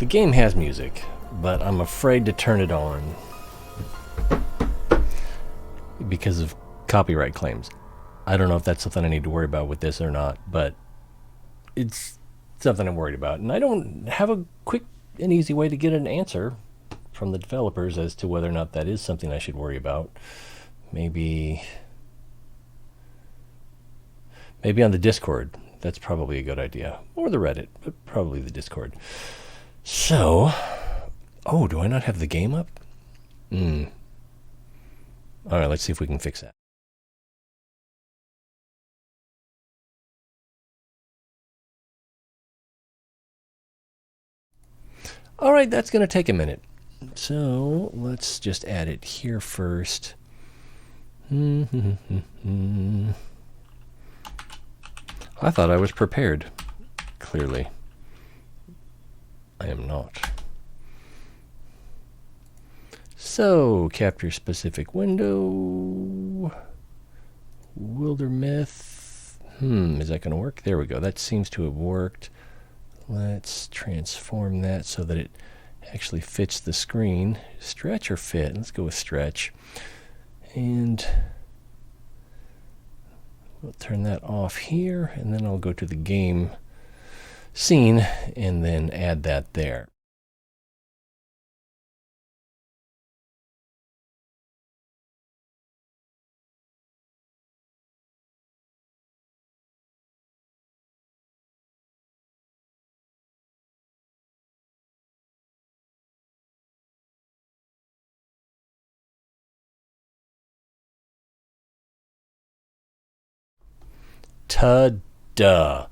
The game has music, but I'm afraid to turn it on because of copyright claims. I don't know if that's something I need to worry about with this or not, but it's something I'm worried about. And I don't have a quick and easy way to get an answer from the developers as to whether or not that is something I should worry about. Maybe on the Discord. That's probably a good idea. Or the Reddit, but probably the Discord. So, do I not have the game up? Alright, let's see if we can fix that. Alright, that's going to take a minute. So, let's just add it here first. I thought I was prepared. Clearly, I am not. So, capture specific window. Wildermyth. Is that going to work? There we go. That seems to have worked. Let's transform that so that it actually fits the screen. Stretch or fit? Let's go with stretch. And we'll turn that off here, and then I'll go to the game scene and then add that there. Ta-da!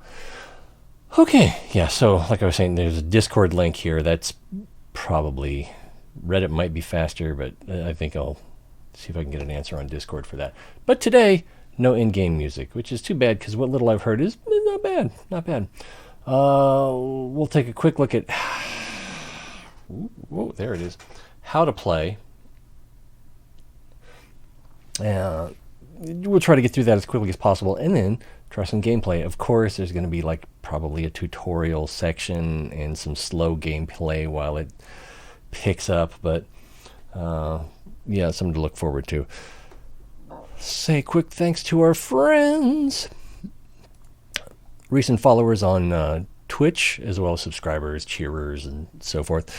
Okay, yeah, so like I was saying, there's a Discord link here. That's probably... Reddit might be faster, but I think I'll see if I can get an answer on Discord for that. But today, no in-game music, which is too bad, because what little I've heard is not bad. Not bad. We'll take a quick look at... Whoa, there it is. How to play. We'll try to get through that as quickly as possible, and then try some gameplay. Of course, there's going to be like probably a tutorial section and some slow gameplay while it picks up, but yeah, something to look forward to. Say quick thanks to our friends, recent followers on Twitch, as well as subscribers, cheerers, and so forth.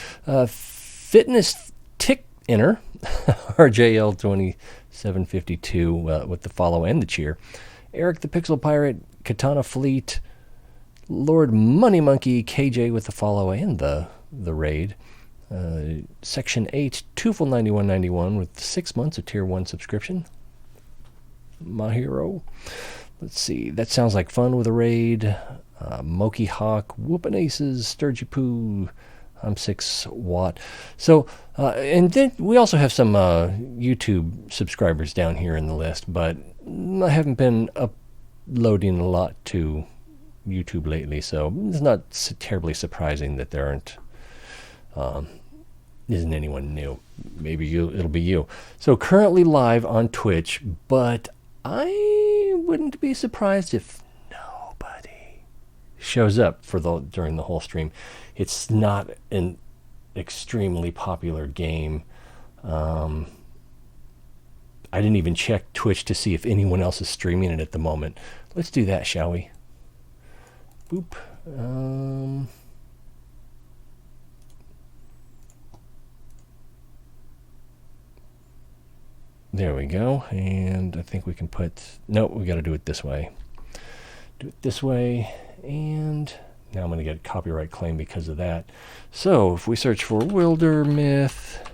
Fitness Tick Inner, RJL2752 with the follow and the cheer. Eric the Pixel Pirate, Katana Fleet, Lord Money Monkey, KJ with the follow and the raid. Section 8, Tufel9191 with 6 months of Tier 1 subscription. My hero. Let's see, that sounds like fun with a raid. Moki Hawk, Whoopin' Aces, Sturgy Poo, I'm 6 watt. So, and then we also have some YouTube subscribers down here in the list, but I haven't been uploading a lot to YouTube lately, so it's not terribly surprising that there isn't anyone new. Maybe it'll be you. So currently live on Twitch, but I wouldn't be surprised if nobody shows up during the whole stream. It's not an extremely popular game. I didn't even check Twitch to see if anyone else is streaming it at the moment. Let's do that, shall we? Boop. There we go. And I think we can put... No, we got to do it this way. Do it this way. And now I'm going to get a copyright claim because of that. So if we search for Wildermyth...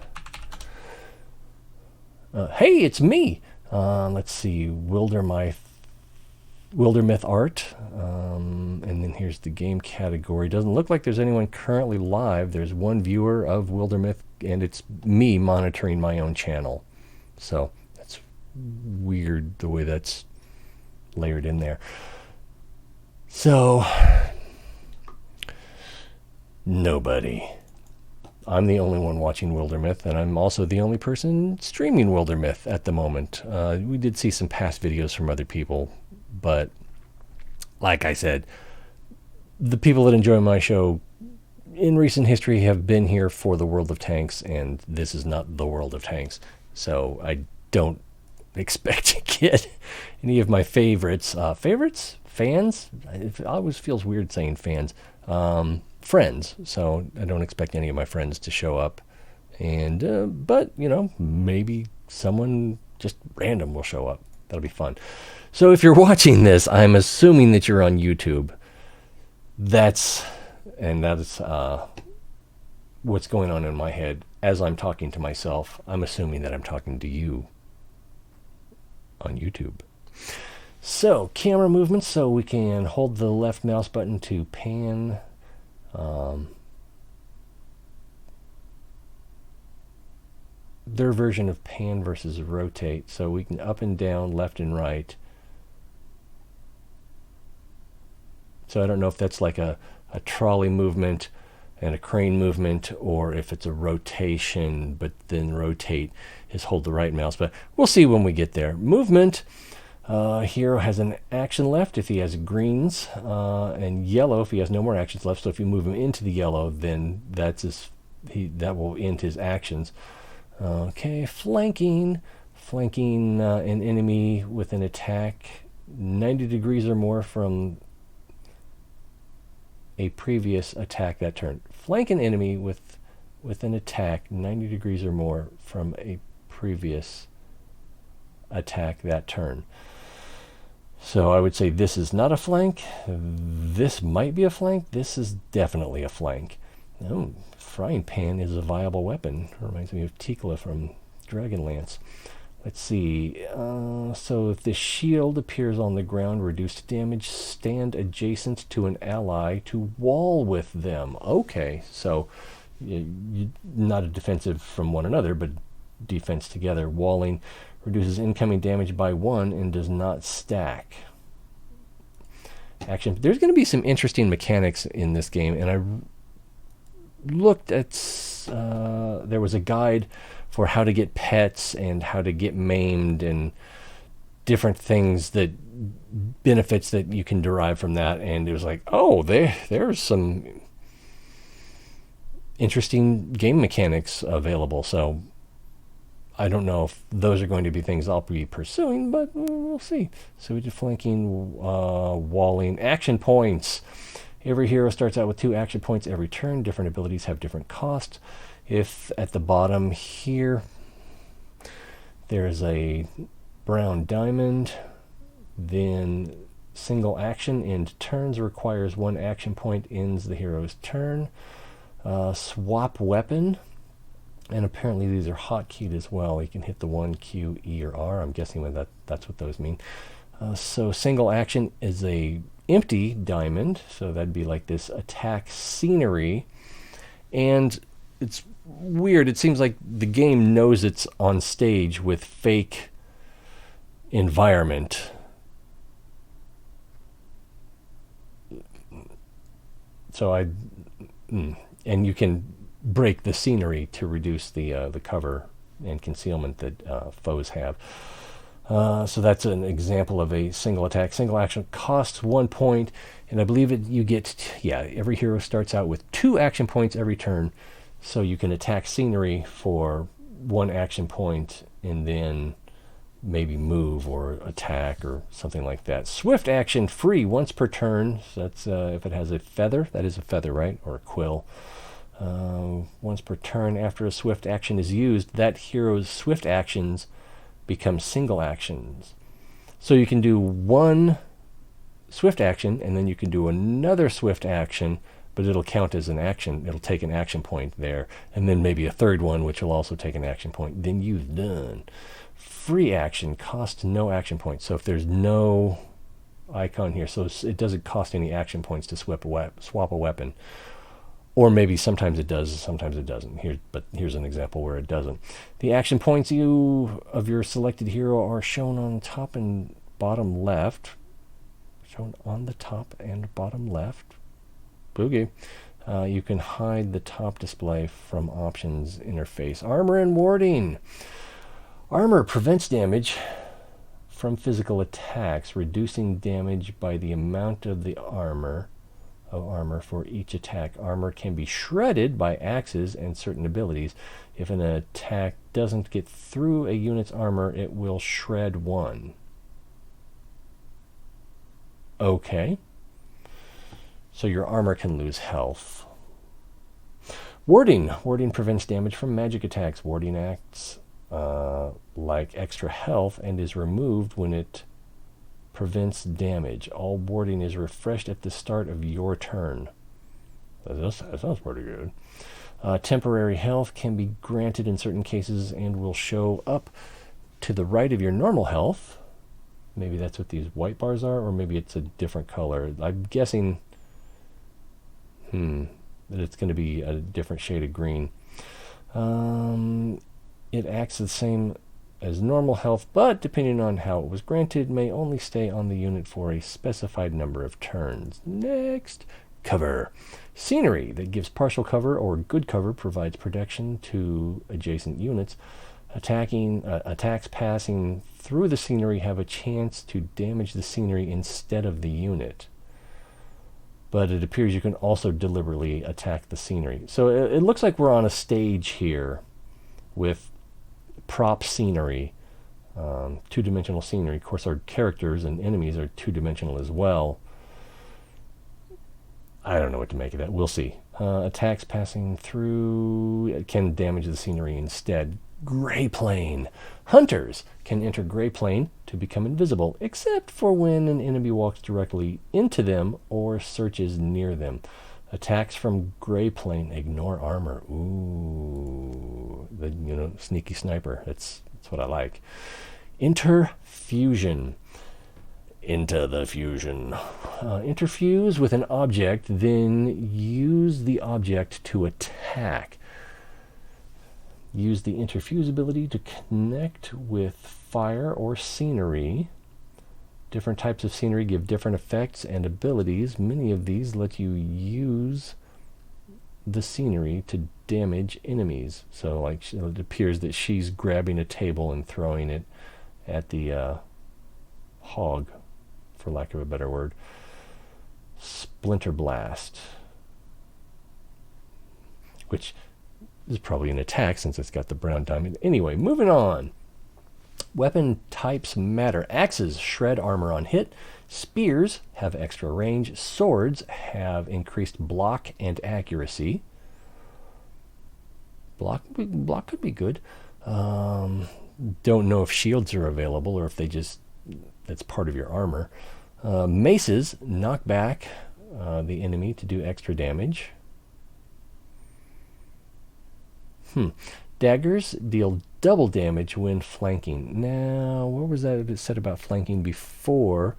hey, it's me! Let's see, Wildermyth art. And then here's the game category. Doesn't look like there's anyone currently live. There's one viewer of Wildermyth, and it's me monitoring my own channel. So that's weird the way that's layered in there. So, nobody. I'm the only one watching Wildermyth, and I'm also the only person streaming Wildermyth at the moment. We did see some past videos from other people, but like I said, the people that enjoy my show in recent history have been here for the World of Tanks, and this is not the World of Tanks. So I don't expect to get any of my favorites. Fans? It always feels weird saying fans. Friends. So I don't expect any of my friends to show up. And but maybe someone just random will show up. That'll be fun. So if you're watching this, I'm assuming that you're on YouTube. That's what's going on in my head as I'm talking to myself. I'm assuming that I'm talking to you on YouTube. So camera movements. So we can hold the left mouse button to pan. Their version of pan versus rotate. So we can up and down, left and right. So I don't know if that's like a trolley movement and a crane movement, or if it's a rotation, but then rotate is hold the right mouse. But we'll see when we get there. Movement. Hero has an action left if he has greens, and yellow if he has no more actions left. So if you move him into the yellow, then that will end his actions. Okay, flanking. Flanking an enemy with an attack 90 degrees or more from a previous attack that turn. Flank an enemy with an attack 90 degrees or more from a previous attack that turn. So I would say this is not a flank. This might be a flank. This is definitely a flank. Oh, frying pan is a viable weapon. Reminds me of Tikla from Dragonlance. Let's see. So if the shield appears on the ground, reduced damage, stand adjacent to an ally to wall with them. Okay, so not a defensive from one another, but defense together. Walling reduces incoming damage by 1 and does not stack. Action. There's going to be some interesting mechanics in this game, and I looked at, there was a guide for how to get pets and how to get maimed and different things, that benefits that you can derive from that. And it was like, oh, there's some interesting game mechanics available. So I don't know if those are going to be things I'll be pursuing, but we'll see. So we did flanking, walling, action points. Every hero starts out with 2 action points every turn. Different abilities have different costs. If at the bottom here there's a brown diamond, then single action end turns requires 1 action point, ends the hero's turn. Swap weapon, and apparently these are hotkeyed as well. You can hit the 1, Q, E, or R. I'm guessing that's what those mean. So single action is a empty diamond, so that'd be like this attack scenery. And it's weird. It seems like the game knows it's on stage with fake environment. So and you can break the scenery to reduce the cover and concealment that foes have. So that's an example of a single attack. Single action costs 1 point, and I believe you get, every hero starts out with 2 action points every turn. So you can attack scenery for 1 action point and then maybe move or attack or something like that. Swift action free once per turn. So that's if it has a feather. That is a feather, right? Or a quill. Once per turn after a swift action is used, that hero's swift actions become single actions. So you can do 1 swift action and then you can do another swift action, but it'll count as an action. It'll take an action point there, and then maybe a third one, which will also take an action point. Then you've done. Free action costs no action points. So if there's no icon here, so it doesn't cost any action points to swap a weapon. Or maybe sometimes it does, sometimes it doesn't. Here's an example where it doesn't. The action points of your selected hero are shown on top and bottom left. Shown on the top and bottom left. Boogie. You can hide the top display from options interface. Armor and warding. Armor prevents damage from physical attacks, reducing damage by the amount of the armor of armor for each attack. Armor can be shredded by axes and certain abilities. If an attack doesn't get through a unit's armor, it will shred one. Okay. So your armor can lose health. Warding. Warding prevents damage from magic attacks. Warding acts like extra health and is removed when it prevents damage. All warding is refreshed at the start of your turn. That sounds pretty good. Temporary health can be granted in certain cases and will show up to the right of your normal health. Maybe that's what these white bars are, or maybe it's a different color. I'm guessing that it's going to be a different shade of green. It acts the same as normal health, but depending on how it was granted, may only stay on the unit for a specified number of turns. Next, cover. Scenery that gives partial cover or good cover provides protection to adjacent units. Attacks passing through the scenery have a chance to damage the scenery instead of the unit. But it appears you can also deliberately attack the scenery. So it looks like we're on a stage here with prop scenery, two-dimensional scenery. Of course, our characters and enemies are two-dimensional as well. I don't know what to make of that. We'll see. Attacks passing through can damage the scenery instead. Gray plane. Hunters can enter gray plane to become invisible, except for when an enemy walks directly into them or searches near them. Attacks from gray plane ignore armor. Ooh, sneaky sniper. That's what I like. Interfusion. Into the fusion. Interfuse with an object, then use the object to attack. Use the interfuse ability to connect with fire or scenery. Different types of scenery give different effects and abilities. Many of these let you use the scenery to damage enemies. So like it appears that she's grabbing a table and throwing it at the hog, for lack of a better word. Splinter blast, which is probably an attack since it's got the brown diamond. Anyway, moving on. Weapon types matter. Axes shred armor on hit. Spears have extra range. Swords have increased block and accuracy. Block could be good. Don't know if shields are available or if that's part of your armor. Maces knock back the enemy to do extra damage. Daggers deal double damage when flanking. Now, what was that it said about flanking before?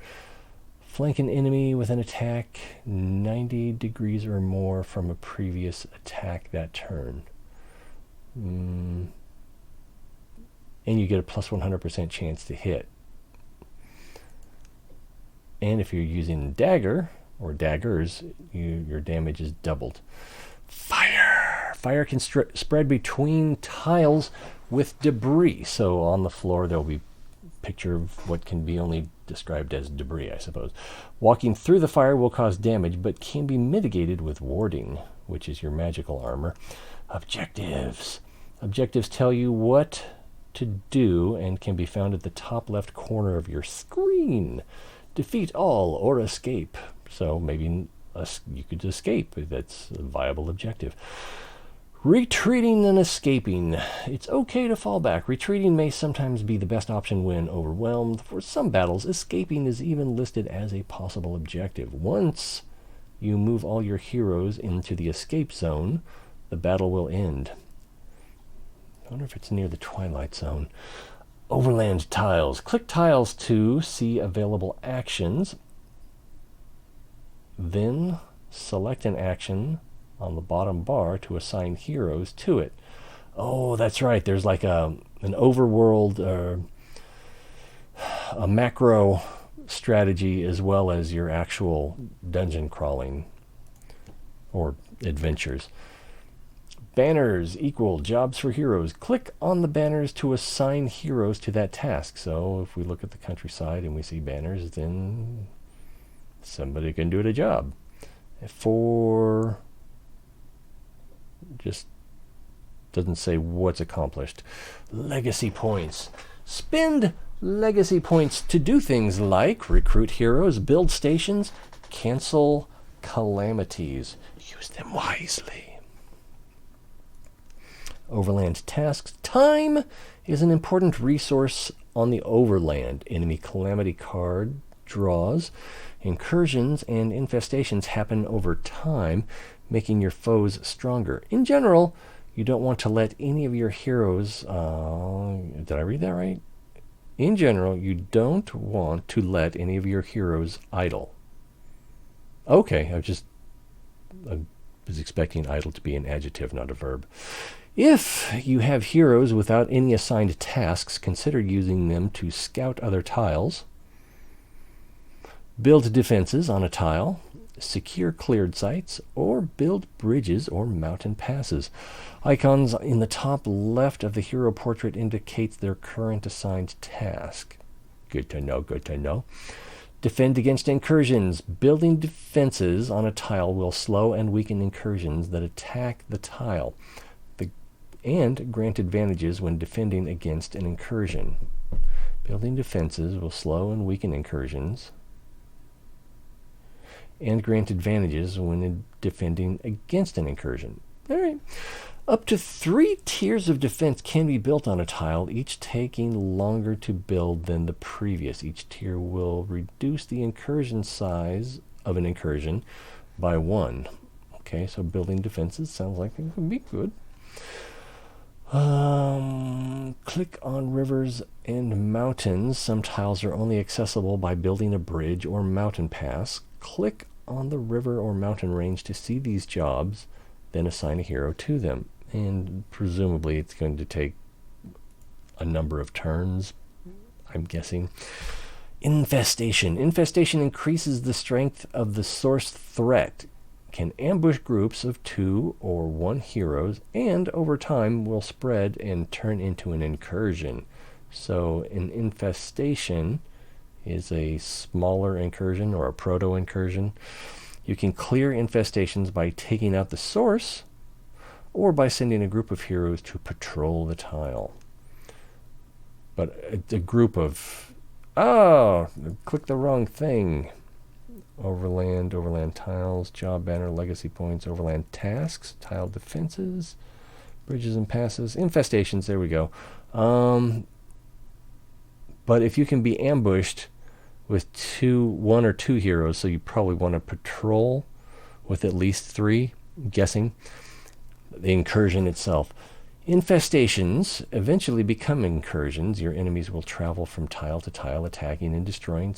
Flank an enemy with an attack 90 degrees or more from a previous attack that turn. And you get a plus 100% chance to hit. And if you're using dagger or daggers, your damage is doubled. Fire! Fire can spread between tiles with debris. So on the floor there'll be a picture of what can be only described as debris, I suppose. Walking through the fire will cause damage, but can be mitigated with warding, which is your magical armor. Objectives. Objectives tell you what to do and can be found at the top left corner of your screen. Defeat all or escape. So maybe you could escape. That's a viable objective. Retreating and escaping. It's okay to fall back. Retreating may sometimes be the best option when overwhelmed. For some battles, escaping is even listed as a possible objective. Once you move all your heroes into the escape zone, the battle will end. I wonder if it's near the Twilight Zone. Overland tiles. Click tiles to see available actions. Then select an action on the bottom bar to assign heroes to it. Oh, that's right. There's like an overworld or a macro strategy as well as your actual dungeon crawling or adventures. Banners equal jobs for heroes. Click on the banners to assign heroes to that task. So if we look at the countryside and we see banners, then somebody can do the job. for, just doesn't say what's accomplished. Legacy points. Spend legacy points to do things like recruit heroes, build stations, cancel calamities. Use them wisely. Overland tasks. Time is an important resource on the overland. Enemy calamity card draws. Incursions and infestations happen over time, making your foes stronger. In general, you don't want to let any of your heroes... did I read that right? In general, you don't want to let any of your heroes idle. Okay, I was expecting idle to be an adjective, not a verb. If you have heroes without any assigned tasks, consider using them to scout other tiles, build defenses on a tile, secure cleared sites, or build bridges or mountain passes. Icons in the top left of the hero portrait indicates their current assigned task. Good to know, good to know. Defend against incursions. Building defenses on a tile will slow and weaken incursions that attack the tile, and grant advantages when defending against an incursion. Building defenses will slow and weaken incursions, and grant advantages when defending against an incursion. All right. Up to 3 tiers of defense can be built on a tile, each taking longer to build than the previous. Each tier will reduce the incursion size of an incursion by 1. Okay, so building defenses sounds like it would be good. Click on rivers and mountains. Some tiles are only accessible by building a bridge or mountain pass. Click on the river or mountain range to see these jobs, then assign a hero to them. And presumably it's going to take a number of turns, I'm guessing. Infestation. Infestation increases the strength of the source threat, can ambush groups of 2 or 1 heroes, and over time will spread and turn into an incursion. So an infestation is a smaller incursion or a proto-incursion. You can clear infestations by taking out the source or by sending a group of heroes to patrol the tile. But a group of... Oh! Click the wrong thing. Overland tiles, job banner, legacy points, overland tasks, tile defenses, bridges and passes, infestations, there we go. But if you can be ambushed with 1 or 2 heroes, so you probably want to patrol with at least 3, I'm guessing, the incursion itself. Infestations eventually become incursions. Your enemies will travel from tile to tile, attacking and destroying...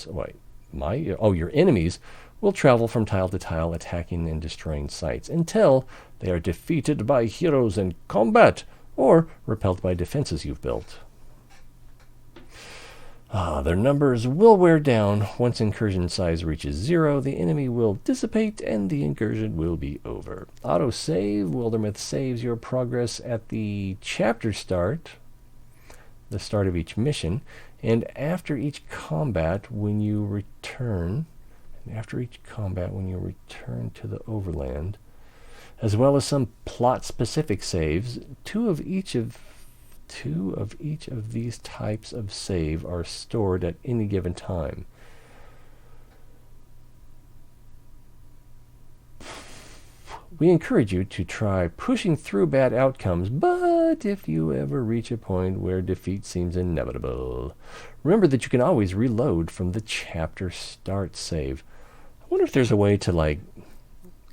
your enemies will travel from tile to tile, attacking and destroying sites until they are defeated by heroes in combat or repelled by defenses you've built. Their numbers will wear down. Once incursion size reaches 0, the enemy will dissipate and the incursion will be over. Autosave. Wildermyth saves your progress at the chapter start, the start of each mission, and after each combat when you return to the overland, as well as some plot-specific saves. Two of each of these types of save are stored at any given time. We encourage you to try pushing through bad outcomes, but if you ever reach a point where defeat seems inevitable, remember that you can always reload from the chapter start save. I wonder if there's a way to,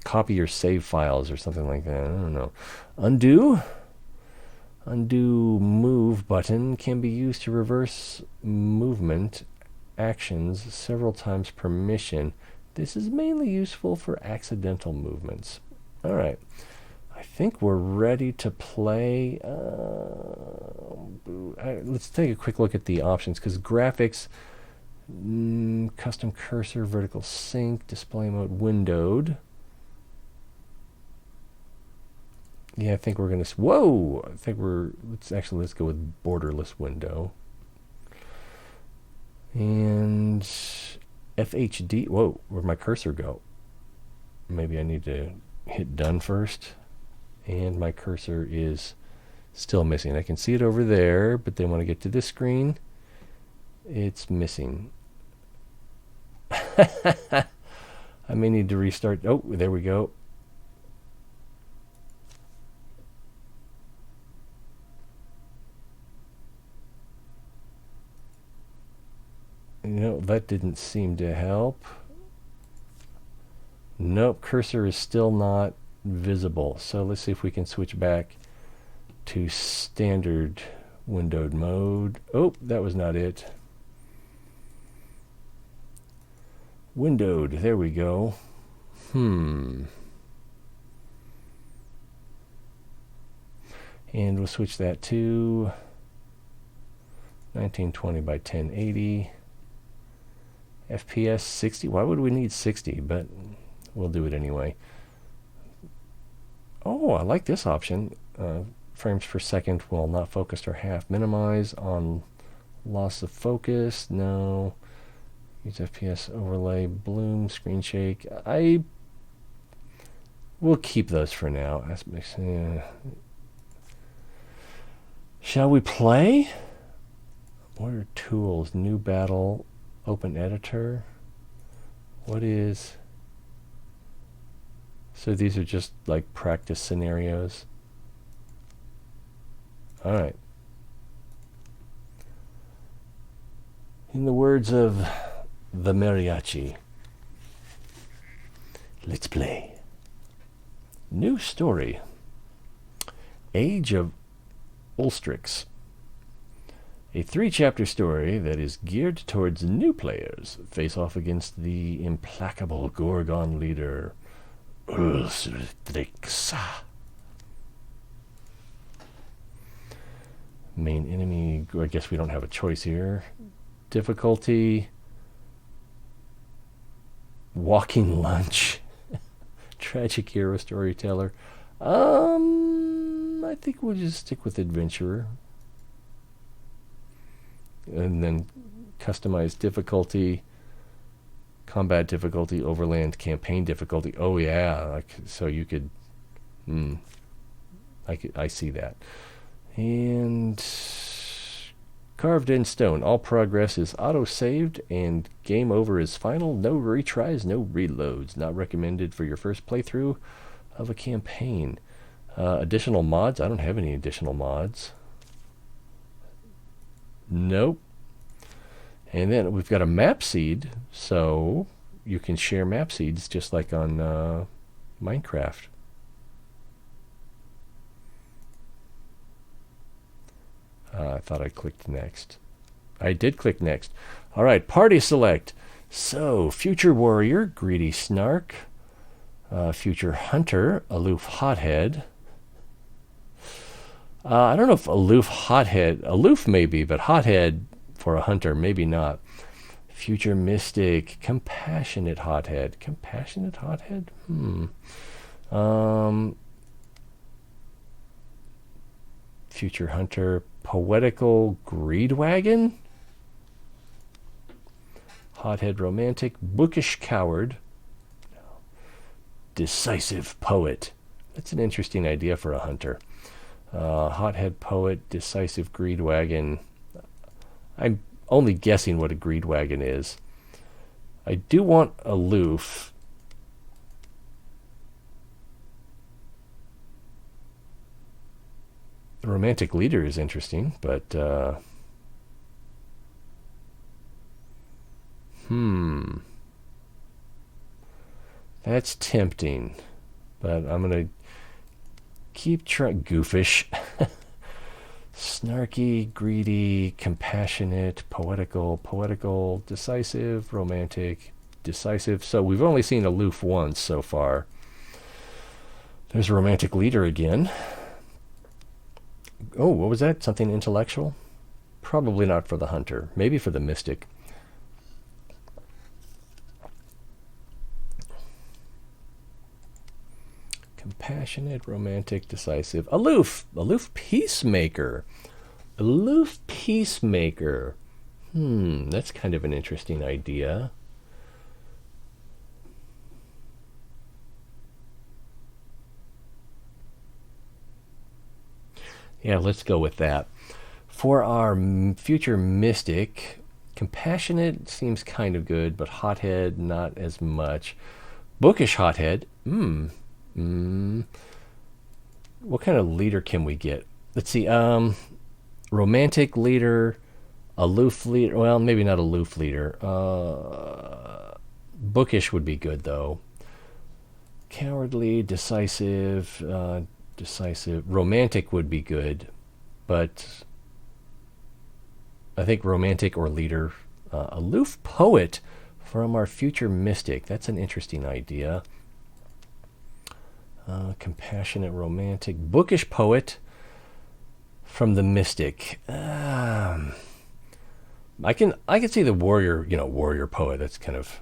copy your save files or something like that. I don't know. Undo move button can be used to reverse movement actions several times per mission. This is mainly useful for accidental movements. All right. I think we're ready to play. Let's take a quick look at the options, because graphics, custom cursor, vertical sync, display mode windowed. Yeah, I think we're going to... Whoa! I think let's go with borderless window. And FHD... Whoa, where'd my cursor go? maybe I need to hit done first. And my cursor is still missing. I can see it over there, but then when I get to this screen, it's missing. I may need to restart. Oh, there we go. No, that didn't seem to help. Nope, cursor is still not visible. So let's see if we can switch back to standard windowed mode. Oh, that was not it. Windowed, there we go. And we'll switch that to 1920 by 1080. FPS 60. Why would we need 60? But we'll do it anyway. Oh, I like this option. Frames per second while not focused or half. Minimize on loss of focus. No. Use FPS overlay. Bloom. Screen shake. I will keep those for now. Shall we play? What are tools? New battle. Open editor. What is... So these are just like practice scenarios. All right. In the words of the mariachi, let's play. New story. Age of Ulstrix. A 3-chapter story that is geared towards new players. Face off against the implacable Gorgon leader, Ulstrix. Main enemy, I guess we don't have a choice here. Difficulty. Walking lunch. Tragic hero storyteller. I think we'll just stick with adventurer. And then customize difficulty, combat difficulty, overland campaign difficulty. Oh yeah, like, so you could, I see that. And carved in stone, all progress is auto-saved and game over is final. No retries, no reloads. Not recommended for your first playthrough of a campaign. Additional mods, I don't have any additional mods. Nope. And then we've got a map seed, so you can share map seeds just like on Minecraft. I thought I clicked next. I did click next. All right, party select. So, future warrior, greedy snark. Future hunter, aloof hothead. I don't know if aloof maybe, but hothead for a hunter, maybe not. Future mystic, compassionate hothead. Future hunter, poetical greedwagon. Hothead romantic, bookish coward. Decisive poet. That's an interesting idea for a hunter. Hothead poet, decisive greedwagon. I'm only guessing what a greedwagon is. I do want aloof. The romantic leader is interesting, but that's tempting. But I'm gonna keep trying. Goofish. Snarky, greedy, compassionate, poetical, decisive, romantic, decisive. So we've only seen aloof once so far. There's a romantic leader again. Oh, what was that? Something intellectual? Probably not for the hunter. Maybe for the mystic. Compassionate, romantic, decisive. Aloof peacemaker. That's kind of an interesting idea. Yeah, let's go with that. For our future mystic, compassionate seems kind of good, but hothead not as much. Bookish hothead. What kind of leader can we get? Let's see. Romantic leader, aloof leader. Well, maybe not aloof leader. Bookish would be good though. Cowardly, decisive, romantic would be good, but I think romantic or leader. Aloof poet from our future mystic. That's an interesting idea. Compassionate, romantic, bookish poet from the mystic. I can see the warrior, warrior poet. That's kind of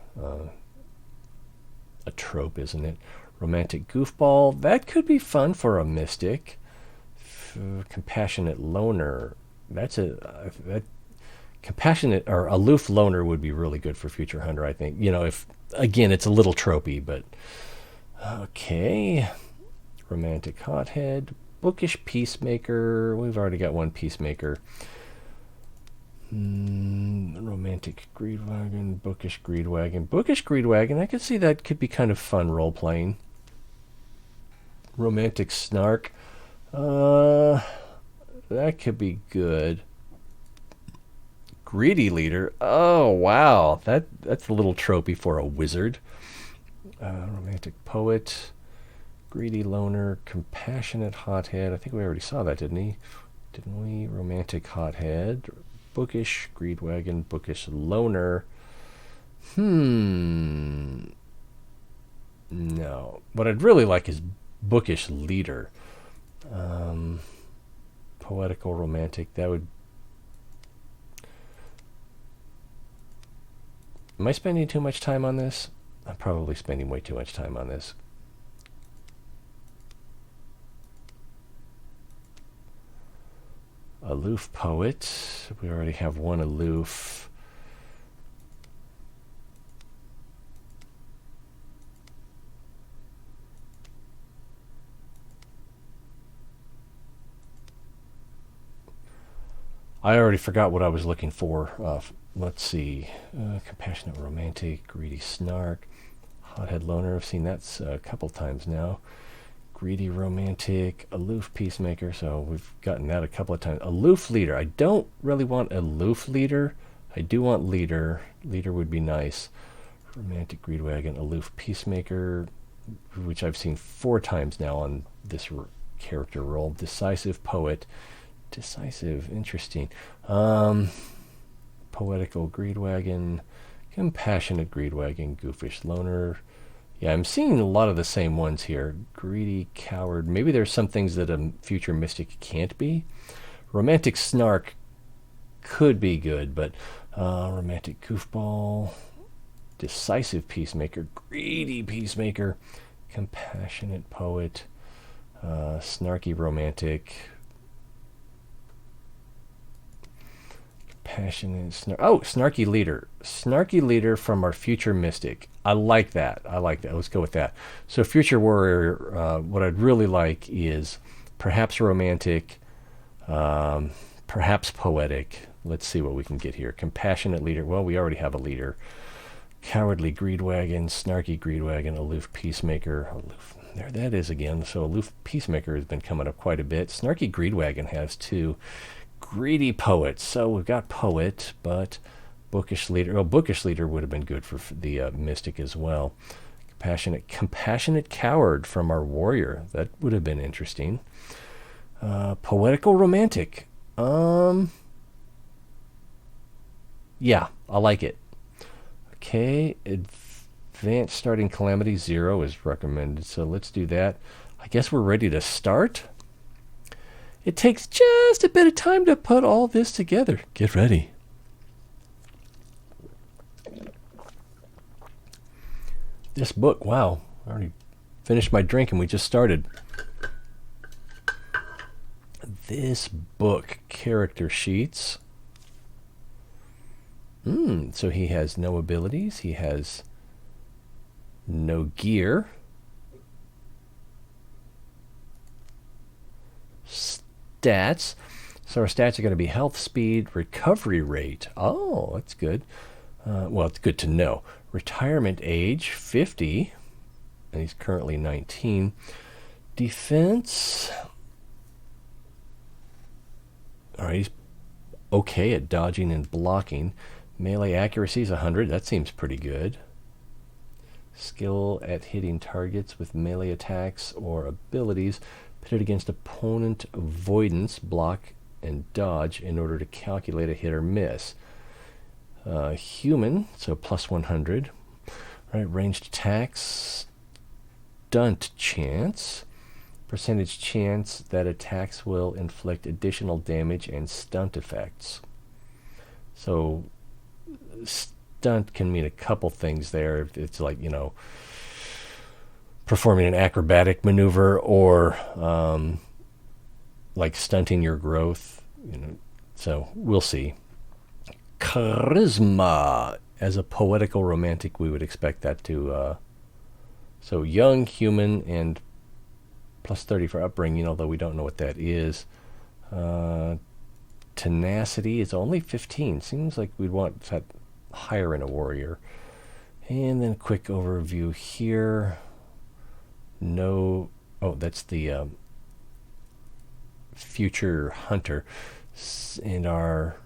a trope, isn't it? Romantic goofball. That could be fun for a mystic. Compassionate loner. That compassionate or aloof loner would be really good for future hunter, I think. If again it's a little tropey, but okay. Romantic hothead, bookish peacemaker. We've already got one peacemaker. Romantic greedwagon, bookish greedwagon. I could see that could be kind of fun role playing. Romantic snark. That could be good. Greedy leader. Oh wow, that's a little tropey for a wizard. Romantic poet, greedy loner, compassionate hothead. I think we already saw that, didn't we? Romantic hothead, bookish greedwagon, bookish loner. No, what I'd really like is bookish leader. Poetical romantic. That would. Am I spending too much time on this? I'm probably spending way too much time on this. Aloof poet. We already have one aloof. I already forgot what I was looking for. Let's see. Compassionate romantic, greedy snark, hothead loner. I've seen that a couple times now. Greedy romantic, aloof peacemaker. So we've gotten that a couple of times. Aloof leader. I don't really want aloof leader. I do want leader. Leader would be nice. Romantic greedwagon, aloof peacemaker, which I've seen 4 times now on this character role. Decisive poet. Decisive, interesting. Poetical greedwagon, compassionate greedwagon, goofish loner. Yeah, I'm seeing a lot of the same ones here. Greedy, coward. Maybe there's some things that a future mystic can't be. Romantic snark could be good, but romantic goofball, decisive peacemaker, greedy peacemaker, compassionate poet, snarky romantic, passionate, snarky leader from our future mystic. I like that. Let's go with that. So future warrior, what I'd really like is perhaps romantic, perhaps poetic. Let's see what we can get here. Compassionate leader. Well, we already have a leader. Cowardly greedwagon, snarky greedwagon, aloof peacemaker. There that is again. So aloof peacemaker has been coming up quite a bit. Snarky greedwagon has too. Greedy poet. So we've got poet, but bookish leader. Oh, bookish leader would have been good for the mystic as well. Compassionate coward from our warrior. That would have been interesting. Poetical romantic. Yeah, I like it. Okay, advanced starting calamity 0 is recommended, so let's do that. I guess we're ready to start. It takes just a bit of time to put all this together. Get ready. This book, wow, I already finished my drink and we just started. This book, character sheets. So he has no abilities. He has no gear. stats. So our stats are going to be health, speed, recovery rate. Oh, that's good. Well, it's good to know. Retirement age, 50. And he's currently 19. Defense. All right, he's okay at dodging and blocking. Melee accuracy is 100. That seems pretty good. Skill at hitting targets with melee attacks or abilities pitted against opponent avoidance, block, and dodge in order to calculate a hit or miss. Human, so plus 100. Right, ranged attacks, stunt chance, percentage chance that attacks will inflict additional damage and stunt effects. So stunt can mean a couple things there. It's like, performing an acrobatic maneuver or like stunting your growth. So we'll see. Charisma. As a poetical romantic, we would expect that to... so young, human, and plus 30 for upbringing, although we don't know what that is. Tenacity is only 15. Seems like we'd want that higher in a warrior. And then quick overview here. No... Oh, that's the future hunter. And our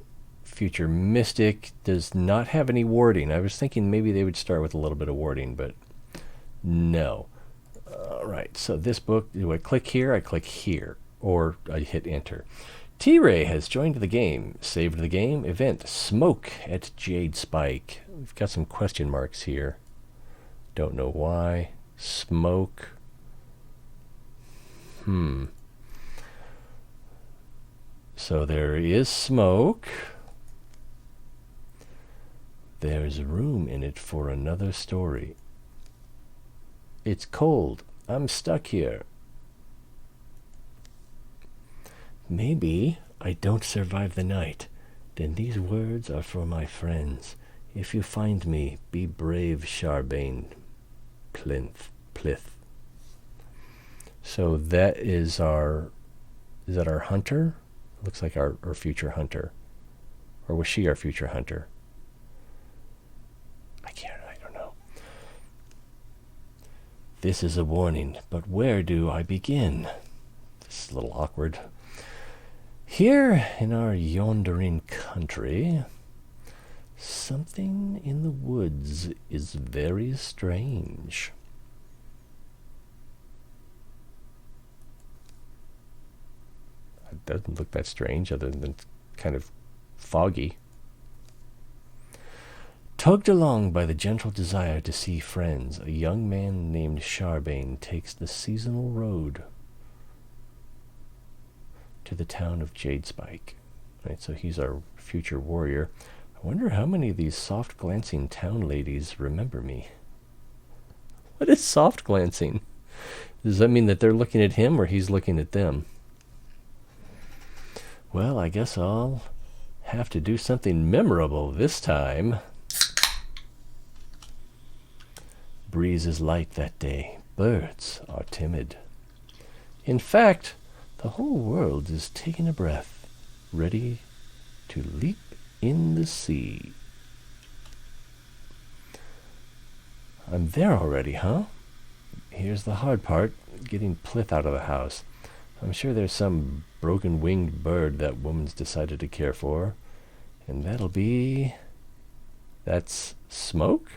future mystic does not have any warding. I was thinking maybe they would start with a little bit of warding, but no. All right, so this book, do I click here? I click here, or I hit enter. T-Ray has joined the game. Saved the game. Event, smoke at Jade Spike. We've got some question marks here. Don't know why. Smoke. So there is smoke. There's room in it for another story. It's cold. I'm stuck here. Maybe I don't survive the night. Then these words are for my friends. If you find me, be brave, Charbane. Plith. So that is our... Is that our hunter? Looks like our future hunter. Or was she our future hunter? I don't know. This is a warning, but where do I begin? This is a little awkward. Here in our yondering country, something in the woods is very strange. It doesn't look that strange, other than it's kind of foggy. Tugged along by the gentle desire to see friends, a young man named Charbane takes the seasonal road to the town of Jadespike. Right, so he's our future warrior. I wonder how many of these soft glancing town ladies remember me. What is soft glancing? Does that mean that they're looking at him or he's looking at them? Well, I guess I'll have to do something memorable this time. Breeze is light that day. Birds are timid. In fact, the whole world is taking a breath, ready to leap in the sea. I'm there already, huh? Here's the hard part, getting Plith out of the house. I'm sure there's some broken-winged bird that woman's decided to care for. And that'll be... That's smoke?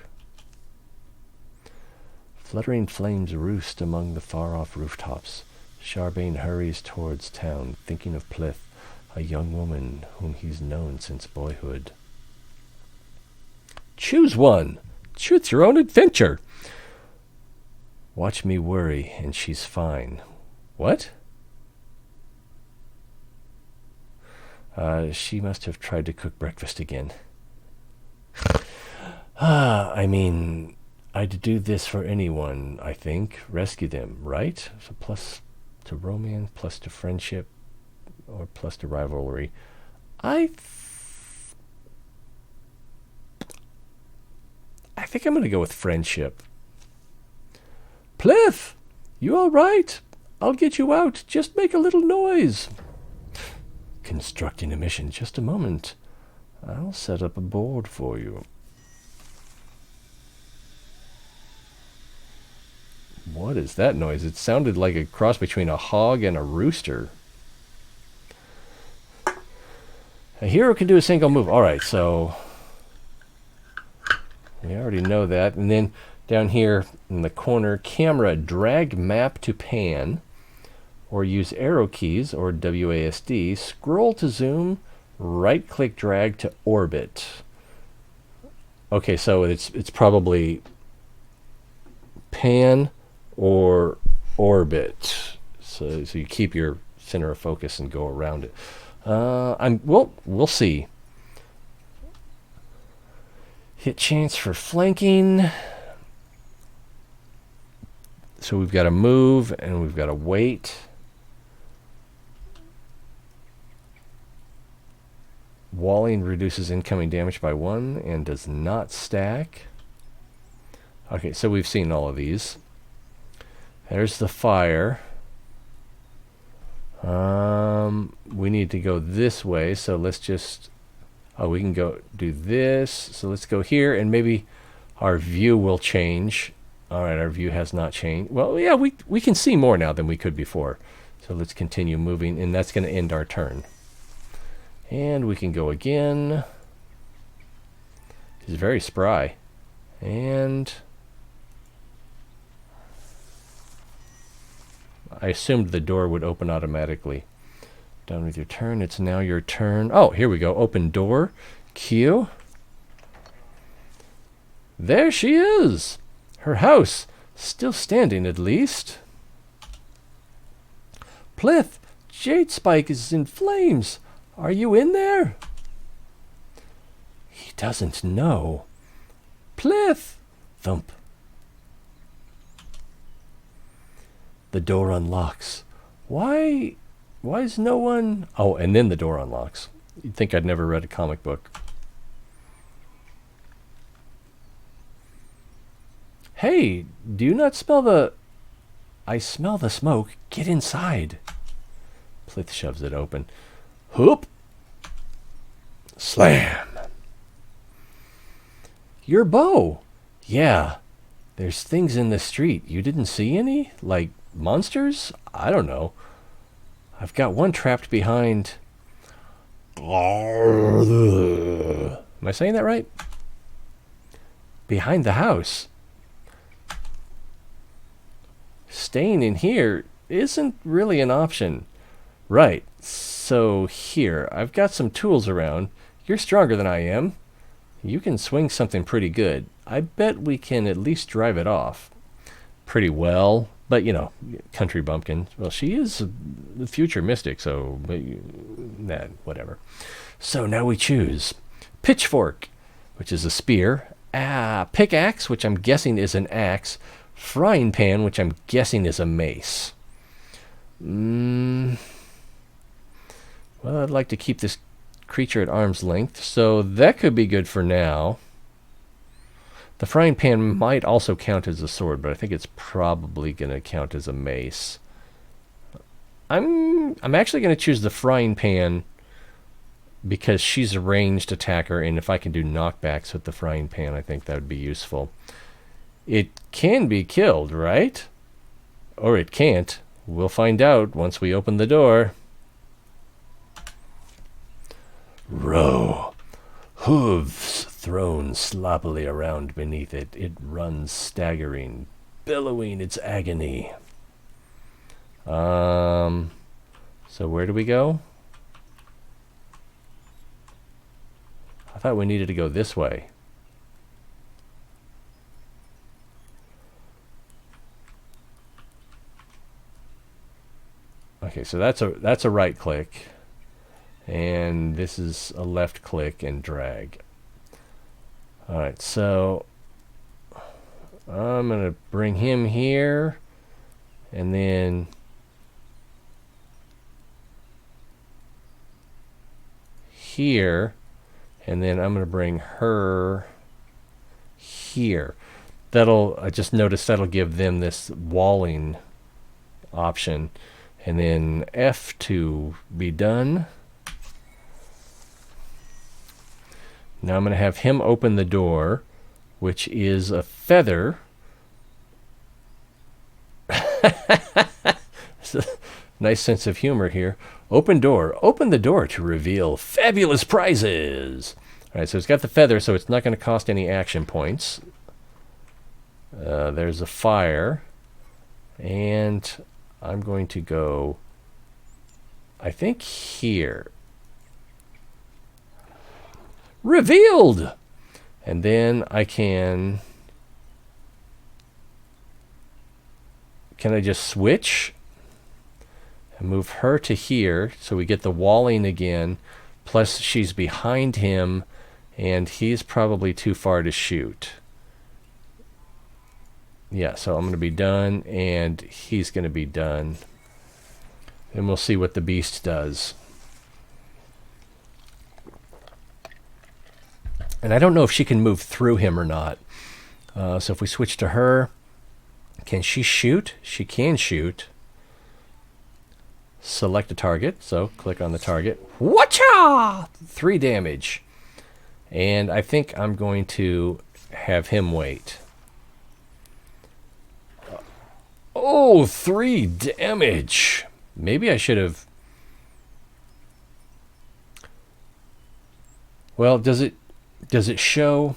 Fluttering flames roost among the far-off rooftops. Charbane hurries towards town, thinking of Plith, a young woman whom he's known since boyhood. Choose one! Choose your own adventure! Watch me worry, and she's fine. What? She must have tried to cook breakfast again. I mean, I'd do this for anyone, I think. Rescue them, right? So plus to romance, plus to friendship, or plus to rivalry. I think I'm going to go with friendship. Plith, you all right? I'll get you out. Just make a little noise. Constructing a mission. Just a moment. I'll set up a board for you. What is that noise? It sounded like a cross between a hog and a rooster. A hero can do a single move. Alright, so we already know that. And then down here in the corner, camera, drag map to pan, or use arrow keys, or WASD, scroll to zoom, right-click drag to orbit. Okay, so it's probably pan or orbit. So you keep your center of focus and go around it. We'll see. Hit chance for flanking. So we've got to move and we've got to wait. Walling reduces incoming damage by 1 and does not stack. Okay, so we've seen all of these. There's the fire. We need to go this way, so let's just... Oh, we can go do this. So let's go here, and maybe our view will change. Alright, our view has not changed. Well, yeah, we can see more now than we could before. So let's continue moving, and that's going to end our turn. And we can go again. He's very spry. And I assumed the door would open automatically. Done with your turn. It's now your turn. Oh, here we go. Open door. Q. There she is. Her house. Still standing, at least. Plith, Jade Spike is in flames. Are you in there? He doesn't know. Plith! Thump. The door unlocks. Why is no one... Oh, and then the door unlocks. You'd think I'd never read a comic book. Hey, do you not smell the... I smell the smoke. Get inside. Plith shoves it open. Whoop! Slam! Your bow! Yeah. There's things in the street. You didn't see any? Like monsters? I don't know. I've got one trapped behind... Am I saying that right? Behind the house. Staying in here isn't really an option. Right. So here, I've got some tools around. You're stronger than I am. You can swing something pretty good. I bet we can at least drive it off. Pretty well. But, you know, country bumpkin. Well, she is the future mystic, so... Nah, whatever. So now we choose. Pitchfork, which is a spear. Pickaxe, which I'm guessing is an axe. Frying pan, which I'm guessing is a mace. Well, I'd like to keep this creature at arm's length, so that could be good for now. The frying pan might also count as a sword, but I think it's probably going to count as a mace. I'm actually going to choose the frying pan because she's a ranged attacker, and if I can do knockbacks with the frying pan, I think that would be useful. It can be killed, right? Or it can't. We'll find out once we open the door. Row. Hooves thrown sloppily around beneath it. It runs staggering, bellowing its agony. So where do we go? I thought we needed to go this way. Okay, so that's a right click, and this is a left click and drag. All right, so I'm gonna bring him here, and then here, and then I'm gonna bring her here. I just noticed that'll give them this walling option. And then F to be done. Now I'm going to have him open the door, which is a feather. Nice sense of humor here. Open door. Open the door to reveal fabulous prizes. All right, so it's got the feather, so it's not going to cost any action points. There's a fire. And I'm going to go, I think, here. Revealed! And then I can I just switch and move her to here so we get the walling again, plus she's behind him and he's probably too far to shoot. Yeah, so I'm going to be done and he's going to be done. And we'll see what the beast does. And I don't know if she can move through him or not. So if we switch to her, can she shoot? She can shoot. Select a target. So click on the target. Whatcha! 3 damage. And I think I'm going to have him wait. Oh, 3 damage. Maybe I should have... Well, does it show...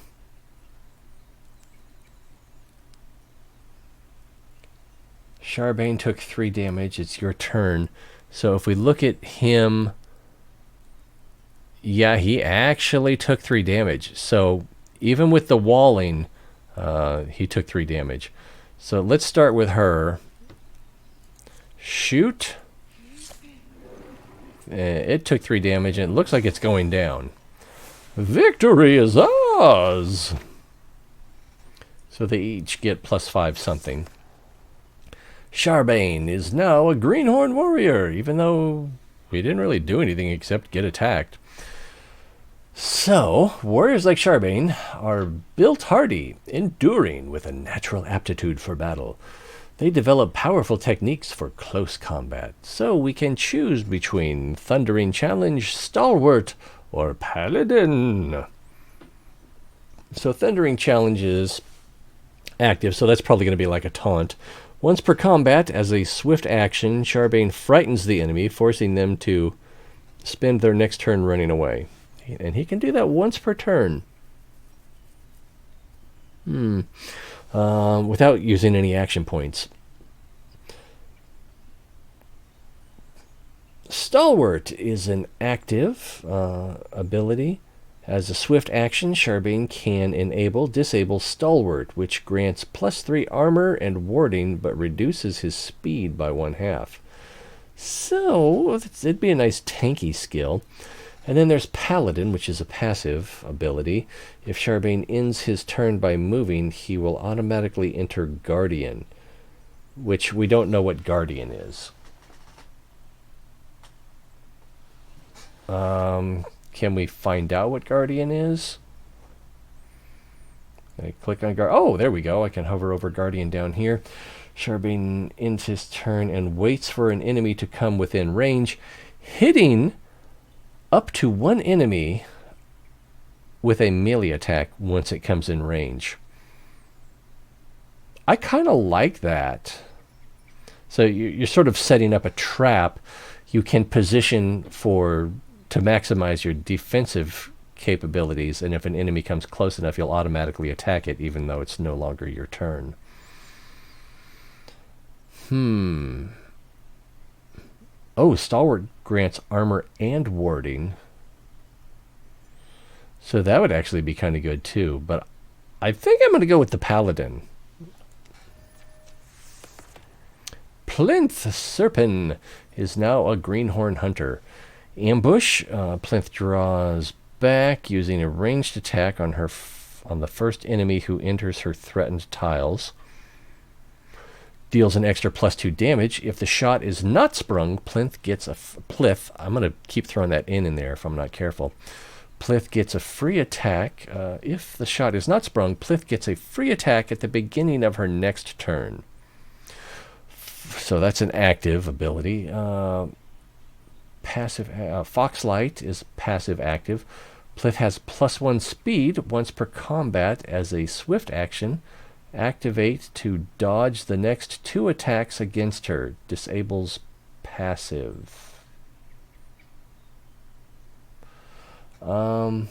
Charbane took 3 damage. It's your turn. So if we look at him... Yeah, he actually took 3 damage. So even with the walling, he took 3 damage. So let's start with her. Shoot. It took 3 damage, and it looks like it's going down. Victory is ours! So they each get +5 something. Charbane is now a greenhorn warrior, even though we didn't really do anything except get attacked. So, warriors like Charbane are built hardy, enduring with a natural aptitude for battle. They develop powerful techniques for close combat, so we can choose between Thundering Challenge, Stalwart, or Paladin. So Thundering Challenge is active, so that's probably going to be like a taunt. Once per combat, as a swift action, Charbane frightens the enemy, forcing them to spend their next turn running away. And he can do that once per turn. Without using any action points. Stalwart is an active ability. As a swift action, Charbane can disable Stalwart, which grants +3 armor and warding, but reduces his speed by 1/2. So, it'd be a nice tanky skill. And then there's Paladin, which is a passive ability. If Charbane ends his turn by moving, he will automatically enter Guardian, which we don't know what Guardian is. Can we find out what Guardian is? I click on Guardian. Oh, there we go. I can hover over Guardian down here. Charbane ends his turn and waits for an enemy to come within range, hitting up to 1 enemy with a melee attack once it comes in range. I kind of like that. So you're sort of setting up a trap. You can position to maximize your defensive capabilities, and if an enemy comes close enough, you'll automatically attack it, even though it's no longer your turn. Oh, Stalwart grants armor and warding. So that would actually be kind of good too, but I think I'm going to go with the Paladin. Plinth Serpin is now a greenhorn hunter. Ambush. Plinth draws back using a ranged attack on the first enemy who enters her threatened tiles. Deals an extra +2 damage. If the shot is not sprung, Plinth gets a Plith. I'm going to keep throwing that in there if I'm not careful. Plith gets a free attack. If the shot is not sprung, Plith gets a free attack at the beginning of her next turn. So that's an active ability. Passive Foxlight is passive active. Plith has +1 speed once per combat as a swift action. Activate to dodge the next 2 attacks against her. Disables passive. And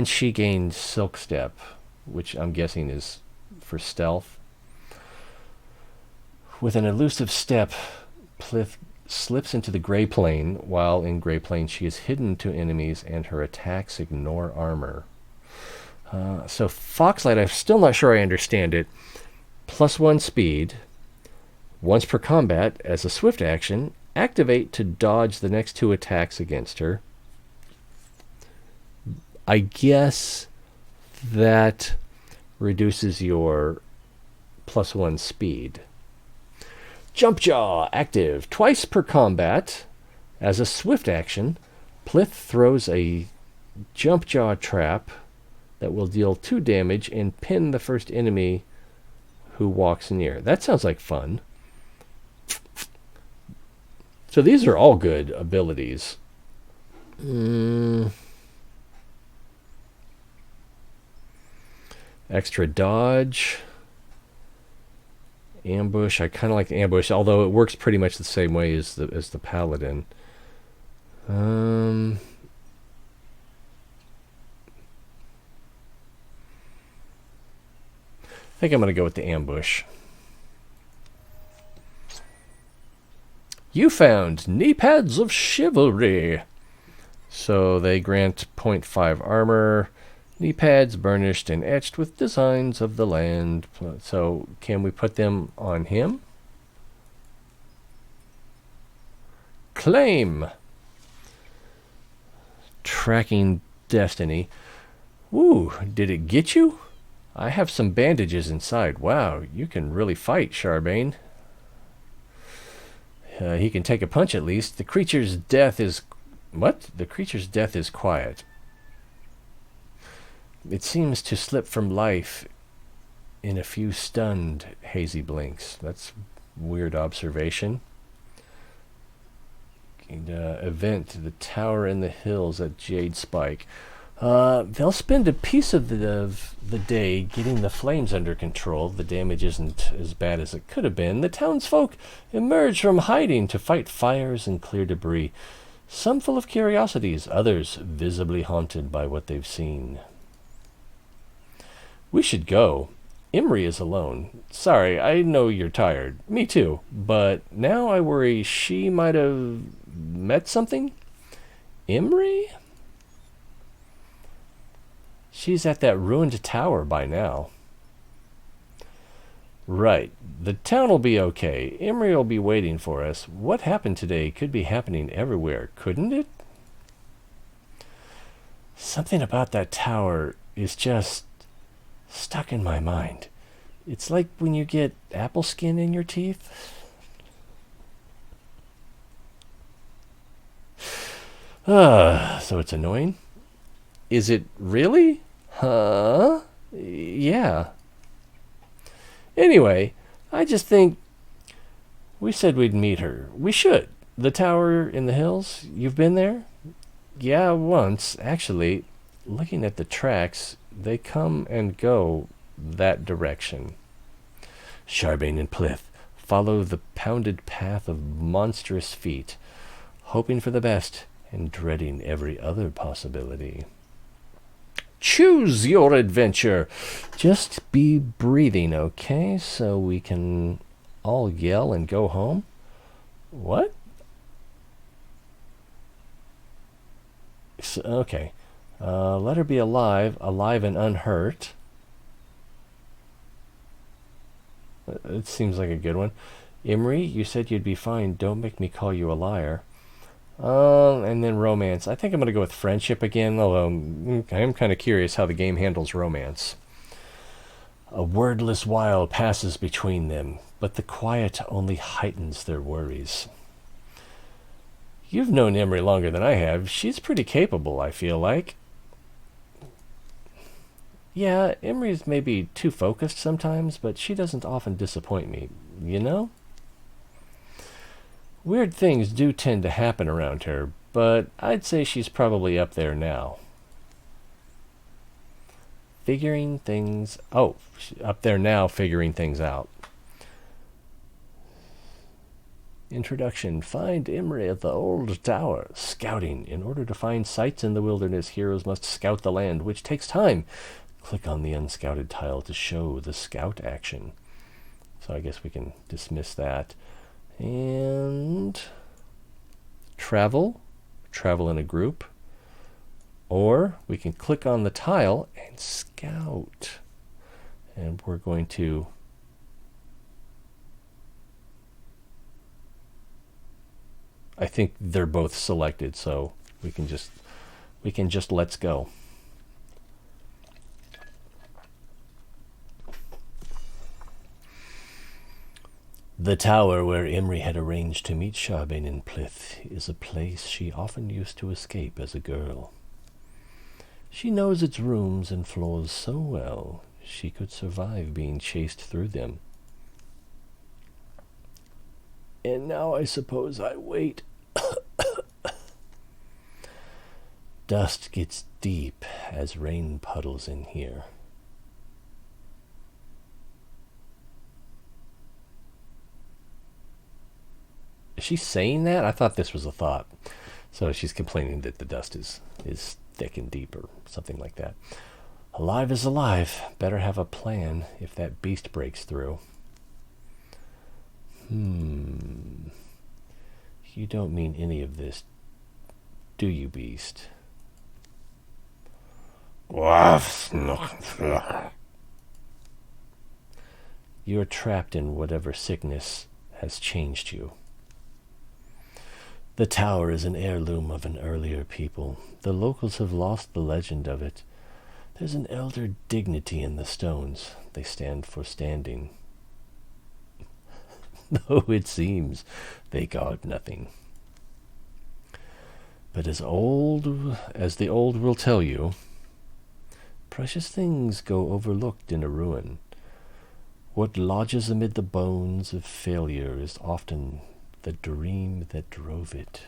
she gained Silk Step, which I'm guessing is for stealth. With an elusive step, Plith slips into the gray plane. While in gray plane, she is hidden to enemies and her attacks ignore armor. So Foxlight, I'm still not sure I understand it. +1 speed, once per combat, as a swift action. Activate to dodge the next 2 attacks against her. I guess that reduces your +1 speed. Jump Jaw, active. Twice per combat. As a swift action, Plith throws a Jump Jaw trap that will deal 2 damage and pin the first enemy who walks near. That sounds like fun. So these are all good abilities. Extra dodge. Ambush. I kind of like the ambush, although it works pretty much the same way as the paladin. I think I'm going to go with the ambush. You found knee pads of chivalry. So they grant 0.5 armor. Knee pads burnished and etched with designs of the land. So can we put them on him? Claim. Tracking destiny. Ooh, did it get you? I have some bandages inside. Wow, you can really fight, Charbane. He can take a punch at least. The creature's death is... What? The creature's death is quiet. It seems to slip from life in a few stunned, hazy blinks. That's weird observation. And, event, the tower in the hills at Jade Spike. They'll spend a piece of the day getting the flames under control. The damage isn't as bad as it could have been. The townsfolk emerge from hiding to fight fires and clear debris. Some full of curiosities, others visibly haunted by what they've seen. We should go. Imri is alone. Sorry, I know you're tired. Me too. But now I worry she might have met something? Imri? She's at that ruined tower by now. Right. The town will be okay. Imri will be waiting for us. What happened today could be happening everywhere, couldn't it? Something about that tower is just stuck in my mind. It's like when you get apple skin in your teeth. So it's annoying? Is it really? Huh? Yeah. Anyway, I just think we said we'd meet her. We should. The tower in the hills, you've been there? Yeah, once, actually. Looking at the tracks, they come and go that direction. Charbane and Plith follow the pounded path of monstrous feet, hoping for the best and dreading every other possibility. Choose your adventure. Just be breathing, okay? So we can all yell and go home? What? So, okay. Let her be alive and unhurt. It seems like a good one. Imri, you said you'd be fine. Don't make me call you a liar. And then romance. I think I'm going to go with friendship again, although I am kind of curious how the game handles romance. A wordless while passes between them, but the quiet only heightens their worries. You've known Imri longer than I have. She's pretty capable, I feel like. Yeah, Imri's maybe too focused sometimes, but she doesn't often disappoint me, you know? Weird things do tend to happen around her, but I'd say she's probably up there now. Figuring things... Oh, up there now figuring things out. Introduction. Find Imri at the old tower. Scouting. In order to find sites in the wilderness, heroes must scout the land, which takes time. Click on the unscouted tile to show the scout action. So I guess we can dismiss that. And travel. Travel in a group. Or we can click on the tile and scout. And we're going to... I think they're both selected, so we can just let's go. The tower where Imri had arranged to meet Sharbane in Plith is a place she often used to escape as a girl. She knows its rooms and floors so well she could survive being chased through them. And now I suppose I wait. Dust gets deep as rain puddles in here. Is she saying that? I thought this was a thought. So she's complaining that the dust is thick and deep or something like that. Alive is alive. Better have a plan if that beast breaks through. You don't mean any of this, do you, beast? You're trapped in whatever sickness has changed you. The tower is an heirloom of an earlier people. The locals have lost the legend of it. There's an elder dignity in the stones. They stand for standing. Though it seems they guard nothing. But as the old will tell you, precious things go overlooked in a ruin. What lodges amid the bones of failure is often the dream that drove it.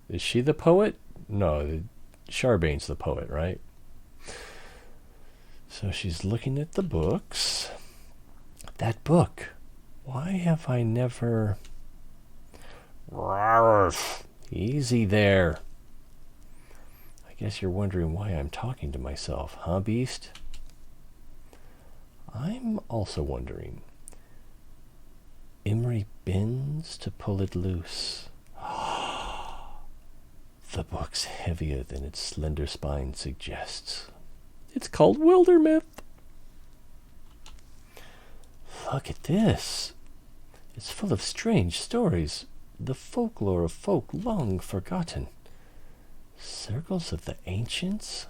Is she the poet? No, Sharbane's the poet, right? So she's looking at the books. That book. Why have I never... Easy there. I guess you're wondering why I'm talking to myself, huh, beast? I'm also wondering. Imri bends to pull it loose. The book's heavier than its slender spine suggests. It's called Wildermyth. Look at this. It's full of strange stories, the folklore of folk long forgotten. Circles of the ancients?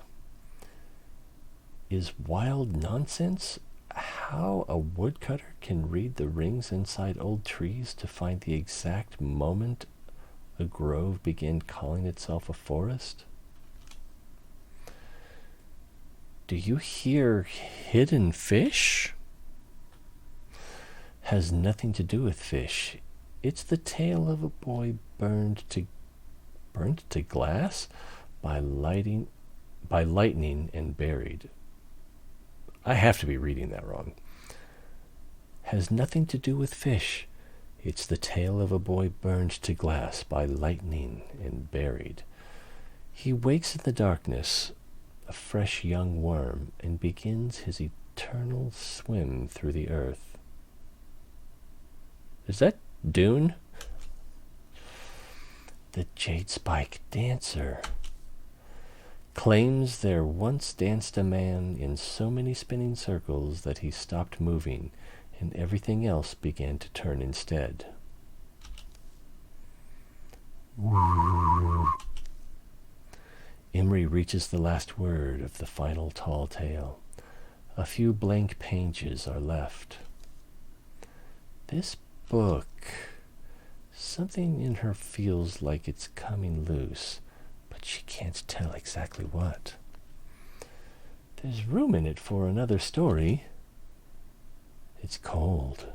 Is wild nonsense how a woodcutter can read the rings inside old trees to find the exact moment a grove began calling itself a forest? Do you hear hidden fish? Has nothing to do with fish. It's the tale of a boy burned to glass by lightning and buried. I have to be reading that wrong. Has nothing to do with fish. It's the tale of a boy burned to glass by lightning and buried. He wakes in the darkness, a fresh young worm, and begins his eternal swim through the earth. Is that Dune? The Jade Spike Dancer claims there once danced a man in so many spinning circles that he stopped moving, and everything else began to turn instead. Imri reaches the last word of the final tall tale. A few blank pages are left. This book, something in her feels like it's coming loose, but she can't tell exactly what. There's room in it for another story. It's cold,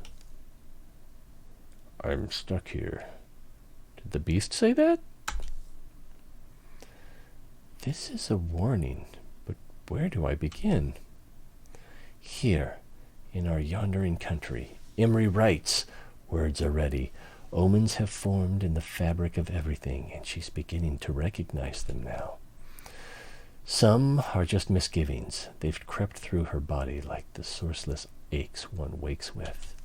I'm stuck here. Did the beast say that? This is a warning, but where do I begin? Here, in our yondering country, Imri writes, words are ready. Omens have formed in the fabric of everything, and she's beginning to recognize them now. Some are just misgivings. They've crept through her body like the sourceless aches one wakes with.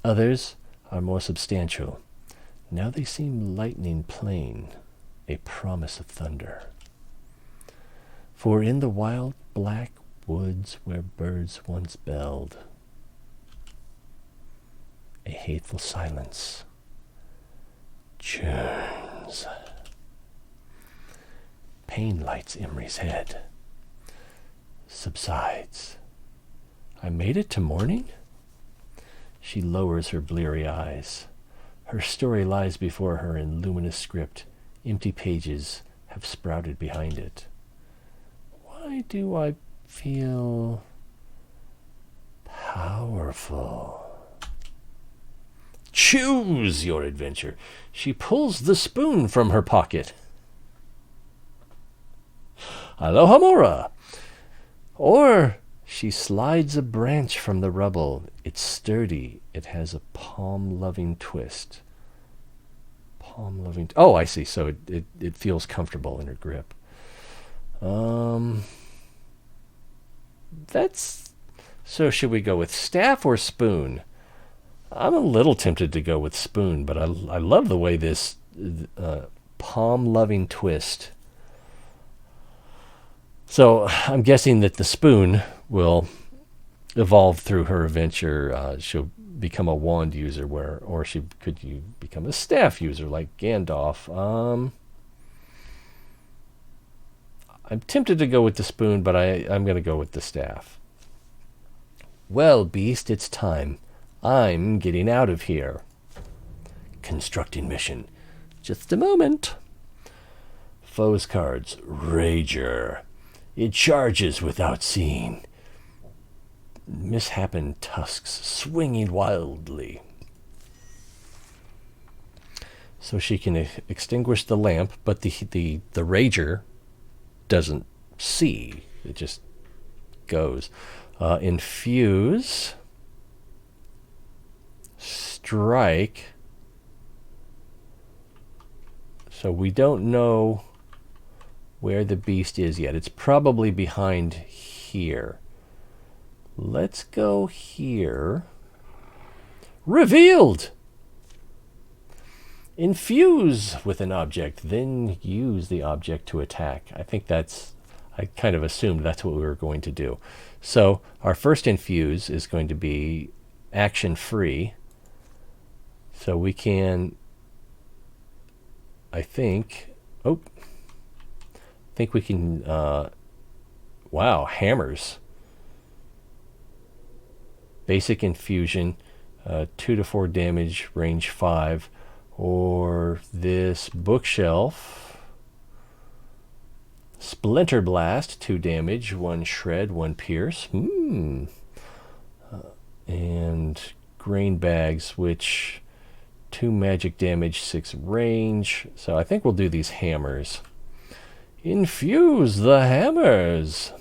Others are more substantial. Now they seem lightning plain, a promise of thunder. For in the wild black woods where birds once belled, a hateful silence churns. Pain lights Imri's head, subsides. I made it to morning? She lowers her bleary eyes. Her story lies before her in luminous script. Empty pages have sprouted behind it. Why do I feel powerful? Choose your adventure. She pulls the spoon from her pocket. Alohomora. Or she slides a branch from the rubble. It's sturdy. It has a palm-loving twist. Palm-loving. Oh, I see. So it feels comfortable in her grip. That's. So should we go with staff or spoon? I'm a little tempted to go with spoon, but I love the way this palm-loving twist. So I'm guessing that the spoon will evolve through her adventure. She'll become a wand user, or she could become a staff user like Gandalf. I'm tempted to go with the spoon, but I'm going to go with the staff. Well, beast, it's time. I'm getting out of here. Constructing mission. Just a moment. Foes cards. Rager. It charges without seeing. Mishappen tusks swinging wildly. So she can extinguish the lamp, but the Rager doesn't see. It just goes. Infuse. Strike. So we don't know where the beast is yet. It's probably behind here. Let's go here. Revealed! Infuse with an object, then use the object to attack. I kind of assumed that's what we were going to do. So our first infuse is going to be action free. So we can, I think we can, wow, hammers. Basic infusion, 2 to 4 damage, range 5. Or this bookshelf. Splinter Blast, 2 damage, 1 shred, 1 pierce. And grain bags, which 2 magic damage, 6 range. So I think we'll do these hammers. Infuse the hammers.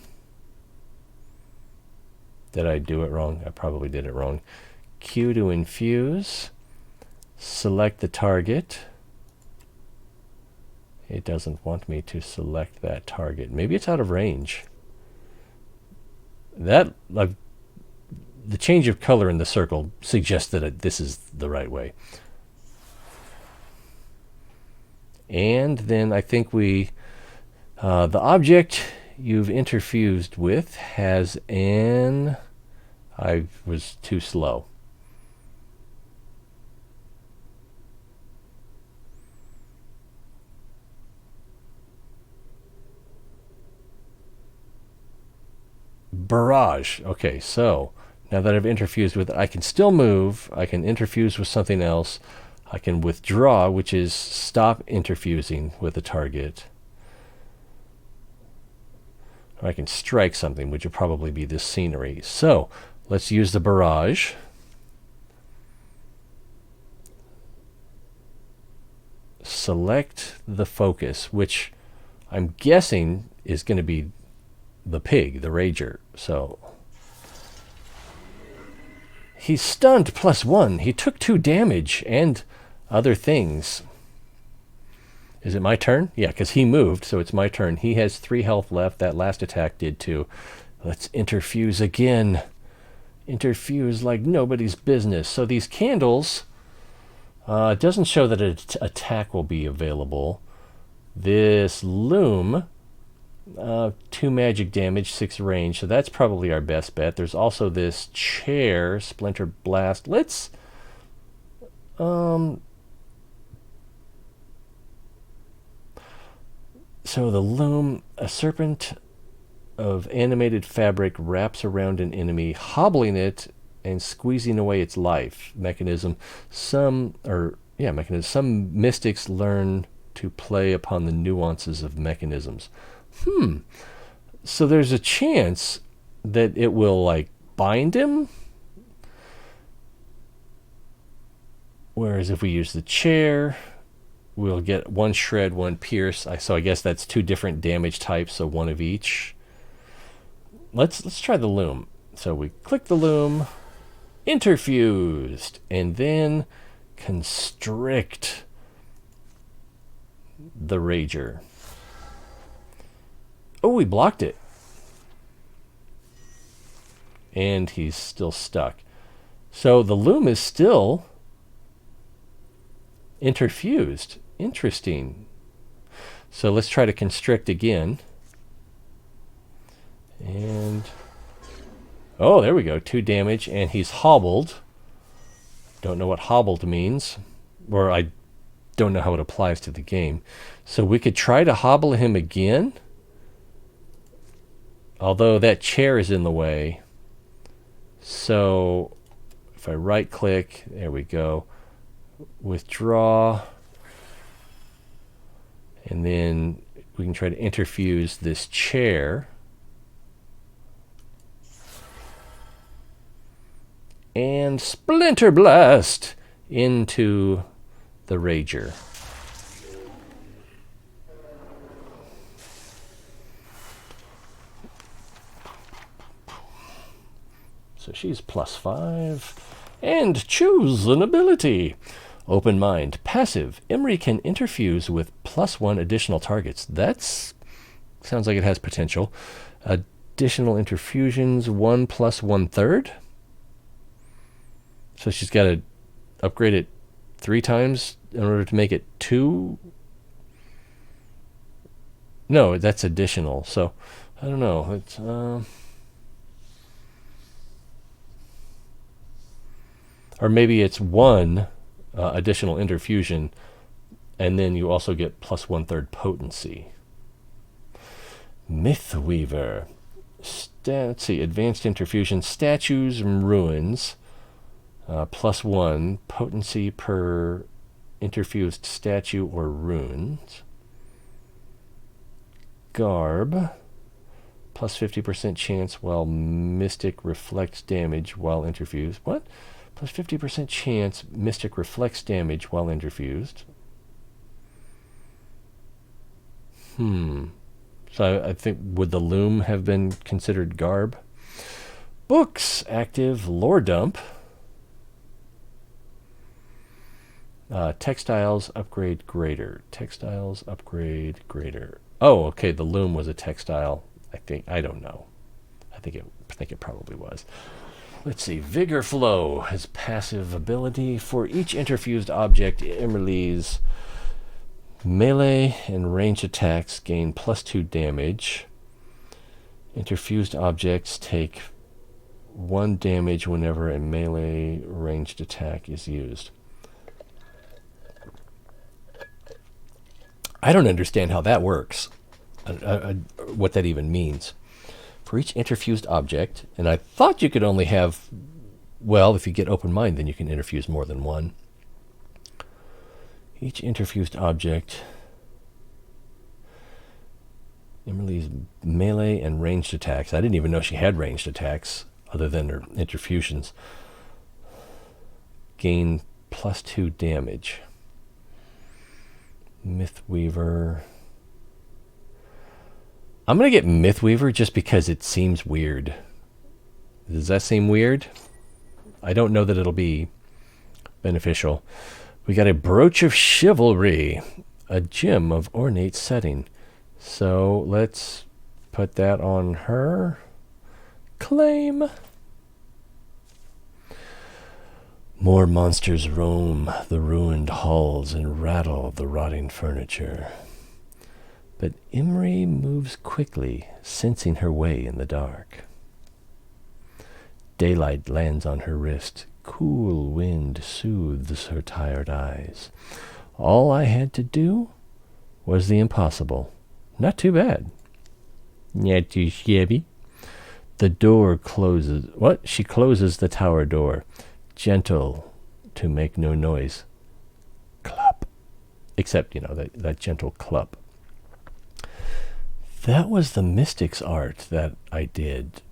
Did I do it wrong? I probably did it wrong. Q to infuse. Select the target. It doesn't want me to select that target. Maybe it's out of range. The change of color in the circle suggests that this is the right way. And then I think the object you've interfused with has an... I was too slow. Barrage. Okay, so now that I've interfused with it, I can still move. I can interfuse with something else. I can withdraw, which is stop interfusing with a target. Or I can strike something, which would probably be this scenery. So let's use the barrage. select the focus, which I'm guessing is going to be the pig, the rager. So he's stunned +1. He took 2 damage and other things. Is it my turn? Yeah, because he moved, so it's my turn. He has 3 health left. That last attack did too. Let's interfuse again. Interfuse like nobody's business. So these candles, it doesn't show that an attack will be available. This loom, 2 magic damage, 6 range, so that's probably our best bet. There's also this chair, Splinter Blast. Let's so the loom, a serpent of animated fabric wraps around an enemy, hobbling it and squeezing away its life. Mechanism. Some mystics learn to play upon the nuances of mechanisms. So there's a chance that it will like bind him. Whereas if we use the chair, we'll get 1 shred, 1 pierce. So I guess that's 2 different damage types, so 1 of each. Let's try the loom. So we click the loom, interfused, and then constrict the rager. Oh, we blocked it. And he's still stuck. So the loom is still interfused. Interesting. So let's try to constrict again. And oh, there we go. 2 damage, and he's hobbled. Don't know what hobbled means, or I don't know how it applies to the game. So we could try to hobble him again, although that chair is in the way. So if I right click, there we go, withdraw, and then we can try to interfuse this chair. And Splinter Blast into the rager. So she's +5. And choose an ability. Open Mind. Passive. Emery can interfuse with +1 additional targets. That's sounds like it has potential. Additional interfusions, 1 + 1/3. So she's got to upgrade it 3 times in order to make it 2. No, that's additional. So I don't know. It's or maybe it's 1 additional interfusion, and then you also get + 1/3 potency. Mythweaver. Let's see. Advanced interfusion. Statues and ruins. +1 potency per interfused statue or runes. Garb, +50% chance while mystic reflects damage while interfused. What? +50% chance mystic reflects damage while interfused. So I think, would the loom have been considered garb? Books, active, lore dump. Textiles, upgrade greater. Textiles, upgrade greater. Oh, okay, the loom was a textile. I don't know. I think it probably was. Let's see. Vigor Flow, his passive ability. For each interfused object, Emerly's melee and range attacks gain +2 damage. Interfused objects take 1 damage whenever a melee ranged attack is used. I don't understand how that works, what that even means. For each interfused object, and I thought you could only have, well, if you get open mind, then you can interfuse more than 1. Each interfused object, Emerly's melee and ranged attacks. I didn't even know she had ranged attacks other than her interfusions. Gain +2 damage. Mythweaver. I'm going to get Mythweaver just because it seems weird. Does that seem weird? I don't know that it'll be beneficial. We got a Brooch of Chivalry, a gem of ornate setting. So let's put that on her. Claim. More monsters roam the ruined halls and rattle the rotting furniture. But Imri moves quickly, sensing her way in the dark. Daylight lands on her wrist. Cool wind soothes her tired eyes. All I had to do was the impossible. Not too bad. Not too shabby. The door closes. What? She closes the tower door. Gentle to make no noise. Clup. Except, that gentle clup. That was the mystic's art that I did.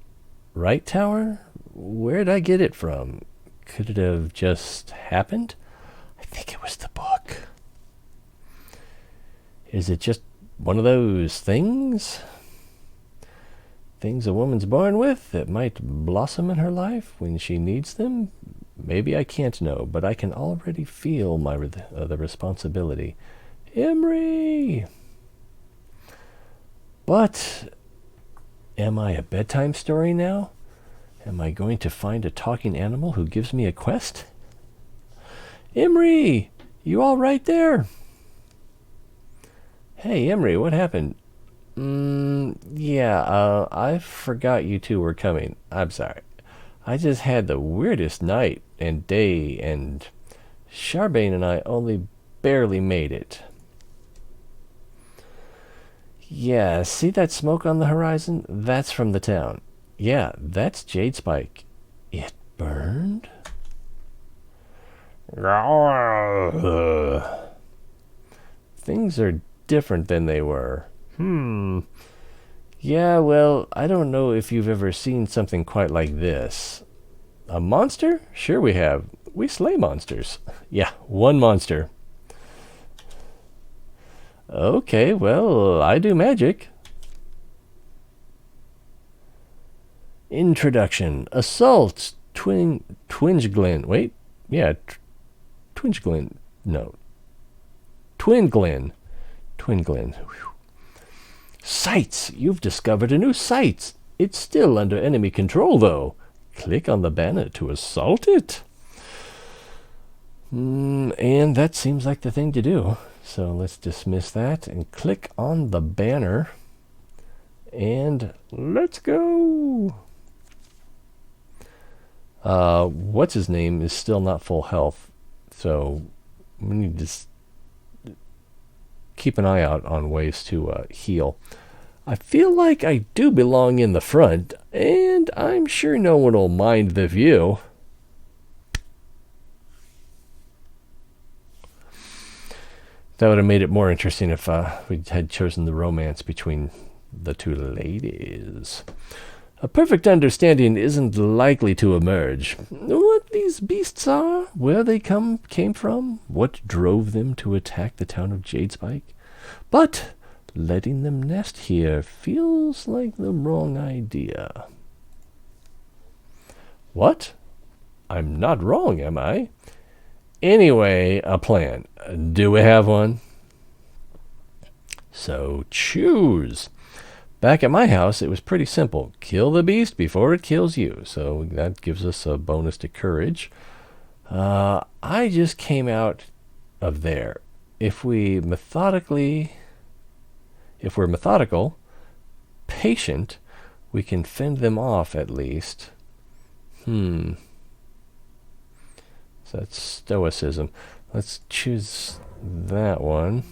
Right, Tower? Where'd I get it from? Could it have just happened? I think it was the book. Is it just one of those things? Things a woman's born with that might blossom in her life when she needs them? Maybe I can't know, but I can already feel the responsibility. Imri! But am I a bedtime story now? Am I going to find a talking animal who gives me a quest? Imri! You all right there? Hey, Imri, what happened? I forgot you two were coming. I'm sorry. I just had the weirdest night and day, and Charbane and I only barely made it. Yeah, see that smoke on the horizon? That's from the town. Yeah, that's Jade Spike. It burned? Things are different than they were. Yeah, well, I don't know if you've ever seen something quite like this. A monster? Sure we have. We slay monsters. Yeah, one monster. Okay, well, I do magic. Introduction. Assault. Twingeglin. Wait. Yeah. Twingeglin. No. Twinglin. Twinglin. Sights. You've discovered a new sight. It's still under enemy control, though. Click on the banner to assault it. And that seems like the thing to do. So let's dismiss that and click on the banner. And let's go. What's his name is still not full health. So we need to keep an eye out on ways to heal. I feel like I do belong in the front, and I'm sure no one will mind the view. That would have made it more interesting if we had chosen the romance between the two ladies. A perfect understanding isn't likely to emerge. What these beasts are, where they came from, what drove them to attack the town of Jadespike. But letting them nest here feels like the wrong idea. What? I'm not wrong, am I? Anyway, a plan. Do we have one? So choose. Back at my house, it was pretty simple. Kill the beast before it kills you. So that gives us a bonus to courage. I just came out of there. If we're methodical, patient, we can fend them off at least. So that's stoicism. Let's choose that one.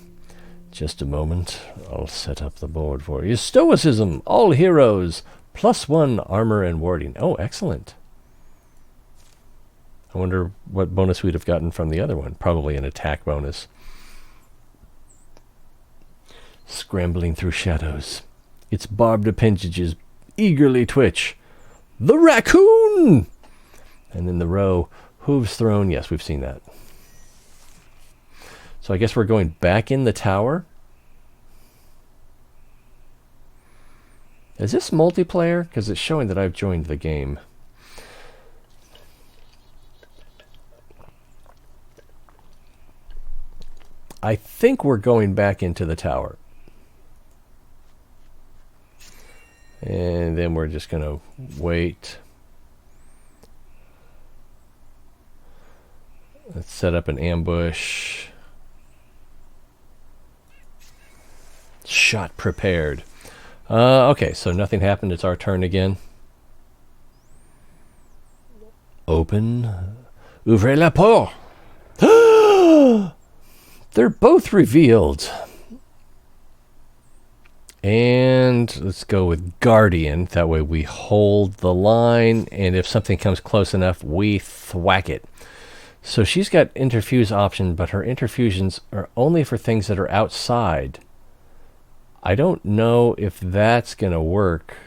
Just a moment. I'll set up the board for you. Stoicism. All heroes. +1 armor and warding. Oh, excellent. I wonder what bonus we'd have gotten from the other one. Probably an attack bonus. Scrambling through shadows. Its barbed appendages eagerly twitch. The raccoon! And in the row, hooves thrown. Yes, we've seen that. So I guess we're going back in the tower. Is this multiplayer? Because it's showing that I've joined the game. I think we're going back into the tower. And then we're just going to wait. Let's set up an ambush. Shot prepared. Okay, so nothing happened. It's our turn again. Open. Ouvrez la porte. They're both revealed. And let's go with Guardian. That way we hold the line, and if something comes close enough, we thwack it. So she's got interfuse option, but her interfusions are only for things that are outside. I don't know if that's going to work.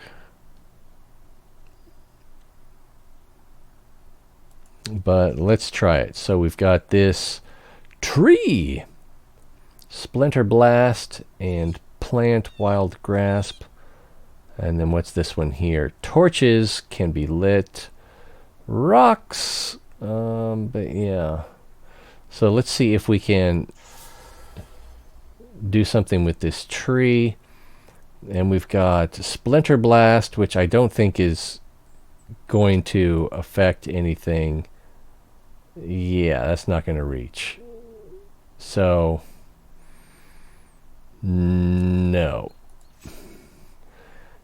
But let's try it. So we've got this tree, Splinter Blast, and Plant Wild Grasp. And then what's this one here? Torches can be lit. Rocks. But yeah. So let's see if we can do something with this tree. And we've got Splinter Blast, which I don't think is going to affect anything. Yeah, that's not going to reach. So no.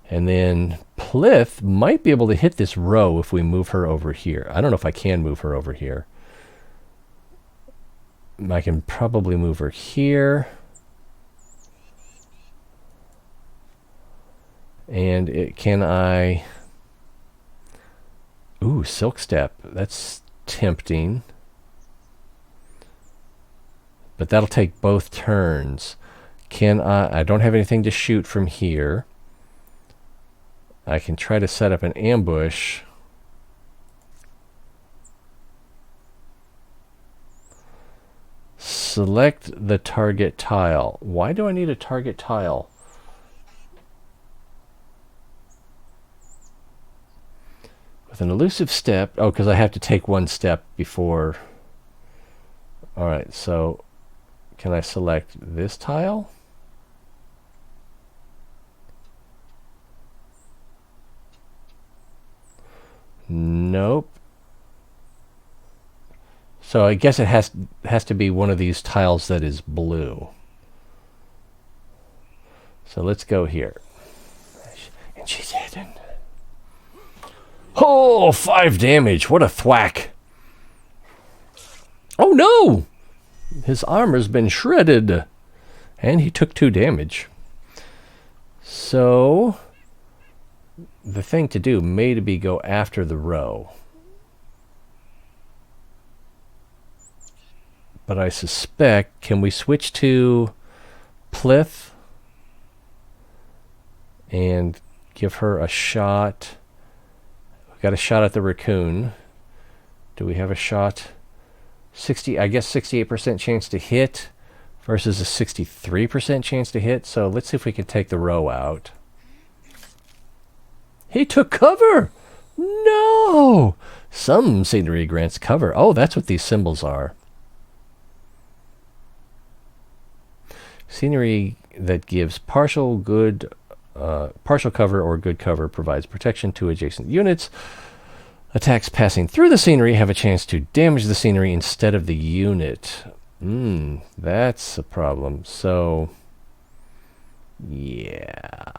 And then Plith might be able to hit this row if we move her over here. I don't know if I can move her over here. I can probably move her here. And can I... Ooh, Silk Step. That's tempting. But that'll take both turns. Can I don't have anything to shoot from here. I can try to set up an ambush. Select the target tile. Why do I need a target tile? With an elusive step. Oh, because I have to take one step before. Alright, so can I select this tile? Nope. So I guess it has to be one of these tiles that is blue. So let's go here. And she's hidden. Oh, 5 damage. What a thwack. Oh no! His armor's been shredded. And he took 2 damage. So the thing to do may be go after the row. But I suspect, can we switch to Plith and give her a shot? We got a shot at the raccoon. Do we have a shot? 60, I guess 68% chance to hit versus a 63% chance to hit. So let's see if we can take the row out. He took cover! No! Some scenery grants cover. Oh, that's what these symbols are. Scenery that gives partial cover or good cover provides protection to adjacent units. Attacks passing through the scenery have a chance to damage the scenery instead of the unit. That's a problem. So, yeah.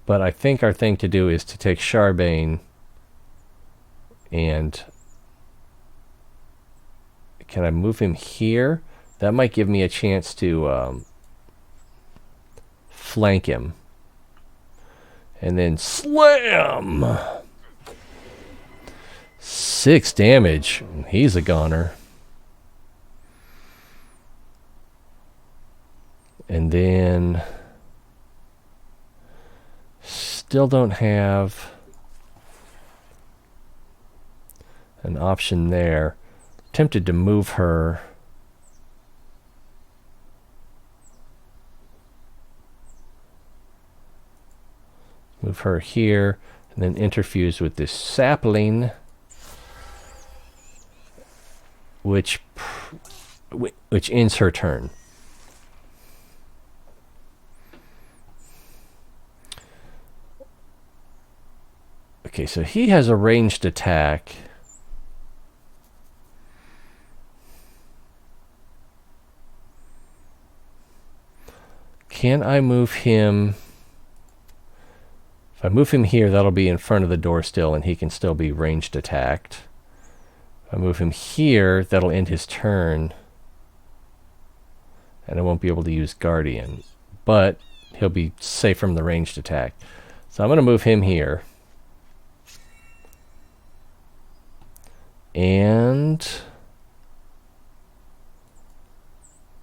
But I think our thing to do is to take Charbane and... Can I move him here? That might give me a chance to flank him. And then slam! 6 damage. He's a goner. And then... Still don't have an option there. Tempted to move her Move her here, and then interfuse with this sapling, which ends her turn. Okay, so he has a ranged attack. Can I move him? If I move him here, that'll be in front of the door still, and he can still be ranged attacked. If I move him here, that'll end his turn, and I won't be able to use Guardian, but he'll be safe from the ranged attack. So I'm going to move him here. And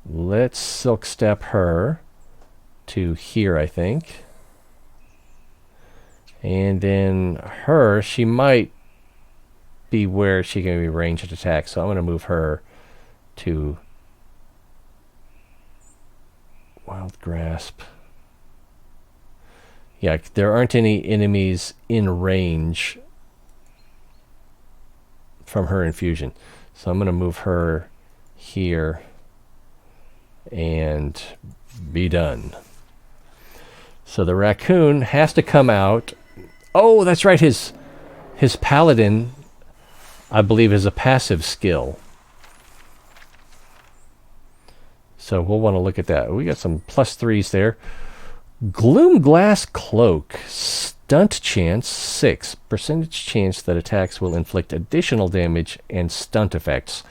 let's silk step her to here, I think. And then her, she might be where she can be ranged attack, so I'm going to move her to Wild Grasp. Yeah, there aren't any enemies in range from her infusion. So I'm going to move her here and be done. So the raccoon has to come out. Oh, that's right. His paladin, I believe, is a passive skill. So we'll want to look at that. We got some +3s there. Gloom Glass Cloak. Stunt chance 6. Percentage chance that attacks will inflict additional damage and stunt effects.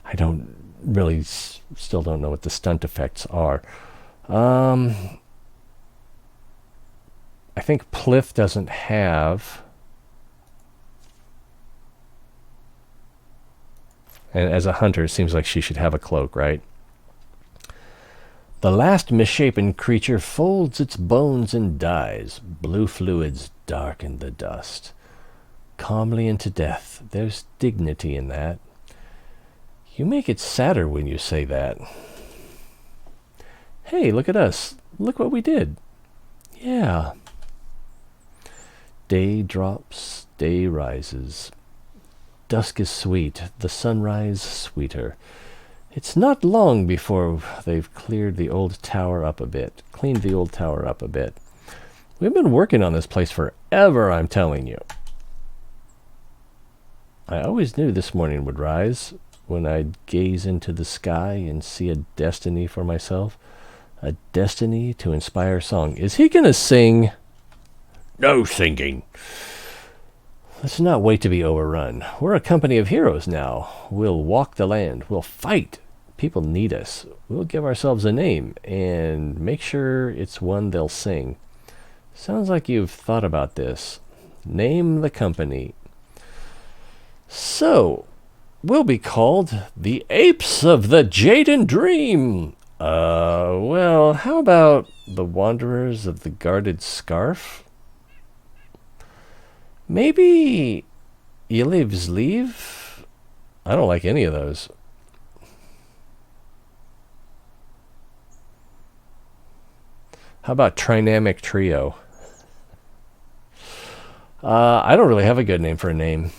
I don't really still don't know what the stunt effects are. I think Pliff doesn't have. And as a hunter, it seems like she should have a cloak, right? The last misshapen creature folds its bones and dies. Blue fluids darken the dust. Calmly into death. There's dignity in that. You make it sadder when you say that. Hey, look at us. Look what we did. Yeah. Day drops, day rises. Dusk is sweet, the sunrise sweeter. It's not long before they've cleaned the old tower up a bit. We've been working on this place forever, I'm telling you. I always knew this morning would rise when I'd gaze into the sky and see a destiny for myself. A destiny to inspire song. Is he going to sing? No singing. Let's not wait to be overrun. We're a company of heroes now. We'll walk the land. We'll fight. People need us. We'll give ourselves a name and make sure it's one they'll sing. Sounds like you've thought about this. Name the company. So, we'll be called the Apes of the Jaden Dream. Well, how about the Wanderers of the Guarded Scarf? Maybe Iliv's Leave? I don't like any of those. How about Trinamic Trio? I don't really have a good name for a name.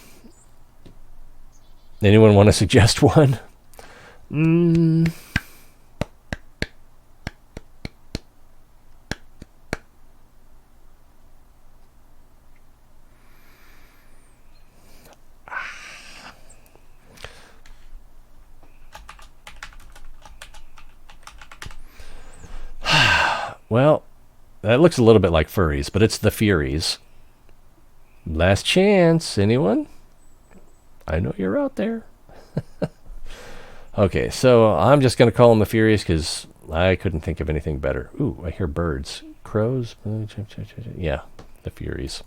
Anyone want to suggest one? Well, that looks a little bit like furries, but it's the Furies. Last chance, anyone? I know you're out there. Okay, so I'm just going to call them the Furies because I couldn't think of anything better. Ooh, I hear birds. Crows? Yeah, the Furies.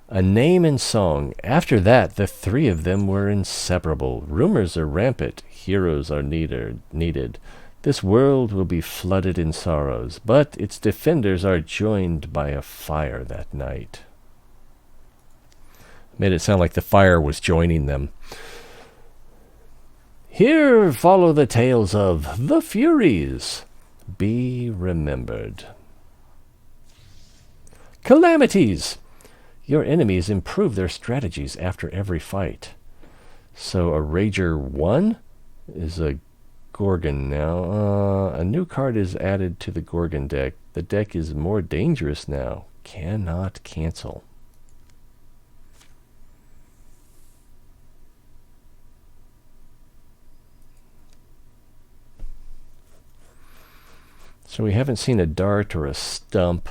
A name and song. After that, the three of them were inseparable. Rumors are rampant. Heroes are needed. This world will be flooded in sorrows, but its defenders are joined by a fire that night. Made it sound like the fire was joining them. Here follow the tales of the Furies. be remembered. Calamities! Your enemies improve their strategies after every fight. So a Rager 1 is a Gorgon now. A new card is added to the Gorgon deck. The deck is more dangerous now. Cannot cancel. So we haven't seen a dart or a stump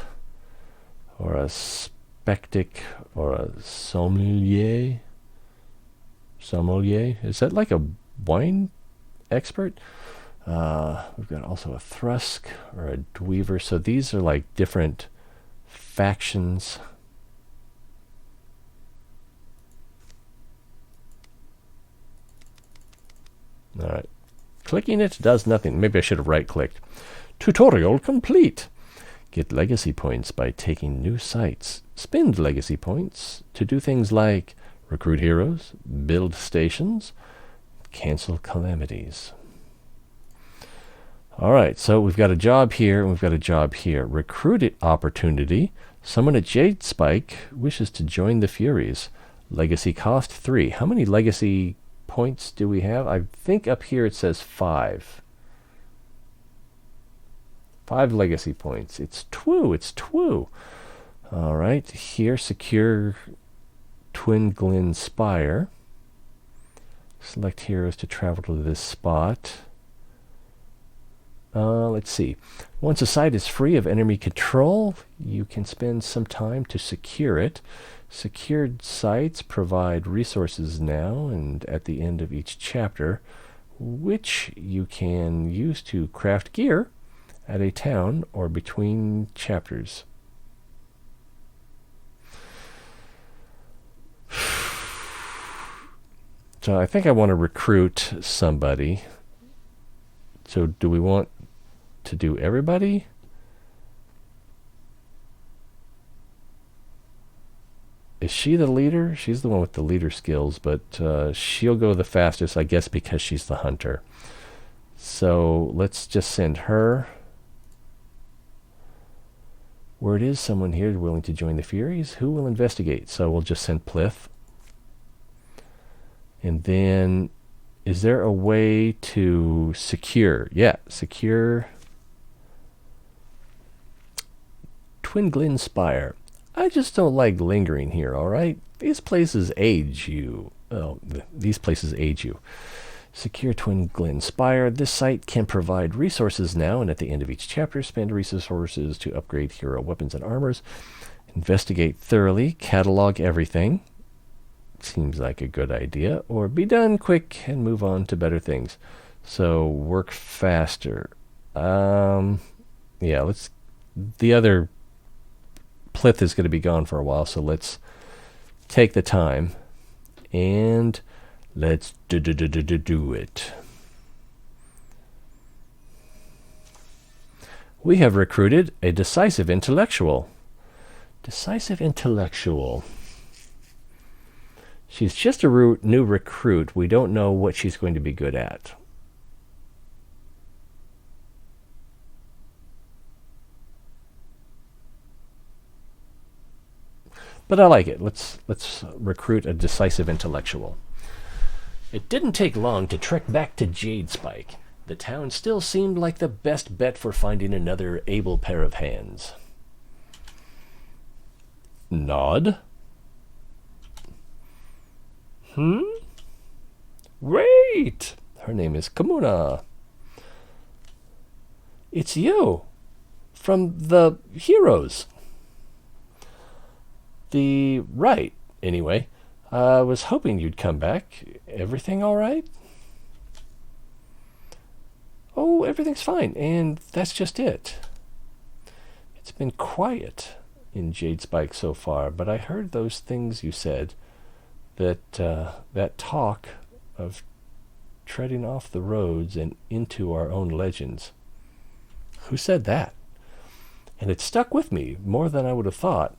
or a spectic or a sommelier. Sommelier? Is that like a wine expert? We've got also a Thrusk or a Dweaver. So these are like different factions. All right. Clicking it does nothing. Maybe I should have right-clicked. Tutorial complete. Get legacy points by taking new sites. Spend legacy points to do things like recruit heroes, build stations, cancel calamities. All right, so we've got a job here and we've got a job here. Recruit opportunity. Someone at Jade Spike wishes to join the Furies. Legacy cost 3. How many legacy points do we have? I think up here it says 5. 5 legacy points. It's Twoo. It's Twoo. All right, here, secure Twin Glen Spire. Select heroes to travel to this spot. Let's see. Once a site is free of enemy control, you can spend some time to secure it. Secured sites provide resources now and at the end of each chapter, which you can use to craft gear at a town or between chapters. So I think I want to recruit somebody. So do we want to do everybody? Is she the leader? She's the one with the leader skills, but she'll go the fastest, I guess, because she's the hunter. So let's just send her. Word is someone here willing to join the Furies. Who will investigate? So we'll just send Plith. And then, is there a way to secure? Yeah, secure Twin Glen Spire. I just don't like lingering here, all right? These places age you. Oh, these places age you. Secure Twin Glen Spire. This site can provide resources now and at the end of each chapter. Spend resources to upgrade hero weapons and armors. Investigate thoroughly. Catalog everything. Seems like a good idea. Or be done quick and move on to better things. So work faster. Yeah, let's... The other Plith is going to be gone for a while, so let's take the time and let's do it. We have recruited a decisive intellectual. Decisive intellectual. She's just a new recruit. We don't know what she's going to be good at. But I like it. Let's recruit a decisive intellectual. It didn't take long to trek back to Jade Spike. The town still seemed like the best bet for finding another able pair of hands. Nod? Wait! Her name is Kamuna. It's you. From the Heroes. Right, anyway. I was hoping you'd come back. Everything all right? Oh, everything's fine, and that's just it. It's been quiet in Jade Spike so far, but I heard those things you said. That talk of treading off the roads and into our own legends. Who said that? And it stuck with me more than I would have thought.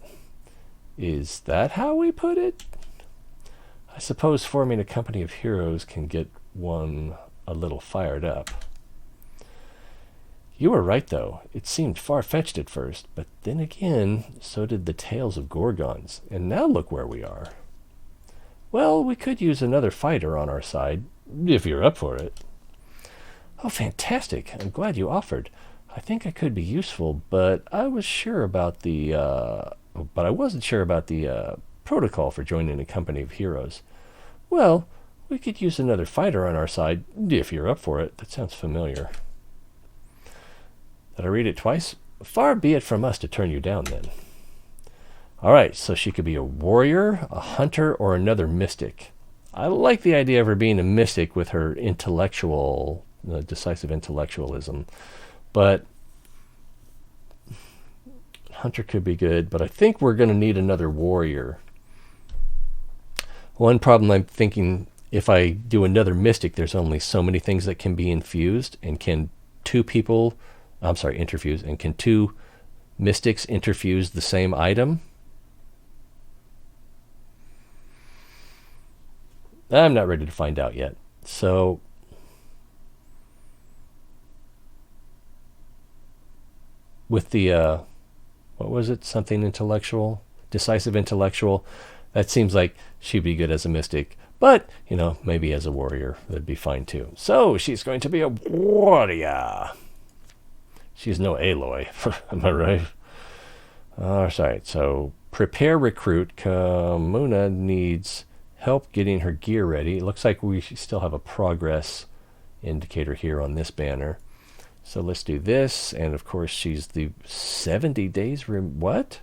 Is that how we put it? I suppose forming a company of heroes can get one a little fired up. You were right, though. It seemed far-fetched at first, but then again, so did the tales of Gorgons. And now look where we are. Well, we could use another fighter on our side, if you're up for it. Oh, fantastic. I'm glad you offered. I think I could be useful, but I was sure about the, but I wasn't sure about the protocol for joining a company of heroes. Well, we could use another fighter on our side, if you're up for it. That sounds familiar. Did I read it twice? Far be it from us to turn you down, then. All right, so she could be a warrior, a hunter, or another mystic. I like the idea of her being a mystic with her intellectual, decisive intellectualism. But hunter could be good, but I think we're going to need another warrior. One problem I'm thinking, if I do another mystic, there's only so many things that can be infused, and can interfuse, and can two mystics interfuse the same item? I'm not ready to find out yet. So with the, what was it? Something intellectual? Decisive intellectual. That seems like she'd be good as a mystic. But, maybe as a warrior, that'd be fine too. So she's going to be a warrior. She's no Aloy. Am I right? Sorry. So prepare recruit. Kamuna needs help getting her gear ready. It looks like we still have a progress indicator here on this banner. So let's do this. And of course, she's the 70 days. What?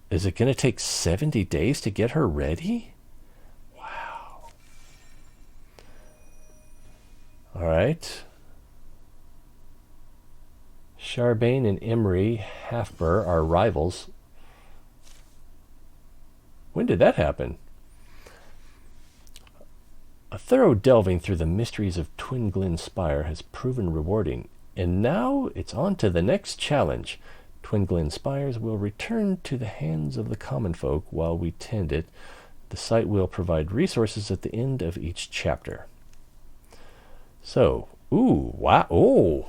Is it going to take 70 days to get her ready? Wow. All right. Charbane and Imri Halfbur are rivals. When did that happen? A thorough delving through the mysteries of Twin Glen Spire has proven rewarding, and now it's on to the next challenge. Twin Glen Spires will return to the hands of the common folk while we tend it. The site will provide resources at the end of each chapter. So, wow, ooh.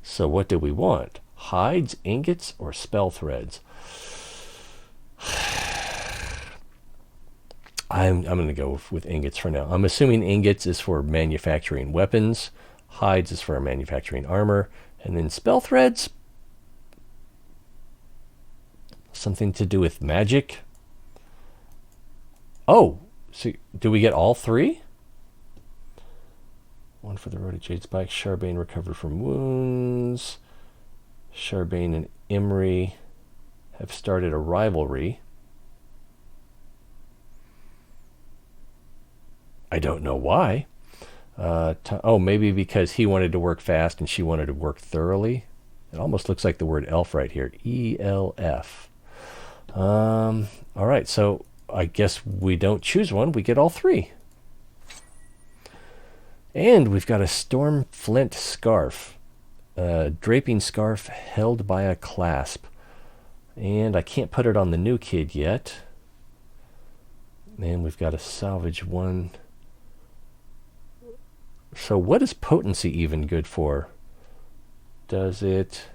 So what do we want? Hides, ingots, or spell threads? I'm going to go with ingots for now. I'm assuming ingots is for manufacturing weapons, hides is for manufacturing armor, and then spell threads, something to do with magic. Oh, so do we get all three? One for the Rhoda Jade Spike. Charbane recovered from wounds. Charbane and Imri have started a rivalry. I don't know why. Maybe because he wanted to work fast and she wanted to work thoroughly. It almost looks like the word elf right here. ELF. All right, so I guess we don't choose one. We get all three. And we've got a storm flint scarf. A draping scarf held by a clasp. And I can't put it on the new kid yet. And we've got a salvage one. So what is potency even good for? Does it...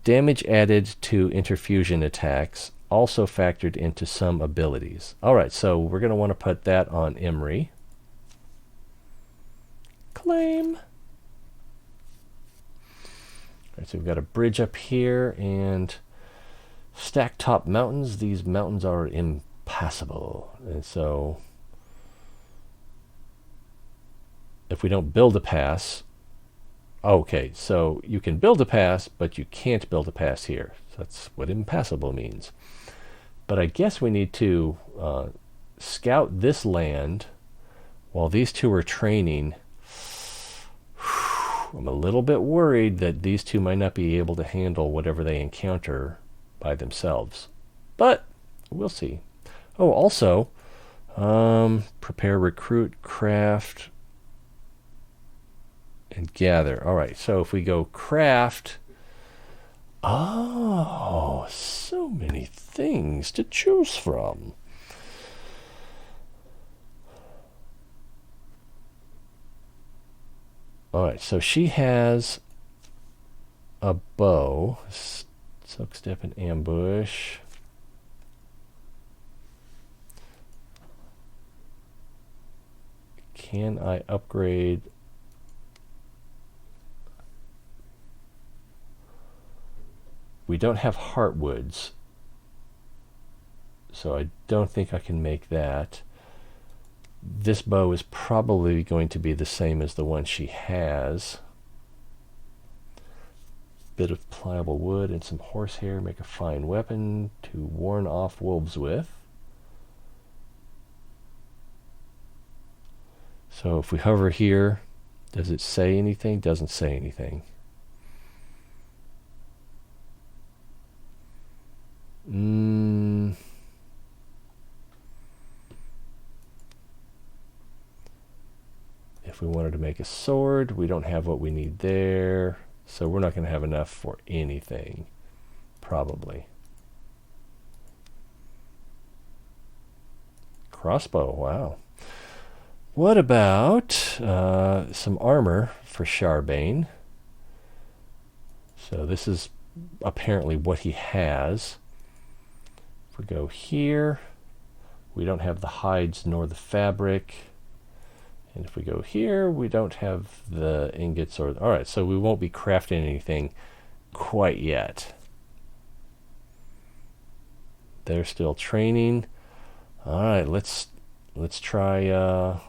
Damage added to interfusion attacks, also factored into some abilities. All right, so we're going to want to put that on Imri. Claim. All right, so we've got a bridge up here and stack top mountains. These mountains are impassable. And so if we don't build a pass... Okay, so you can build a pass, but you can't build a pass here. So that's what impassable means. But I guess we need to scout this land while these two are training. I'm a little bit worried that these two might not be able to handle whatever they encounter by themselves. But we'll see. Oh, also, prepare, recruit, craft, and gather. All right, so if we go craft... Oh, so many things to choose from. All right, so she has a bow. Soak, step, and ambush. Can I upgrade? We don't have heartwoods, so I don't think I can make that. This bow is probably going to be the same as the one she has. Bit of pliable wood and some horsehair make a fine weapon to warn off wolves with. So if we hover here, does it say anything? Doesn't say anything. If we wanted to make a sword, we don't have what we need there, so we're not going to have enough for anything, probably. Crossbow, wow. What about some armor for Charbane? So this is apparently what he has. If we go here, we don't have the hides nor the fabric. And if we go here, we don't have the ingots or... All right, so we won't be crafting anything quite yet. They're still training. All right, let's try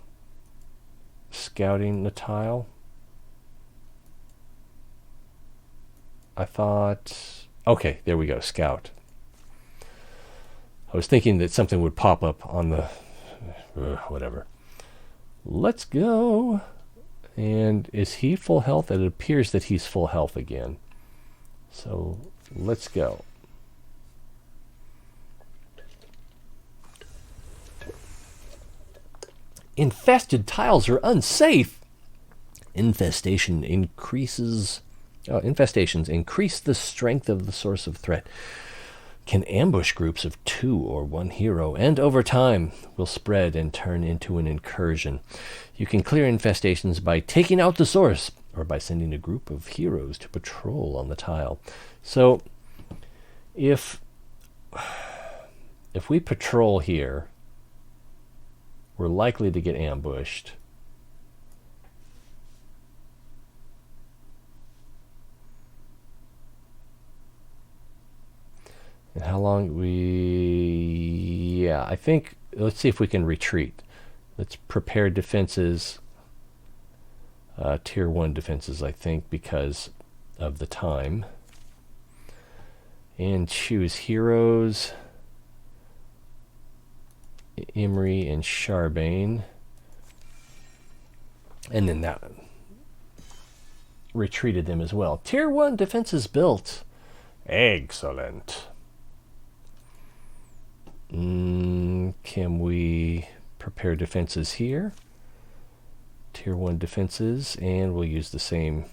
scouting the tile. I thought... Okay, there we go, scout. I was thinking that something would pop up on the... whatever. Let's go. And is he full health? It appears that he's full health again. So let's go. Infested tiles are unsafe. Infestations increase the strength of the source of threat. Can ambush groups of 2 or 1 hero, and over time will spread and turn into an incursion. You can clear infestations by taking out the source, or by sending a group of heroes to patrol on the tile. So, if we patrol here, we're likely to get ambushed. And how long I think, let's see if we can retreat. Let's prepare defenses, tier 1 defenses, I think, because of the time. And choose heroes, Imri and Charbane. And then that retreated them as well. Tier 1 defenses built. Excellent. Can we prepare defenses here? Tier 1 defenses, and we'll use the same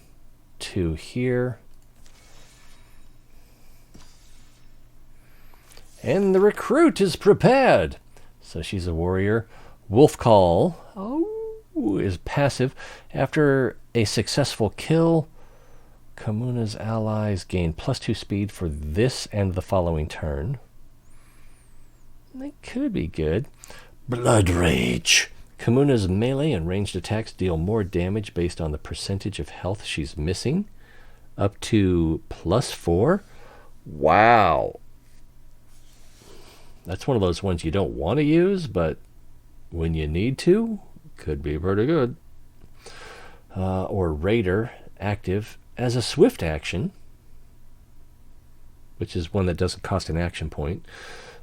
2 here. And the recruit is prepared. So she's a warrior. Wolf Call is passive. After a successful kill, Kamuna's allies gain +2 speed for this and the following turn. That could be good. Blood Rage. Kamuna's melee and ranged attacks deal more damage based on the percentage of health she's missing. Up to +4. Wow. That's one of those ones you don't want to use, but when you need to, could be pretty good. Or Raider, active as a swift action, which is one that doesn't cost an action point.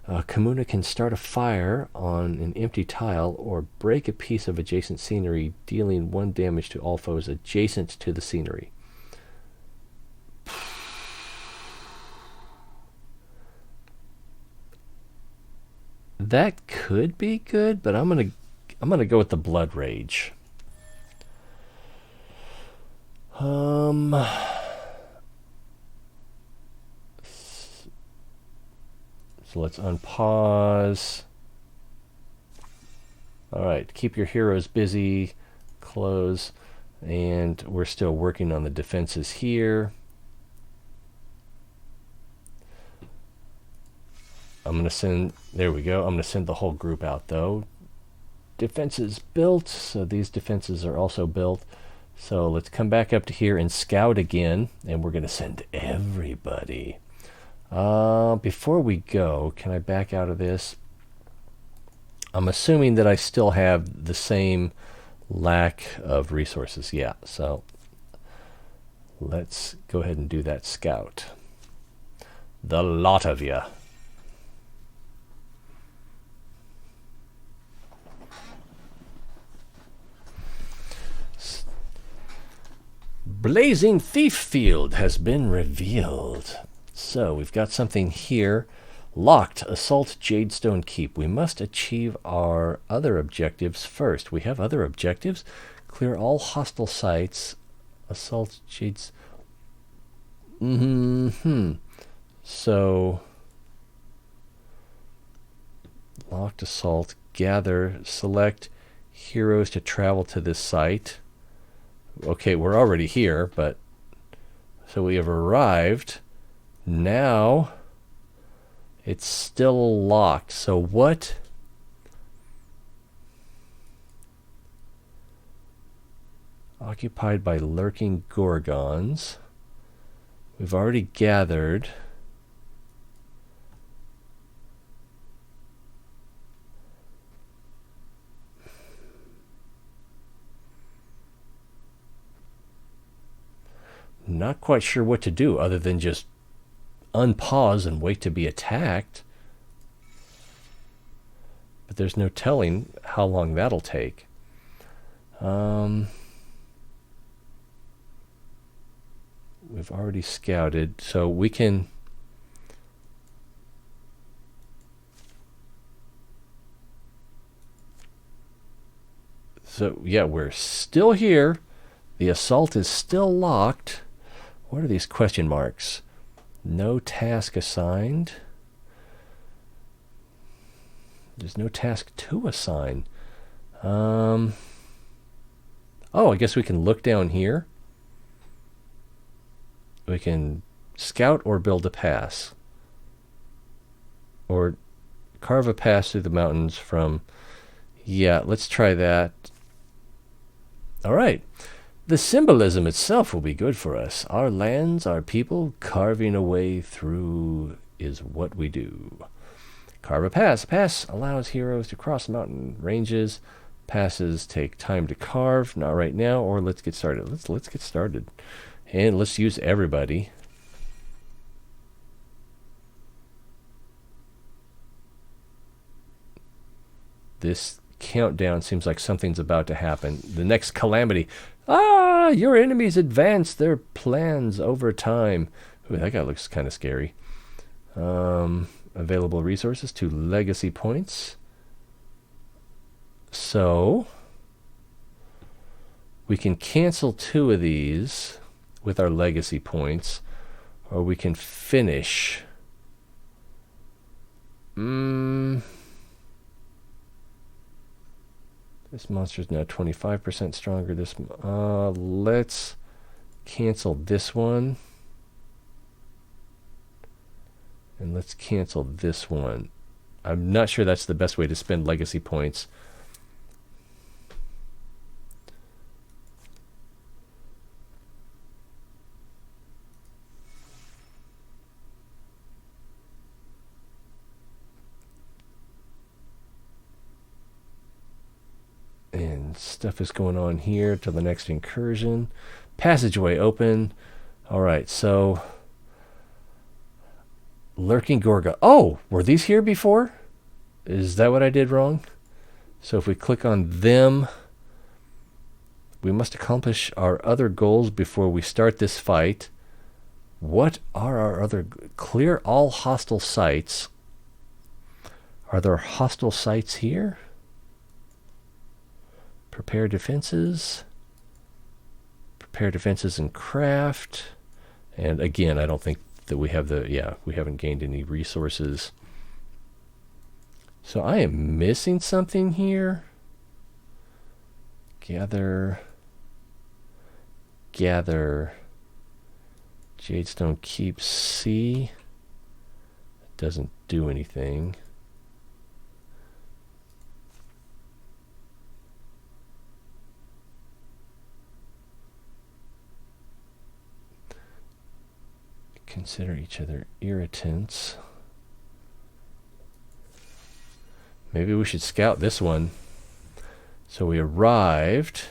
Kamuna can start a fire on an empty tile or break a piece of adjacent scenery, dealing 1 damage to all foes adjacent to the scenery. That could be good, but I'm gonna go with the Blood Rage. So let's unpause. All right, keep your heroes busy. Close. And we're still working on the defenses here. I'm going to send, there we go. I'm going to send the whole group out though. Defenses built, so these defenses are also built. So let's come back up to here and scout again, and we're going to send everybody. Before we go, can I back out of this? I'm assuming that I still have the same lack of resources. Yeah, so let's go ahead and do that scout. The lot of you. Blazing Thief Field has been revealed. So we've got something here. Locked, assault Jadestone Keep. We must achieve our other objectives first. We have other objectives. Clear all hostile sites. Assault Jades. So locked assault. Gather. Select heroes to travel to this site. Okay, we're already here, but so we have arrived. Now it's still locked. So what? Occupied by lurking gorgons. We've already gathered. Not quite sure what to do other than just unpause and wait to be attacked. But there's no telling how long that'll take. We've already scouted, so we can... So, yeah, we're still here. The assault is still locked. What are these question marks? No task assigned. There's no task to assign. Oh, I guess we can look down here. We can scout or build a pass. Or carve a pass through the mountains from... Yeah, let's try that. All right. The symbolism itself will be good for us. Our lands, our people, carving a way through is what we do. Carve a pass. Pass allows heroes to cross mountain ranges. Passes take time to carve. Not right now, or let's get started. Let's get started. And let's use everybody. This countdown seems like something's about to happen. The next calamity. Ah, your enemies advance their plans over time. Ooh, that guy looks kind of scary. Available resources to legacy points. So we can cancel 2 of these with our legacy points, or we can finish. This monster is now 25% stronger. Let's cancel this one. And let's cancel this one. I'm not sure that's the best way to spend legacy points. And stuff is going on here till the next incursion. Passageway open. All right, so lurking Gorga. Oh, were these here before? Is that what I did wrong? So if we click on them, we must accomplish our other goals before we start this fight. What are our other... Clear all hostile sites. Are there hostile sites here? Prepare defenses. Prepare defenses and craft. And again, I don't think that we have the... Yeah, we haven't gained any resources. So I am missing something here. Gather... gather. Jadestone keep C. Doesn't do anything. Consider each other irritants. Maybe we should scout this one. So we arrived.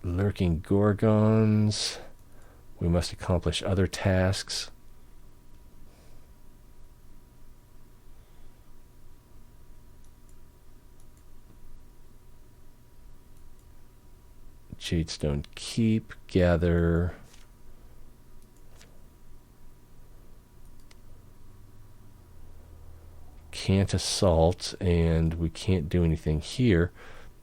Lurking gorgons. We must accomplish other tasks. Jadestone keep, gather. Can't assault, and we can't do anything here.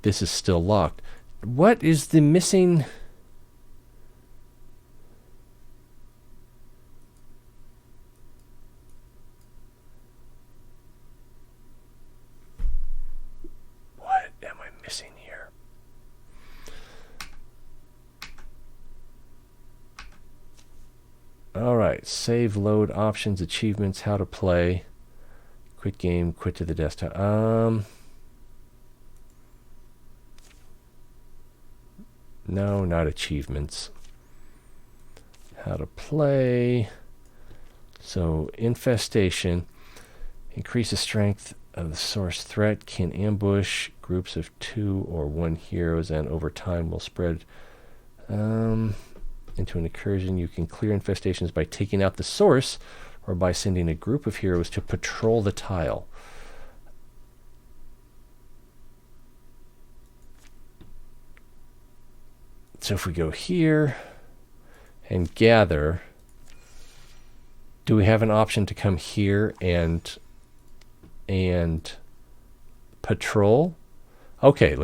This is still locked. What is the missing? What am I missing here? All right, save, load, options, achievements, how to play. Quit game, quit to the desktop. No, not achievements. How to play. So, infestation. Increase the strength of the source threat. Can ambush groups of 2 or 1 heroes, and over time will spread into an incursion. You can clear infestations by taking out the source or by sending a group of heroes to patrol the tile. So if we go here and gather, do we have an option to come here and patrol? Okay,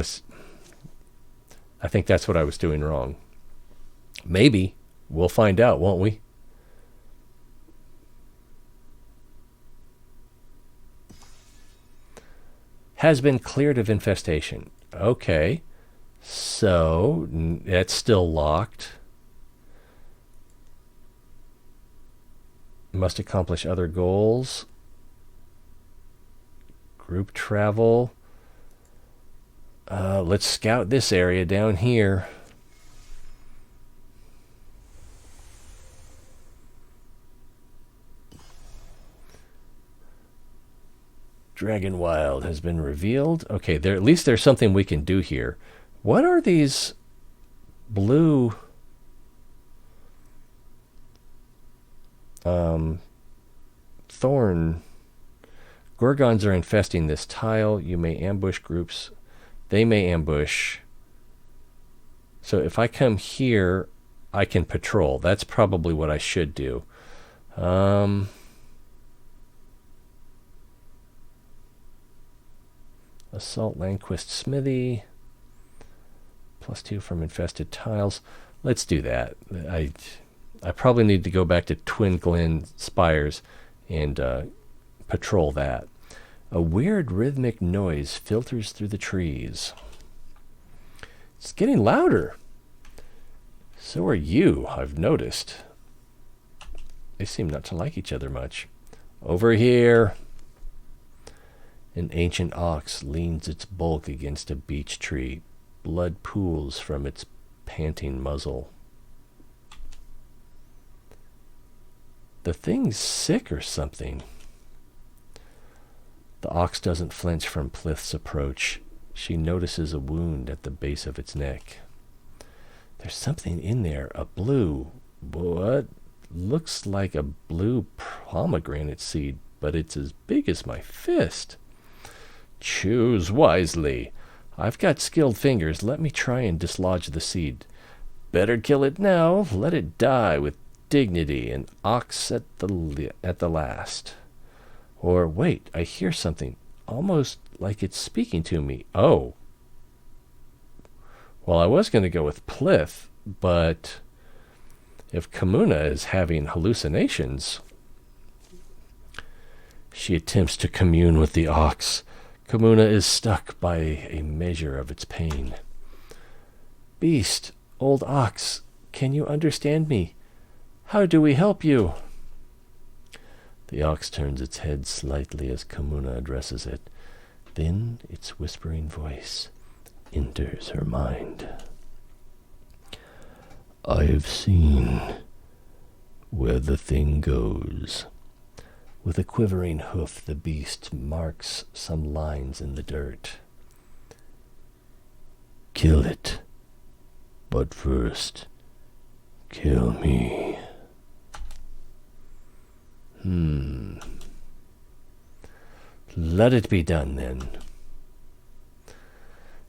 I think that's what I was doing wrong. Maybe. We'll find out, won't we? Has been cleared of infestation. Okay. So, that's still locked. Must accomplish other goals. Group travel. Let's scout this area down here. Dragon Wild has been revealed. Okay, at least there's something we can do here. What are these blue thorn? Gorgons are infesting this tile. You may ambush groups. They may ambush. So if I come here, I can patrol. That's probably what I should do. Assault Landquist Smithy. +2 from infested tiles. Let's do that. I probably need to go back to Twin Glen Spires and patrol that. A weird rhythmic noise filters through the trees. It's getting louder. So are you, I've noticed. They seem not to like each other much. Over here. An ancient ox leans its bulk against a beech tree. Blood pools from its panting muzzle. The thing's sick or something. The ox doesn't flinch from Plith's approach. She notices a wound at the base of its neck. There's something in there, a blue, what looks like a blue pomegranate seed, but it's as big as my fist. Choose wisely. I've got skilled fingers. Let me try and dislodge the seed. Better kill it now. Let it die with dignity, an ox at the last. Or wait, I hear something, almost like it's speaking to me. Oh. Well, I was going to go with Plith, but if Kamuna is having hallucinations, she attempts to commune with the ox. Kamuna is stuck by a measure of its pain. Beast, old ox, can you understand me? How do we help you? The ox turns its head slightly as Kamuna addresses it. Then its whispering voice enters her mind. I've seen where the thing goes. With a quivering hoof, the beast marks some lines in the dirt. Kill it. But first, kill me. Let it be done, then.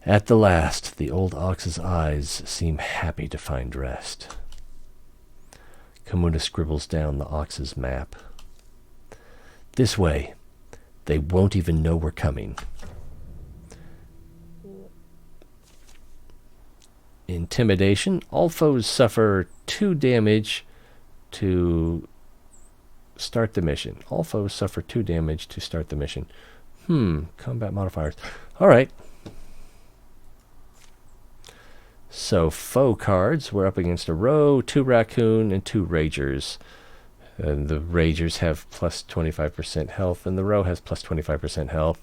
At the last, the old ox's eyes seem happy to find rest. Kamuna scribbles down the ox's map. This way. They won't even know we're coming. Intimidation. All foes suffer 2 damage to start the mission. All foes suffer 2 damage to start the mission. Combat modifiers. All right. So, foe cards. We're up against a roe, 2 raccoon, and 2 ragers. And the ragers have plus 25% health, and the roe has plus 25% health.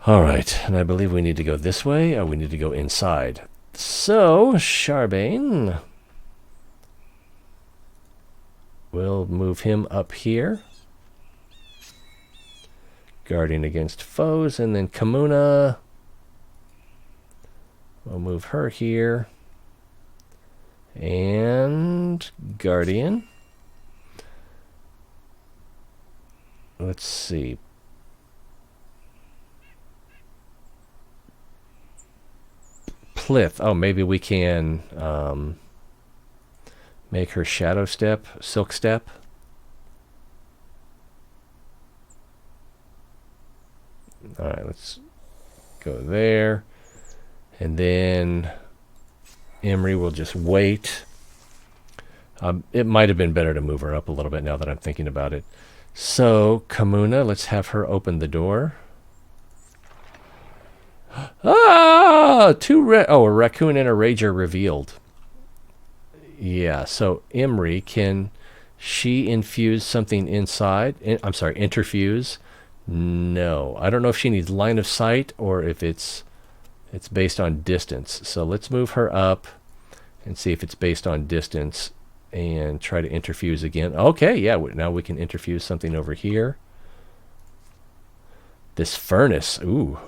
All right, and I believe we need to go this way. We need to go inside. So, Charbane. We'll move him up here. Guarding against foes, and then Kamuna. We'll move her here. And Guardian. Let's see. Plith. Oh, maybe we can make her Shadow Step, Silk Step. All right, let's go there. And then Emery will just wait. It might have been better to move her up a little bit now that I'm thinking about it. So, Kamuna, let's have her open the door. Ah! A raccoon and a rager revealed. Yeah, so Emery, can she infuse something inside? Interfuse? No. I don't know if she needs line of sight or if it's based on distance. So let's move her up and see if it's based on distance and try to interfuse again. Okay, yeah, now we can interfuse something over here. This furnace, ooh.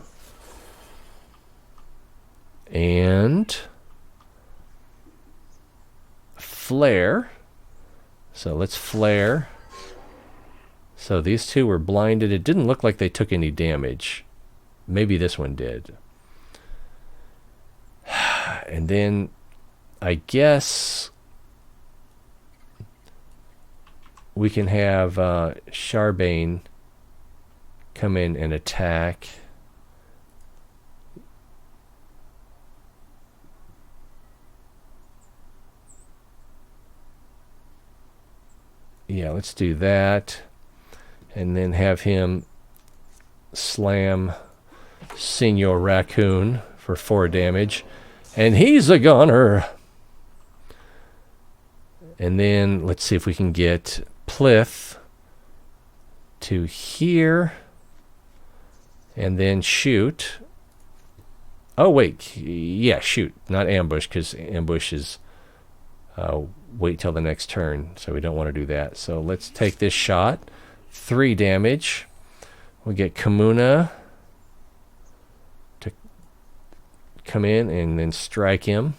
And flare. So let's flare. So these 2 were blinded. It didn't look like they took any damage. Maybe this one did. And then I guess we can have Charbane come in and attack. Yeah, let's do that. And then have him slam Senior Raccoon for 4 damage. And he's a goner. And then let's see if we can get Plith to here. And then shoot. Oh, wait. Yeah, shoot. Not ambush, because ambush is wait till the next turn. So we don't want to do that. So let's take this shot. 3 damage. We'll get Kamuna to come in and then strike him.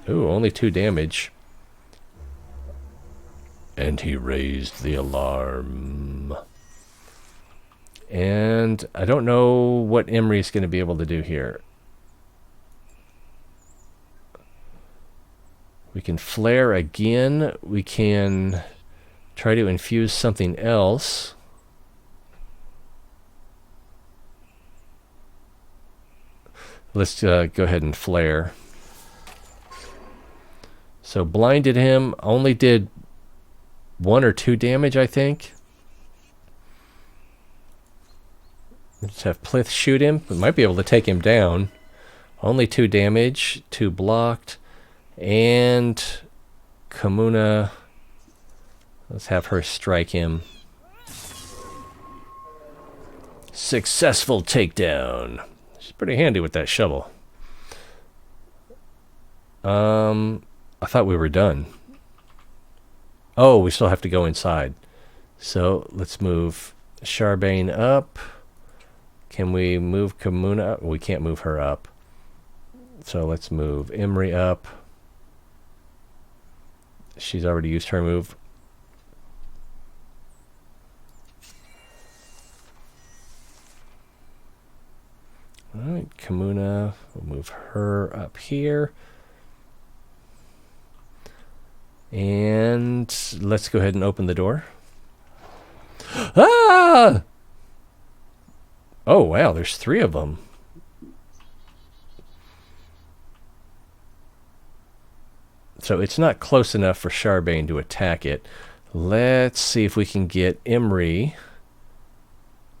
Ooh, only 2 damage. And he raised the alarm. And I don't know what Emery's going to be able to do here. We can flare again. We can try to infuse something else. Let's go ahead and flare. So blinded him. Only did 1 or 2 damage, I think. Let's have Plith shoot him. We might be able to take him down. Only 2 damage, 2 blocked. And Kamuna, let's have her strike him. Successful takedown. She's pretty handy with that shovel. I thought we were done. Oh, we still have to go inside. So let's move Charbane up. Can we move Kamuna up? We can't move her up. So let's move Imri up. She's already used her move. Alright, Kamuna, we'll move her up here. And let's go ahead and open the door. Ah! Oh, wow, there's 3 of them. So it's not close enough for Charbane to attack it. Let's see if we can get Imri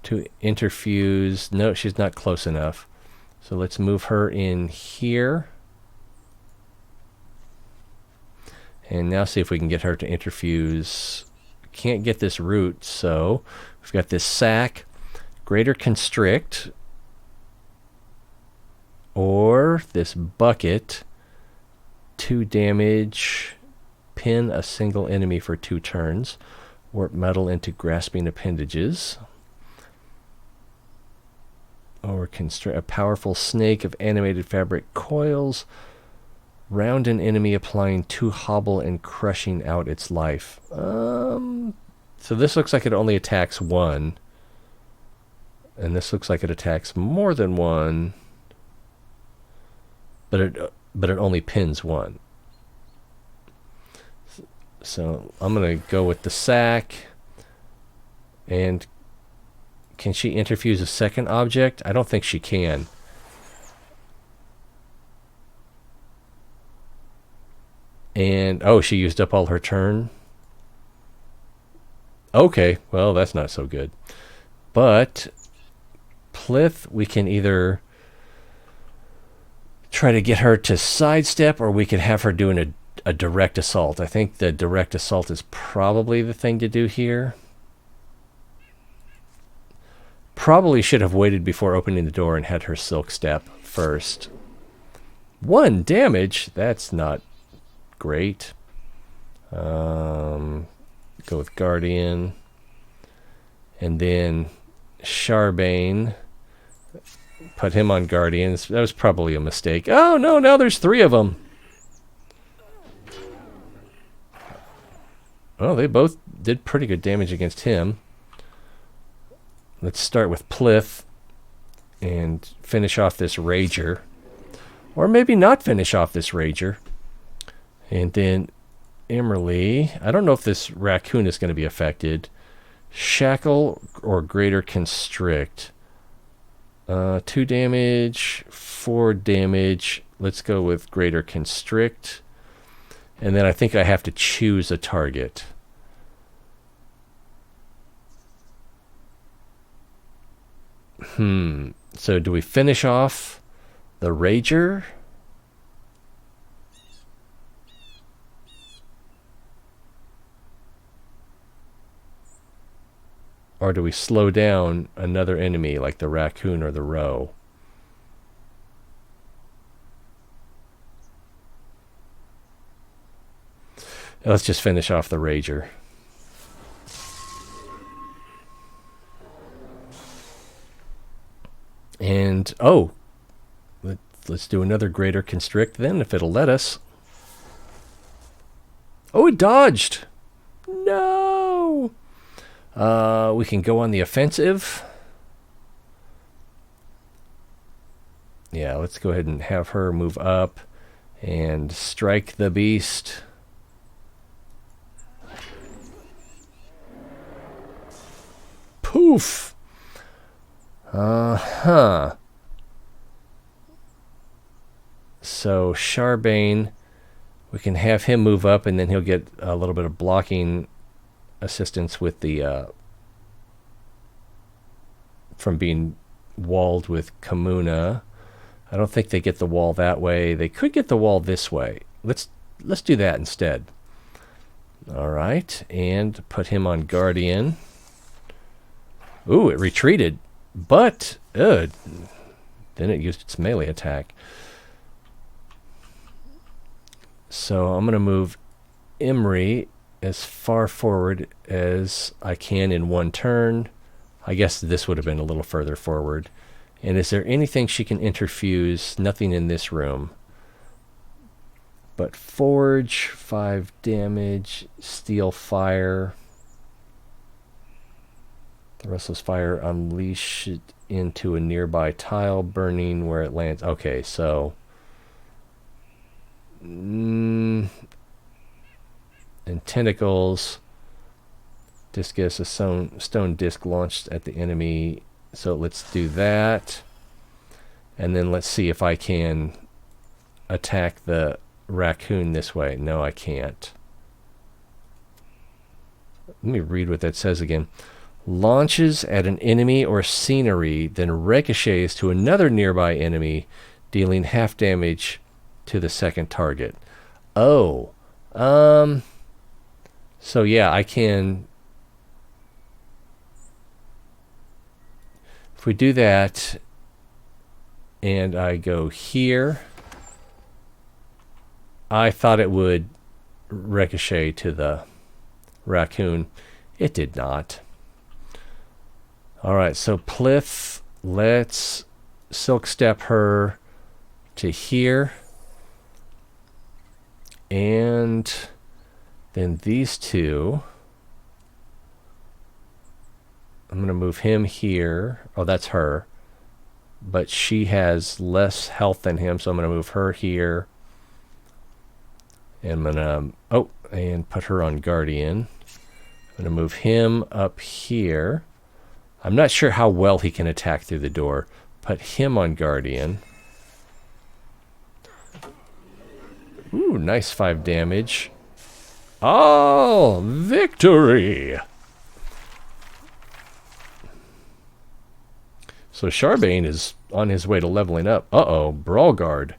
to interfuse. No, she's not close enough. So let's move her in here. And now see if we can get her to interfuse. Can't get this root, so we've got this sack. Greater Constrict, or this bucket, 2 damage, pin a single enemy for 2 turns, warp metal into grasping appendages, or constrict a powerful snake of animated fabric coils, round an enemy applying 2 hobble and crushing out its life. So this looks like it only attacks 1. And this looks like it attacks more than 1, but it only pins 1. So I'm going to go with the sack. And can she interfuse a second object? I don't think she can. And oh, she used up all her turn. Okay, well, that's not so good. But Plith, we can either try to get her to sidestep, or we could have her doing a direct assault. I think the direct assault is probably the thing to do here. Probably should have waited before opening the door and had her silk step first. 1 damage? That's not great. Go with Guardian. And then Charbane. Put him on Guardians. That was probably a mistake. Oh, no, now there's 3 of them. Oh, they both did pretty good damage against him. Let's start with Plith and finish off this Rager. Or maybe not finish off this Rager. And then Emerly. I don't know if this raccoon is going to be affected. Shackle or Greater Constrict. 2 damage, 4 damage. Let's go with Greater Constrict. And then I think I have to choose a target. So do we finish off the Rager? Or do we slow down another enemy like the raccoon or the roe? Let's just finish off the Rager. And, oh, let's do another Greater Constrict then, if it'll let us. Oh, it dodged! No! We can go on the offensive. Yeah, let's go ahead and have her move up and strike the beast. Poof! So Charbane, we can have him move up, and then he'll get a little bit of blocking assistance with the from being walled with Kamuna. I don't think they get the wall that way. They could get the wall this way. Let's do that instead. All right, and put him on Guardian. Ooh, it retreated, but then it used its melee attack. So I'm going to move Imri as far forward as I can in one turn. I guess this would have been a little further forward. And is there anything she can interfuse? Nothing in this room. But Forge, 5 damage, Steel Fire. The Restless Fire, unleash it into a nearby tile, burning where it lands. Okay, so... and tentacles. Discus, a stone disc launched at the enemy. So let's do that. And then let's see if I can attack the raccoon this way. No, I can't. Let me read what that says again. Launches at an enemy or scenery, then ricochets to another nearby enemy, dealing half damage to the second target. Oh. So yeah, I can... If we do that, and I go here, I thought it would ricochet to the raccoon. It did not. All right, so Plith, let's Silk Step her to here. And then these two, I'm going to move him here. Oh, that's her. But she has less health than him, so I'm going to move her here. And I'm going to, and put her on Guardian. I'm going to move him up here. I'm not sure how well he can attack through the door. Put him on Guardian. Ooh, nice 5 damage. Oh, victory! So Charbane is on his way to leveling up. Uh-oh, Brawl Guard.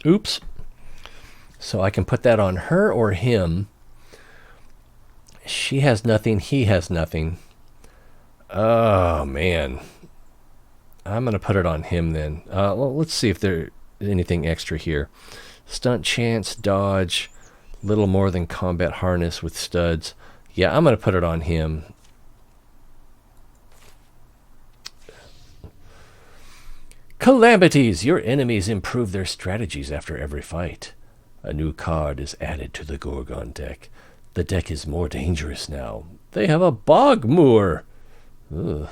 Oops. So I can put that on her or him. She has nothing, he has nothing. Oh, man. I'm going to put it on him then. Well, let's see if there's anything extra here. Stunt chance, dodge, little more than combat harness with studs. Yeah, I'm going to put it on him. Calamities! Your enemies improve their strategies after every fight. A new card is added to the Gorgon deck. The deck is more dangerous now. They have a Bogmoor. Ugh.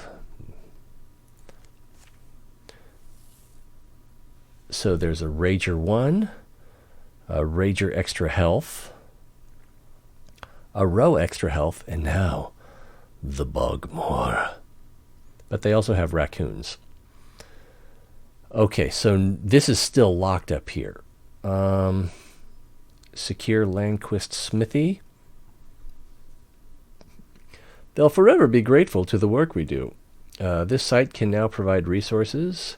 So there's a Rager 1, a Rager Extra Health, a Row Extra Health, and now the Bogmoor. But they also have raccoons. Okay, so this is still locked up here. Secure Landquist Smithy. They'll forever be grateful to the work we do. This site can now provide resources,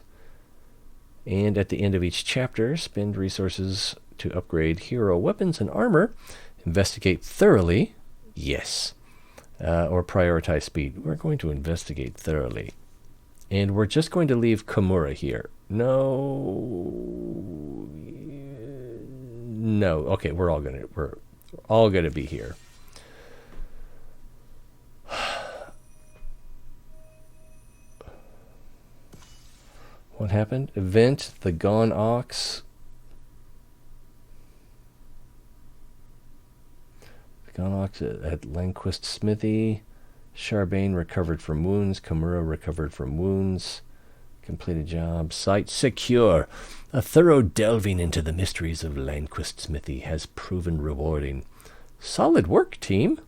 and at the end of each chapter, spend resources to upgrade hero weapons and armor, investigate thoroughly, yes, or prioritize speed. We're going to investigate thoroughly. And we're just going to leave Kimura here. No. Okay, we're all gonna be here. What happened? Event, the Gone Ox. The Gone Ox at Landquist Smithy. Charbane recovered from wounds. Kimura recovered from wounds. Completed job. Site secure. A thorough delving into the mysteries of Landquist Smithy has proven rewarding. Solid work, team.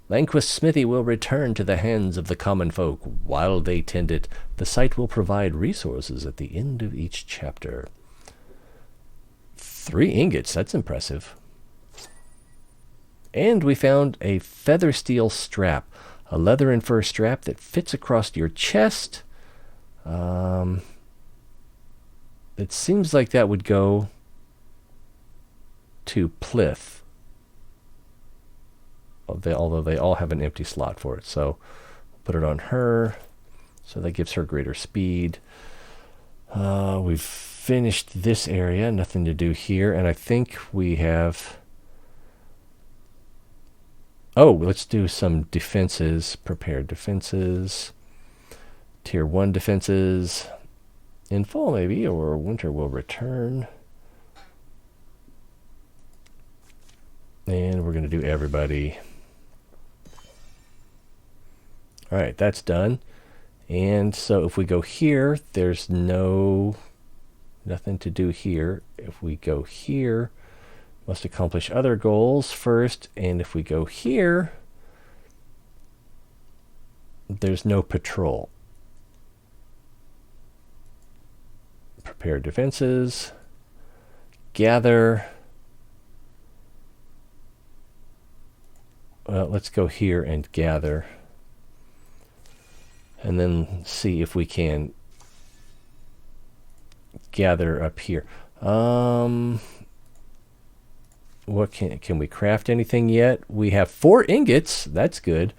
Landquist Smithy will return to the hands of the common folk. While they tend it, the site will provide resources at the end of each chapter. 3 ingots, that's impressive. And we found a feather steel strap. A leather and fur strap that fits across your chest. It seems like that would go to Plith. Although they all have an empty slot for it. So put it on her. So that gives her greater speed. We've finished this area. Nothing to do here. And I think we have... Oh, let's do some defenses. Prepared defenses. Tier 1 defenses. In fall, maybe, or winter will return. And we're going to do everybody. All right, that's done. And so if we go here, there's nothing to do here. If we go here, must accomplish other goals first. And if we go here, there's no patrol. Prepare defenses. Gather. Well, let's go here and gather. And then see if we can gather up here. What can we craft anything yet? We have 4 ingots. That's good.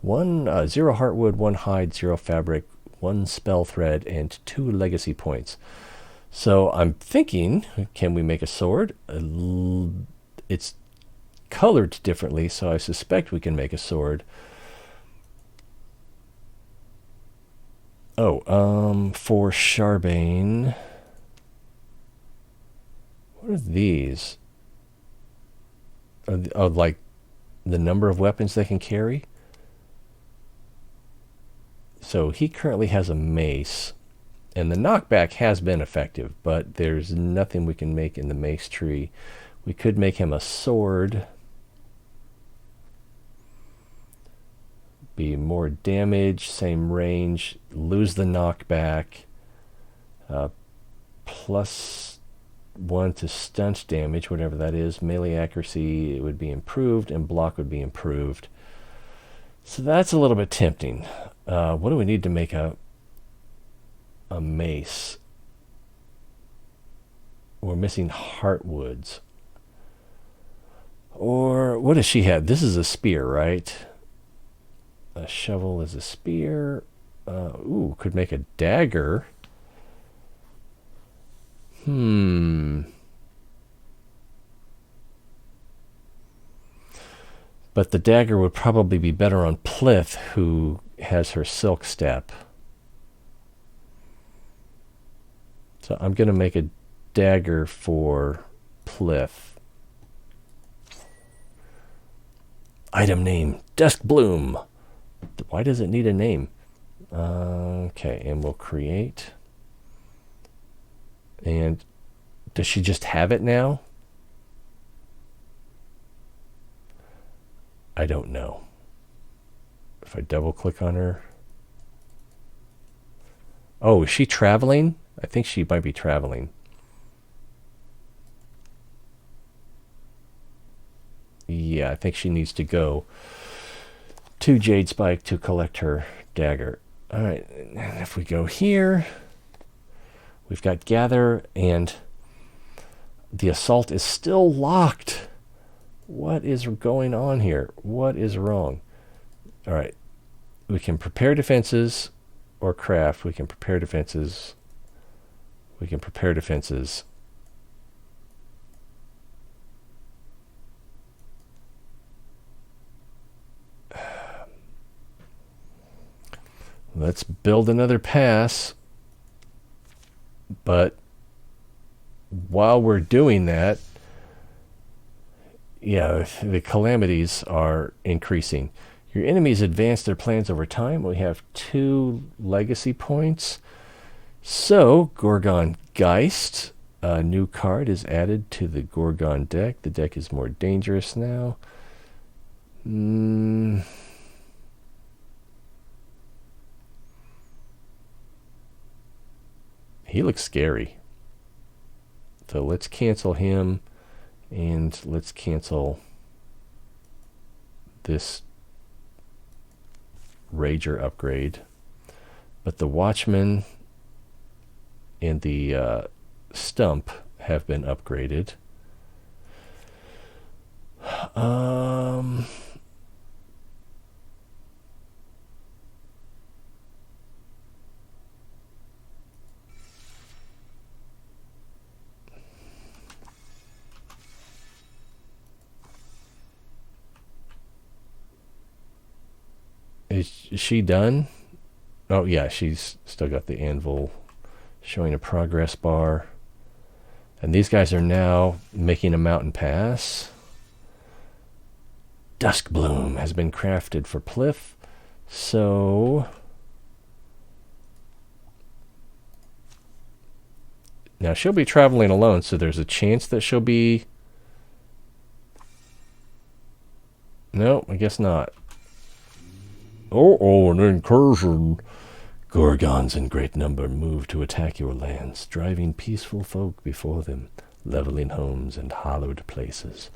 1 0 heartwood, 1 hide, 0 fabric, 1 spell thread, and 2 legacy points. So I'm thinking, can we make a sword? It's colored differently, so I suspect we can make a sword. Oh, for Charbane. What are these? Like the number of weapons they can carry? So he currently has a mace. And the knockback has been effective, but there's nothing we can make in the mace tree. We could make him a sword. Be more damage, same range, lose the knockback, plus 1 to stunt damage, whatever that is. Melee accuracy, it would be improved, and block would be improved. So that's a little bit tempting. What do we need to make a mace? We're missing heartwoods. Or what does she have? This is a spear, right? A shovel is a spear. Ooh, could make a dagger. But the dagger would probably be better on Plith, who has her silk step. So I'm going to make a dagger for Plith. Item name, Dusk Bloom. Why does it need a name? Okay, and we'll create. And does she just have it now? I don't know. If I double click on her. Oh, is she traveling? I think she might be traveling. Yeah, I think she needs to go to Jade Spike to collect her dagger. All right, and if we go here, we've got gather, and the assault is still locked. What is going on here? What is wrong? All right, we can prepare defenses or craft. We can prepare defenses. We can prepare defenses. Let's build another pass. But while we're doing that, yeah, the calamities are increasing. Your enemies advance their plans over time. We have 2 legacy points. So, Gorgon Geist, a new card is added to the Gorgon deck. The deck is more dangerous now. He looks scary. So let's cancel him, and let's cancel this rager upgrade. But the watchman and the stump have been upgraded. Is she done? Oh, yeah, she's still got the anvil showing a progress bar. And these guys are now making a mountain pass. Dusk Bloom has been crafted for Pliff. So now she'll be traveling alone, so there's a chance that she'll be... No, I guess not. Oh, an incursion. Gorgons in great number move to attack your lands, driving peaceful folk before them, leveling homes and hallowed places.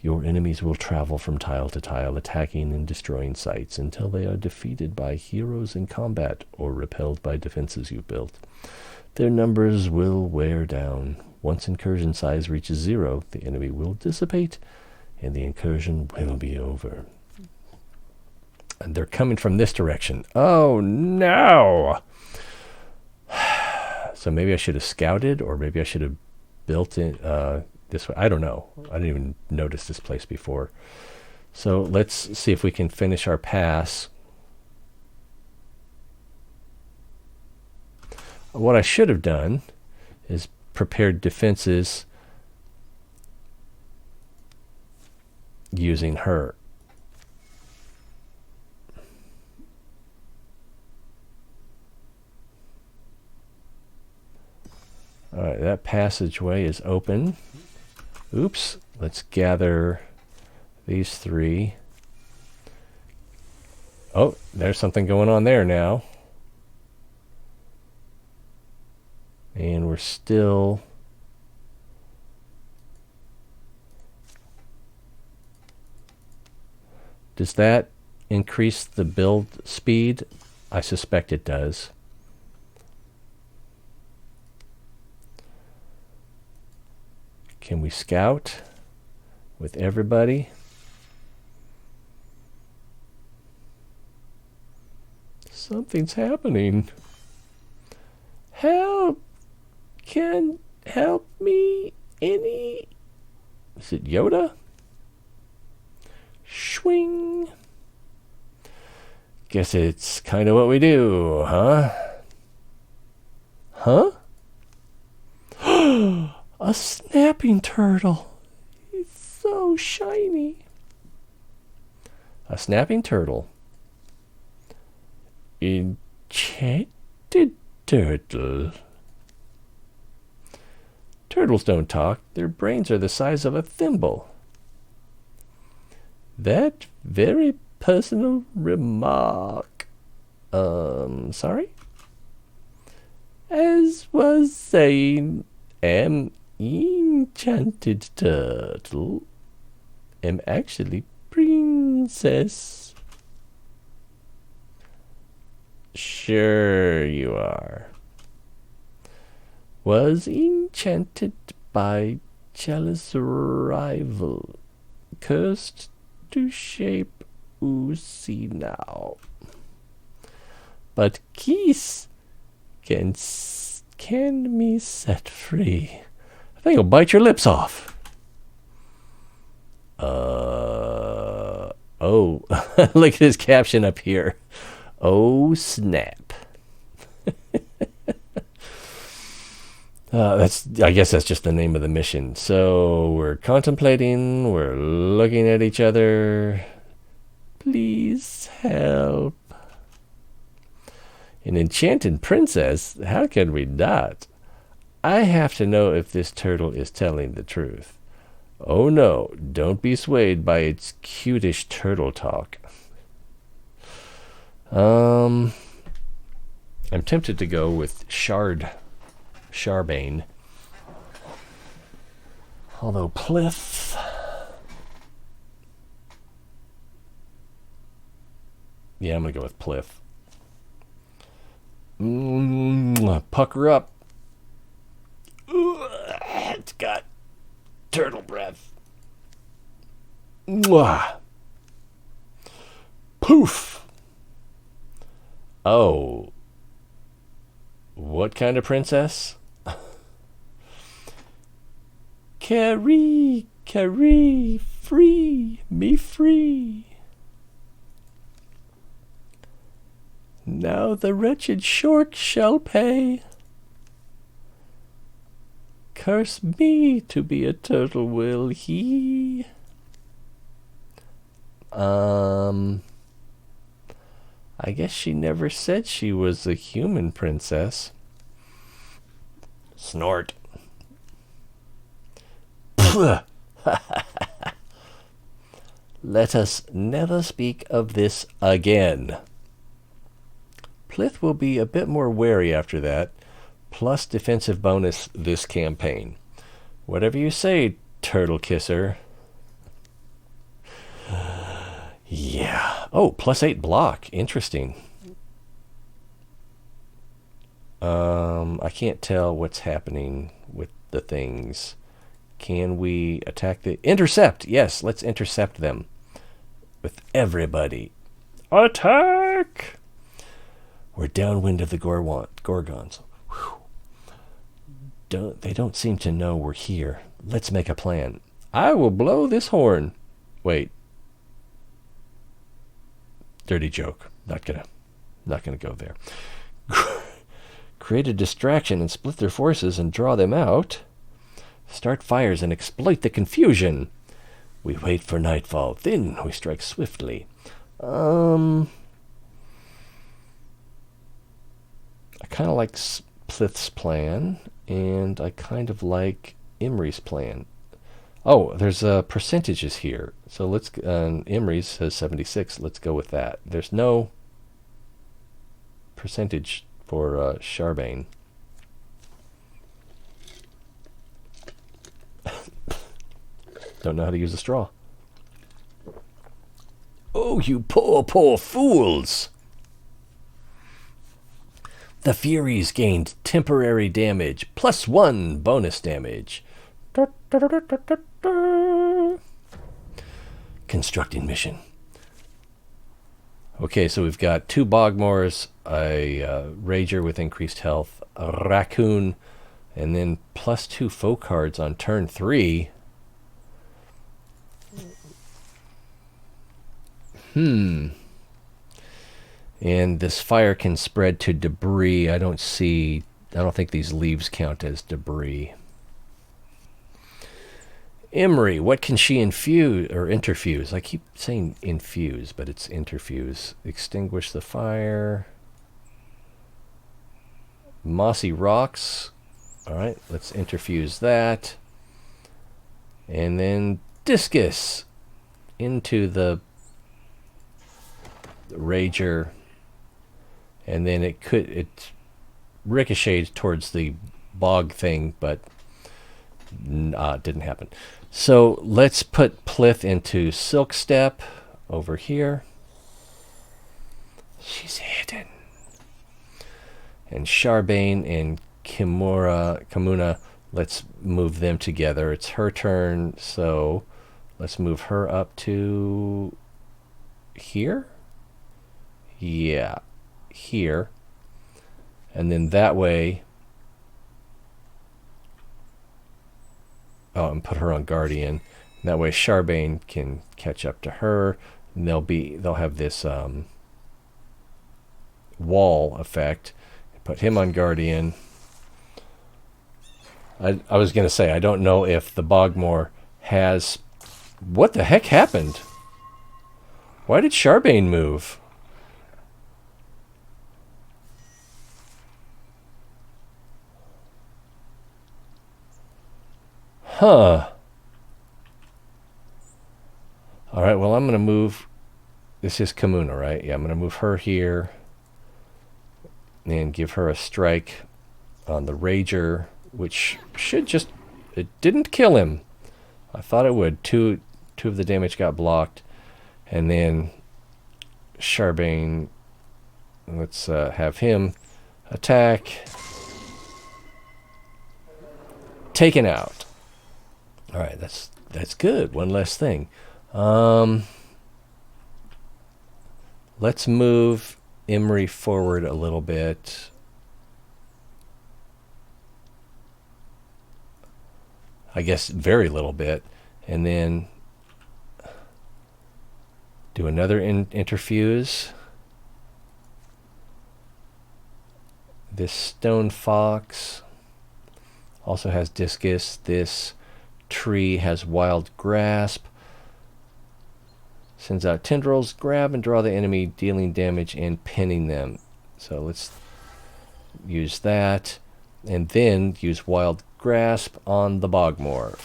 Your enemies will travel from tile to tile, attacking and destroying sites until they are defeated by heroes in combat or repelled by defenses you built. Their numbers will wear down. Once incursion size reaches 0, the enemy will dissipate, and the incursion will be over. And they're coming from this direction. Oh, no! So maybe I should have scouted, or maybe I should have built it this way. I don't know. I didn't even notice this place before. So let's see if we can finish our pass. What I should have done is prepared defenses using her. All right, that passageway is open. Oops, let's gather these 3. Oh, there's something going on there now. And we're still... Does that increase the build speed? I suspect it does. Can we scout with everybody? Something's happening. Help! Can help me any? Is it Yoda? Swing. Guess it's kind of what we do, huh? Huh? A snapping turtle. It's so shiny. A snapping turtle. Enchanted turtle. Turtles don't talk. Their brains are the size of a thimble. That very personal remark. Sorry? As was saying, am enchanted turtle. Am actually princess. Sure you are. Was enchanted by jealous rival. Cursed to shape oozy now. But Geese can me set free. I think I'll bite your lips off. Oh, look at his caption up here. Oh, snap. I guess that's just the name of the mission. So we're contemplating, we're looking at each other. Please help. An enchanted princess? How can we not? I have to know if this turtle is telling the truth. Oh no, don't be swayed by its cutish turtle talk. I'm tempted to go with Charbane. Although Pliff... Yeah, I'm going to go with Plith. Pucker up. It's got turtle breath. Poof. Oh. What kind of princess? Carrie, Carrie, free, me free. Now the wretched short shall pay. Curse me to be a turtle, will he? I guess she never said she was a human princess. Snort. Let us never speak of this again. Plith will be a bit more wary after that, plus defensive bonus this campaign. Whatever you say, turtle kisser. Yeah. Oh, +8 block. Interesting. I can't tell what's happening with the things. Can we attack the... Intercept! Yes, let's intercept them. With everybody. Attack! We're downwind of the Gorgons. They don't seem to know we're here. Let's make a plan. I will blow this horn. Wait. Dirty joke. Not gonna go there. Create a distraction and split their forces and draw them out. Start fires and exploit the confusion. We wait for nightfall. Then we strike swiftly. I kind of like Plith's plan, and I kind of like Imri's plan. Oh, there's percentages here. So let's... Imri's says 76. Let's go with that. There's no percentage for Charbane. Don't know how to use a straw. Oh, you poor, poor fools! The Furies gained temporary damage, +1 bonus damage. Constructing mission. Okay, so we've got 2 Bogmores, a Rager with increased health, a Raccoon, and then +2 foe cards on turn 3. And this fire can spread to debris. I don't think these leaves count as debris. Imri, what can she infuse or interfuse? I keep saying infuse, but it's interfuse. Extinguish the fire. Mossy rocks. All right, let's interfuse that. And then discus into the Rager. And then it ricocheted towards the bog thing, but it didn't happen. So let's put Plith into Silk Step over here. She's hidden. And Charbane and Kamuna, let's move them together. It's her turn, so let's move her up to here. Yeah, here. And then that way... and put her on Guardian. That way Charbane can catch up to her. And they'll have this wall effect. Put him on Guardian. I was going to say, I don't know if the Bogmore has... What the heck happened? Why did Charbane move? Huh. Alright, well, I'm going to move... This is Kamuna, right? Yeah, I'm going to move her here. And give her a strike on the Rager, which should just... It didn't kill him. I thought it would. Two of the damage got blocked. And then Charbane, let's have him attack. Taken out. All right, that's good. One less thing. Let's move Imri forward a little bit. I guess very little bit. And then do another interfuse. This stone fox also has discus. This tree has wild grasp. Sends out tendrils, grab and draw the enemy, dealing damage and pinning them. So let's use that. And then use wild grasp on the Bogmore.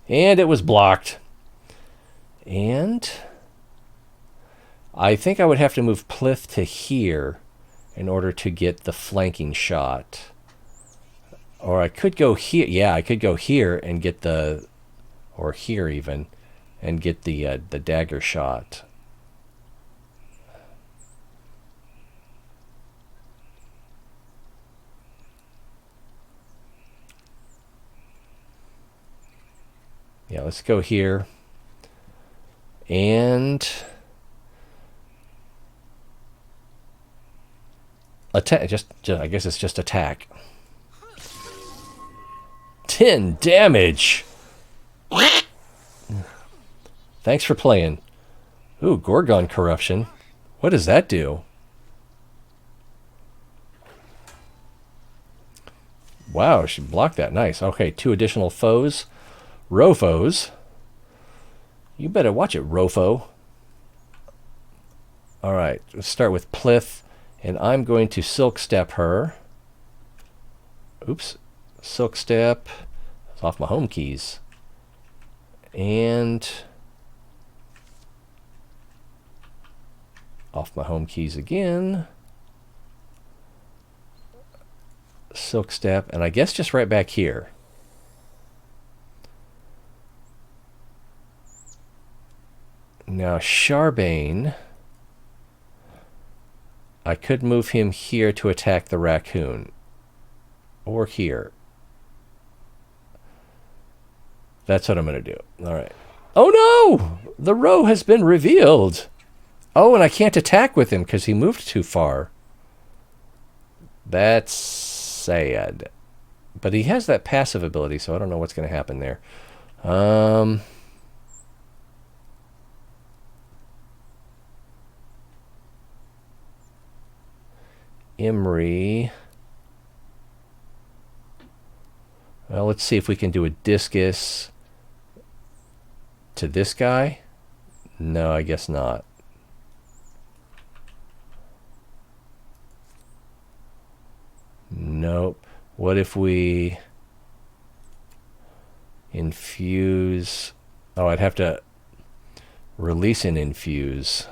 And it was blocked. And I think I would have to move Plith to here in order to get the flanking shot. Or I could go here. Yeah, I could go here and get the, or here even, and get the dagger shot. Yeah, let's go here. And attack. Just I guess it's just attack. 10 damage. Thanks for playing. Ooh, Gorgon corruption. What does that do? Wow, she blocked that. Nice. Okay, 2 additional foes. Rofos. You better watch it, Rofo. Alright, let's start with Plith. And I'm going to Silk Step her. Oops. Silk Step. It's off my home keys. And off my home keys again. Silk Step. And I guess just right back here. Now, Charbane, I could move him here to attack the raccoon. Or here. That's what I'm going to do. All right. Oh, no! The row has been revealed. Oh, and I can't attack with him because he moved too far. That's sad. But he has that passive ability, so I don't know what's going to happen there. Imri. Well, let's see if we can do a discus to this guy. No, I guess not. Nope. What if we infuse? Oh, I'd have to release and infuse.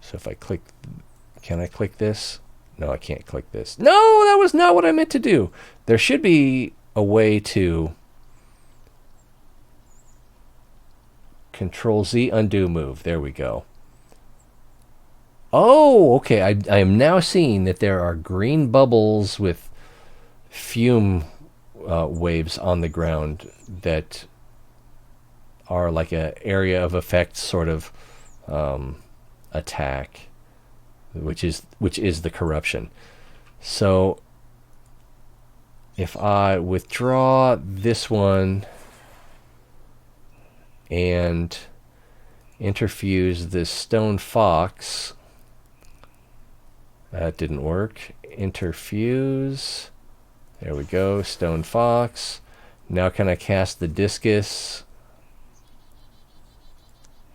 So if I click, can I click this? No, I can't click this. No, that was not what I meant to do. There should be a way to Control Z, undo move. There we go. Oh, okay. I am now seeing that there are green bubbles with fume waves on the ground that are like an area of effect sort of attack, which is the corruption. So if I withdraw this one and interfuse this stone fox, that didn't work. Interfuse, there we go, stone fox. Now can I cast the discus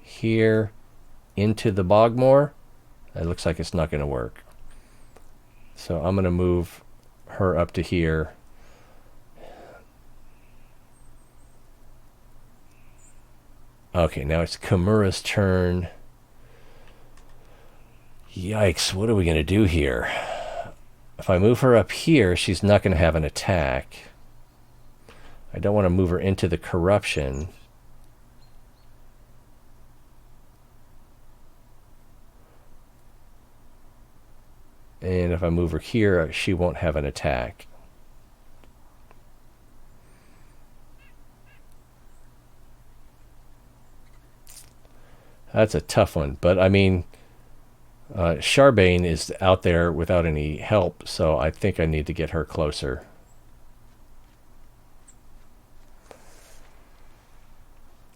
here into the Bogmore? It looks like it's not going to work. So I'm going to move her up to here. Okay, now it's Kimura's turn. Yikes, what are we going to do here? If I move her up here, she's not going to have an attack. I don't want to move her into the corruption. And if I move her here, she won't have an attack. That's a tough one. But, I mean, Charbane is out there without any help, so I think I need to get her closer.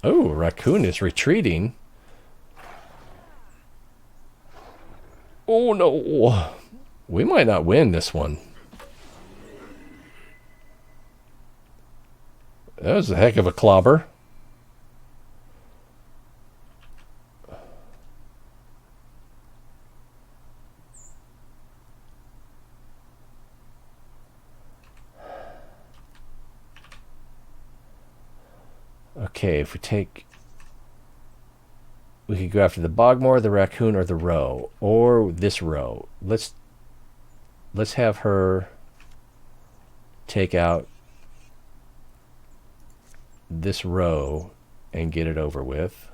Oh, Raccoon is retreating. Oh, no. We might not win this one. That was a heck of a clobber. Okay, if we take... We could go after the Bogmore, the Raccoon, or the Roe. Or this Roe. Let's have her take out this Roe and get it over with.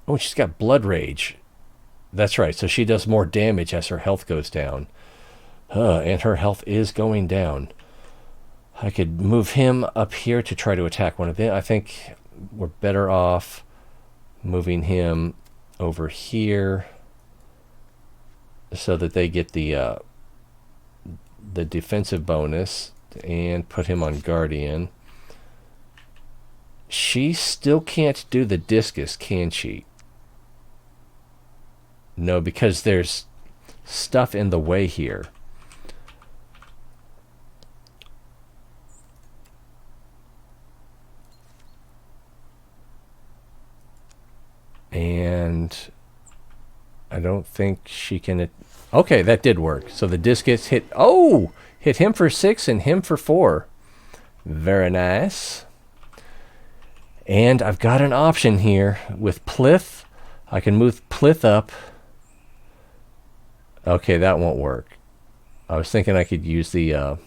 Oh, she's got Blood Rage. That's right, so she does more damage as her health goes down. And her health is going down. I could move him up here to try to attack one of them. I think we're better off moving him over here so that they get the defensive bonus, and put him on Guardian. She still can't do the discus, can she? No, because there's stuff in the way here. And I don't think she can... Okay, that did work. So the discus hit... Oh! Hit him for 6 and him for 4. Very nice. And I've got an option here. With Plith, I can move Plith up. Okay, that won't work. I was thinking I could use the...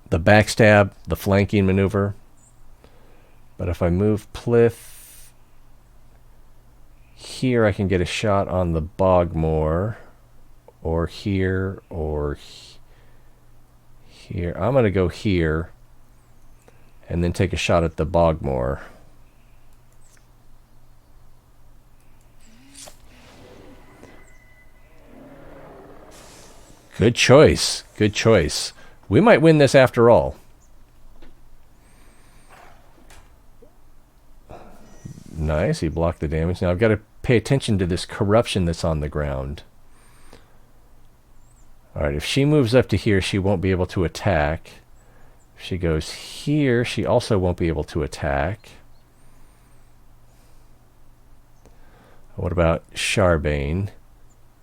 the backstab, the flanking maneuver. But if I move Plith here, I can get a shot on the Bogmore, or here, or here. I'm going to go here and then take a shot at the Bogmore. Good choice. Good choice. We might win this after all. Nice, he blocked the damage. Now I've got to pay attention to this corruption that's on the ground. Alright, if she moves up to here, she won't be able to attack. If she goes here, she also won't be able to attack. What about Charbane?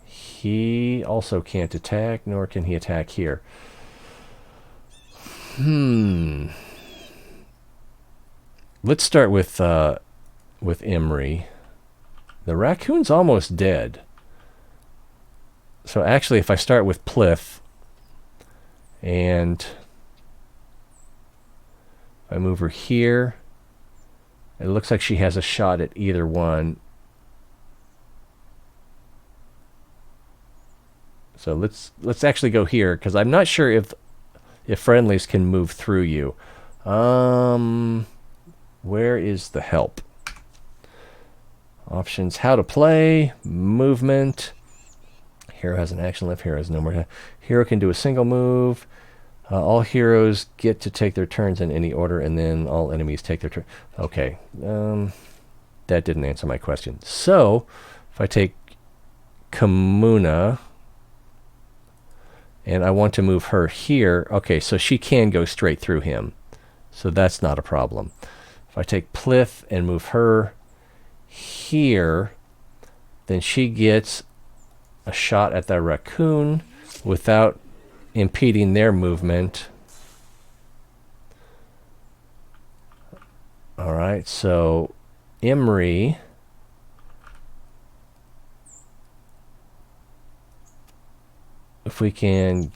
He also can't attack, nor can he attack here. Let's start with Imri. The Raccoon's almost dead. So actually, if I start with Plith, and I move her here, it looks like she has a shot at either one. So let's actually go here, because I'm not sure if friendlies can move through you. Where is the help? Options, how to play, movement. Hero has an action left, hero has no more. Hero can do a single move. All heroes get to take their turns in any order, and then all enemies take their turn. Okay, that didn't answer my question. So, if I take Kamuna, and I want to move her here, okay, so she can go straight through him. So that's not a problem. If I take Plith and move her here, then she gets a shot at the Raccoon without impeding their movement. Alright, so Imri if we can,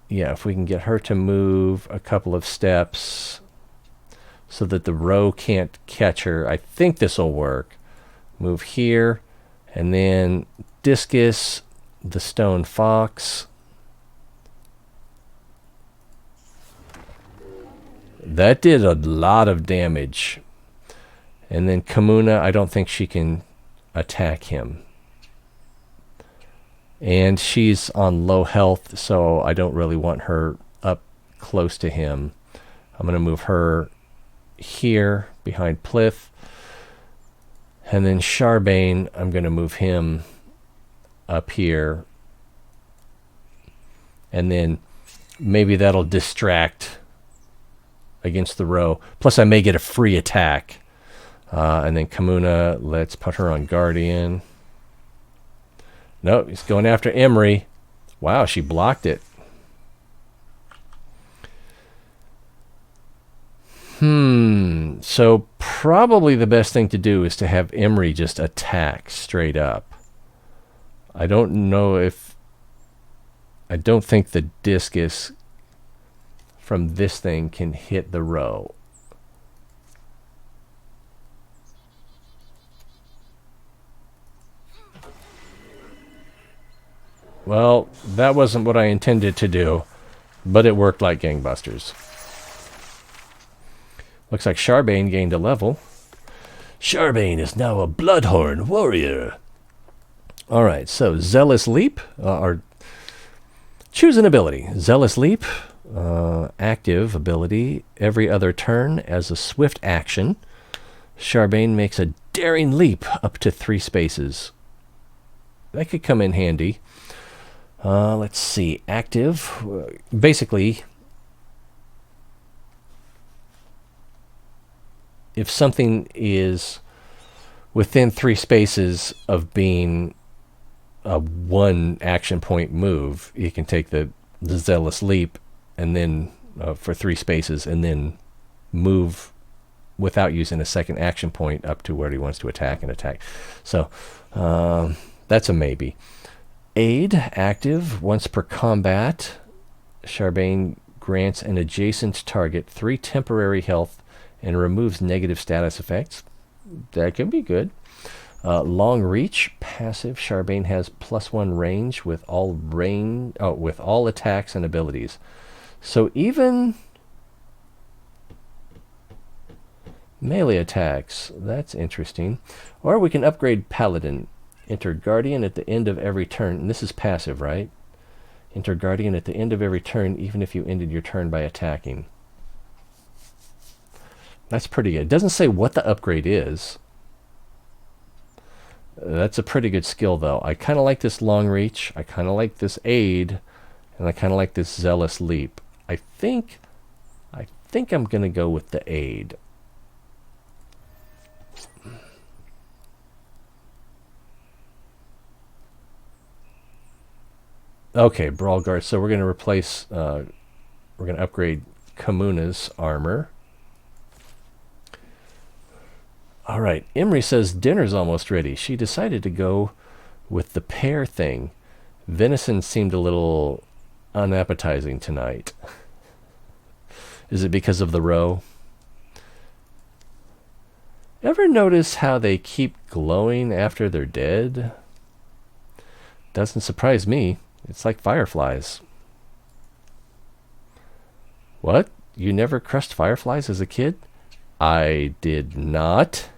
yeah, if we can get her to move a couple of steps so that the row can't catch her, I think this will work. Move here, and then discus the stone fox. That did a lot of damage. And then Kamuna, I don't think she can attack him. And she's on low health, so I don't really want her up close to him. I'm going to move her here behind Plith. And then Charbane, I'm going to move him up here. And then maybe that'll distract against the row. Plus I may get a free attack. And then Kamuna, let's put her on Guardian. No, he's going after Emery. Wow, she blocked it. So probably the best thing to do is to have Emery just attack straight up. I don't know if... I don't think the discus from this thing can hit the row. Well, that wasn't what I intended to do, but it worked like gangbusters. Looks like Charbane gained a level. Charbane is now a Bloodhorn warrior. Alright, so Zealous Leap, or choose an ability. Zealous Leap, active ability, every other turn as a swift action. Charbane makes a daring leap up to 3 spaces. That could come in handy. Let's see, active, basically, if something is within 3 spaces of being a 1 action point move, you can take the Zealous Leap and then for 3 spaces and then move without using a second action point up to where he wants to attack and attack. So that's a maybe. Aid, active, once per combat. Charbane grants an adjacent target 3 temporary health and removes negative status effects. That can be good. Long reach, passive. Charbane has +1 range with all attacks and abilities. So even melee attacks, that's interesting. Or we can upgrade Paladin. Enter Guardian at the end of every turn. And this is passive, right? Enter Guardian at the end of every turn, even if you ended your turn by attacking. That's pretty good. It doesn't say what the upgrade is. That's a pretty good skill, though. I kind of like this long reach. I kind of like this aid. And I kind of like this Zealous Leap. I think I'm going to go with the aid. Okay, Brawl Guard. So we're going to replace, we're going to upgrade Kamuna's armor. All right, Emery says dinner's almost ready. She decided to go with the pear thing. Venison seemed a little unappetizing tonight. Is it because of the roe? Ever notice how they keep glowing after they're dead? Doesn't surprise me. It's like fireflies. What? You never crushed fireflies as a kid? I did not.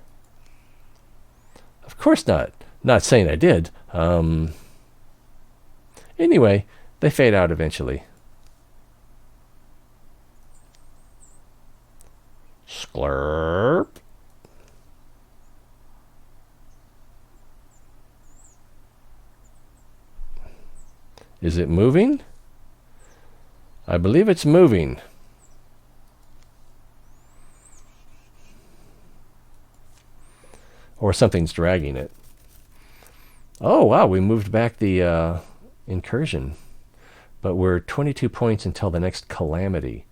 Of course not. Not saying I did. Anyway, they fade out eventually. Sklurp. Is it moving? I believe it's moving. Or something's dragging it. Oh, wow, we moved back the incursion. But we're 22 points until the next calamity.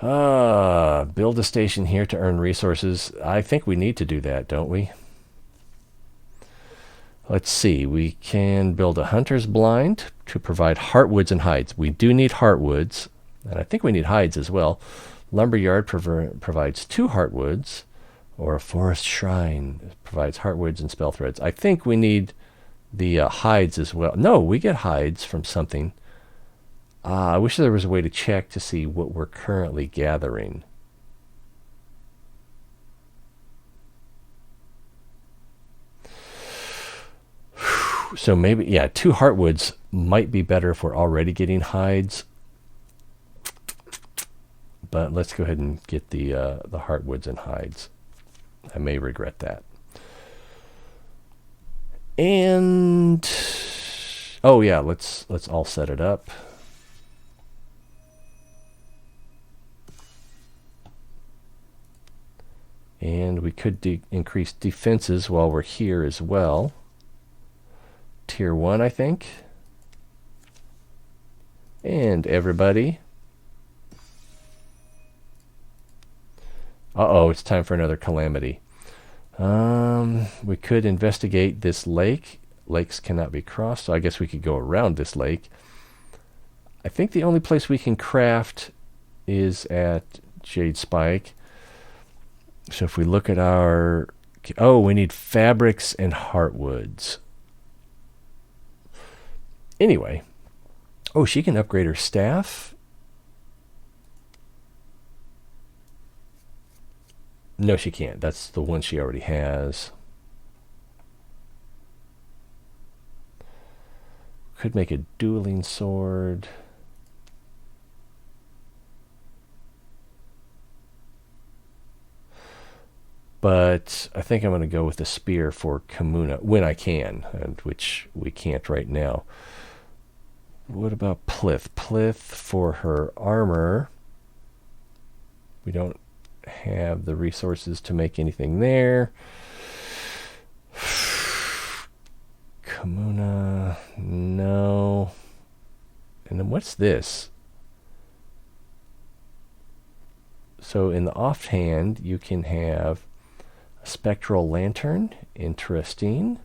Build a station here to earn resources. I think we need to do that, don't we? Let's see. We can build a hunter's blind to provide heartwoods and hides. We do need heartwoods, and I think we need hides as well. Lumberyard provides 2 heartwoods, or a forest shrine provides heartwoods and spell threads. I think we need the hides as well. No, we get hides from something. I wish there was a way to check to see what we're currently gathering. So maybe, yeah, 2 heartwoods might be better if we're already getting hides. But let's go ahead and get the heartwoods and hides. I may regret that. And oh yeah, let's all set it up. And we could increase defenses while we're here as well. Tier 1, I think. And everybody. Uh-oh, it's time for another calamity. We could investigate this lake. Lakes cannot be crossed, so I guess we could go around this lake. I think the only place we can craft is at Jade Spike. So if we look at our... Oh, we need fabrics and heartwoods. Anyway. Oh, she can upgrade her staff? No, she can't. That's the one she already has. Could make a dueling sword. But I think I'm going to go with the spear for Kamuna when I can, and which we can't right now. What about Plith? Plith for her armor. We don't have the resources to make anything there. Kamuna, no. And then what's this? So in the offhand, you can have a spectral lantern, interesting.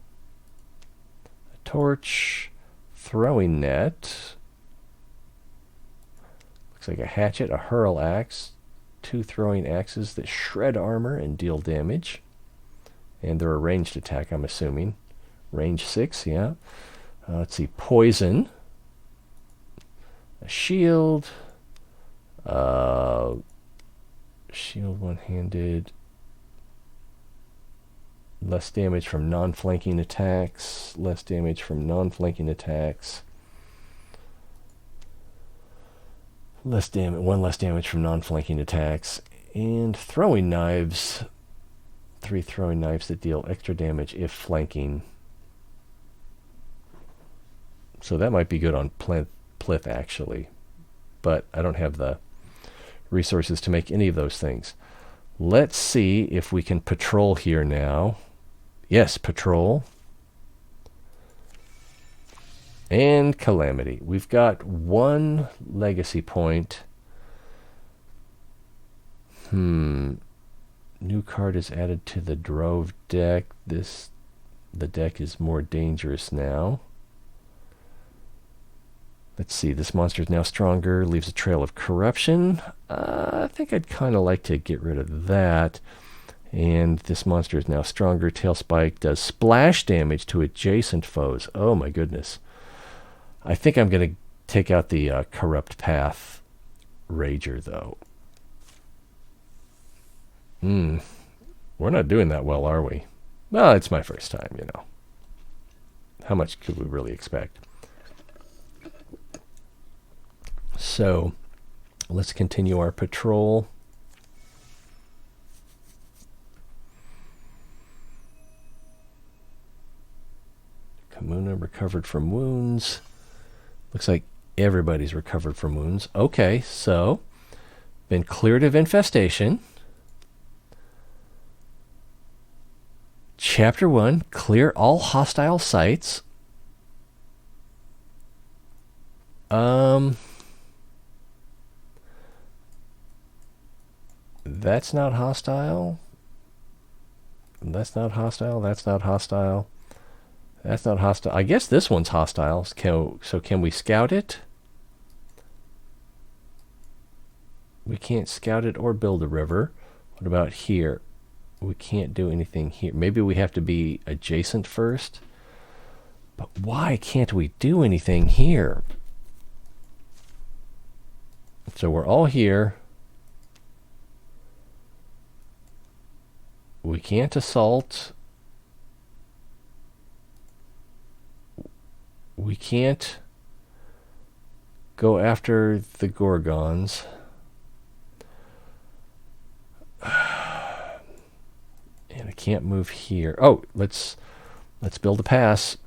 A torch, throwing net. Looks like a hatchet, a hurl axe. 2 throwing axes that shred armor and deal damage. And they're a ranged attack, I'm assuming. Range 6, yeah. Let's see, poison. A shield. Shield one-handed. Less damage from non-flanking attacks. Less damage from non-flanking attacks. Less damage, 1 less damage from non-flanking attacks, and throwing knives. 3 throwing knives that deal extra damage if flanking. So that might be good on Plith actually, but I don't have the resources to make any of those things. Let's see if we can patrol here now. Yes, patrol. And calamity. We've got 1 legacy point. New card is added to the Drove deck. The deck is more dangerous now. Let's see. This monster is now stronger. Leaves a trail of corruption. I think I'd kind of like to get rid of that. And this monster is now stronger. Tail Spike does splash damage to adjacent foes. Oh my goodness. I think I'm going to take out the Corrupt Path Rager, though. We're not doing that well, are we? Well, it's my first time, you know. How much could we really expect? So, let's continue our patrol. Kamuna recovered from wounds. Looks like everybody's recovered from wounds. Okay, so been cleared of infestation. Chapter 1, clear all hostile sites. That's not hostile. That's not hostile. That's not hostile. That's not hostile. I guess this one's hostile. So can we scout it? We can't scout it or build a river. What about here? We can't do anything here. Maybe we have to be adjacent first. But why can't we do anything here? So we're all here. We can't assault. We can't go after the Gorgons. And I can't move here. Oh, let's build a pass.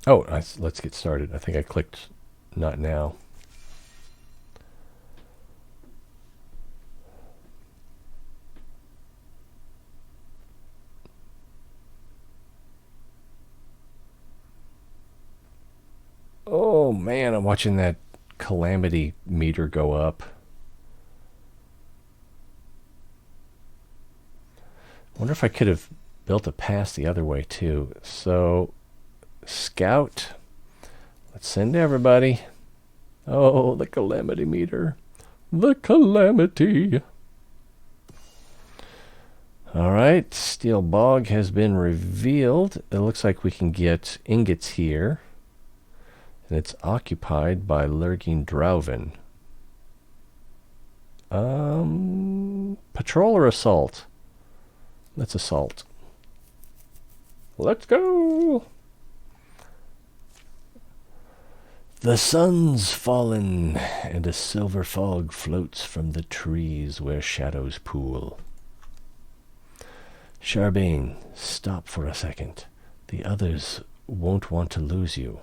Oh, let's get started. I think I clicked not now. Oh man, I'm watching that calamity meter go up. I wonder if I could have built a pass the other way too. So, scout. Let's send everybody. Oh, the calamity meter. The calamity. Alright, Steel Bog has been revealed. It looks like we can get ingots here. And it's occupied by lurking Drauven. Patrol or assault? Let's assault. Let's go! The sun's fallen, and a silver fog floats from the trees where shadows pool. Charbane, stop for a second. The others won't want to lose you.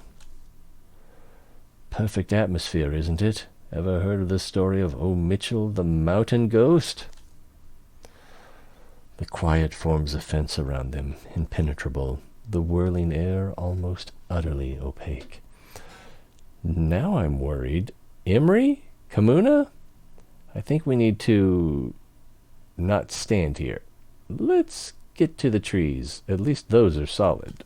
Perfect atmosphere, isn't it? Ever heard of the story of O. Mitchell, the mountain ghost? The quiet forms a fence around them, impenetrable, the whirling air almost utterly opaque. Now I'm worried. Imri? Kamuna? I think we need to not stand here. Let's get to the trees. At least those are solid.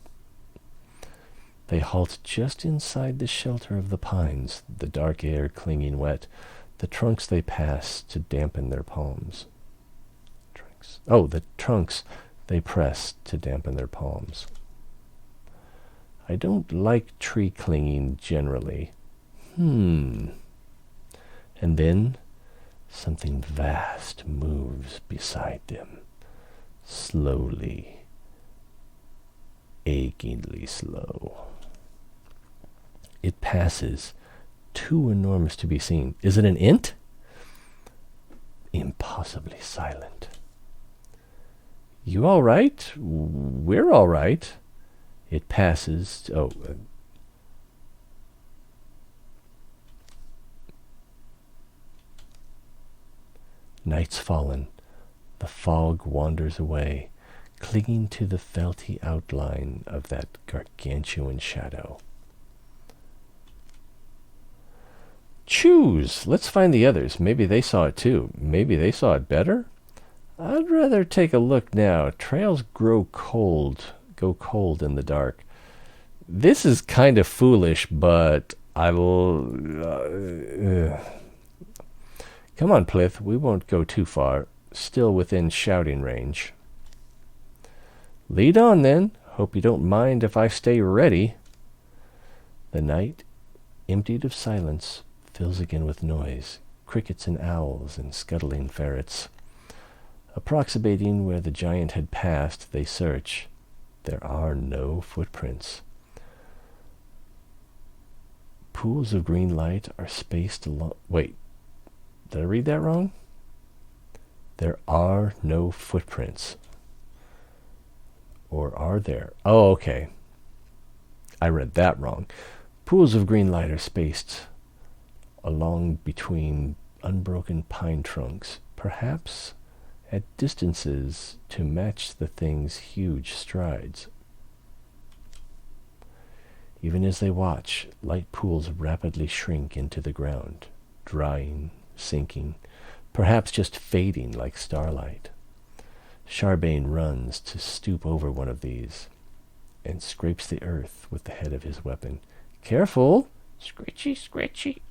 They halt just inside the shelter of the pines, the dark air clinging wet, the trunks they pass to dampen their palms. The trunks they press to dampen their palms. I don't like tree clinging generally. And then something vast moves beside them, slowly, achingly slow. It passes, too enormous to be seen. Is it an int? Impossibly silent. You all right? We're all right. It passes. Night's fallen. The fog wanders away, clinging to the felty outline of that gargantuan shadow. Choose. Let's find the others. Maybe they saw it too. Maybe they saw it better. I'd rather take a look now. Trails go cold in the dark. This is kind of foolish, but I will... Come on, Plith. We won't go too far. Still within shouting range. Lead on, then. Hope you don't mind if I stay ready. The night, emptied of silence, fills again with noise. Crickets and owls and scuttling ferrets. Approximating where the giant had passed, they search. There are no footprints. Pools of green light are spaced along... Wait, did I read that wrong? There are no footprints. Or are there? Oh, okay. I read that wrong. Pools of green light are spaced along between unbroken pine trunks, perhaps at distances to match the thing's huge strides. Even as they watch, light pools rapidly shrink into the ground, drying, sinking, perhaps just fading like starlight. Charbane runs to stoop over one of these and scrapes the earth with the head of his weapon. Careful! Scritchy, scritchy!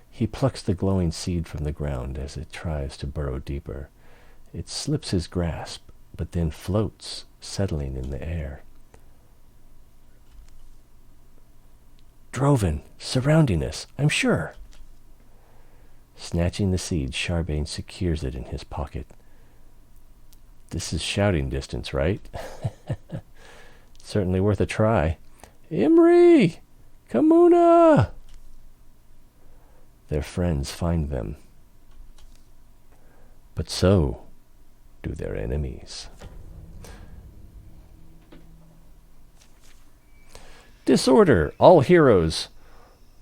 He plucks the glowing seed from the ground as it tries to burrow deeper. It slips his grasp, but then floats, settling in the air. Droven, surrounding us, I'm sure. Snatching the seed, Charbane secures it in his pocket. This is shouting distance, right? Certainly worth a try. Imri! Kamuna! Their friends find them. But so do their enemies. Disorder, all heroes.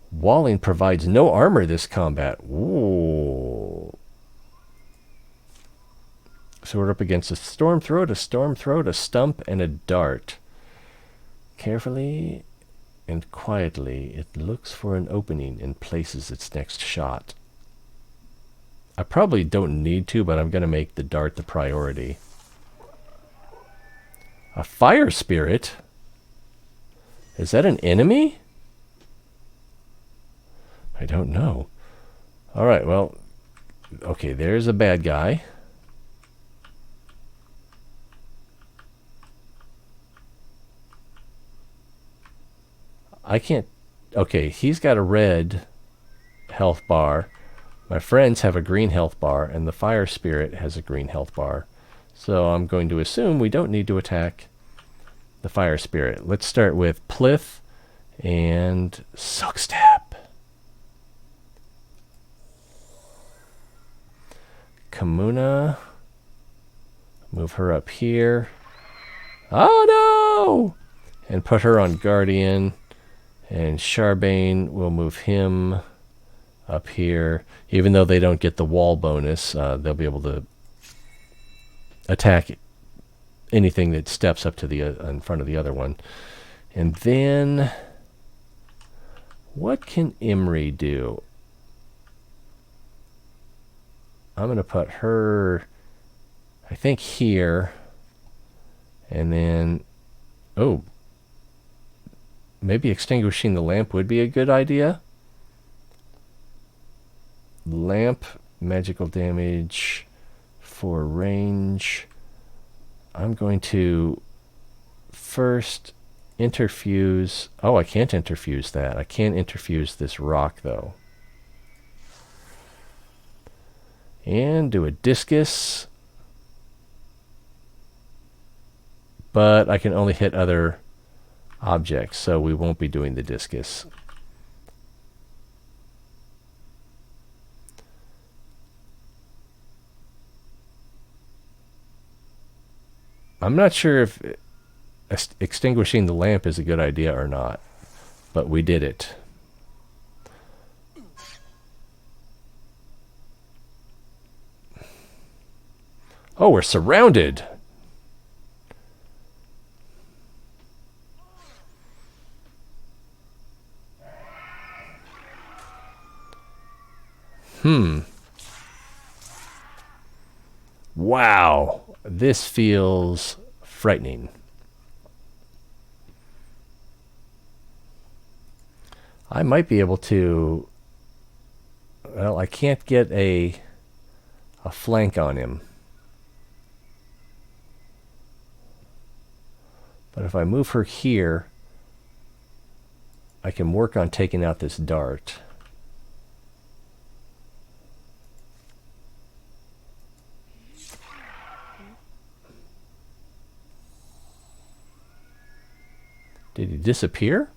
Walling provides no armor this combat. Ooh. So we're up against a storm throat, a stump, and a dart. Carefully and quietly, it looks for an opening and places its next shot. I probably don't need to, but I'm going to make the dart the priority. A fire spirit? Is that an enemy? I don't know. Alright, well, okay, there's a bad guy. I can't... Okay, he's got a red health bar. My friends have a green health bar, and the fire spirit has a green health bar. So I'm going to assume we don't need to attack the fire spirit. Let's start with Plith and Soak Stab. Kamuna. Move her up here. Oh no! And put her on Guardian. And Charbane will move him up here. Even though they don't get the wall bonus, they'll be able to attack anything that steps up to the in front of the other one. And then, what can Imri do? I'm going to put her, I think, here. And then, oh, maybe extinguishing the lamp would be a good idea. Lamp, magical damage for range. I'm going to first interfuse. Oh, I can't interfuse that. I can't interfuse this rock, though. And do a discus. But I can only hit other objects, so we won't be doing the discus. I'm not sure if extinguishing the lamp is a good idea or not, but we did it. Oh, we're surrounded. Wow. This feels frightening. I might be able to... Well, I can't get a flank on him. But if I move her here, I can work on taking out this dart. Did he disappear?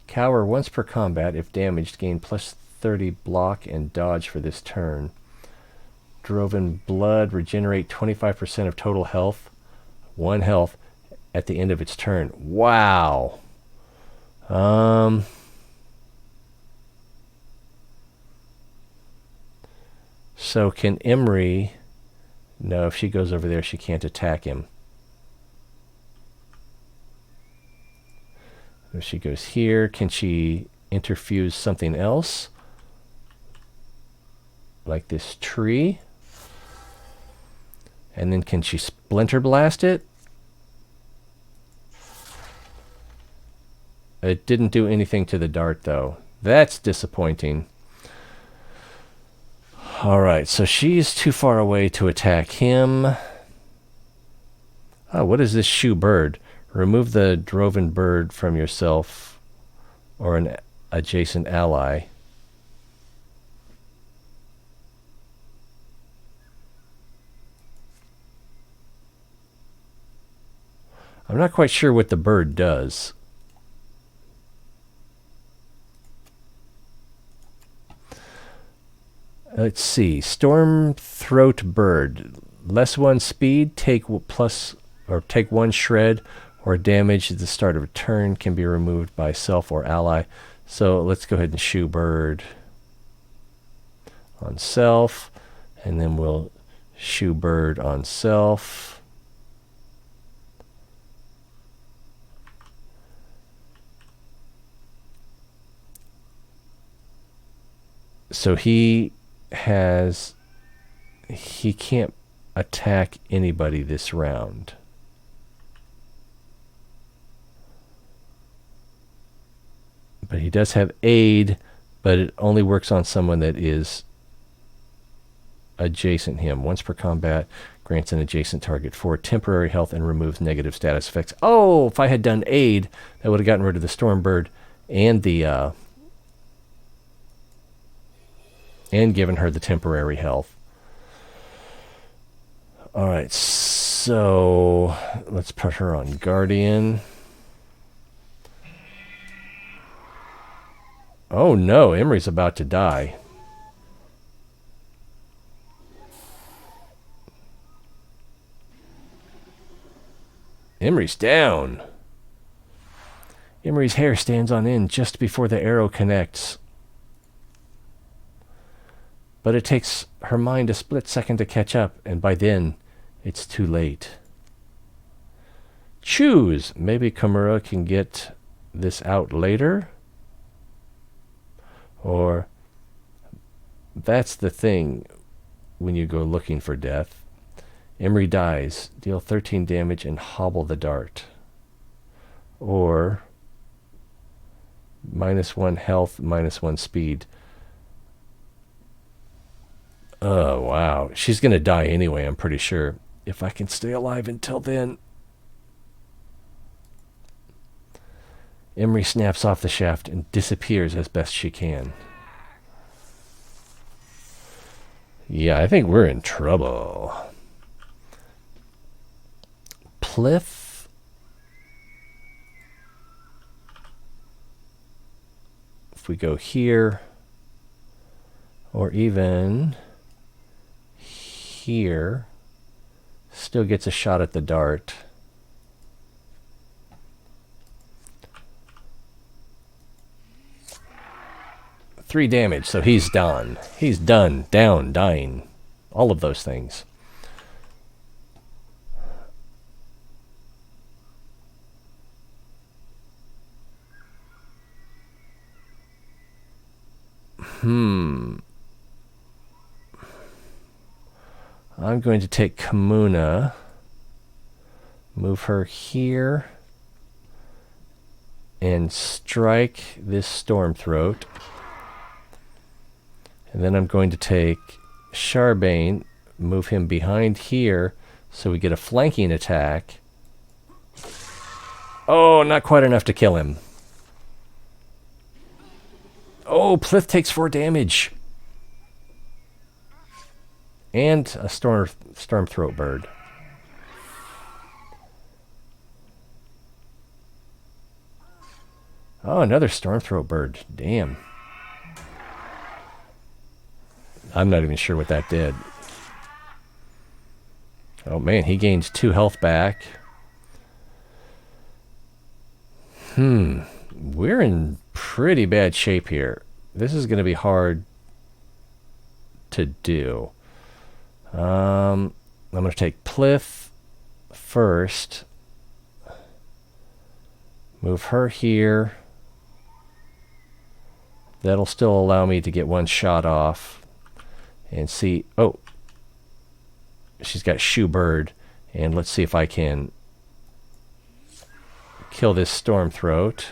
Cower once per combat. If damaged, gain plus 30 block and dodge for this turn. Droven blood, regenerate 25% of total health. 1 health at the end of its turn. Wow. So can Imri... No, if she goes over there, she can't attack him. If she goes here, can she interfuse something else? like this tree. And then can she splinter blast it? It didn't do anything to the dart, though. That's disappointing. Alright, so she's too far away to attack him. Oh, what is this shoe bird? Remove the droven bird from yourself or an adjacent ally. I'm not quite sure what the bird does. Let's see. Storm throat bird. Less 1 speed, take take 1 shred or damage at the start of a turn, can be removed by self or ally. So let's go ahead and shoe bird on self, and then we'll shoe bird on self. So he can't attack anybody this round. But he does have aid, but it only works on someone that is adjacent him. Once per combat, grants an adjacent target 4 temporary health and removes negative status effects. Oh, if I had done aid, that would have gotten rid of the Stormbird and the and given her the temporary health. Alright, so let's put her on Guardian. Oh no, Emery's about to die. Emery's down. Emery's hair stands on end just before the arrow connects. But it takes her mind a split second to catch up, and by then, it's too late. Choose! Maybe Kimura can get this out later? Or, that's the thing when you go looking for death. Emery dies, deal 13 damage and hobble the dart. Or, -1 health, -1 speed. Oh, wow. She's going to die anyway, I'm pretty sure. If I can stay alive until then. Emery snaps off the shaft and disappears as best she can. Yeah, I think we're in trouble. Pliff. If we go here, or even here, still gets a shot at the dart. Three damage, so he's done. He's done, down, dying. All of those things. I'm going to take Kimura, move her here, and strike this Stormthroat. And then I'm going to take Charbane, move him behind here, so we get a flanking attack. Oh, not quite enough to kill him. Oh, Plith takes 4 damage. And a Stormthroat bird. Oh, another Stormthroat bird. Damn. I'm not even sure what that did. Oh man, he gains 2 health back. We're in pretty bad shape here. This is going to be hard to do. I'm going to take Plith first. Move her here. That'll still allow me to get 1 shot off. and see. Oh, she's got Shoe Bird, and let's see if I can kill this Storm Throat.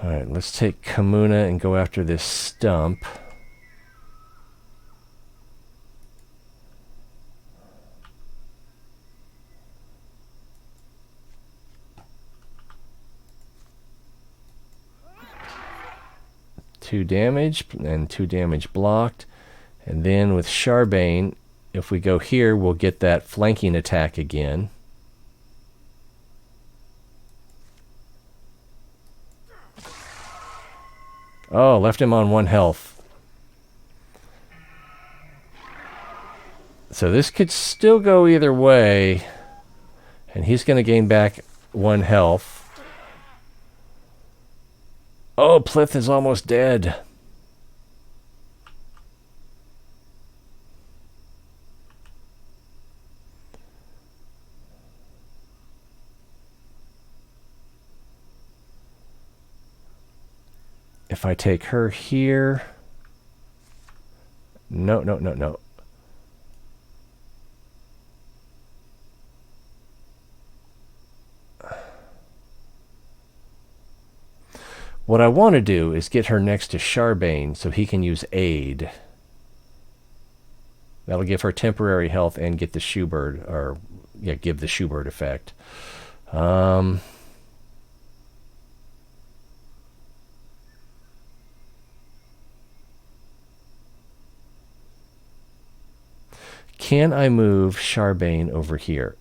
All right, let's take Kamuna and go after this stump. Two damage and 2 damage blocked. And then with Charbane, if we go here, we'll get that flanking attack again. Oh, left him on 1 health. So this could still go either way. And he's going to gain back 1 health. Oh, Plith is almost dead. If I take her here... No. What I want to do is get her next to Charbane so he can use Aid. That'll give her temporary health and get the Shoebird, or yeah, give the Shoebird effect. Can I move Charbane over here?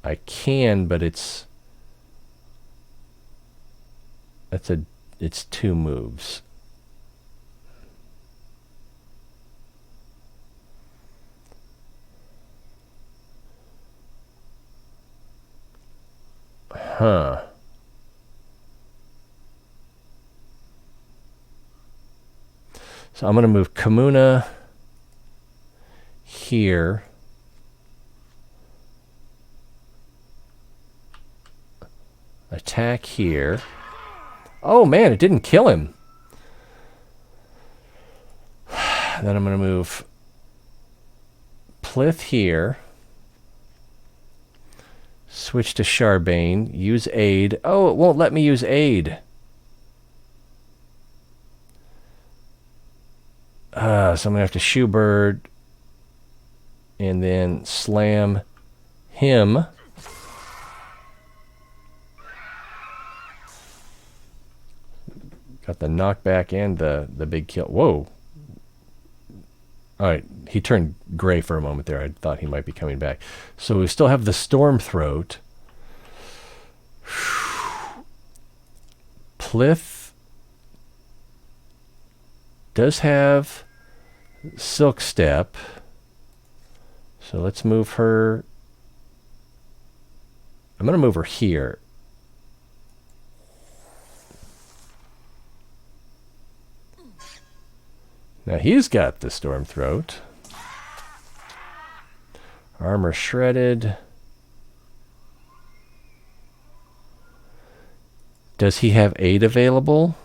I can, but it's 2 moves. Huh. So I'm going to move Kamuna here. Attack here. Oh man, it didn't kill him. Then I'm going to move Plith here. Switch to Charbane. Use Aid. Oh, it won't let me use Aid. So I'm going to have to Shoebird and then slam him. Got the knockback and the big kill. Whoa. All right, he turned gray for a moment there. I thought he might be coming back. So we still have the Storm Throat. Plith does have Silk Step. So let's move her. I'm going to move her here. Now he's got the Storm Throat. Armor shredded. Does he have Aid available?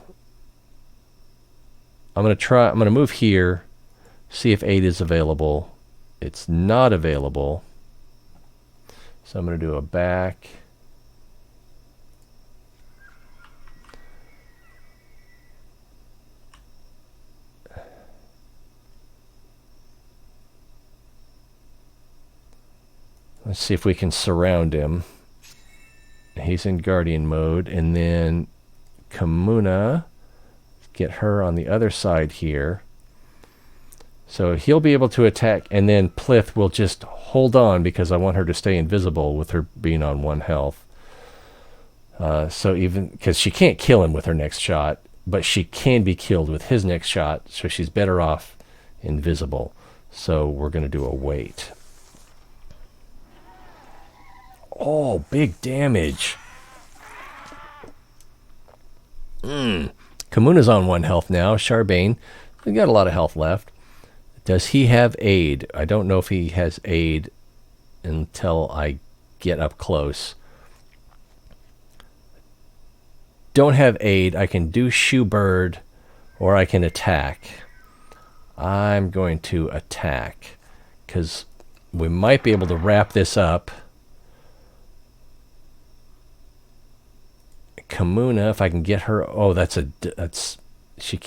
I'm going to move here, see if Aid is available. It's not available. So I'm going to do a back. Let's see if we can surround him. He's in Guardian mode. And then Kamuna, get her on the other side here. So he'll be able to attack, and then Plith will just hold on because I want her to stay invisible with her being on 1 health. So even, because she can't kill him with her next shot, but she can be killed with his next shot, so she's better off invisible. So we're going to do a wait. Oh, big damage. Kamuna's on 1 health now. Charbane, we got a lot of health left. Does he have Aid? I don't know if he has Aid until I get up close. Don't have aid. I can do shoe bird, or I can attack. I'm going to attack, because we might be able to wrap this up. Kamuna, if I can get her. Oh, she.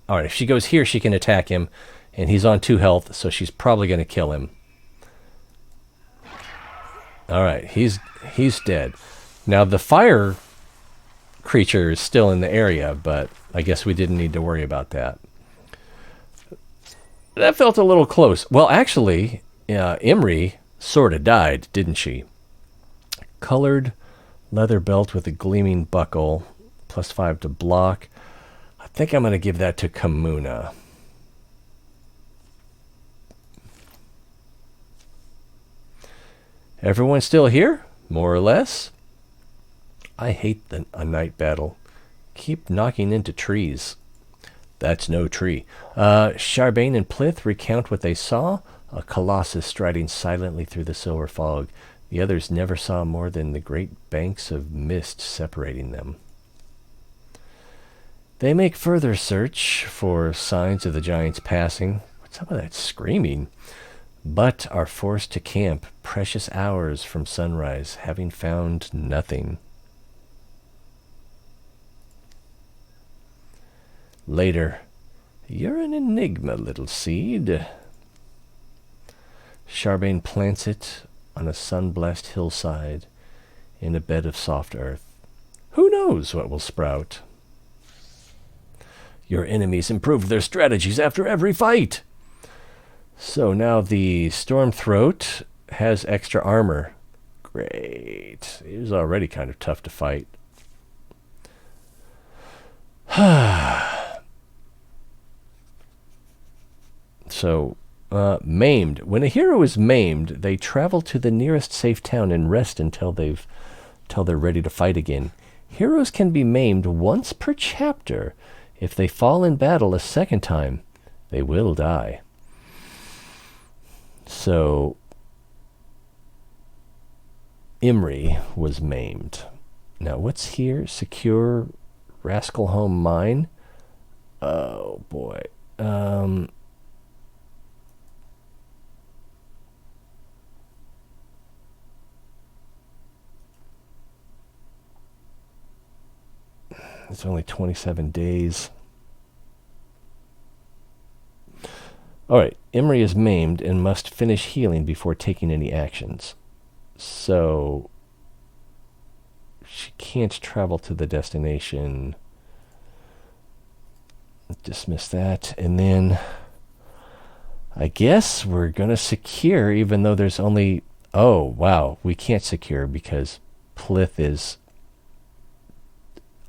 All right, if she goes here, she can attack him, and he's on 2 health, so she's probably going to kill him. All right, he's dead. Now the fire creature is still in the area, but I guess we didn't need to worry about that. That felt a little close. Well, actually, Imri sort of died, didn't she? Colored leather belt with a gleaming buckle, +5 to block. I think I'm going to give that to Kamuna. Everyone still here? More or less? I hate a night battle. Keep knocking into trees. That's no tree. Charbane and Plith recount what they saw. A colossus striding silently through the silver fog. The others never saw more than the great banks of mist separating them. They make further search for signs of the giants passing. What's up with that screaming? But are forced to camp precious hours from sunrise, having found nothing. Later. You're an enigma, little seed. Charbane plants it on a sun-blessed hillside in a bed of soft earth. Who knows what will sprout? Your enemies improve their strategies after every fight. So now the Stormthroat has extra armor. Great. It was already kind of tough to fight. So, maimed. When a hero is maimed, they travel to the nearest safe town and rest until they're ready to fight again. Heroes can be maimed once per chapter. If they fall in battle a second time, they will die. So, Imri was maimed. Now, what's here? Secure Rascalhome Mine. Oh, boy. It's only 27 days. All right, Imri is maimed and must finish healing before taking any actions. So she can't travel to the destination. Dismiss that. And then I guess we're going to secure, even though there's only... Oh, wow. We can't secure because Plith is...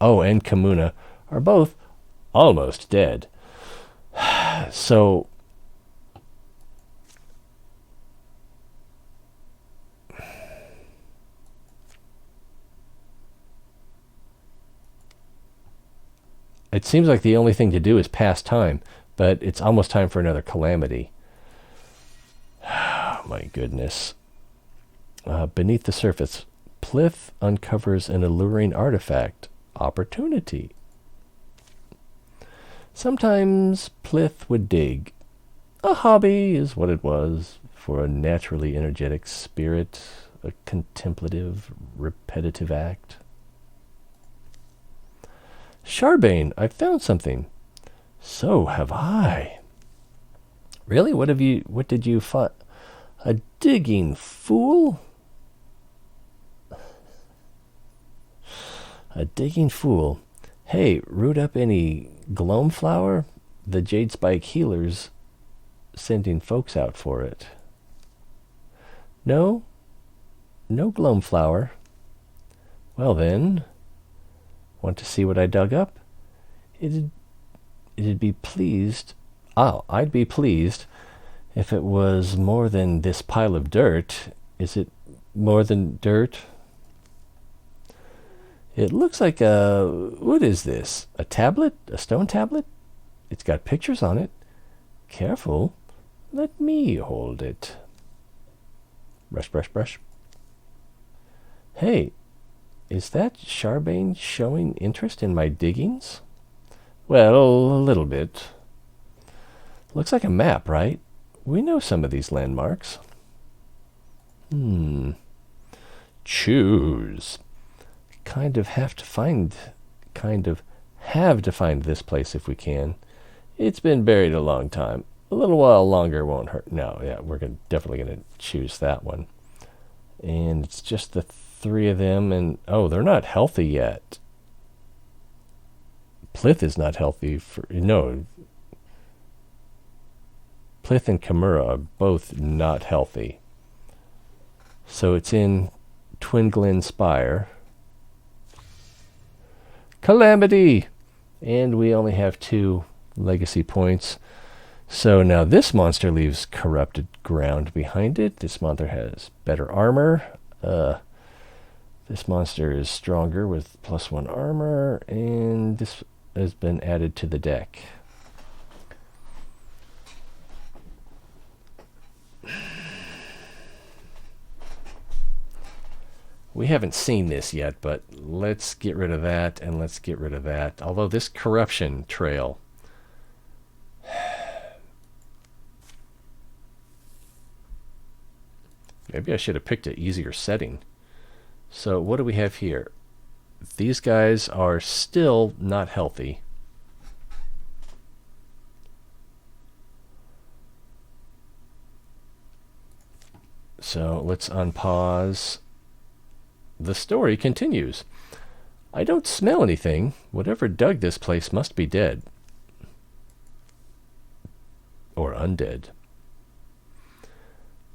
Oh, and Kamuna are both almost dead. So... It seems like the only thing to do is pass time, but it's almost time for another calamity. Oh, my goodness. Beneath the surface, Plith uncovers an alluring artifact. Opportunity. Sometimes Plith would dig. A hobby is what it was for a naturally energetic spirit, a contemplative, repetitive act. Charbane, I've found something. So have I. Really? What did you find? A digging fool? A digging fool. Hey, root up any gloam flower? The Jade Spike healers sending folks out for it. No? No gloam flower. Well then... Want to see what I dug up? It'd be pleased. Oh, I'd be pleased if it was more than this pile of dirt. Is it more than dirt? It looks like a... What is this? A tablet? A stone tablet? It's got pictures on it. Careful. Let me hold it. Brush, brush, brush. Hey, is that Charbane showing interest in my diggings? Well, a little bit. Looks like a map, right? We know some of these landmarks. Choose. Kind of have to find this place if we can. It's been buried a long time. A little while longer won't hurt. No, yeah, we're definitely going to choose that one. And it's just the three of them, and they're not healthy yet. Plith is not healthy no. Plith and Chimera are both not healthy. So it's in Twin Glen Spire. Calamity! And we only have 2 legacy points. So now this monster leaves corrupted ground behind it. This monster has better armor. This monster is stronger with +1 armor, and this has been added to the deck. We haven't seen this yet, but let's get rid of that, and let's get rid of that. Although this corruption trail... Maybe I should have picked an easier setting. So what do we have here? These guys are still not healthy. So let's unpause. The story continues. I don't smell anything. Whatever dug this place must be dead. Or undead.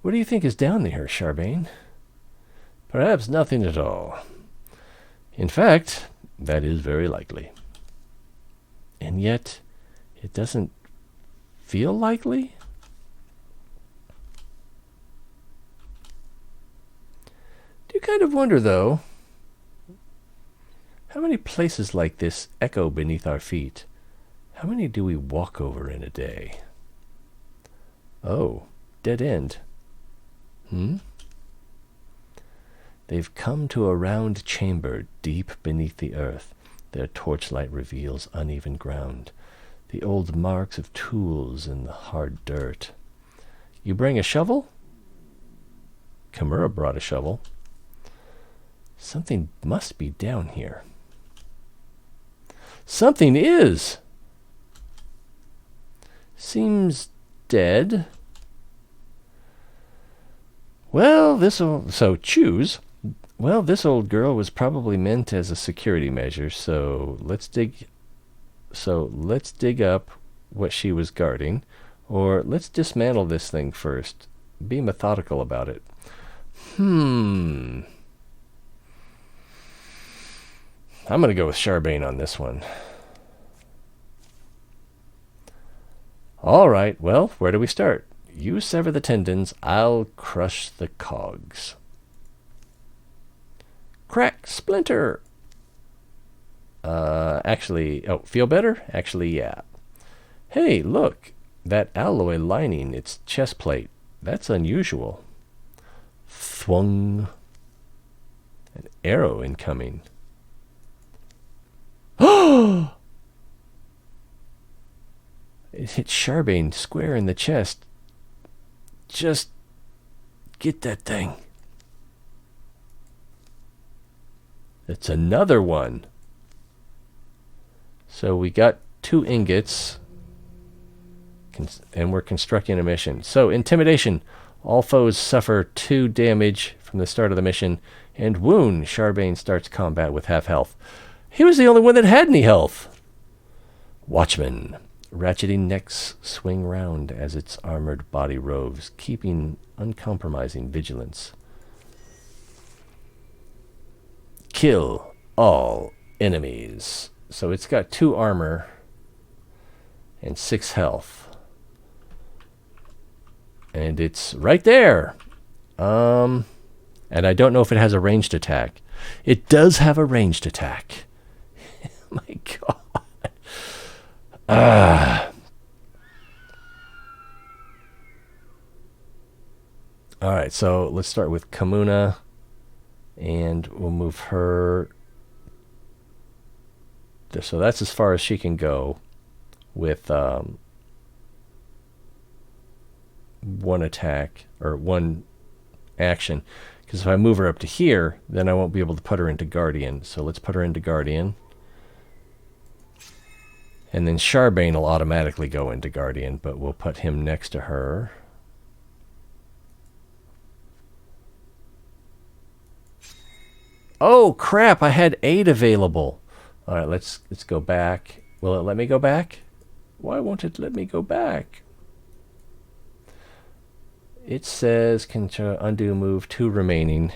What do you think is down there, Charbane? Perhaps nothing at all. In fact, that is very likely. And yet, it doesn't feel likely? Do you kind of wonder, though, how many places like this echo beneath our feet? How many do we walk over in a day? Oh, dead end. They've come to a round chamber deep beneath the earth. Their torchlight reveals uneven ground, the old marks of tools in the hard dirt. You bring a shovel? Chimera brought a shovel. Something must be down here. Something is! Seems dead. Well, choose. Well, this old girl was probably meant as a security measure, so let's dig up what she was guarding, or let's dismantle this thing first. Be methodical about it. I'm going to go with Charbane on this one. All right, well, where do we start? You sever the tendons, I'll crush the cogs. Crack, splinter! Feel better? Actually, yeah. Hey, look, that alloy lining its chest plate. That's unusual. Thwung. An arrow incoming. Oh! It hit Charbane square in the chest. Just get that thing. It's another one. So we got 2 ingots, and we're constructing a mission. So intimidation. All foes suffer 2 damage from the start of the mission, and wound. Charbane starts combat with half health. He was the only one that had any health. Watchman. Ratcheting necks swing round as its armored body roves, keeping uncompromising vigilance. Kill all enemies. So it's got 2 armor and 6 health. And it's right there. And I don't know if it has a ranged attack. It does have a ranged attack. My God. All right, so let's start with Kamuna. And we'll move her. So that's as far as she can go with one attack or one action. Because if I move her up to here, then I won't be able to put her into Guardian. So let's put her into Guardian. And then Charbane will automatically go into Guardian, but we'll put him next to her. Oh, crap, I had 8 available. All right, let's go back. Will it let me go back? Why won't it let me go back? It says can undo move 2 remaining.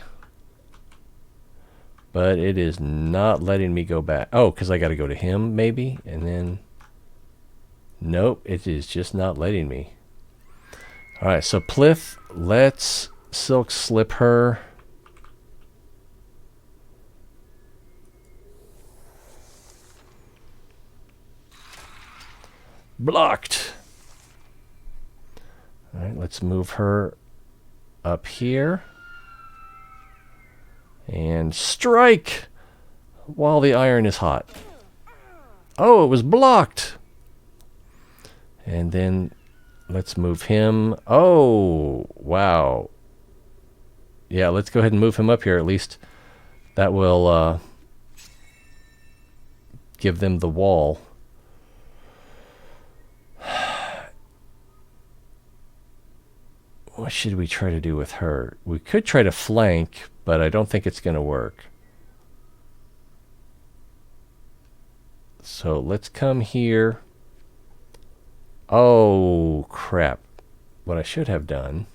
But it is not letting me go back. Oh, because I got to go to him, maybe? And then... Nope, it is just not letting me. All right, so Plith, let's Silk Slip her. Blocked. All right, let's move her up here. And strike while the iron is hot. Oh, it was blocked. And then let's move him. Oh, wow. Yeah, let's go ahead and move him up here. At least that will give them the wall. What should we try to do with her? We could try to flank, but I don't think it's going to work. So let's come here. Oh, crap. What I should have done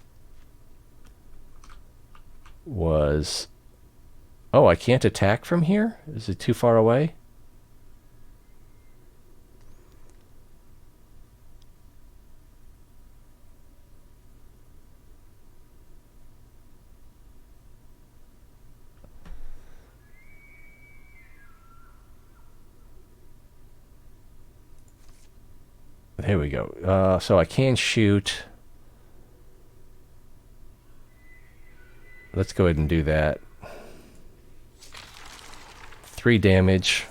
was... Oh, I can't attack from here? Is it too far away? There we go. So I can shoot. Let's go ahead and do that. 3 damage.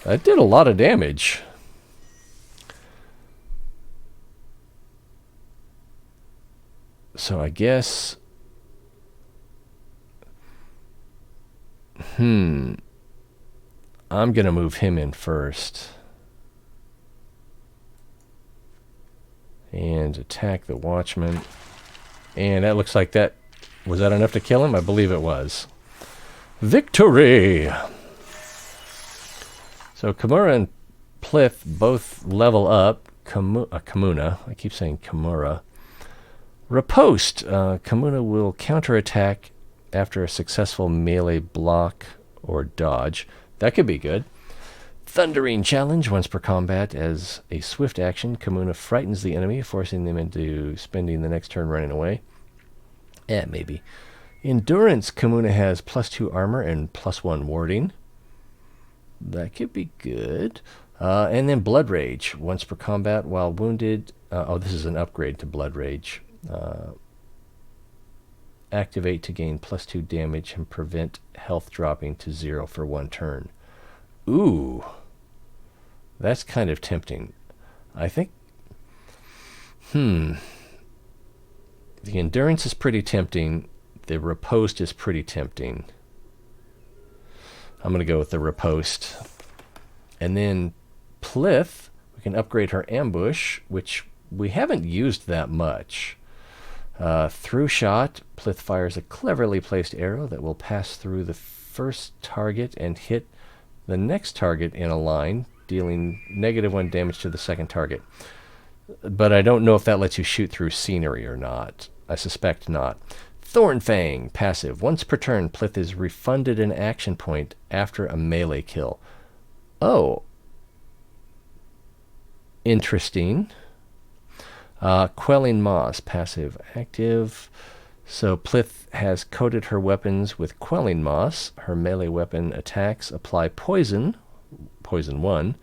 That did a lot of damage. So I guess... I'm going to move him in first. And attack the Watchman. And that looks like that... Was that enough to kill him? I believe it was. Victory! So Kimura and Plith both level up. Kimuna. I keep saying Kimura. Riposte. Kimuna will counterattack after a successful melee block or dodge. That could be good. Thundering Challenge. Once per combat, as a swift action, Kimuna frightens the enemy, forcing them into spending the next turn running away. Maybe. Endurance. Kimuna has +2 armor and +1 warding. That could be good. And then Blood Rage. Once per combat, while wounded... oh, this is an upgrade to Blood Rage. Activate to gain +2 damage and prevent health dropping to 0 for 1 turn. Ooh. That's kind of tempting. I think... The Endurance is pretty tempting. The Riposte is pretty tempting. I'm going to go with the Riposte. And then Plith, we can upgrade her Ambush, which we haven't used that much. Through shot, Plith fires a cleverly placed arrow that will pass through the first target and hit the next target in a line, dealing -1 damage to the second target. But I don't know if that lets you shoot through scenery or not. I suspect not. Thornfang, passive. Once per turn, Plith is refunded an action point after a melee kill. Oh. Interesting. Quelling Moss, passive, active. So Plith has coated her weapons with Quelling Moss. Her melee weapon attacks apply poison 1.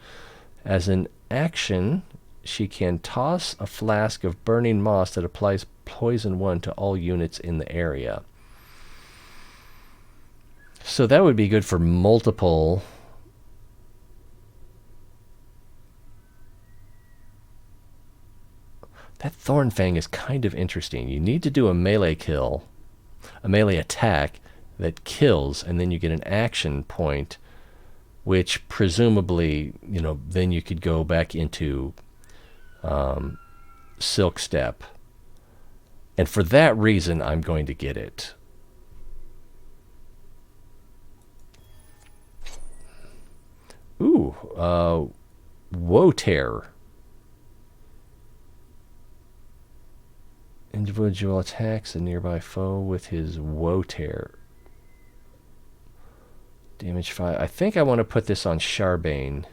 As an action, she can toss a flask of burning moss that applies poison 1 to all units in the area. So that would be good for multiple. That Thornfang is kind of interesting. You need to do a melee kill, a melee attack that kills, and then you get an action point, which presumably, then you could go back into Silk Step. And for that reason, I'm going to get it. Ooh, Woe Tear. Individual attacks a nearby foe with his Woe Tear. Damage 5. I think I want to put this on Charbane.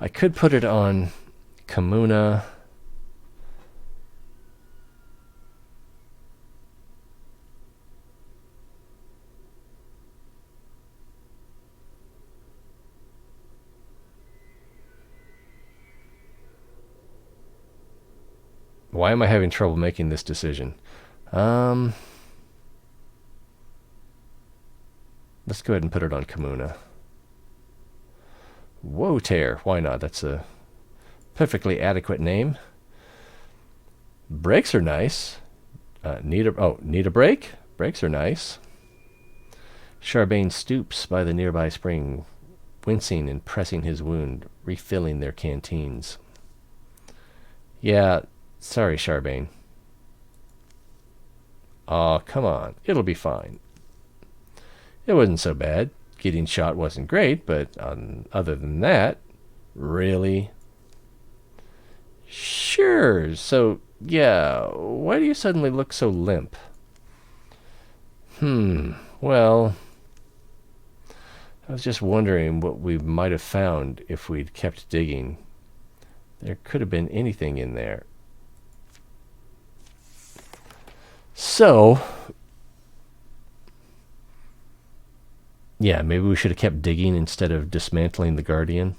I could put it on Kamuna. Why am I having trouble making this decision? Let's go ahead and put it on Kamuna. Woe Tear. Why not? That's a perfectly adequate name. Breaks are nice. Need a break? Breaks are nice. Charbane stoops by the nearby spring, wincing and pressing his wound, refilling their canteens. Yeah, sorry, Charbane. Aw, come on. It'll be fine. It wasn't so bad. Getting shot wasn't great, but other than that, really? Sure. So, yeah, why do you suddenly look so limp? Well, I was just wondering what we might have found if we'd kept digging. There could have been anything in there. So, yeah, maybe we should have kept digging instead of dismantling the Guardian.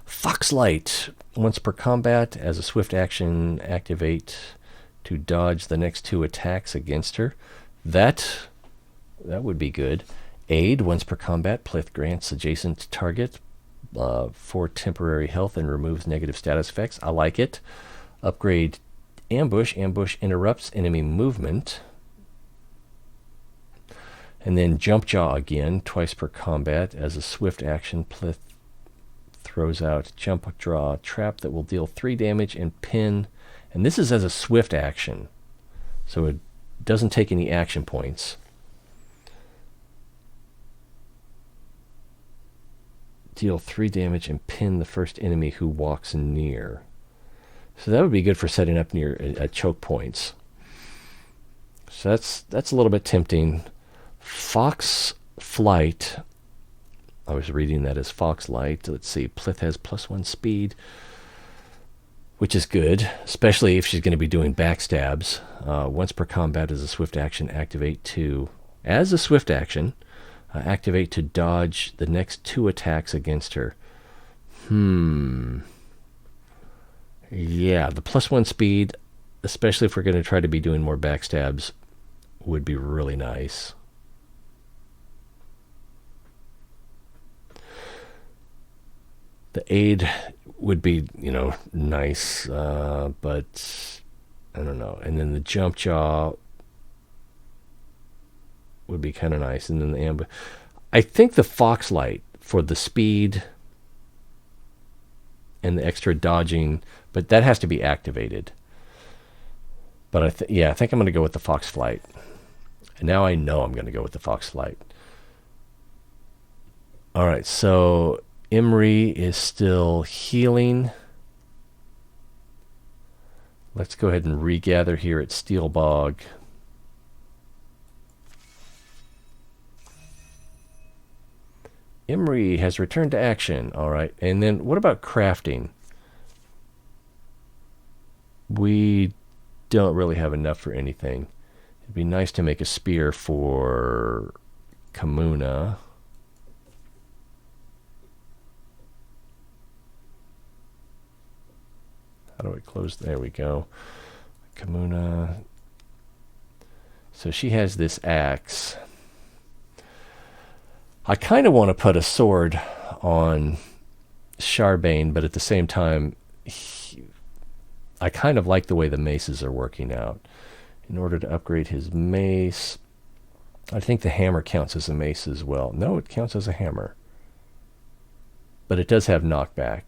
Foxlight. Once per combat, as a swift action, activate to dodge the next 2 attacks against her. That would be good. Aid. Once per combat, Plith grants adjacent target 4 temporary health and removes negative status effects. I like it. Upgrade Ambush. Ambush interrupts enemy movement. And then Jump Jaw again, twice per combat. As a swift action, Plith throws out Jump Draw trap that will deal 3 damage and pin. And this is as a swift action, so it doesn't take any action points. Deal 3 damage and pin the first enemy who walks near. So that would be good for setting up near choke points. So that's a little bit tempting. Fox Flight. I was reading that as Foxlight. Let's see. Plith has +1 speed, which is good, especially if she's going to be doing backstabs. Once per combat as a swift action, activate to... As a swift action, activate to dodge the next 2 attacks against her. Yeah, the +1 speed, especially if we're going to try to be doing more backstabs, would be really nice. The aid would be, nice, but I don't know. And then the Jump Jaw would be kind of nice. And then the ambush. I think the Foxlight for the speed and the extra dodging, but that has to be activated. But I think I'm going to go with the Fox Flight. And now I know I'm going to go with the Fox Flight. All right, so Imri is still healing. Let's go ahead and regather here at Steelbog. Imri has returned to action. All right, and then what about crafting? We don't really have enough for anything. It'd be nice to make a spear for Kamuna. How do I close? There we go. Kamuna. So she has this axe. I kind of want to put a sword on Charbane, but at the same time, I kind of like the way the maces are working out. In order to upgrade his mace, I think the hammer counts as a mace as well. No, it counts as a hammer. But it does have knockback.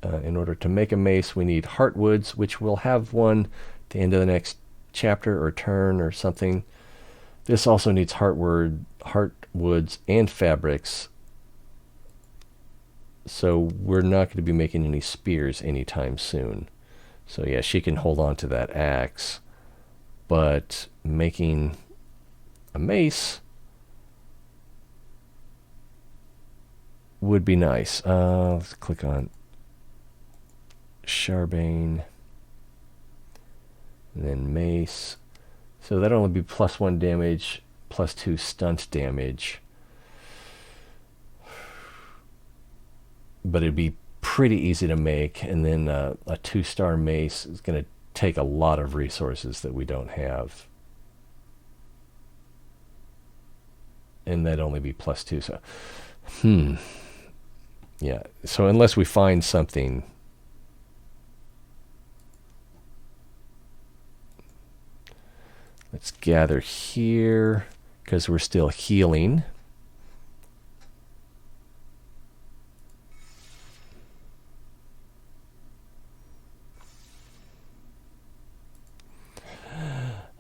In order to make a mace, we need heartwoods, which we'll have one at the end of the next chapter or turn or something. This also needs heartwoods and fabrics. So we're not going to be making any spears anytime soon. So yeah, she can hold on to that axe. But making a mace would be nice. Let's click on Charbane. And then mace. So that'll only be +1 damage, +2 stunt damage. But it'd be pretty easy to make, and then a 2-star mace is going to take a lot of resources that we don't have. And that'd only be +2, so... Yeah, so unless we find something... Let's gather here, because we're still healing.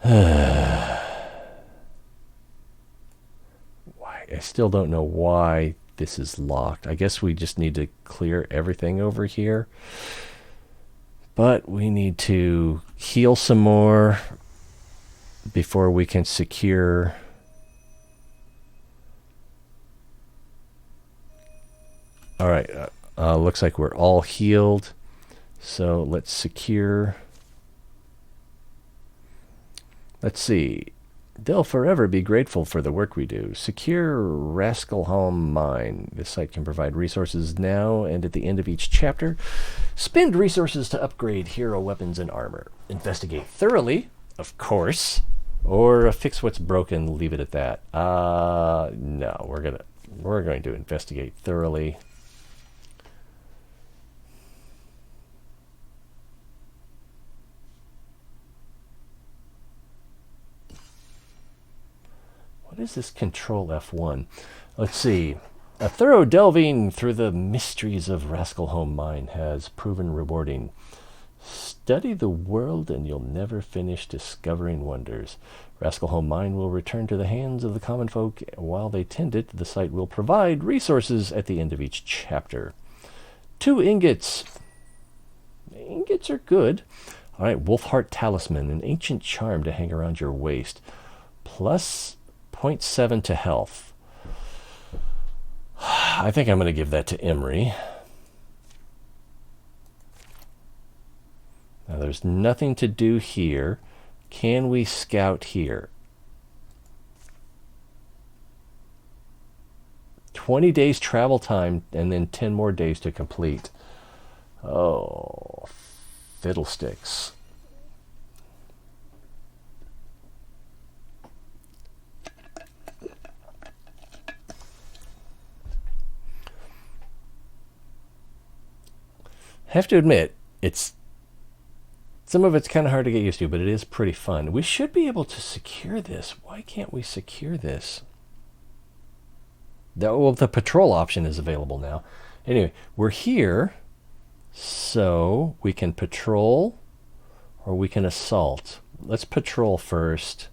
I still don't know why this is locked. I guess we just need to clear everything over here. But we need to heal some more before we can secure... Alright, looks like we're all healed. So let's secure... Let's see. They'll forever be grateful for the work we do. Secure Rascalholm Mine. This site can provide resources now and at the end of each chapter. Spend resources to upgrade hero weapons and armor. Investigate thoroughly, of course. Or fix what's broken, leave it at that. No, we're going to investigate thoroughly. What is this Control F1? Let's see. A thorough delving through the mysteries of Rascalholm Mine has proven rewarding. Study the world and you'll never finish discovering wonders. Rascalholm Mine will return to the hands of the common folk while they tend it. The site will provide resources at the end of each chapter. 2 ingots. Ingots are good. All right, Wolfheart Talisman, an ancient charm to hang around your waist. Plus 0.7 to health. I think I'm going to give that to Emery. Now there's nothing to do here. Can we scout here? 20 days travel time and then 10 more days to complete. Oh, fiddlesticks. Have to admit, some of it's kind of hard to get used to, but it is pretty fun. We should be able to secure this. Why can't we secure this? Well, the patrol option is available now. Anyway, we're here, so we can patrol or we can assault. Let's patrol first.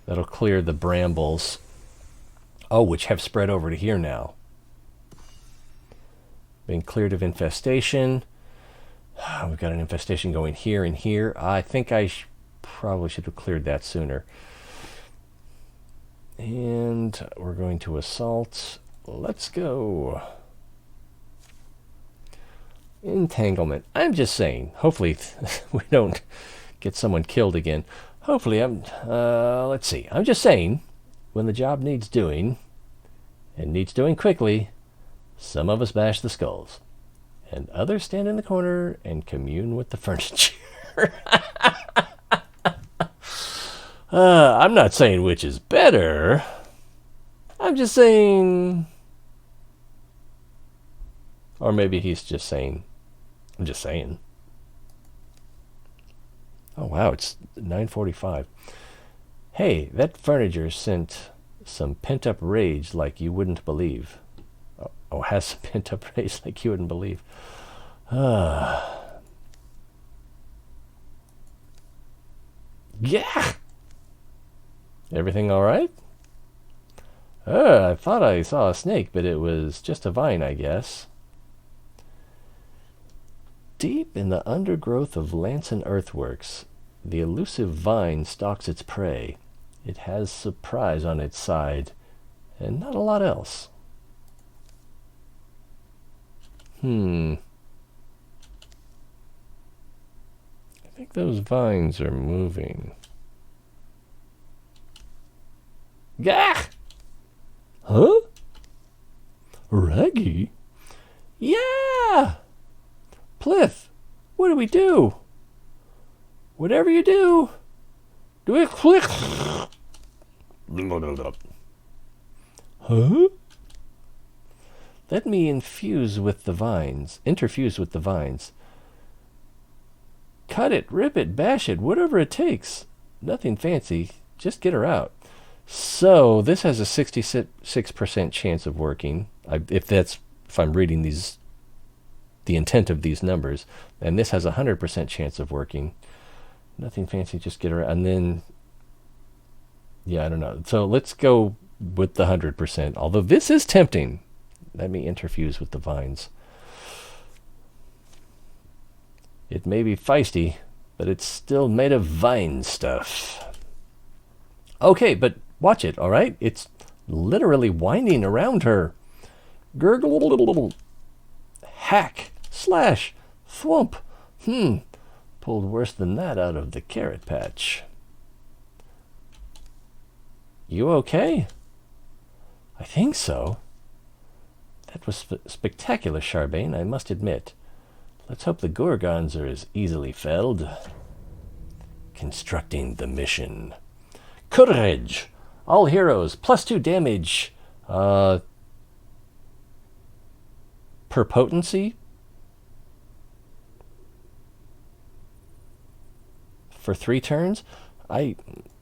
That'll clear the brambles. Oh, which have spread over to here now. Being cleared of infestation. We've got an infestation going here and here. I think I probably should have cleared that sooner. And we're going to assault. Let's go. Entanglement. I'm just saying. Hopefully we don't get someone killed again. Hopefully let's see. I'm just saying, when the job needs doing, and needs doing quickly, Some of us bash the skulls, and others stand in the corner and commune with the furniture. I'm not saying which is better. I'm just saying... Or maybe he's just saying... I'm just saying. Oh, wow, it's 9:45. Hey, that furniture sent some pent-up rage like you wouldn't believe. Oh, has some pent-up rage like you wouldn't believe. Yeah! Everything all right? I thought I saw a snake, but it was just a vine, I guess. Deep in the undergrowth of Lanson earthworks, the elusive vine stalks its prey. It has surprise on its side, and not a lot else. I think those vines are moving. Gah! Huh? Raggy? Yeah! Plith, what do we do? Whatever you do, do it quick. Huh? Let me interfuse with the vines. Cut it, rip it, bash it, whatever it takes. Nothing fancy. Just get her out. So this has a 66% chance of working. If I'm reading the intent of these numbers, and this has a 100% chance of working. Nothing fancy, just get her out. And then, yeah, I don't know. So let's go with the 100%. Although this is tempting. Let me interfuse with the vines. It may be feisty, but it's still made of vine stuff. Okay, but watch it, all right? It's literally winding around her. Gurgle, hack, slash, thwomp. Pulled worse than that out of the carrot patch. You okay? I think so. That was spectacular, Charbane, I must admit. Let's hope the Gorgons are as easily felled. Constructing the mission. Courage! All heroes, +2 damage. Per potency? For 3 turns? I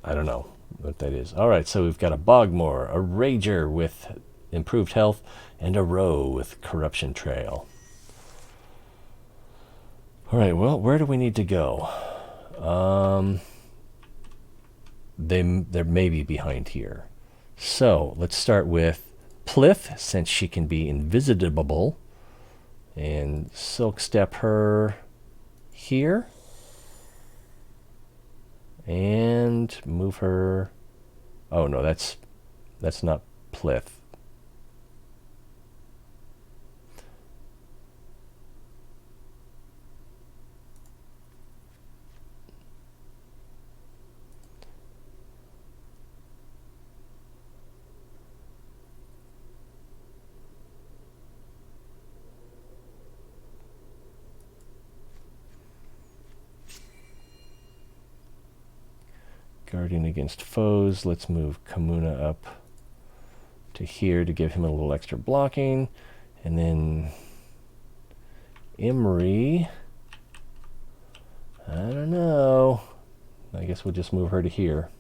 don't know what that is. Alright, so we've got a Bogmore, a Rager with improved health, and a Roe with corruption trail. Alright, well, where do we need to go? They're maybe behind here. So, let's start with Plith, since she can be invisitable. And Silk Step her here. And move her... Oh, no, that's not Plith. Guarding against foes. Let's move Kamuna up to here to give him a little extra blocking. And then Imri. I don't know. I guess we'll just move her to here.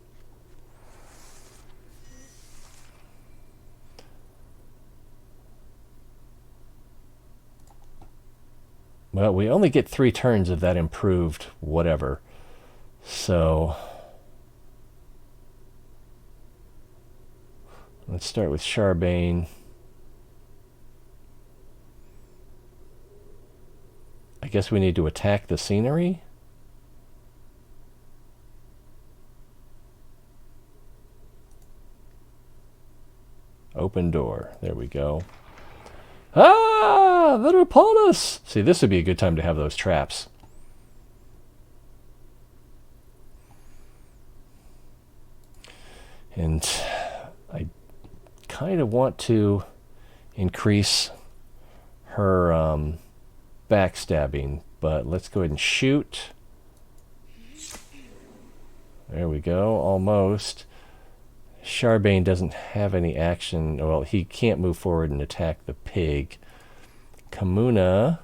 Well, we only get 3 turns of that improved whatever. So... let's start with Charbane. I guess we need to attack the scenery. Open door. There we go. Ah! They're upon us! See, this would be a good time to have those traps. And I kind of want to increase her backstabbing, but let's go ahead and shoot. There we go, almost. Charbane doesn't have any action. Well, he can't move forward and attack the pig. Kamuna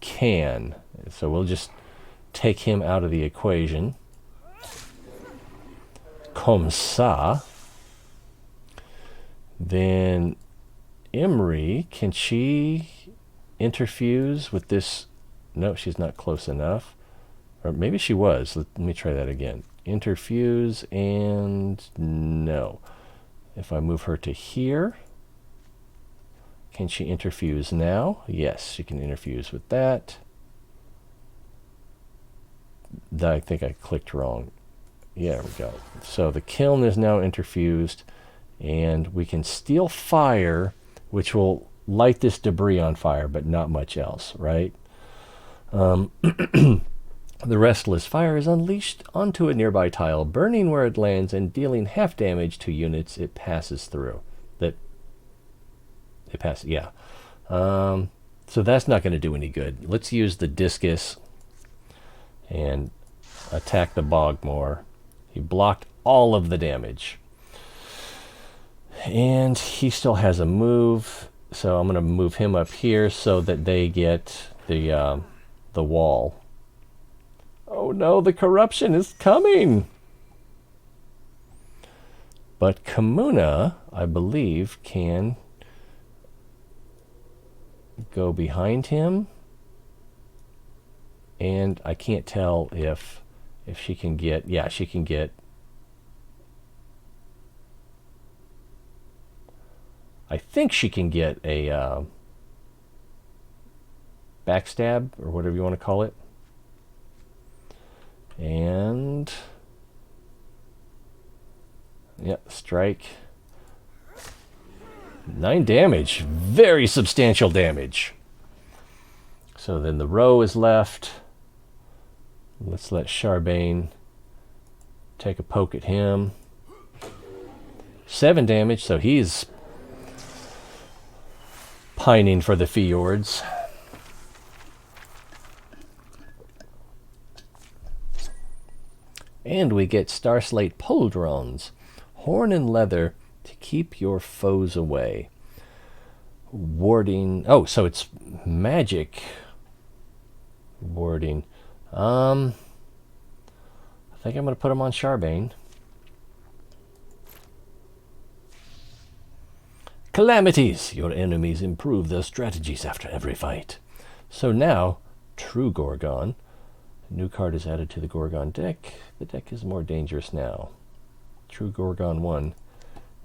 can. So we'll just take him out of the equation. Comme ça. Then Imri, can she interfuse with this? No, she's not close enough. Or maybe she was. Let me try that again. Interfuse, and no. If I move her to here, can she interfuse now? Yes, she can interfuse with that. I think I clicked wrong. Yeah, there we go. So the kiln is now interfused, and we can steal fire, which will light this debris on fire, but not much else, right? The restless fire is unleashed onto a nearby tile, burning where it lands and dealing half damage to units it passes through. Yeah. So that's not going to do any good. Let's use the discus and attack the Bogmore. He blocked all of the damage. And he still has a move, so I'm going to move him up here so that they get the wall. Oh no, the corruption is coming! But Kamuna, I believe, can go behind him. And I can't tell if she can get... Yeah, she can get... I think she can get a backstab, or whatever you want to call it. And... yeah, strike. 9 damage. Very substantial damage. So then the row is left. Let's let Charbane take a poke at him. 7 damage, so he's pining for the fjords. And we get Starslate Pauldrons. Horn and leather to keep your foes away. Warding... oh, so it's magic warding. I think I'm going to put him on Charbane. Calamities! Your enemies improve their strategies after every fight. So now, True Gorgon. A new card is added to the Gorgon deck. The deck is more dangerous now. True Gorgon 1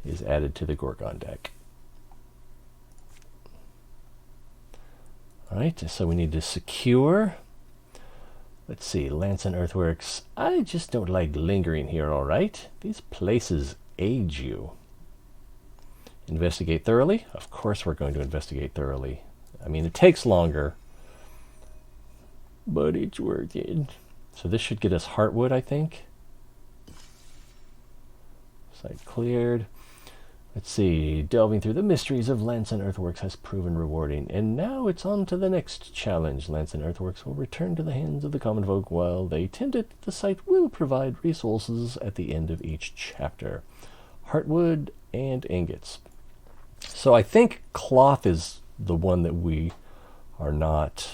is added to the Gorgon deck. Alright, so we need to secure. Let's see, Lance and Earthworks. I just don't like lingering here, alright? These places age you. Investigate thoroughly? Of course we're going to investigate thoroughly. I mean, it takes longer, but it's worth it. So this should get us Heartwood, I think. Site cleared. Let's see. Delving through the mysteries of Lance and Earthworks has proven rewarding. And now it's on to the next challenge. Lance and Earthworks will return to the hands of the common folk while they tend it. The site will provide resources at the end of each chapter. Heartwood and ingots. So I think cloth is the one that we are not...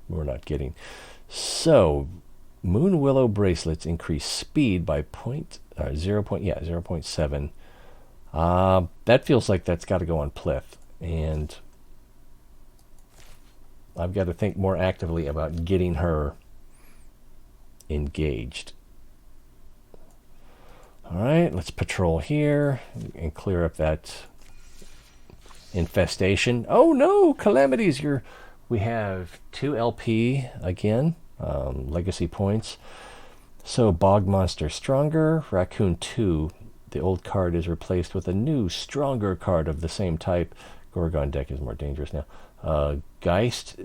we're not getting. So, Moon Willow bracelets increase speed by 0.7. That feels like that's got to go on Plith, and I've got to think more actively about getting her engaged. All right, let's patrol here and clear up that infestation. Oh no, calamities! We have 2 LP again, legacy points. So Bog Monster stronger, Raccoon 2. The old card is replaced with a new, stronger card of the same type. Gorgon deck is more dangerous now. Geist,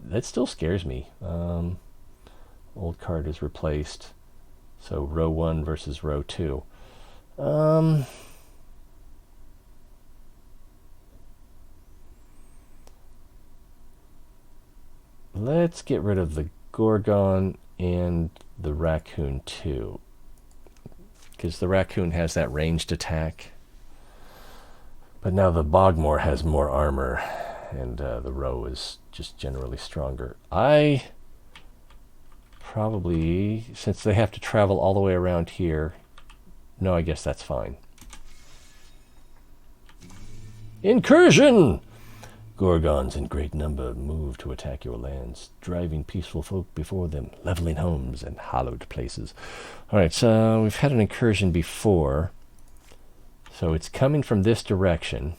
that still scares me. Old card is replaced. So row 1 versus row 2. Let's get rid of the Gorgon and the Raccoon too, because the Raccoon has that ranged attack. But now the Bogmore has more armor, and the Roe is just generally stronger. I probably, since they have to travel all the way around here, no, I guess that's fine. Incursion! Gorgons in great number move to attack your lands, driving peaceful folk before them, leveling homes and hallowed places. Alright, so we've had an incursion before. So it's coming from this direction.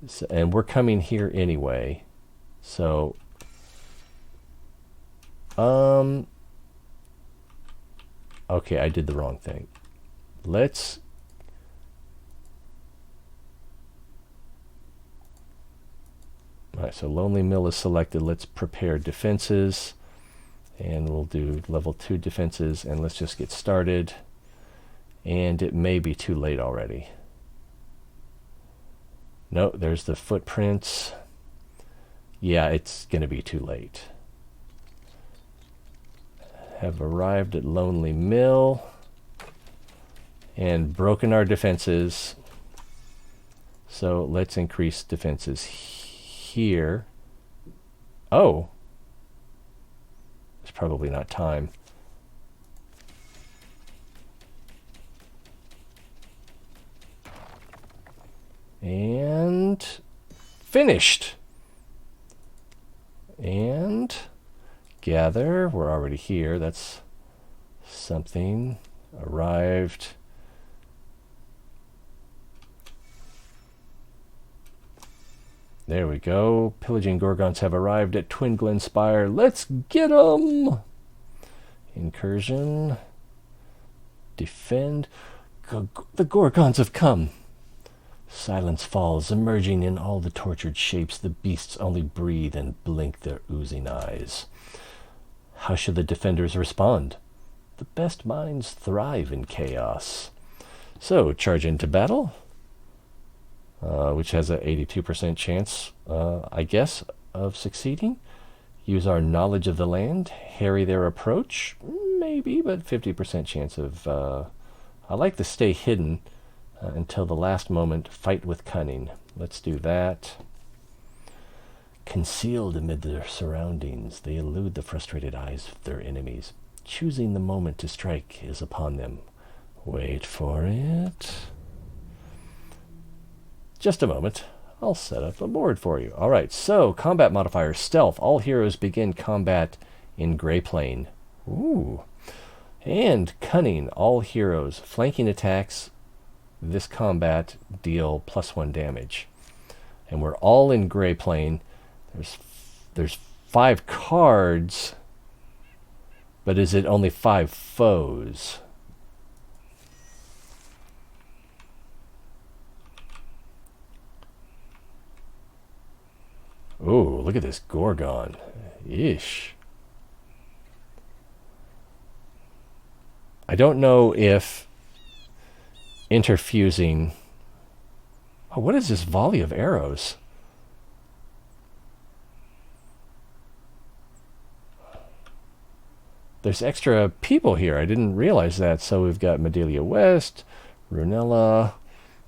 So, and we're coming here anyway. So, okay, I did the wrong thing. Let's... Alright, so Lonely Mill is selected. Let's prepare defenses. And we'll do level 2 defenses. And let's just get started. And it may be too late already. No, there's the footprints. Yeah, it's going to be too late. Have arrived at Lonely Mill. And broken our defenses. So let's increase defenses here. Oh. It's probably not time. And finished. And gather. We're already here. That's something. Arrived. There we go. Pillaging Gorgons have arrived at Twin Glen Spire. Let's get 'em! Incursion. Defend. The Gorgons have come. Silence falls, emerging in all the tortured shapes. The beasts only breathe and blink their oozing eyes. How should the defenders respond? The best minds thrive in chaos. So, charge into battle. Which has an 82% chance, I guess, of succeeding. Use our knowledge of the land. Harry their approach. Maybe, but 50% chance of... I like to stay hidden until the last moment. Fight with cunning. Let's do that. Concealed amid their surroundings, they elude the frustrated eyes of their enemies. Choosing the moment to strike is upon them. Wait for it. Just a moment. I'll set up a board for you. Alright, so combat modifier, stealth. All heroes begin combat in Gray Plain. Ooh. And cunning. All heroes. Flanking attacks this combat deal +1 damage. And we're all in Gray Plain. There's 5 cards, but is it only 5 foes? Ooh, look at this Gorgon. Ish. I don't know if interfusing... Oh, what is this volley of arrows? There's extra people here. I didn't realize that. So we've got Medelia West, Runella.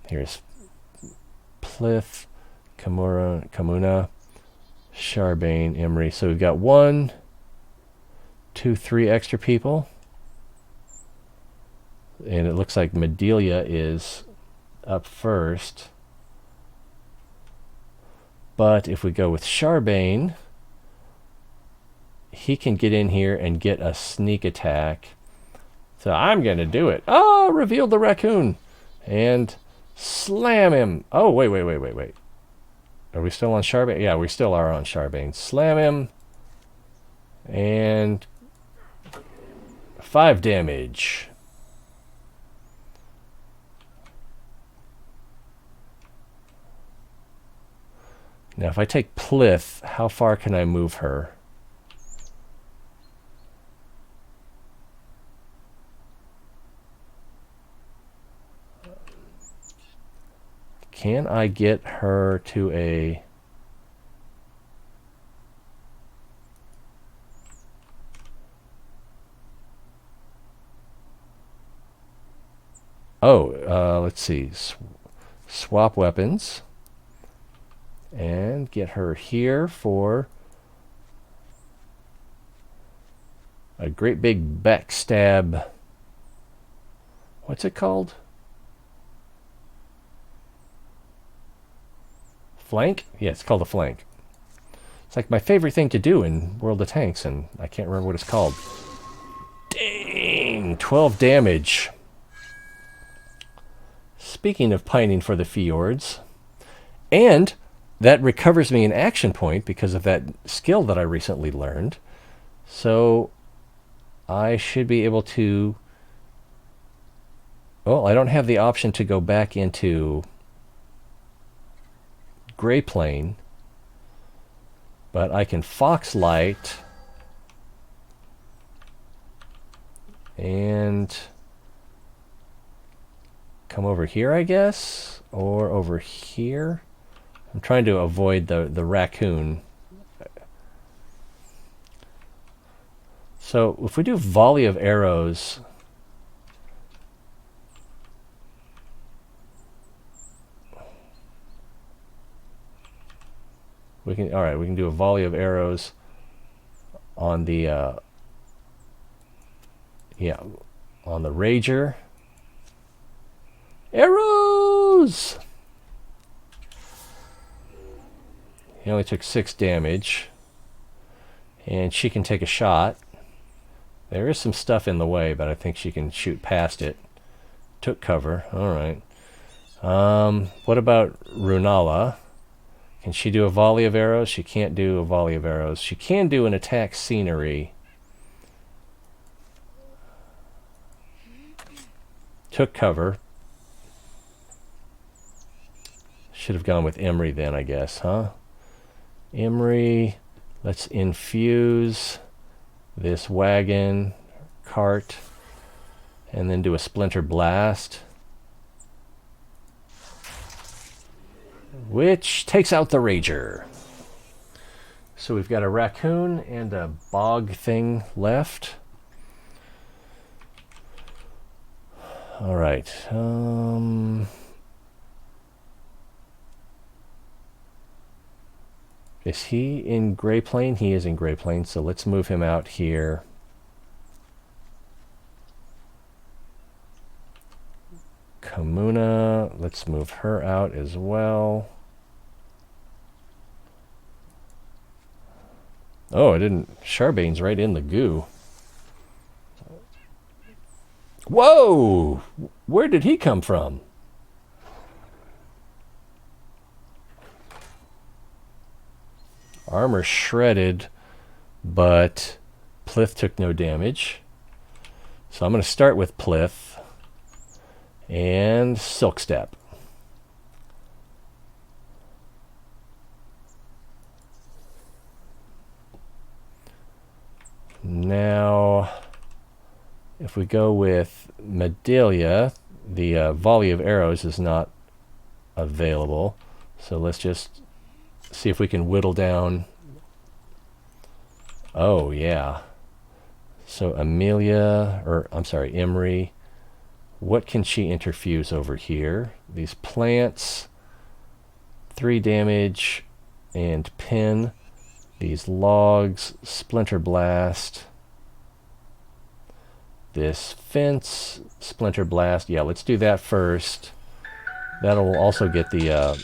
Here's Plith, Kamuna, Charbane, Emery. So we've got 1, 2, 3 extra people. And it looks like Medelia is up first. But if we go with Charbane, he can get in here and get a sneak attack. So I'm going to do it. Oh, revealed the raccoon. And slam him. Oh, wait. Are we still on Charbane? Yeah, we still are on Charbane. Slam him. And 5 damage. Now, if I take Plith, how far can I move her? Can I get her to a... Oh, let's see. Swap weapons. And get her here for a great big backstab. What's it called? Flank? Yeah, it's called a flank. It's like my favorite thing to do in World of Tanks, and I can't remember what it's called. Dang! 12 damage. Speaking of pining for the fjords, and that recovers me an action point because of that skill that I recently learned. So I should be able to... Well, I don't have the option to go back into Gray Plane, but I can Foxlight and come over here, I guess, or over here. I'm trying to avoid the raccoon. So if we do volley of arrows, we can, all right, we can do a volley of arrows on the on the Rager. Arrows! He only took 6 damage. And she can take a shot. There is some stuff in the way, but I think she can shoot past it. Took cover. Alright. What about Runala? Can she do a volley of arrows? She can't do a volley of arrows. She can do an attack scenery. Took cover. Should have gone with Emery then, I guess, huh? Emery, let's infuse this wagon, cart, and then do a splinter blast, which takes out the Rager. So we've got a raccoon and a bog thing left. All right. Is he in Gray Plane? He is in Gray Plane, so let's move him out here. Kamuna, let's move her out as well. Oh, I didn't. Charbane's right in the goo. Whoa! Where did he come from? Armor shredded, but Plith took no damage. So I'm going to start with Plith and Silk Step. Now, if we go with Medalia, the volley of arrows is not available. So let's just see if we can whittle down. Oh, yeah. So Amelia, or I'm sorry, Emery. What can she interfuse over here? These plants, 3 damage, and pin. These logs, splinter blast. This fence, splinter blast. Yeah, let's do that first. That'll also get the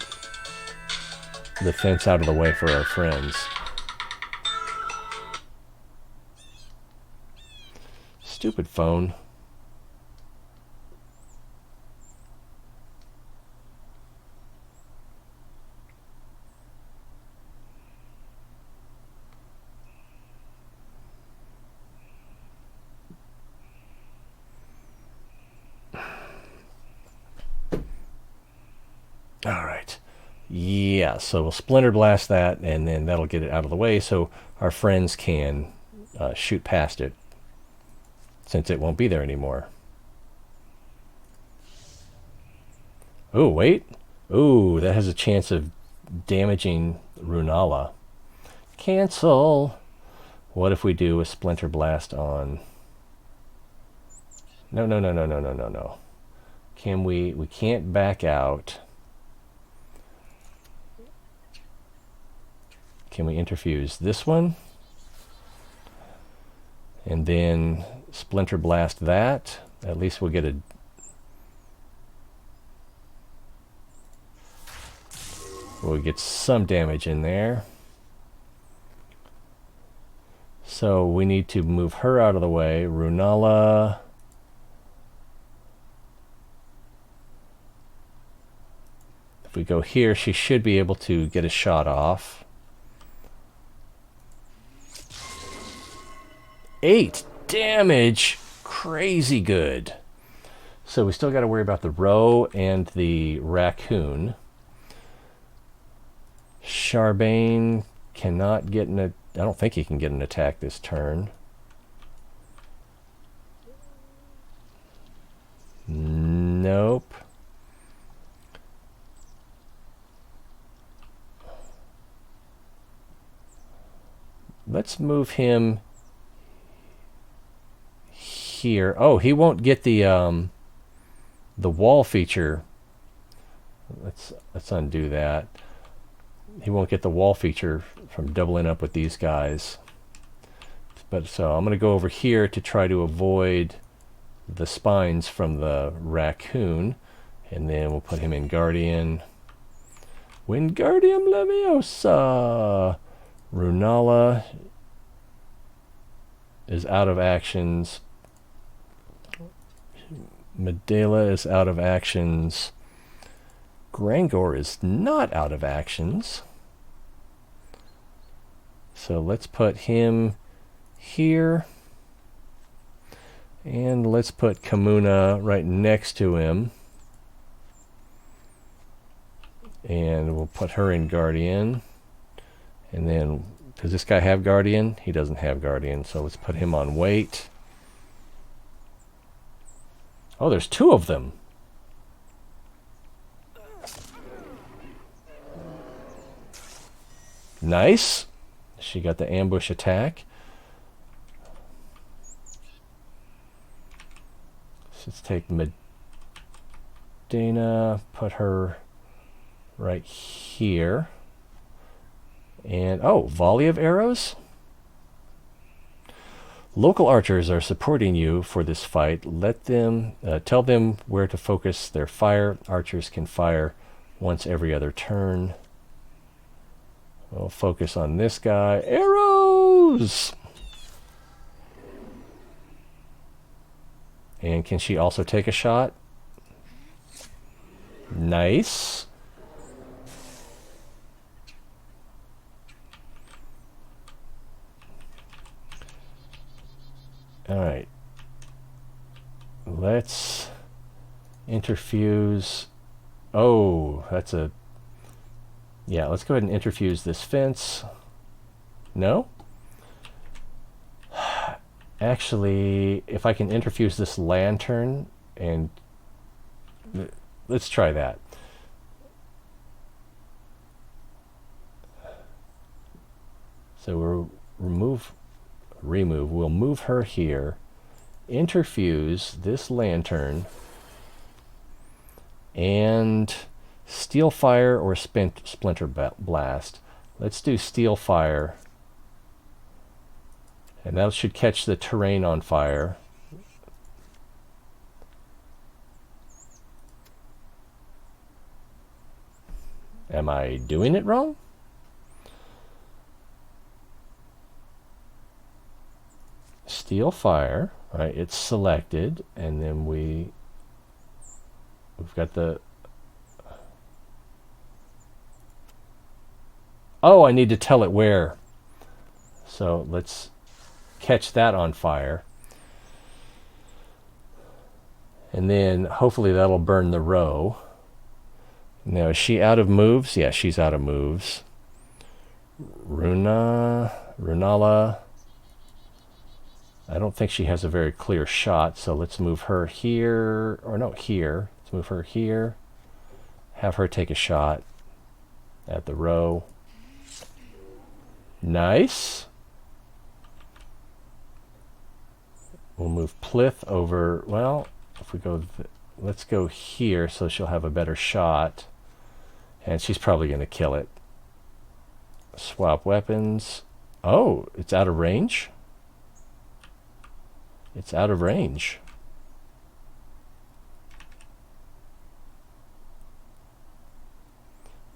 fence out of the way for our friends. Stupid phone. All right. Yeah, so we'll splinter blast that, and then that'll get it out of the way so our friends can shoot past it, since it won't be there anymore. Oh, wait. Ooh, that has a chance of damaging Runala. Cancel. What if we do a splinter blast on... No. we can't back out. Can we interfuse this one? And then Splinter Blast that. At least we'll get a... We'll get some damage in there. So we need to move her out of the way. Runala. If we go here, she should be able to get a shot off. 8 damage. Crazy good. So we still got to worry about the roe and the raccoon. Charbane cannot get an... I don't think he can get an attack this turn. Nope. Let's move him here. Oh, he won't get the wall feature. Let's undo that. He won't get the wall feature from doubling up with these guys. But so I'm going to go over here to try to avoid the spines from the raccoon, and then we'll put him in Guardian. Wingardium Leviosa. Runala is out of actions. Medela is out of actions. Grangor is not out of actions. So let's put him here. And let's put Kamuna right next to him. And we'll put her in Guardian. And then, does this guy have Guardian? He doesn't have Guardian, so let's put him on Wait. Oh, there's 2 of them. Nice. She got the ambush attack. So let's take Medina, put her right here. And, oh, volley of arrows? Local archers are supporting you for this fight. Let them, tell them where to focus their fire. Archers can fire once every other turn. We'll focus on this guy. Arrows! And can she also take a shot? Nice. All right. Let's interfuse. Oh, that's a... Yeah, let's go ahead and interfuse this fence. No? Actually, if I can interfuse this lantern and... Let's try that. So we'll remove. We'll move her here. Interfuse this lantern. And Steel Fire or Splinter Blast. Let's do Steel Fire. And that should catch the terrain on fire. Am I doing it wrong? Steel Fire. All right, it's selected, and then we've got the... Oh, I need to tell it where. So let's catch that on fire. And then hopefully that'll burn the row. Now, is she out of moves? Yeah, she's out of moves. Runala. I don't think she has a very clear shot, so let's move her here. Or no, here. Let's move her here. Have her take a shot at the row. Nice. We'll move Plith over. Well, if we go let's go here so she'll have a better shot. And she's probably going to kill it. Swap weapons. Oh, it's out of range? It's out of range.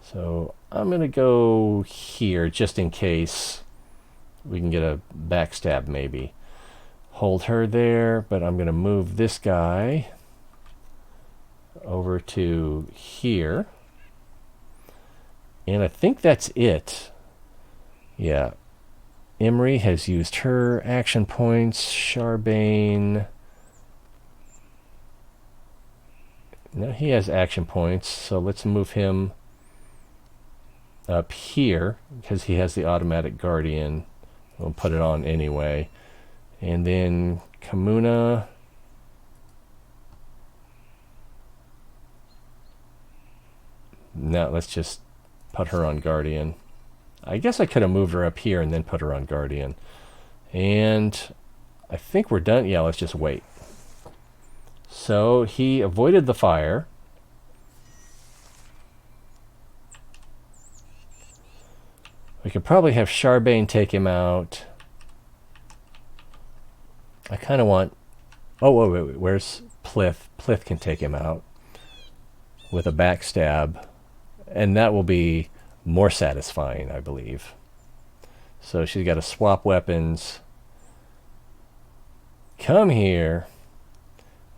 So I'm going to go here just in case we can get a backstab maybe. Hold her there, but I'm going to move this guy over to here. And I think that's it. Yeah. Emery has used her action points. Charbane. No, he has action points, so let's move him up here because he has the automatic guardian. We'll put it on anyway. And then Kamuna. No, let's just put her on guardian. I guess I could have moved her up here and then put her on guardian. And I think we're done. Yeah, let's just wait. So he avoided the fire. We could probably have Charbane take him out. I kind of want... Oh, wait. Where's Plith? Plith can take him out with a backstab. And that will be more satisfying, I believe. So she's got to swap weapons. Come here.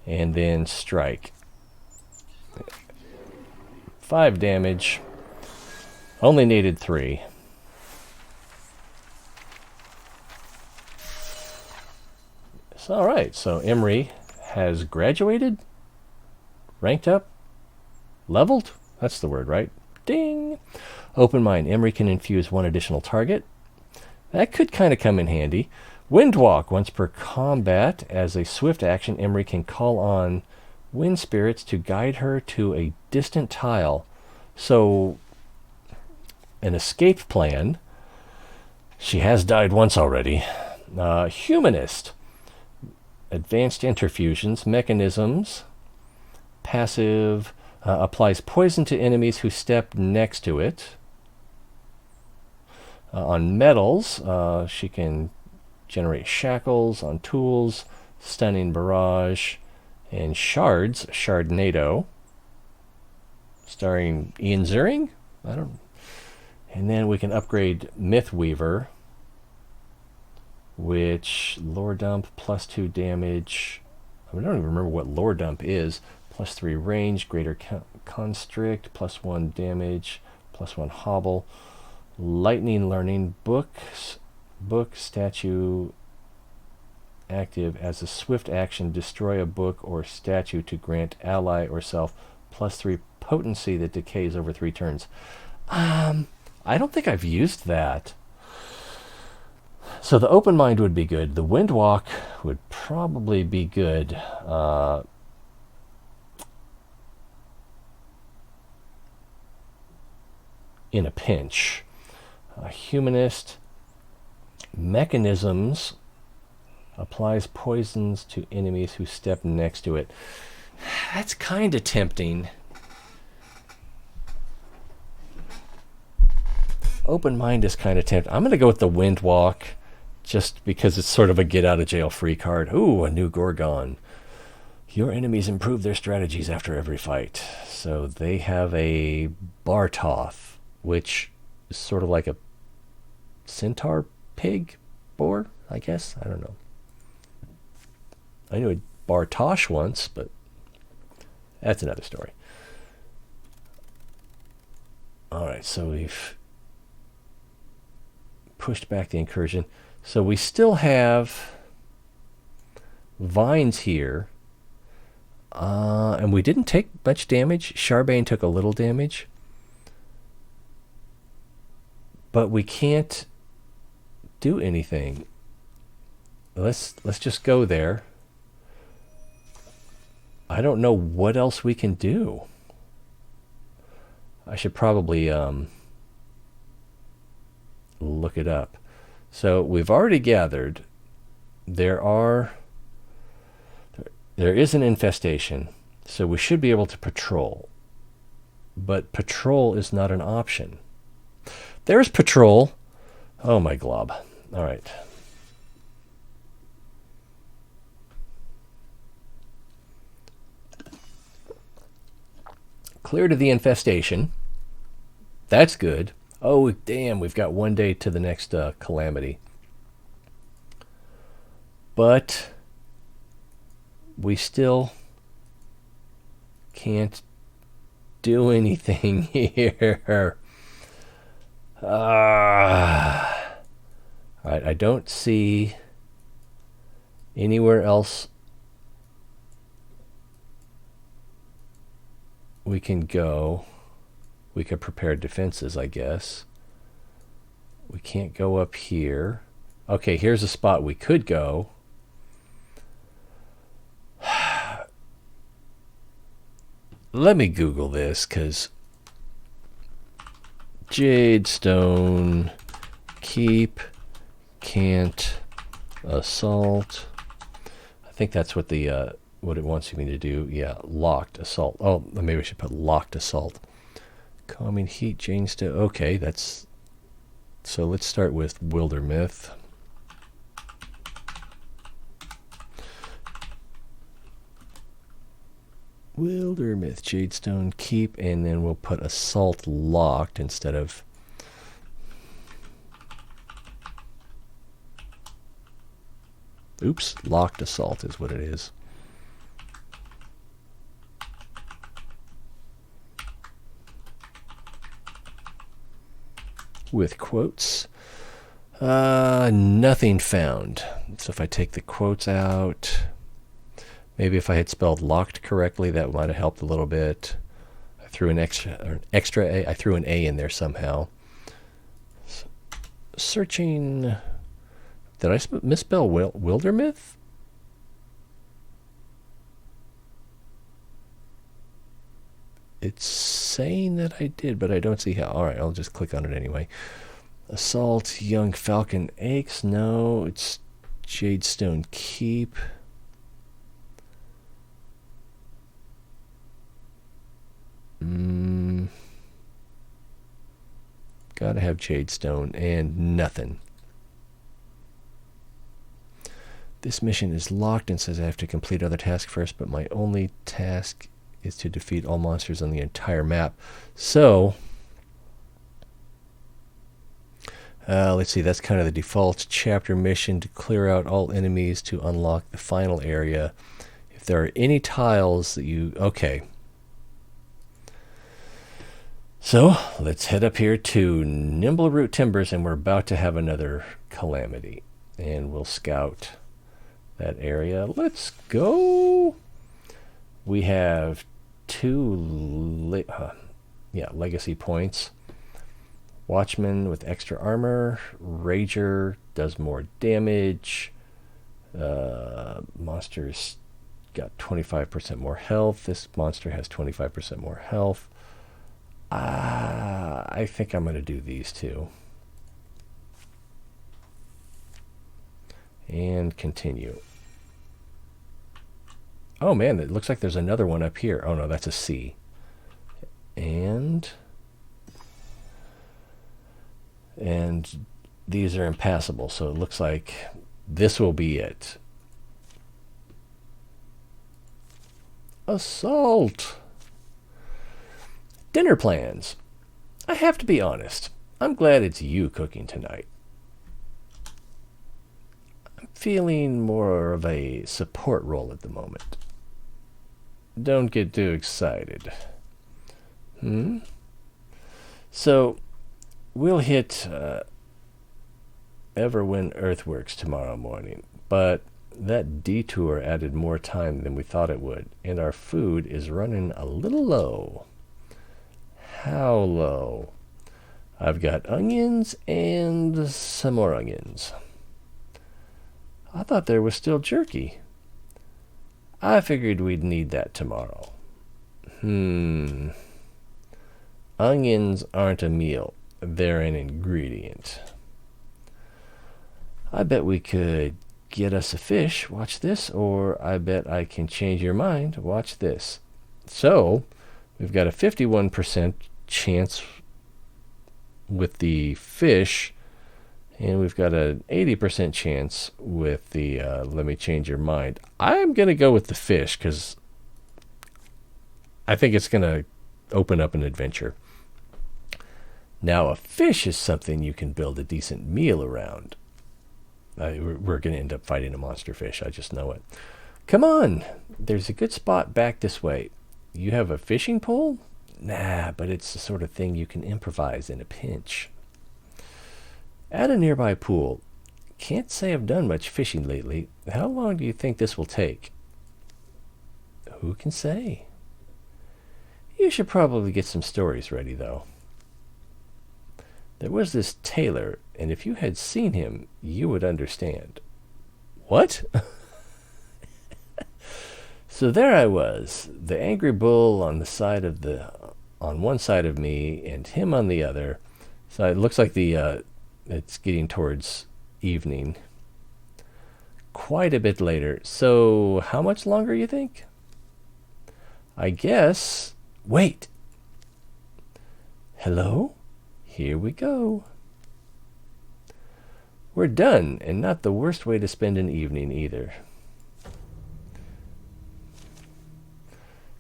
And then strike. 5 damage. Only needed 3. So, alright, so Emery has graduated? Ranked up? Leveled? That's the word, right? Ding! Open mind. Emery can infuse 1 additional target. That could kind of come in handy. Windwalk. Once per combat, as a swift action, Emery can call on wind spirits to guide her to a distant tile. So, an escape plan. She has died once already. Humanist. Advanced interfusions. Mechanisms. Passive. Applies poison to enemies who step next to it. On metals, she can generate shackles. On tools, stunning barrage. And shards, Shardnado. Starring Ian Ziering? I don't. And then we can upgrade Mythweaver, which lore dump +2 damage. I don't even remember what lore dump is. +3 range, greater constrict, +1 damage, +1 hobble. Lightning learning, book statue active. As a swift action, destroy a book or statue to grant ally or self +3 potency that decays over 3 turns. I don't think I've used that. So the open mind would be good. The windwalk would probably be good. In a pinch. Humanist. Mechanisms. Applies poisons to enemies who step next to it. That's kind of tempting. Open mind is kind of tempting. I'm going to go with the Windwalk just because it's sort of a get out of jail free card. Ooh, a new Gorgon. Your enemies improve their strategies after every fight. So they have a Bartoth, which is sort of like a centaur pig boar, I guess. I don't know. I knew a Bartosh once, but that's another story. Alright, so we've pushed back the incursion. So we still have vines here. And we didn't take much damage. Charbane took a little damage. But we can't do anything. Let's just go there. I don't know what else we can do. I should probably look it up. So we've already gathered there is an infestation. So we should be able to patrol. But patrol is not an option. There's patrol. Oh, my glob. All right. Clear to the infestation. That's good. Oh, damn, we've got 1 day to the next calamity. But we still can't do anything here. All right, I don't see anywhere else we can go. We could prepare defenses, I guess. We can't go up here. Okay, here's a spot we could go. Let me Google this, because Jadestone keep can't assault. I think that's what the what it wants me to do. Yeah, locked assault. Oh, maybe I should put locked assault. Calming heat, Jadestone. Okay, that's... So let's start with Wildermyth. Wildermyth, Jadestone keep, and then we'll put assault locked instead of... Oops, locked assault is what it is. With quotes. Nothing found. So if I take the quotes out, maybe if I had spelled locked correctly, that might have helped a little bit. I threw an extra A. I threw an A in there somehow. Searching. Did I misspell Wildermyth? It's saying that I did, but I don't see how. All right, I'll just click on it anyway. Assault, Young Falcon Aches. No, it's Jadestone Keep. Gotta have Jadestone and nothing. This mission is locked and says I have to complete other tasks first, but my only task is to defeat all monsters on the entire map. So, let's see, that's kind of the default chapter mission, to clear out all enemies to unlock the final area. If there are any tiles that you... Okay. So, let's head up here to Nimbleroot Timbers, and we're about to have another calamity. And we'll scout that area. Let's go! We have legacy points. Watchman with extra armor. Rager does more damage. Monsters got 25% more health. This monster has 25% more health. I think I'm going to do these two. And continue. Oh man, it looks like there's another one up here. Oh no, that's a C. And these are impassable, so it looks like this will be it. Assault! Dinner plans. I have to be honest. I'm glad it's you cooking tonight. I'm feeling more of a support role at the moment. Don't get too excited. So, we'll hit Everwind Earthworks tomorrow morning, but that detour added more time than we thought it would, and our food is running a little low. How low? I've got onions and some more onions. I thought there was still jerky. I figured we'd need that tomorrow. Onions aren't a meal. They're an ingredient. I bet we could get us a fish. Watch this. Or I bet I can change your mind. Watch this. So we've got a 51% chance with the fish, and we've got an 80% chance with the, let me change your mind. I'm going to go with the fish because I think it's going to open up an adventure. Now, a fish is something you can build a decent meal around. We're going to end up fighting a monster fish. I just know it. Come on. There's a good spot back this way. You have a fishing pole? Nah, but it's the sort of thing you can improvise in a pinch. At a nearby pool. Can't say I've done much fishing lately. How long do you think this will take? Who can say? You should probably get some stories ready, though. There was this tailor, and if you had seen him, you would understand. What? So there I was, the angry bull on one side of me, and him on the other. So it looks like it's getting towards evening. Quite a bit later. So how much longer, you think? I guess. Wait. Hello? Here we go. We're done, and not the worst way to spend an evening either.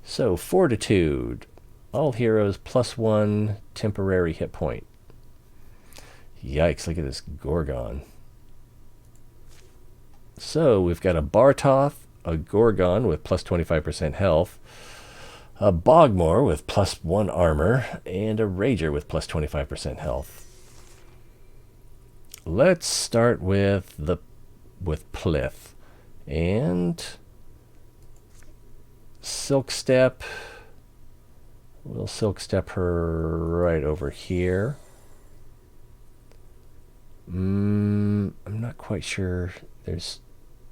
So, fortitude. All heroes +1 temporary hit point. Yikes, look at this Gorgon. So, we've got a Bartoth, a Gorgon with +25% health, a Bogmore with +1 armor, and a Rager with +25% health. Let's start with Plith and Silk Step. We'll Silk Step her right over here. I'm not quite sure. There's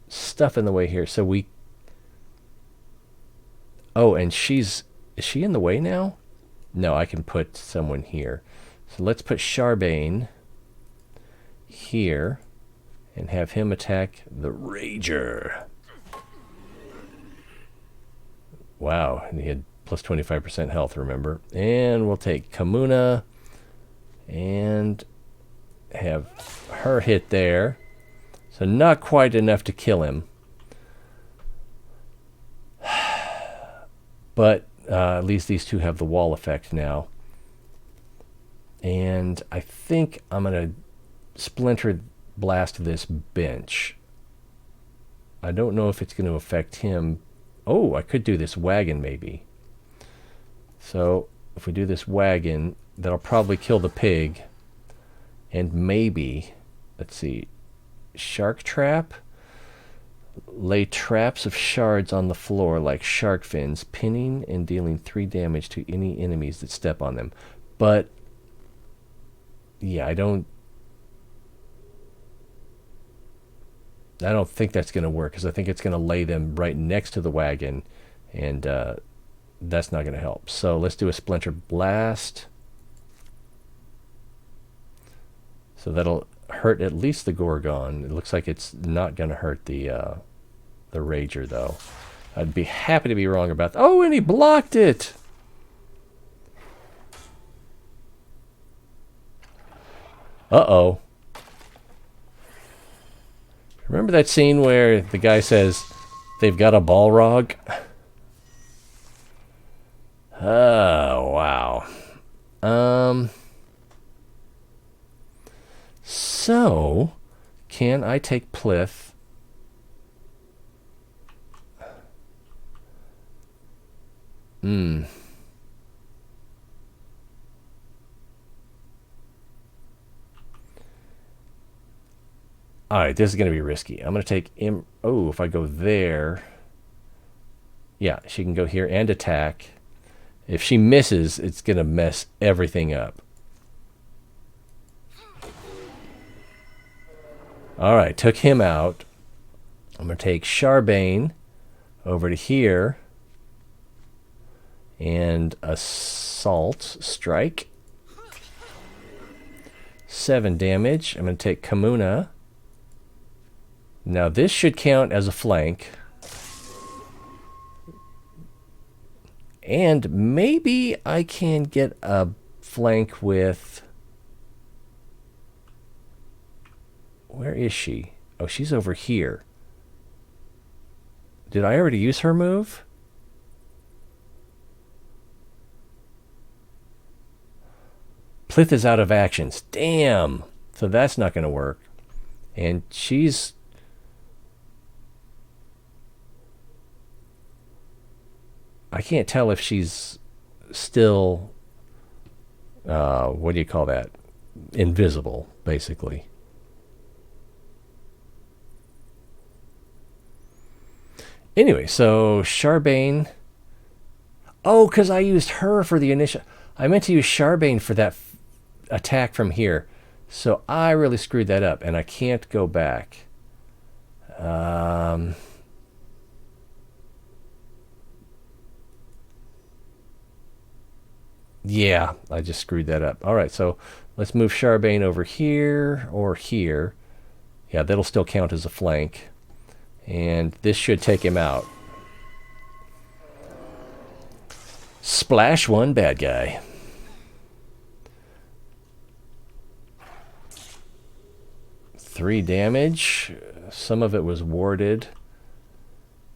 stuff in the way here, so we. Oh, and is she in the way now? No, I can put someone here. So let's put Charbane here and have him attack the Rager. Wow, and he had +25% health, remember? And we'll take Kamuna and have her hit there. So not quite enough to kill him. But at least these two have the wall effect now. And I think I'm going to splinter blast this bench. I don't know if it's going to affect him. Oh, I could do this wagon maybe. So if we do this wagon, that'll probably kill the pig. And maybe, let's see, shark trap. Lay traps of shards on the floor like shark fins, pinning and dealing 3 damage to any enemies that step on them. But, yeah, I don't think that's going to work, because I think it's going to lay them right next to the wagon, and that's not going to help. So let's do a Splinter Blast. So that'll hurt at least the Gorgon. It looks like it's not going to hurt the Rager, though. I'd be happy to be wrong about that. Oh, and he blocked it! Uh-oh. Remember that scene where the guy says they've got a Balrog? Oh, wow. So, can I take Plith? Alright, this is going to be risky. I'm going to take him. Oh, if I go there. Yeah, she can go here and attack. If she misses, it's going to mess everything up. Alright, took him out. I'm going to take Charbane over to here. And Assault Strike. 7 damage. I'm going to take Kamuna. Now this should count as a flank. And maybe I can get a flank with... Where is she? Oh, she's over here. Did I already use her move? Plith is out of actions. Damn. So that's not going to work. And she's... I can't tell if she's still... what do you call that? Invisible, basically. Anyway, so Charbane... Oh, because I used her for the initial... I meant to use Charbane for that attack from here. So I really screwed that up, and I can't go back. Yeah, I just screwed that up. All right, so let's move Charbane over here or here. Yeah, that'll still count as a flank. And this should take him out. Splash one bad guy. Three damage. Some of it was warded.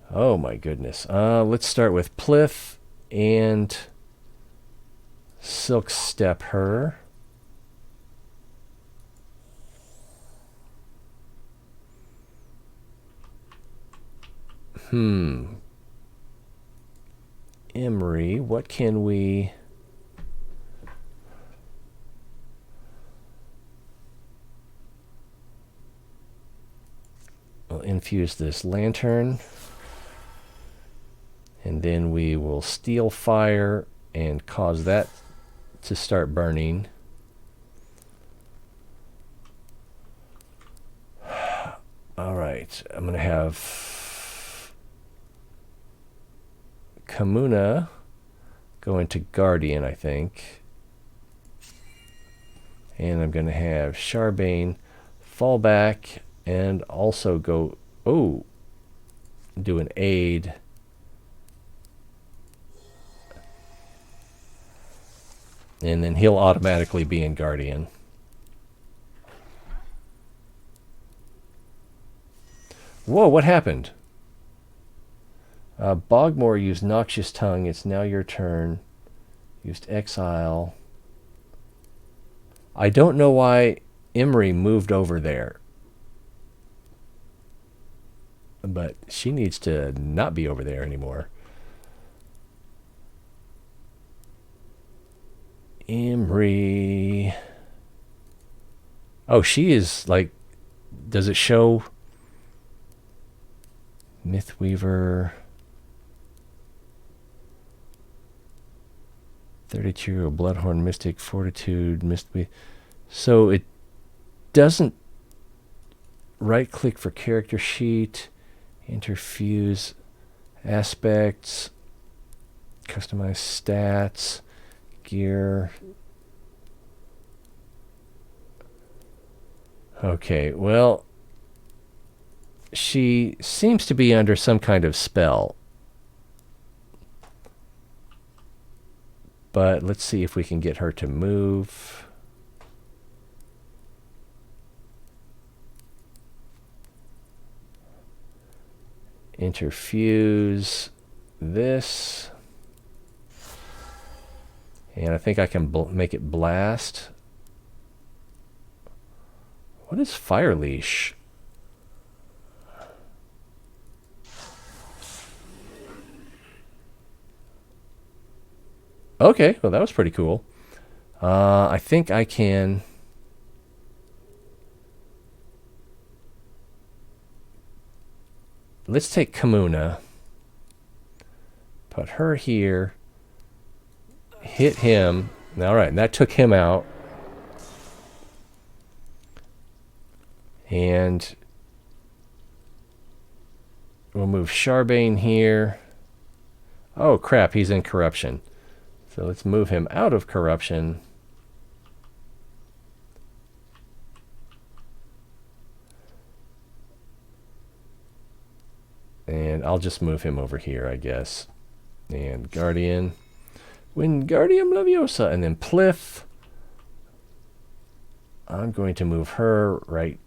Oh my goodness. Let's start with Plith and Silk Step her. Emery, what can we... We'll infuse this lantern. And then we will steal fire and cause that to start burning. All right, I'm going to have Kamuna go into Guardian, I think. And I'm going to have Charbane fall back and also go, oh, do an aid. And then he'll automatically be in Guardian. Whoa, what happened? Bogmore used Noxious Tongue. It's now your turn. Used Exile. I don't know why Emery moved over there. But she needs to not be over there anymore. Emery. Oh, she is like... Does it show... Mythweaver... 32, Bloodhorn Mystic, Fortitude, Mythweaver... So it doesn't right-click for character sheet, interfuse aspects, customize stats, gear. Okay, well, she seems to be under some kind of spell. But let's see if we can get her to move. Interfuse this. And I think I can make it blast. What is Fire Leash? Okay, well that was pretty cool. I think I can... Let's take Kamuna. Put her here. Hit him. Alright, and that took him out. And we'll move Charbane here. Oh crap, he's in corruption. So let's move him out of corruption. And I'll just move him over here, I guess. And Guardian. Wingardium Leviosa. And then Pliff. I'm going to move her right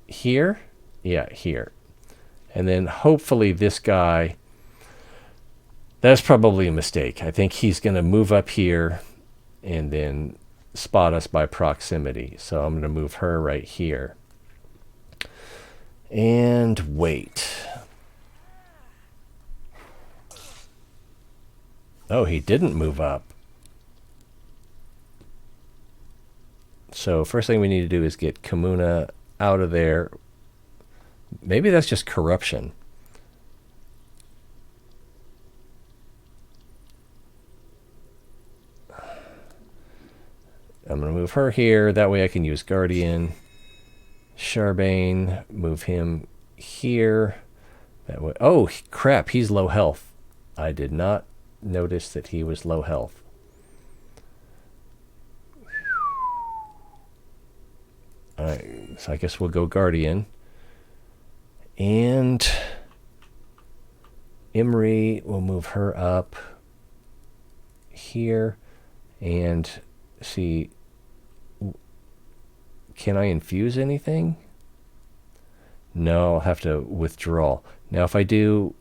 here. Yeah, here. And then hopefully this guy... That's probably a mistake. I think he's going to move up here and then spot us by proximity. So I'm going to move her right here. And wait. Oh, he didn't move up. So first thing we need to do is get Kamuna out of there. Maybe that's just corruption. I'm going to move her here. That way I can use Guardian. Charbane, move him here. That way. Oh, crap. He's low health. I did not notice that he was low health. All right. So I guess we'll go Guardian. And Imri, we'll move her up here. And see... Can I infuse anything? No, I'll have to withdraw. Now, if I do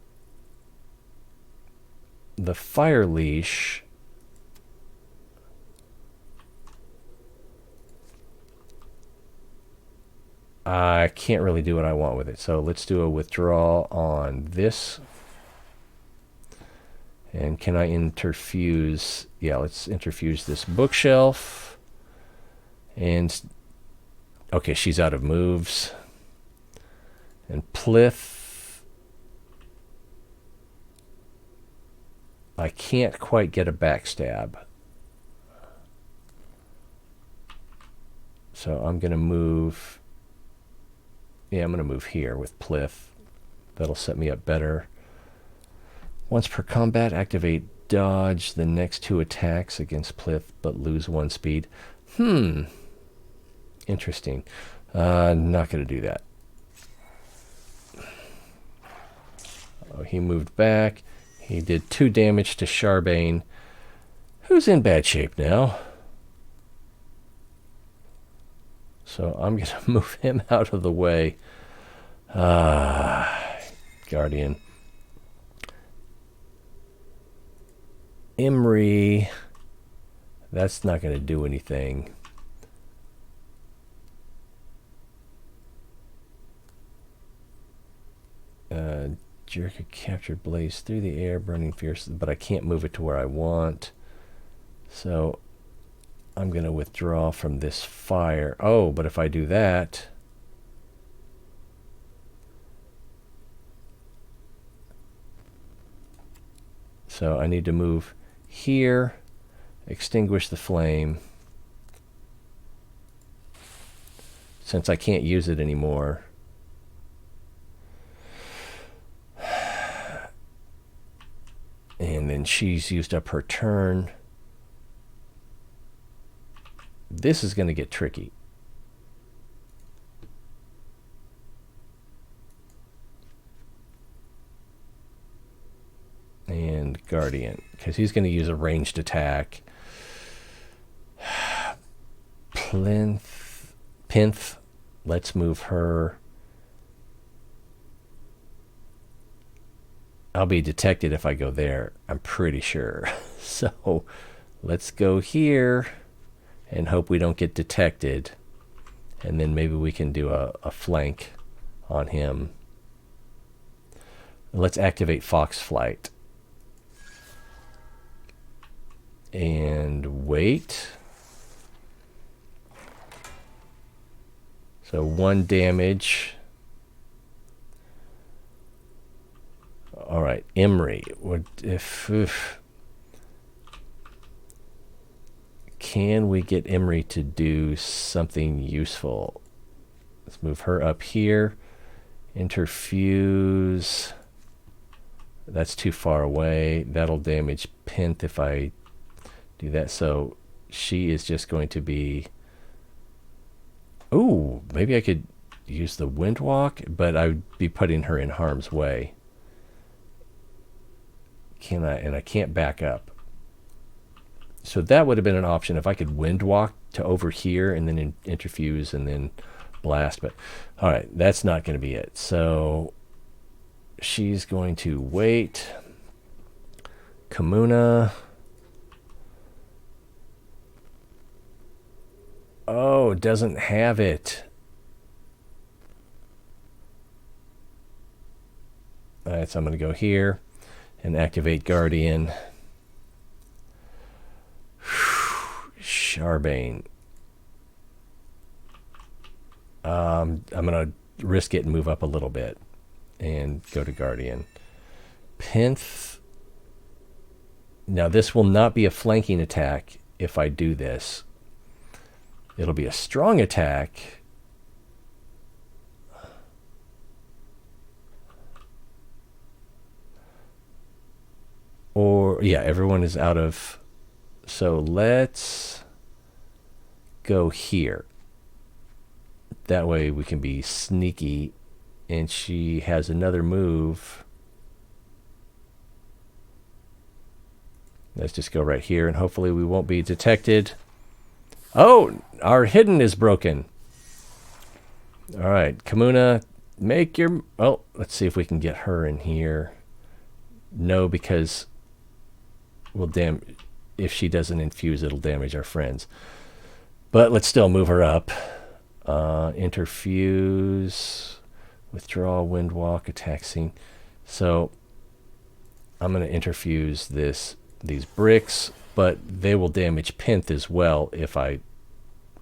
the fire leash, I can't really do what I want with it. So let's do a withdrawal on this. And can I interfuse? Yeah, let's interfuse this bookshelf. And okay, she's out of moves. And Pliff. I can't quite get a backstab. So I'm going to move... Yeah, I'm going to move here with Pliff. That'll set me up better. Once per combat, activate dodge the next 2 attacks against Pliff, but lose 1 speed. Interesting. Not going to do that. Oh, he moved back. He did 2 damage to Charbane, who's in bad shape now. So I'm going to move him out of the way. Guardian. Imri. That's not going to do anything. Jerk a captured blaze through the air, burning fierce, but I can't move it to where I want. So I'm going to withdraw from this fire. Oh, but if I do that... So I need to move here, extinguish the flame. Since I can't use it anymore. And then she's used up her turn. This is going to get tricky. And Guardian, because he's going to use a ranged attack. Pinth, let's move her. I'll be detected if I go there, I'm pretty sure. So let's go here and hope we don't get detected. And then maybe we can do a flank on him. Let's activate Fox Flight. And wait. So 1 damage. All right, Imri. Can we get Imri to do something useful? Let's move her up here. Interfuse. That's too far away. That'll damage Pinth if I do that. So she is just going to be... Ooh, maybe I could use the Windwalk, but I would be putting her in harm's way. Can I? And I can't back up. So that would have been an option if I could wind walk to over here and then interfuse and then blast. But all right, that's not going to be it. So she's going to wait. Kamuna. Oh, doesn't have it. All right, so I'm going to go here and activate Guardian. Charbane. I'm going to risk it and move up a little bit and go to Guardian. Penth. Now, this will not be a flanking attack if I do this. It'll be a strong attack. Or, yeah, everyone is out of... So let's go here. That way we can be sneaky. And she has another move. Let's just go right here, and hopefully we won't be detected. Oh, our hidden is broken. All right, Kamuna, make your... Oh, let's see if we can get her in here. No, because we'll if she doesn't infuse, it'll damage our friends. But let's still move her up. Interfuse, withdraw, wind walk, attack scene. So I'm going to interfuse these bricks, but they will damage Penth as well if I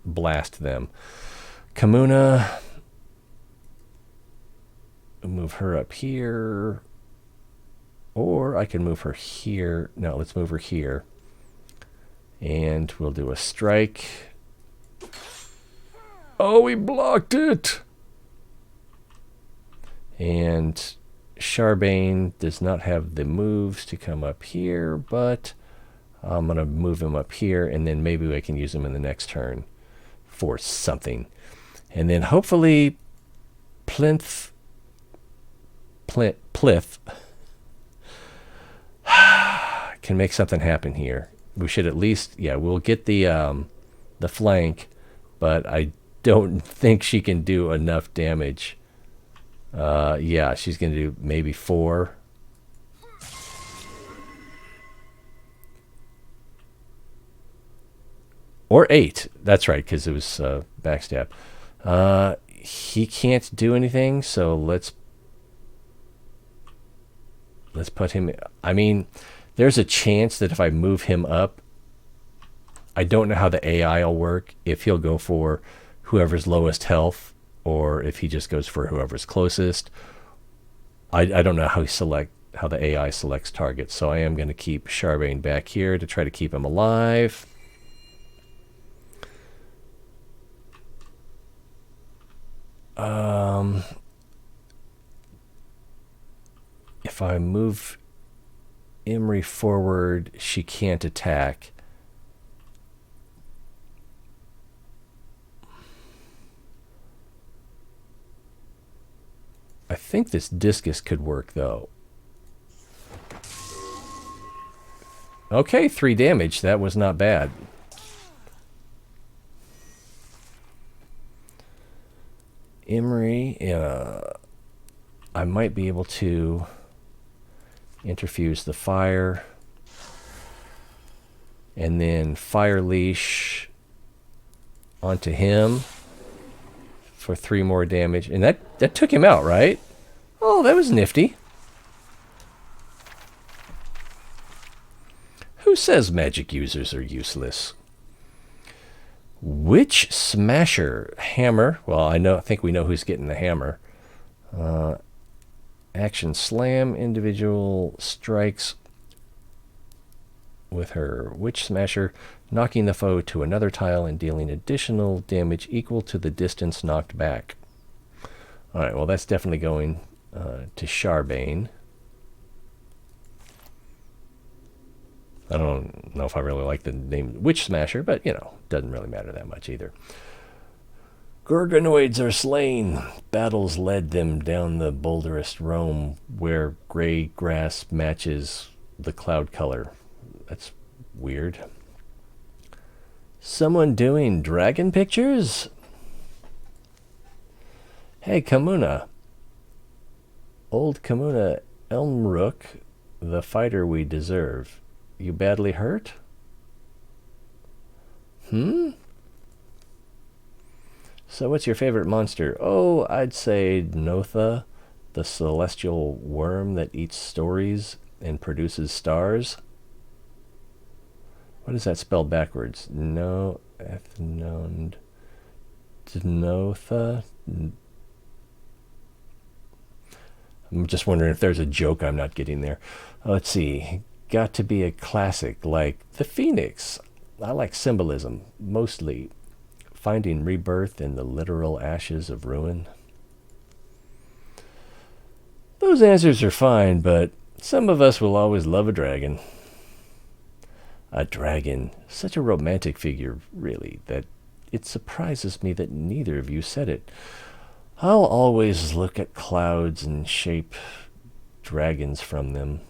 blast them. Kamuna, move her up here, or I can move her here. No, let's move her here, and we'll do a strike. Oh, we blocked it. And Charbane does not have the moves to come up here, but I'm going to move him up here, and then maybe I can use him in the next turn for something. And then hopefully Plith can make something happen here. We should at least, yeah, we'll get the flank, but I don't think she can do enough damage. Yeah, she's going to do maybe 4. Or 8. That's right, because it was backstab. He can't do anything, so let's put him... I mean, there's a chance that if I move him up, I don't know how the AI will work, if he'll go for whoever's lowest health, or if he just goes for whoever's closest. I don't know how the AI selects targets, so I am going to keep Charbane back here to try to keep him alive. If I move Imri forward, she can't attack. I think this discus could work, though. Okay, 3 damage. That was not bad. Imri, I might be able to interfuse the fire. And then fire leash onto him for 3 more damage. And that took him out, right? Oh, that was nifty. Who says magic users are useless? Witch Smasher. Hammer. Well, I think we know who's getting the hammer. Action slam. Individual strikes with her Witch Smasher, knocking the foe to another tile and dealing additional damage equal to the distance knocked back. All right, well, that's definitely going to Charbane. I don't know if I really like the name Witch Smasher, but, doesn't really matter that much either. Gorgonoids are slain. Battles led them down the boulderous Rome, where gray grass matches the cloud color. That's weird. Someone doing dragon pictures? Hey, Kamuna. Old Kamuna Elmrook, the fighter we deserve. You badly hurt? So what's your favorite monster? Oh, I'd say Notha, the celestial worm that eats stories and produces stars. What is that spelled backwards? No, Ethnond, Notha. I'm just wondering if there's a joke I'm not getting there. Let's see. Got to be a classic like the Phoenix. I like symbolism, mostly finding rebirth in the literal ashes of ruin. Those answers are fine, but some of us will always love a dragon. A dragon, such a romantic figure, really, that it surprises me that neither of you said it. I'll always look at clouds and shape dragons from them.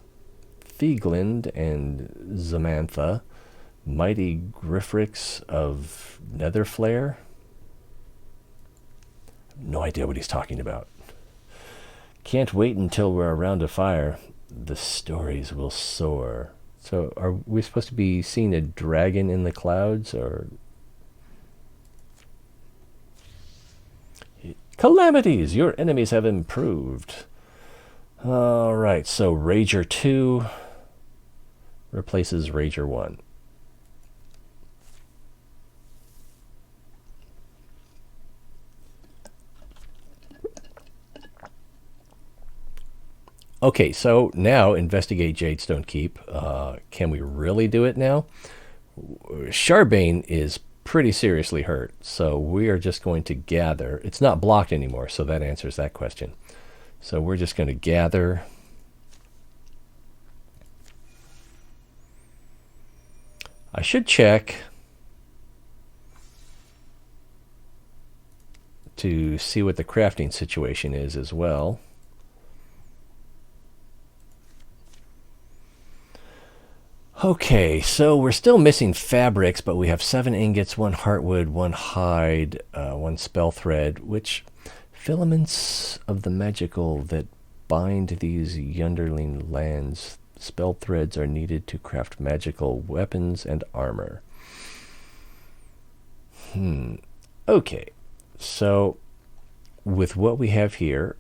Thieglind and Zamantha, mighty Griffrix of Netherflare. No idea what he's talking about. Can't wait until we're around a fire. The stories will soar. So are we supposed to be seeing a dragon in the clouds, or... Calamities! Your enemies have improved. Alright, so Rager 2 replaces Rager 1. Okay, so now investigate Jadestone Keep. Can we really do it now? Charbane is pretty seriously hurt, so we are just going to gather. It's not blocked anymore, so that answers that question. So we're just going to gather. I should check to see what the crafting situation is as well. Okay, so we're still missing fabrics, but we have 7 ingots, 1 heartwood, 1 hide, 1 spell thread, which filaments of the magical that bind these Yunderling lands. Spell threads are needed to craft magical weapons and armor. Okay, so with what we have here,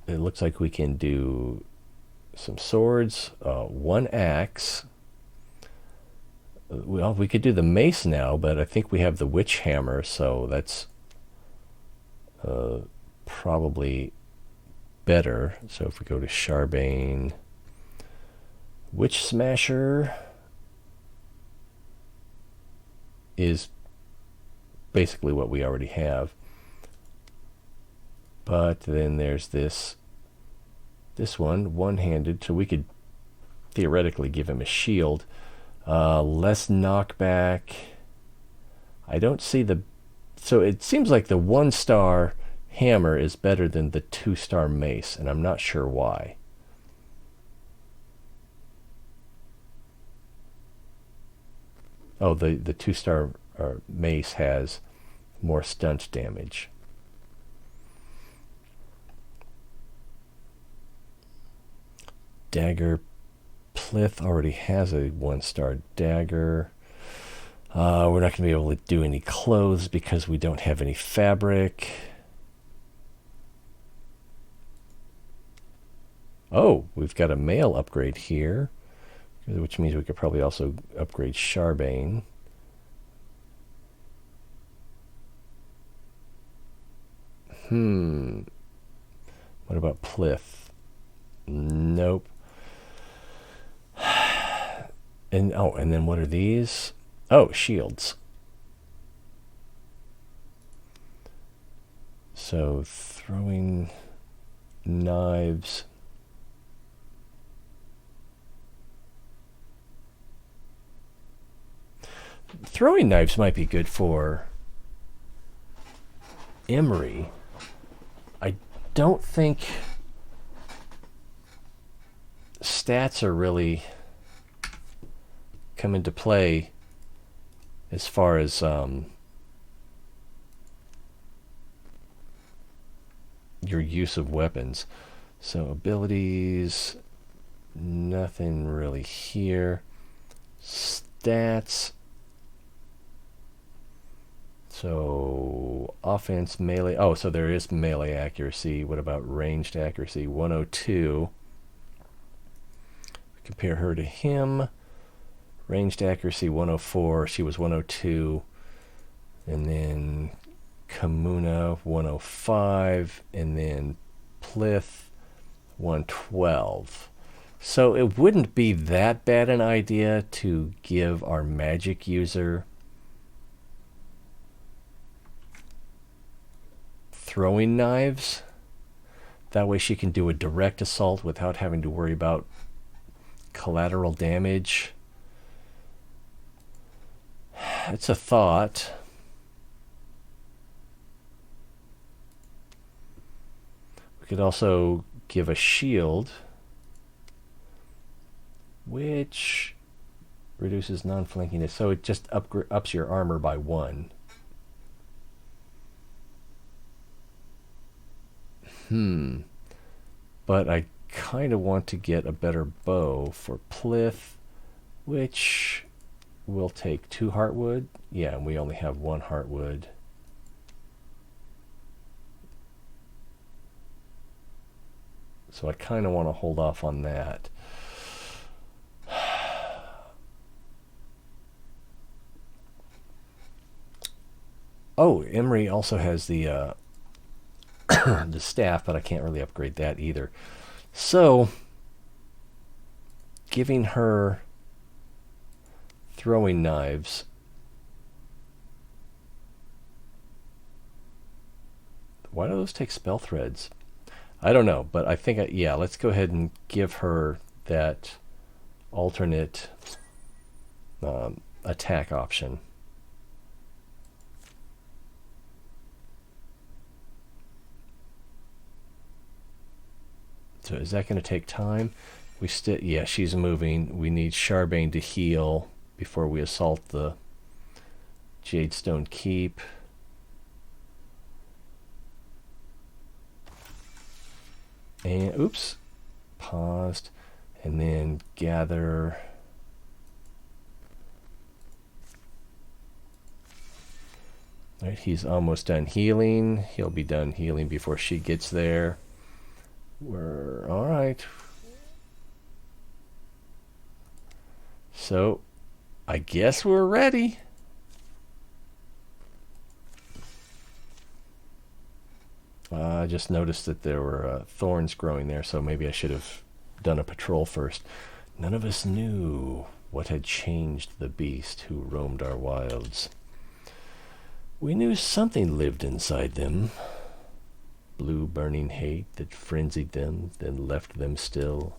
it looks like we can do some swords, 1 axe. Well, we could do the mace now, but I think we have the witch hammer, so that's probably better. So if we go to Charbane, Witch Smasher is basically what we already have. But then there's this one, one-handed, so we could theoretically give him a shield. Less knockback. I don't see the... So it seems like the 1-star hammer is better than the 2-star mace, and I'm not sure why. Oh, the 2-star mace has more stunt damage. Dagger Plith already has a 1-star dagger. We're not going to be able to do any clothes because we don't have any fabric. Oh, we've got a mail upgrade here, which means we could probably also upgrade Charbane. What about Plith? Nope. And then what are these? Oh, shields. So throwing knives. Throwing knives might be good for Emery. I don't think stats are really come into play as far as your use of weapons. So abilities, nothing really here. Stats. So offense, melee. Oh, so there is melee accuracy. What about ranged accuracy? 102. Compare her to him. Ranged accuracy 104. She was 102. And then Kamuna 105. And then Plith 112. So it wouldn't be that bad an idea to give our magic user throwing knives. That way she can do a direct assault without having to worry about collateral damage. It's a thought. We could also give a shield, which reduces non-flankiness. So it just ups your armor by 1. But I kind of want to get a better bow for Plith, which will take 2 heartwood. Yeah, and we only have 1 heartwood. So I kind of want to hold off on that. Oh, Emery also has the the staff, but I can't really upgrade that either. So giving her throwing knives, why do those take spell threads? I don't know, but I think, yeah, let's go ahead and give her that alternate attack option. So is that going to take time? Yeah, she's moving. We need Charbane to heal before we assault the Jadestone Keep. And oops, paused, and then gather. All right, he's almost done healing. He'll be done healing before she gets there. We're all right. So I guess we're ready. I just noticed that there were thorns growing there, so maybe I should have done a patrol first. None of us knew what had changed the beast who roamed our wilds. We knew something lived inside them. Blue burning hate that frenzied them, then left them still.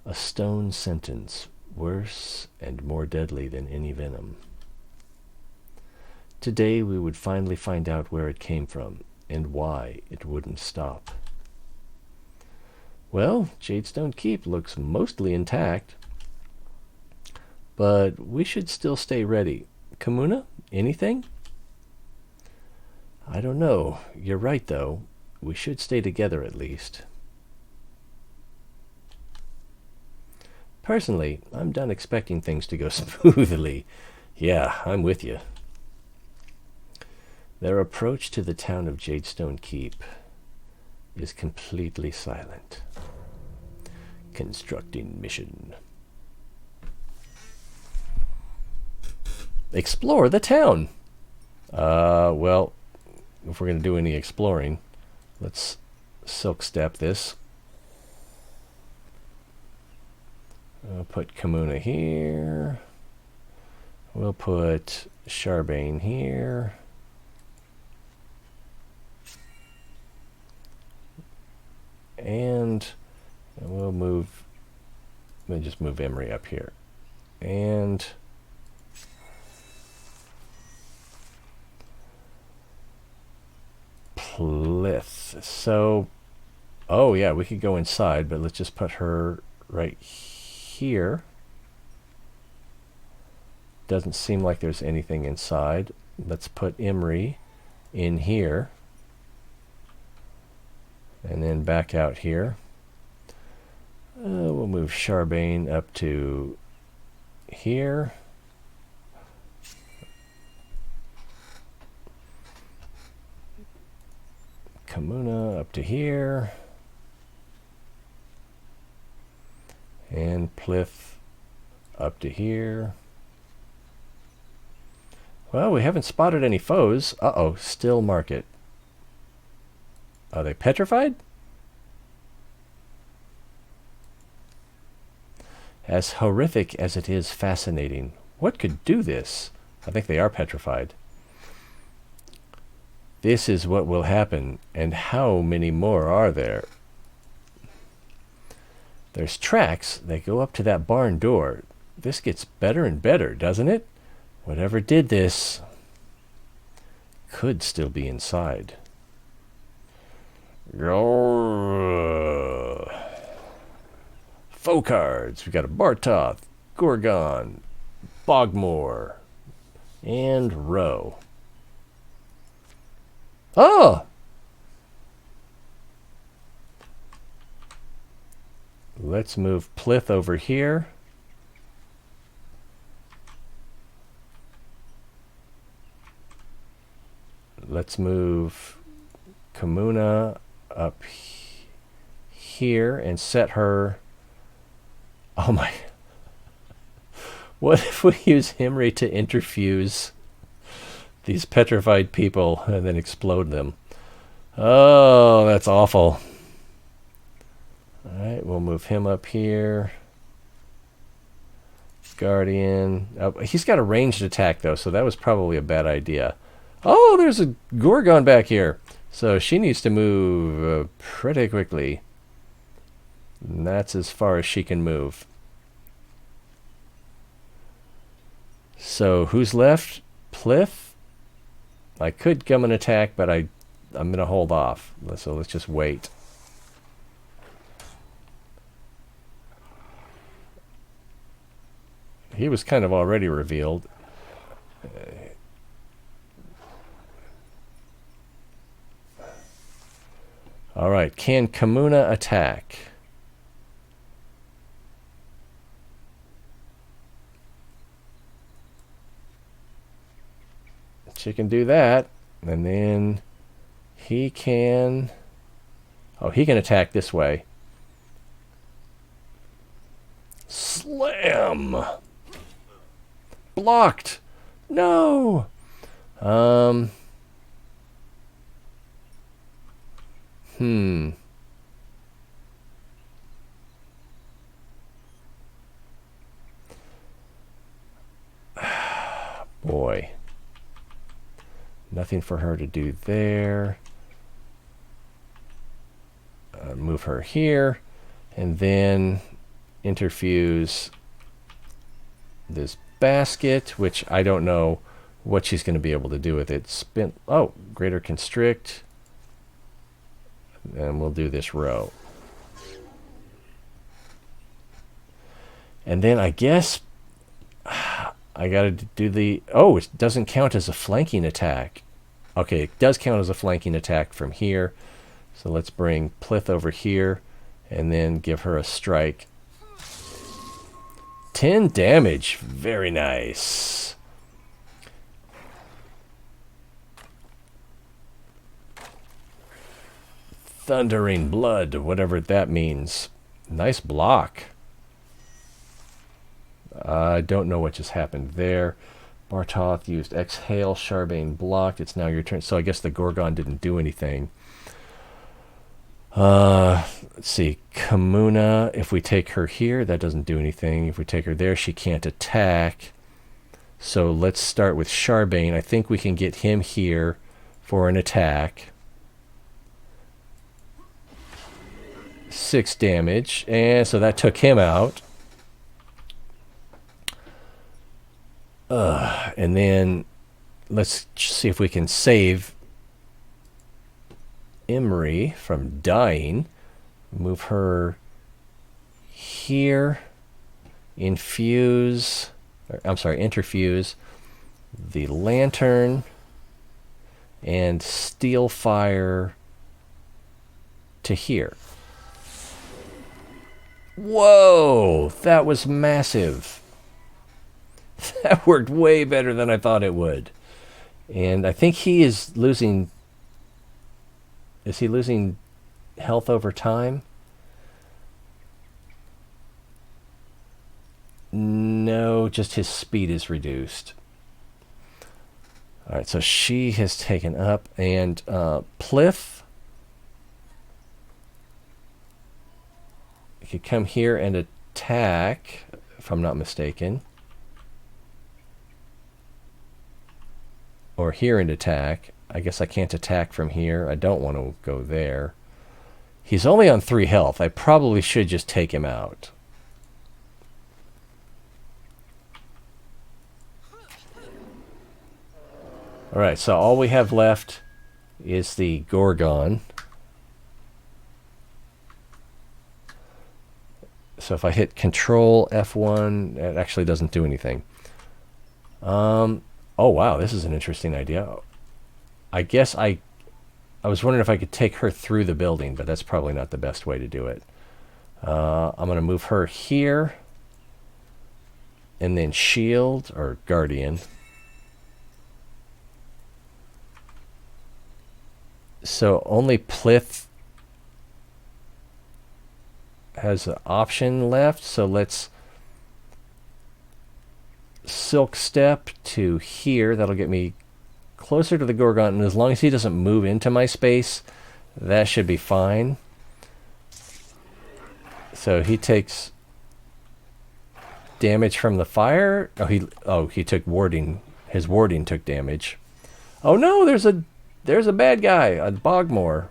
A stone sentence, worse and more deadly than any venom. Today we would finally find out where it came from, and why it wouldn't stop. Well, Jadestone Keep looks mostly intact, but we should still stay ready. Kamuna, anything? I don't know. You're right, though. We should stay together at least. Personally, I'm done expecting things to go smoothly. Yeah, I'm with you. Their approach to the town of Jadestone Keep is completely silent. Constructing mission. Explore the town. Well, if we're going to do any exploring, let's silk step this. I'll put Kamuna here. We'll put Charbane here. And we'll move, let me just move Emery up here. And Plith. So, oh yeah, we could go inside, but let's just put her right here. doesn't seem like there's anything inside. Let's put Imri in here. And then back out here. We'll move Charbane up to here. Kamuna up to here. And Plith up to here. Well, we haven't spotted any foes. Uh-oh, still market. Are they petrified? As horrific as it is fascinating. What could do this? I think they are petrified. This is what will happen, and how many more are there? There's tracks that go up to that barn door. This gets better and better, doesn't it? Whatever did this could still be inside. Foe cards. We got a Bartoth, Gorgon, Bogmore, and Roe. Oh! Let's move Plith over here. Let's move Kamuna up here and set her... Oh my... What if we use Himri to interfuse these petrified people and then explode them? Oh, that's awful. Alright, we'll move him up here. Guardian. Oh, he's got a ranged attack, though, so that was probably a bad idea. Oh, there's a Gorgon back here. So she needs to move pretty quickly. And that's as far as she can move. So who's left? Plith? I could come and attack, but I'm going to hold off. So let's just wait. He was kind of already revealed. All right, can Kamuna attack? She can do that, and then he can... Oh, he can attack this way. Slam! Blocked! No! Boy. Nothing for her to do there. Move her here. And then interfuse this basket, which I don't know what she's going to be able to do with it. Spin. Oh, greater constrict. And we'll do this row. And then I guess I got to do the... Oh, it doesn't count as a flanking attack. Okay, it does count as a flanking attack from here. So let's bring Plith over here and then give her a strike. 10 damage. Very nice. Thundering blood, whatever that means. Nice block. I don't know what just happened there. Bartoth used Exhale. Charbane blocked. It's now your turn. So I guess the Gorgon didn't do anything. Let's see. Kamuna, if we take her here, that doesn't do anything. If we take her there, she can't attack. So let's start with Charbane. I think we can get him here for an attack. 6 damage. And so that took him out. And then let's see if we can save Imri from dying. Move her here. Infuse I'm sorry, interfuse the lantern and steel fire to here. Whoa, that was massive. That worked way better than I thought it would. And I think he is losing... Is he losing health over time? No, just his speed is reduced. Alright, so she has taken up, and Pliff... He could come here and attack, if I'm not mistaken. Or here and attack. I guess I can't attack from here. I don't want to go there. He's only on 3 health. I probably should just take him out. Alright, so all we have left is the Gorgon. So if I hit Control F1, it actually doesn't do anything. Oh wow, this is an interesting idea. I guess I was wondering if I could take her through the building, but that's probably not the best way to do it. I'm going to move her here, and then Shield, or Guardian. So only Plith has an option left, so let's Silk Step to here. That'll get me closer to the Gorgon, and as long as he doesn't move into my space, that should be fine. So he takes damage from the fire. He took warding. His warding took damage. Oh no, there's a bad guy, a Bogmore.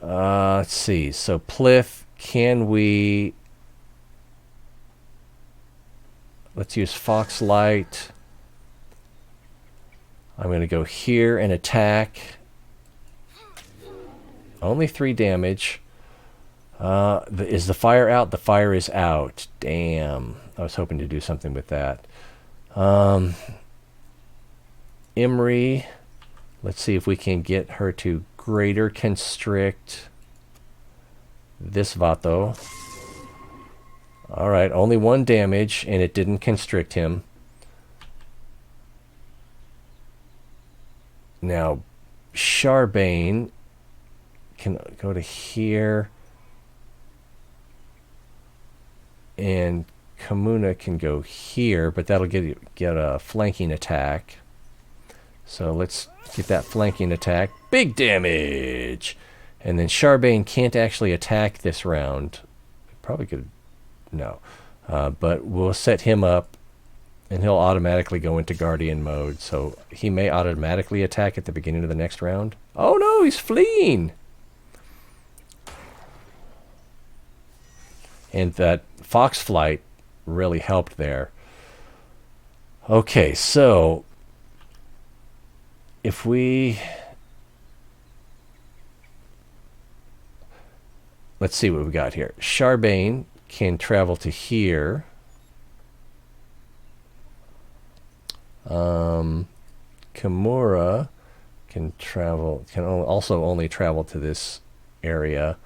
Let's see. So Pliff, can we... Let's use Foxlight. I'm going to go here and attack. Only 3 damage. Is the fire out? The fire is out. Damn. I was hoping to do something with that. Imri. Let's see if we can get her to greater constrict this Vato. Alright, only 1 damage, and it didn't constrict him. Now, Charbane can go to here, and Kamuna can go here, but that'll get a flanking attack. So let's get that flanking attack. Big damage! And then Charbane can't actually attack this round. Probably could... No. But we'll set him up, and he'll automatically go into Guardian mode. So he may automatically attack at the beginning of the next round. Oh no, he's fleeing! And that Fox Flight really helped there. Okay, so... If we... Let's see what we got here. Charbane can travel to here. Kimura can also only travel to this area.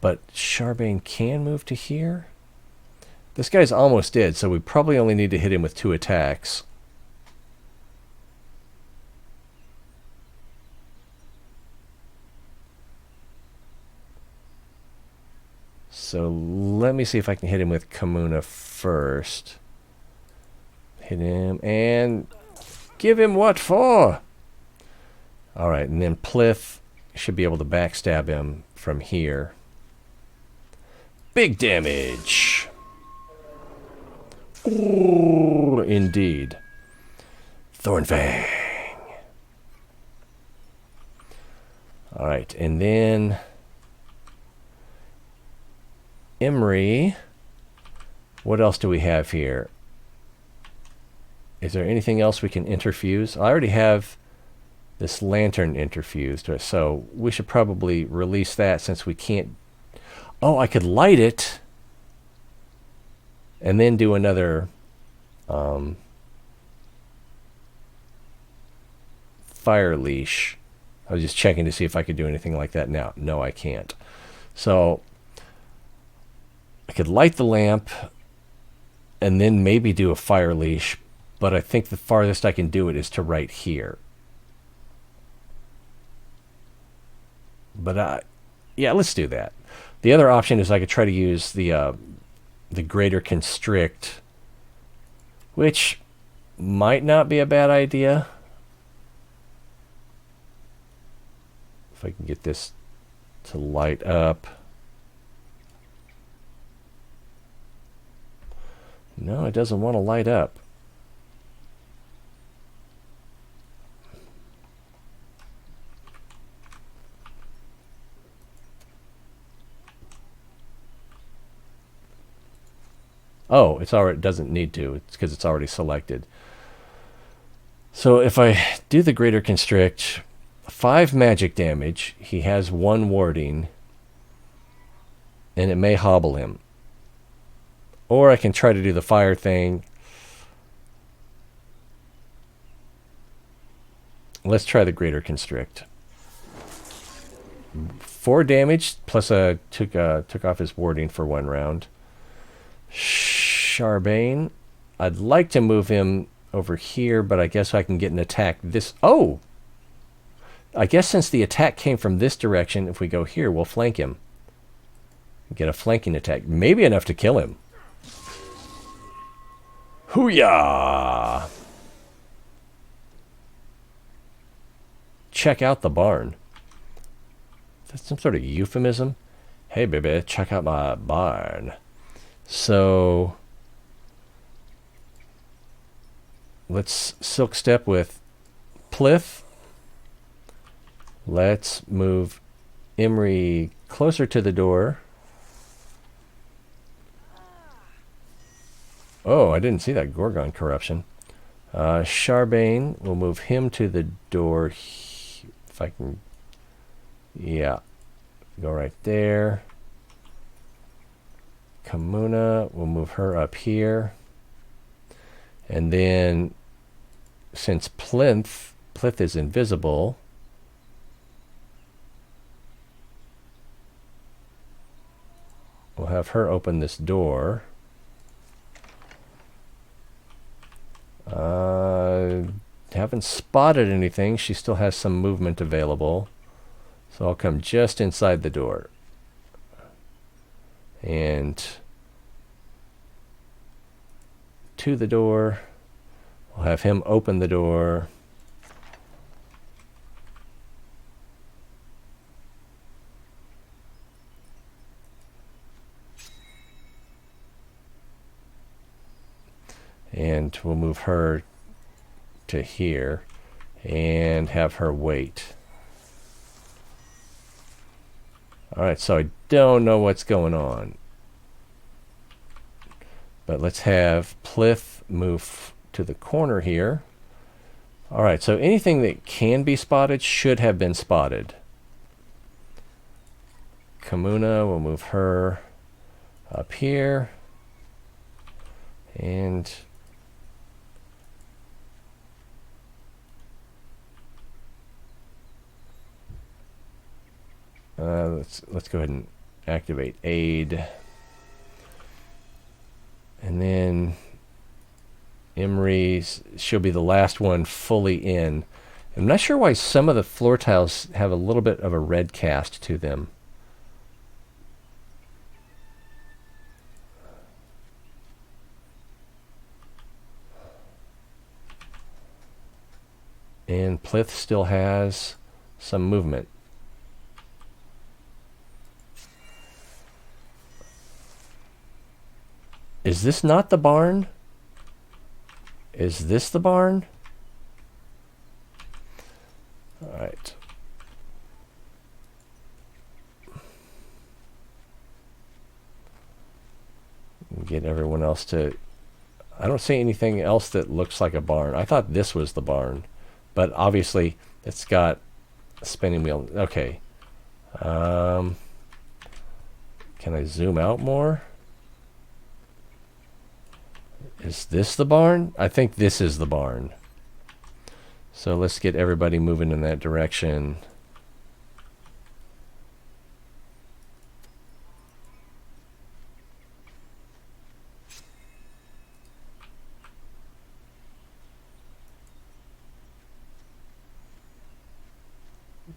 But Charbane can move to here? This guy's almost dead, so we probably only need to hit him with 2 attacks. So let me see if I can hit him with Kamuna first. Hit him and give him what for? Alright, and then Pliff should be able to backstab him from here. Big damage! Ooh, indeed. Thornfang. Alright, and then... Imri, what else do we have here? Is there anything else we can interfuse? I already have this lantern interfused, so we should probably release that since we can't... Oh, I could light it. and then do another fire leash. I was just checking to see if I could do anything like that now. No, I can't. So I could light the lamp and then maybe do a fire leash, but I think the farthest I can do it is to right here. But yeah, let's do that. The other option is I could try to use the greater constrict, which might not be a bad idea. If I can get this to light up. No, it doesn't want to light up. Oh, it's already, it doesn't need to. It's because it's already selected. So if I do the greater constrict, 5 magic damage, he has 1 warding, and it may hobble him. Or I can try to do the fire thing. Let's try the greater constrict. 4 damage, plus took off his warding for 1 round. Charbane, I'd like to move him over here, but I guess I can get an attack this... Oh! I guess since the attack came from this direction, if we go here, we'll flank him. Get a flanking attack. Maybe enough to kill him. Hoo-yah! Check out the barn. That's some sort of euphemism. Hey, baby, check out my barn. So let's silk step with Plith. Let's move Imri closer to the door. Oh, I didn't see that Gorgon corruption. Charbane, we'll move him to the door. If I can, yeah, go right there. Kamuna, we'll move her up here. And then, since Plinth is invisible, we'll have her open this door. Haven't spotted anything. She still has some movement available. So I'll come just inside the door. And to the door. We'll have him open the door. And we'll move her to here and have her wait. Alright, so I don't know what's going on. But let's have Plith move to the corner here. Alright, so anything that can be spotted should have been spotted. Kamuna, we'll move her up here. And let's go ahead and activate aid. And then Imri's, she'll be the last one fully in. I'm not sure why some of the floor tiles have a little bit of a red cast to them. And Plith still has some movement. Is this not the barn? Is this the barn? All right. Get everyone else to... I don't see anything else that looks like a barn. I thought this was the barn. But obviously, it's got a spinning wheel. Okay. Can I zoom out more? Is this the barn? I think this is the barn. So let's get everybody moving in that direction.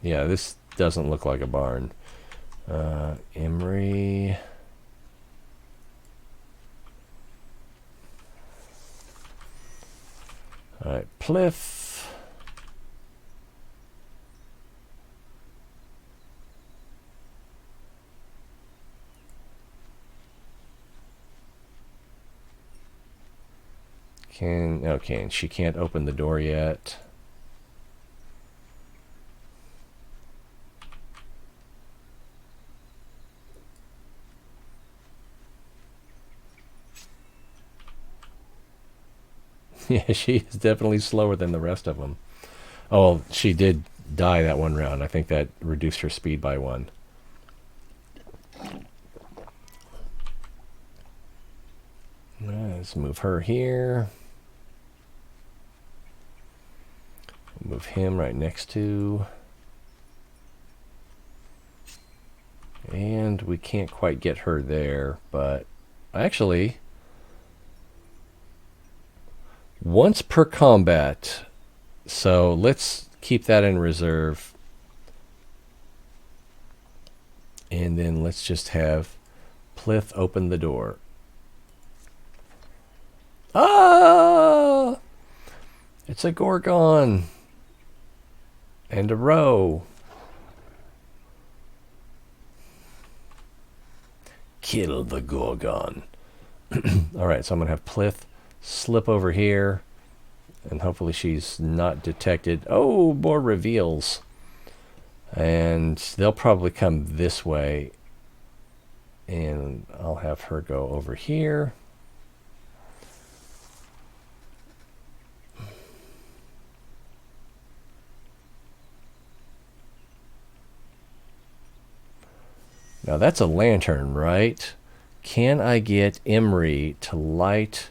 Yeah, this doesn't look like a barn. Emery. All right, Pliff. Okay, and she can't open the door yet. Yeah, she is definitely slower than the rest of them. Oh, she did die that one round. I think that reduced her speed by 1. Let's move her here. Move him right next to. And we can't quite get her there, but actually, once per combat. So let's keep that in reserve. And then let's just have Plith open the door. Ah! It's a Gorgon. And a row. Kill the Gorgon. Alright, so I'm going to have Plith slip over here. And hopefully she's not detected. Oh, more reveals. And they'll probably come this way. And I'll have her go over here. Now that's a lantern, right? Can I get Emery to light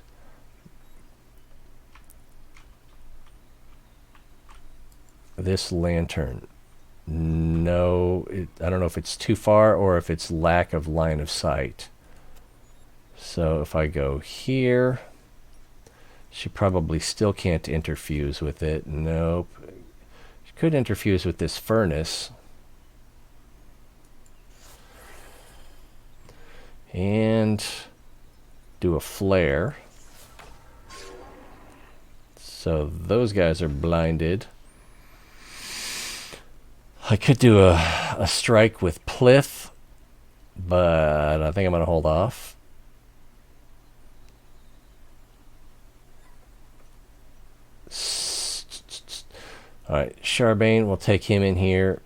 this lantern? No, I don't know if it's too far or if it's lack of line of sight. So if I go here, she probably still can't interfuse with it. Nope. She could interfuse with this furnace. And do a flare. So those guys are blinded. I could do a strike with Plith, but I think I'm going to hold off. Alright, Charbane, we'll take him in here.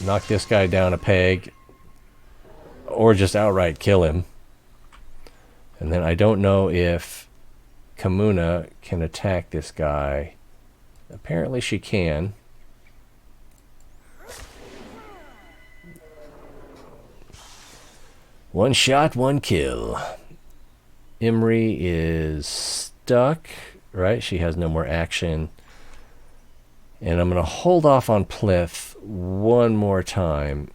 Knock this guy down a peg. Or just outright kill him. And then I don't know if Kamuna can attack this guy. Apparently she can. One shot, one kill. Emery is stuck, right? She has no more action. And I'm going to hold off on Plith one more time.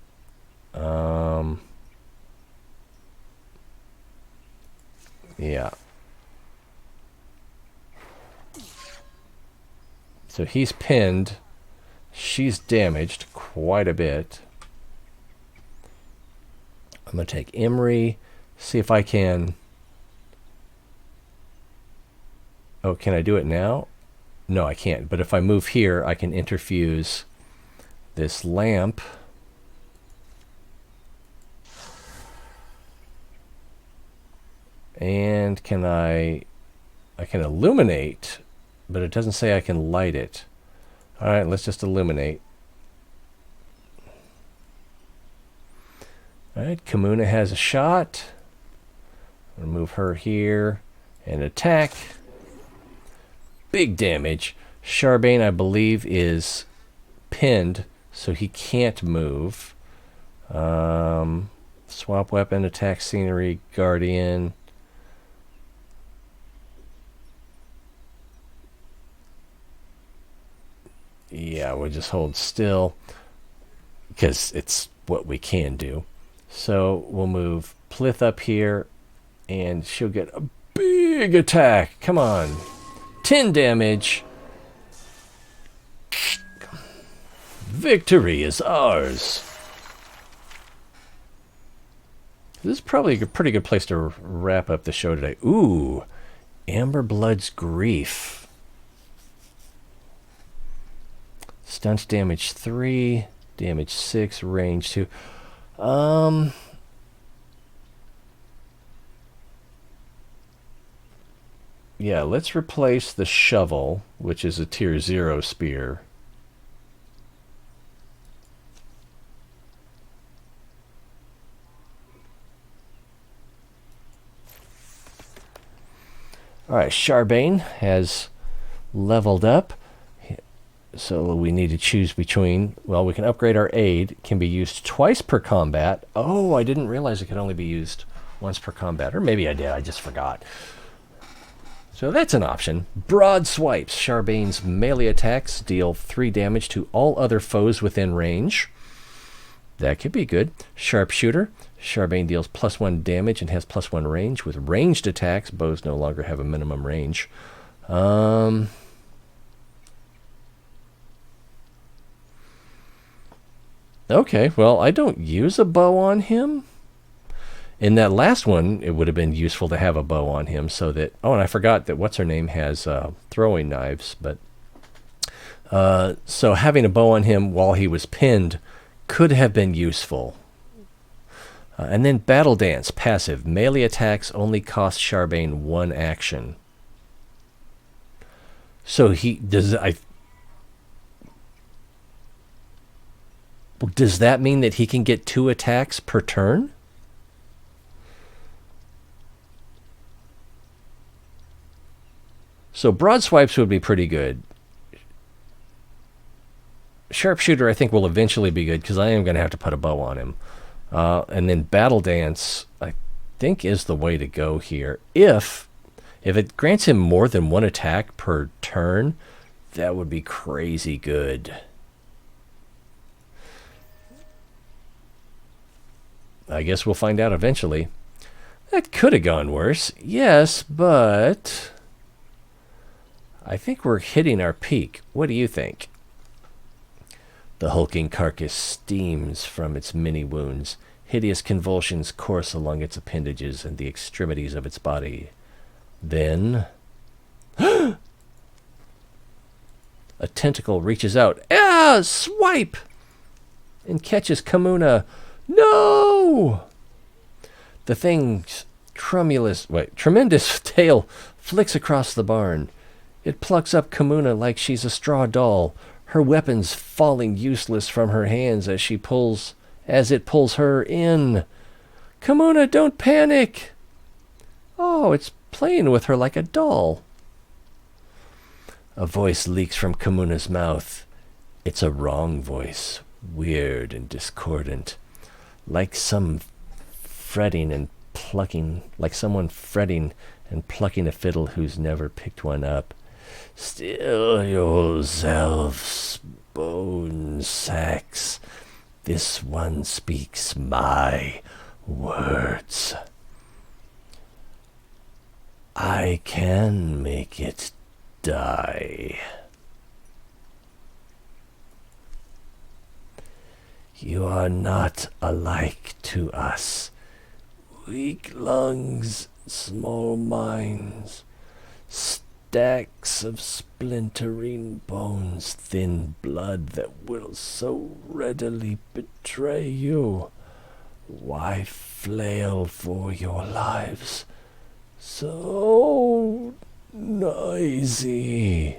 Yeah. So he's pinned. She's damaged quite a bit. I'm going to take Emery, see if I can... Oh, can I do it now? No, I can't. But if I move here, I can interfuse this lamp. And can I can illuminate, but it doesn't say I can light it. All right, let's just illuminate. All right, Kamuna has a shot. I'm gonna move her here and attack. Big damage. Charbane, I believe, is pinned, so he can't move. Swap weapon, attack scenery, guardian. Yeah, we'll just hold still because it's what we can do. So we'll move Plith up here, and she'll get a big attack. Come on. 10 damage. Victory is ours. This is probably a pretty good place to wrap up the show today. Ooh, Amber Blood's Grief. Stunts damage 3, damage 6, range 2. Yeah, let's replace the shovel, which is a tier 0 spear. Alright, Charbane has leveled up. So we need to choose between, well, we can upgrade our aid. It can be used twice per combat. Oh, I didn't realize it could only be used once per combat. Or maybe I did, I just forgot. So that's an option. Broad Swipes. Charbane's melee attacks deal 3 damage to all other foes within range. That could be good. Sharpshooter. Charbane deals +1 damage and has +1 range. With ranged attacks, bows no longer have a minimum range. Okay, well, I don't use a bow on him. In that last one, it would have been useful to have a bow on him so that... Oh, and I forgot that what's-her-name has throwing knives, but... so having a bow on him while he was pinned could have been useful. And then Battle Dance, passive. Melee attacks only cost Charbane 1 action. So he... Does that mean that he can get 2 attacks per turn? So broad swipes would be pretty good. Sharpshooter, I think, will eventually be good because I am going to have to put a bow on him. And then Battle Dance, I think, is the way to go here. If it grants him more than 1 attack per turn, that would be crazy good. I guess we'll find out eventually. That could have gone worse. Yes, but I think we're hitting our peak. What do you think? The hulking carcass steams from its many wounds. Hideous convulsions course along its appendages and the extremities of its body. Then... a tentacle reaches out. Ah! Swipe! And catches Kamuna. No! The thing's tremendous tail flicks across the barn. It plucks up Kamuna like she's a straw doll, her weapons falling useless from her hands as it pulls her in. Kamuna, don't panic! Oh, it's playing with her like a doll. A voice leaks from Kamuna's mouth. It's a wrong voice, weird and discordant. Like someone fretting and plucking a fiddle who's never picked one up. Still yourselves, bone sacks. This one speaks my words. I can make it die. You are not alike to us. Weak lungs, small minds, stacks of splintering bones, thin blood that will so readily betray you. Why flail for your lives? So noisy.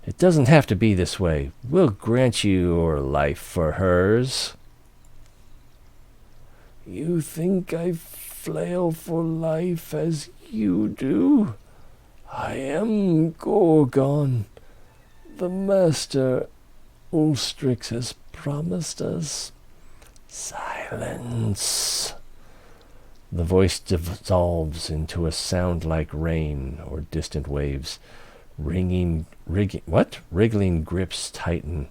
It doesn't have to be this way. We'll grant you your life for hers. You think I flail for life as you do? I am Gorgon. The Master Ulstrix has promised us. Silence. The voice dissolves into a sound like rain or distant waves. Wriggling grips tighten.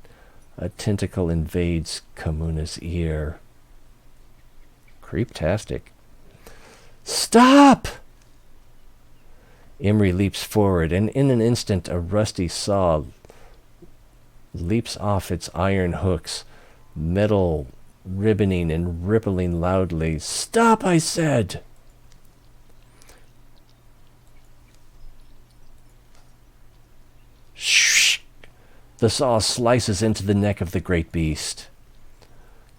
A tentacle invades Kamuna's ear. Creeptastic. Stop! Imri leaps forward, and in an instant a rusty saw leaps off its iron hooks, metal ribboning and rippling loudly. Stop, I said! Shh! The saw slices into the neck of the great beast.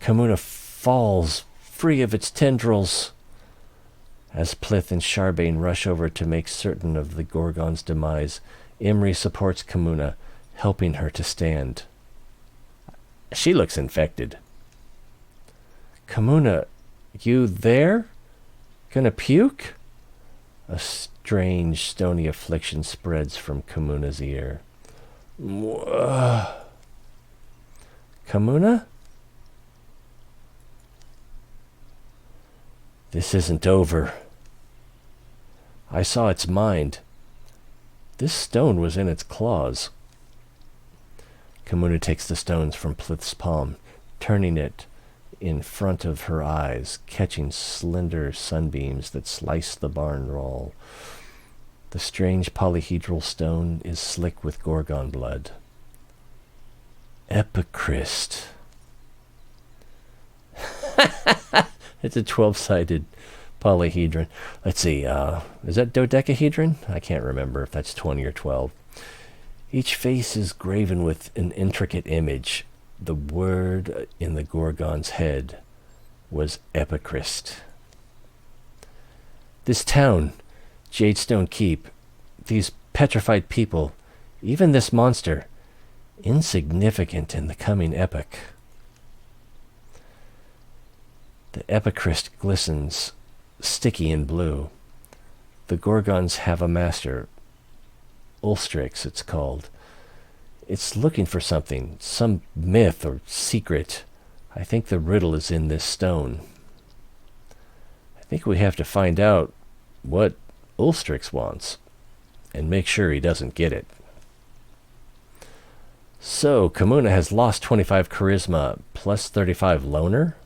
Kamuna falls free of its tendrils. As Plith and Charbane rush over to make certain of the Gorgon's demise, Imri supports Kamuna, helping her to stand. She looks infected. Kamuna, you there? Gonna puke? A strange, stony affliction spreads from Kamuna's ear. Kamuna? This isn't over. I saw its mind. This stone was in its claws. Kamuna takes the stones from Plith's palm, turning it in front of her eyes, catching slender sunbeams that slice the barn wall. The strange polyhedral stone is slick with Gorgon blood. Epichrist. It's a 12-sided polyhedron. Let's see, is that dodecahedron? I can't remember if that's 20 or 12. Each face is graven with an intricate image. The word in the Gorgon's head was Epichrist. This town, Jadestone Keep, these petrified people, even this monster, insignificant in the coming epoch. The Epichrist glistens, sticky and blue. The Gorgons have a master, Ulstrix it's called. It's looking for something, some myth or secret. I think the riddle is in this stone. I think we have to find out what Ulstrix wants and make sure he doesn't get it. So, Kamuna has lost 25 charisma plus 35 loner.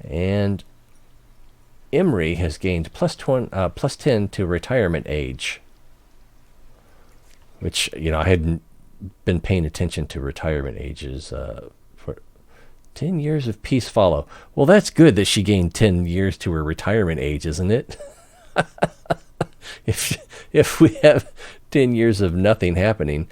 And Imri has gained plus 10 to retirement age. Which, I hadn't been paying attention to retirement ages for 10 years of peace follow. Well, that's good that she gained 10 years to her retirement age, isn't it? If we have 10 years of nothing happening.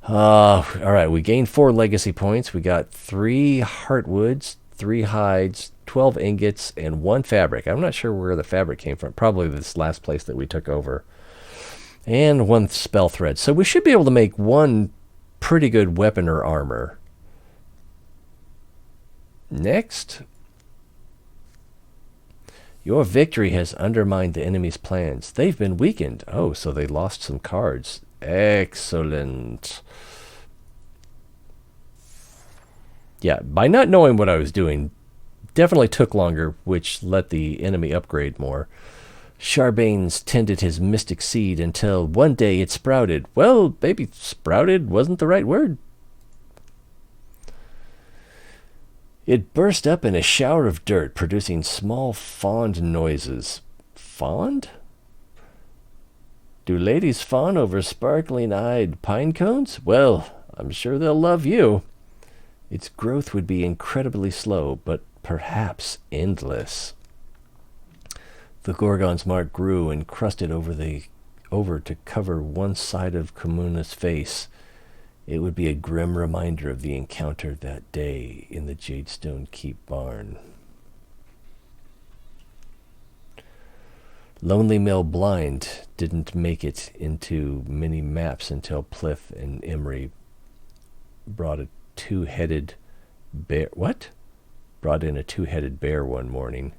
All right, we gained 4 legacy points. We got 3 heartwoods, 3 hides, 12 ingots, and 1 fabric. I'm not sure where the fabric came from. Probably this last place that we took over. And 1 spell thread. So we should be able to make 1 pretty good weapon or armor. Next. Your victory has undermined the enemy's plans. They've been weakened. Oh, so they lost some cards. Excellent. Yeah, by not knowing what I was doing, definitely took longer, which let the enemy upgrade more. Charbanes tended his mystic seed until one day it sprouted. Well, maybe sprouted wasn't the right word. It burst up in a shower of dirt, producing small fawned noises. Fawned? Do ladies fawn over sparkling-eyed pine cones? Well, I'm sure they'll love you. Its growth would be incredibly slow, but perhaps endless. The Gorgon's mark grew and crusted over to cover one side of Kamuna's face. It would be a grim reminder of the encounter that day in the Jadestone Keep barn. Lonely Mill Blind didn't make it into many maps until Plith and Imri brought a two-headed bear. What? Brought in a two-headed bear one morning.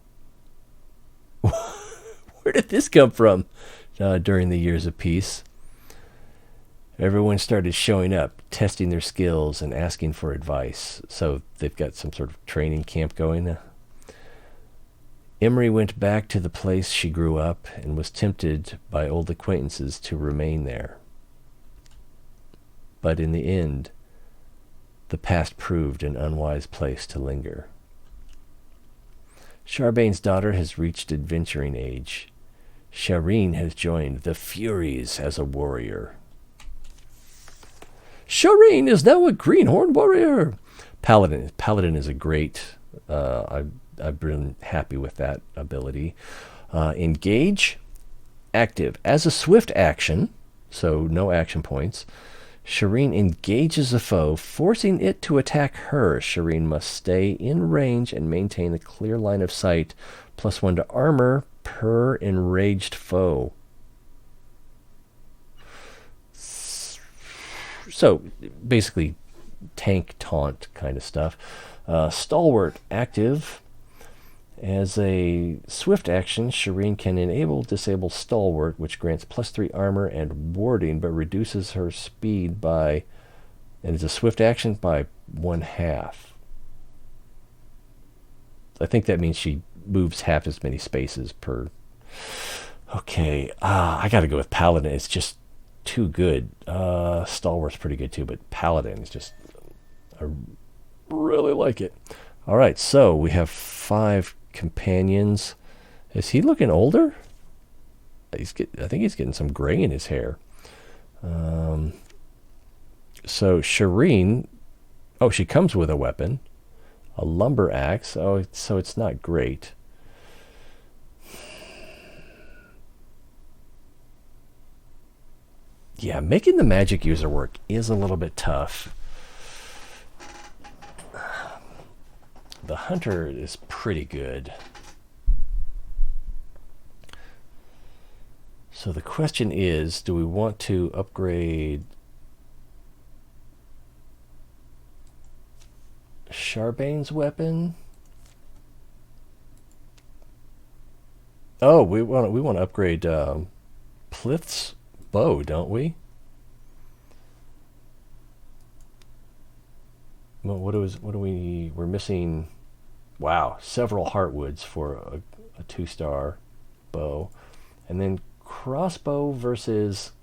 Where did this come from? During the years of peace. Everyone started showing up, testing their skills and asking for advice. So they've got some sort of training camp going. Emery went back to the place she grew up and was tempted by old acquaintances to remain there. But in the end, the past proved an unwise place to linger. Charbane's daughter has reached adventuring age. Shireen has joined the Furies as a warrior. Shireen is now a greenhorn warrior. Paladin is a great... I've been happy with that ability. Engage, active. As a swift action, so no action points, Shireen engages a foe, forcing it to attack her. Shireen must stay in range and maintain a clear line of sight, +1 to armor per enraged foe. So, basically, tank taunt kind of stuff. Stalwart, active. As a swift action, Shireen can disable Stalwart, which grants +3 armor and warding, but reduces her speed by, and it's a swift action, by 1/2. I think that means she moves half as many spaces per... Okay, I gotta go with Paladin. It's just too good. Stalwart's pretty good too, but Paladin is just... I really like it. Alright, so we have 5 companions. Is he looking older? I think he's getting some gray in his hair. So Shireen, she comes with a weapon, a lumber axe. Oh, so it's not great. Yeah, making the magic user work is a little bit tough. The hunter is pretty good. So the question is, do we want to upgrade Charbane's weapon? Oh, we want to upgrade Plith's bow, don't we? Well, we're missing, wow, several heartwoods for a 2-star bow. And then crossbow versus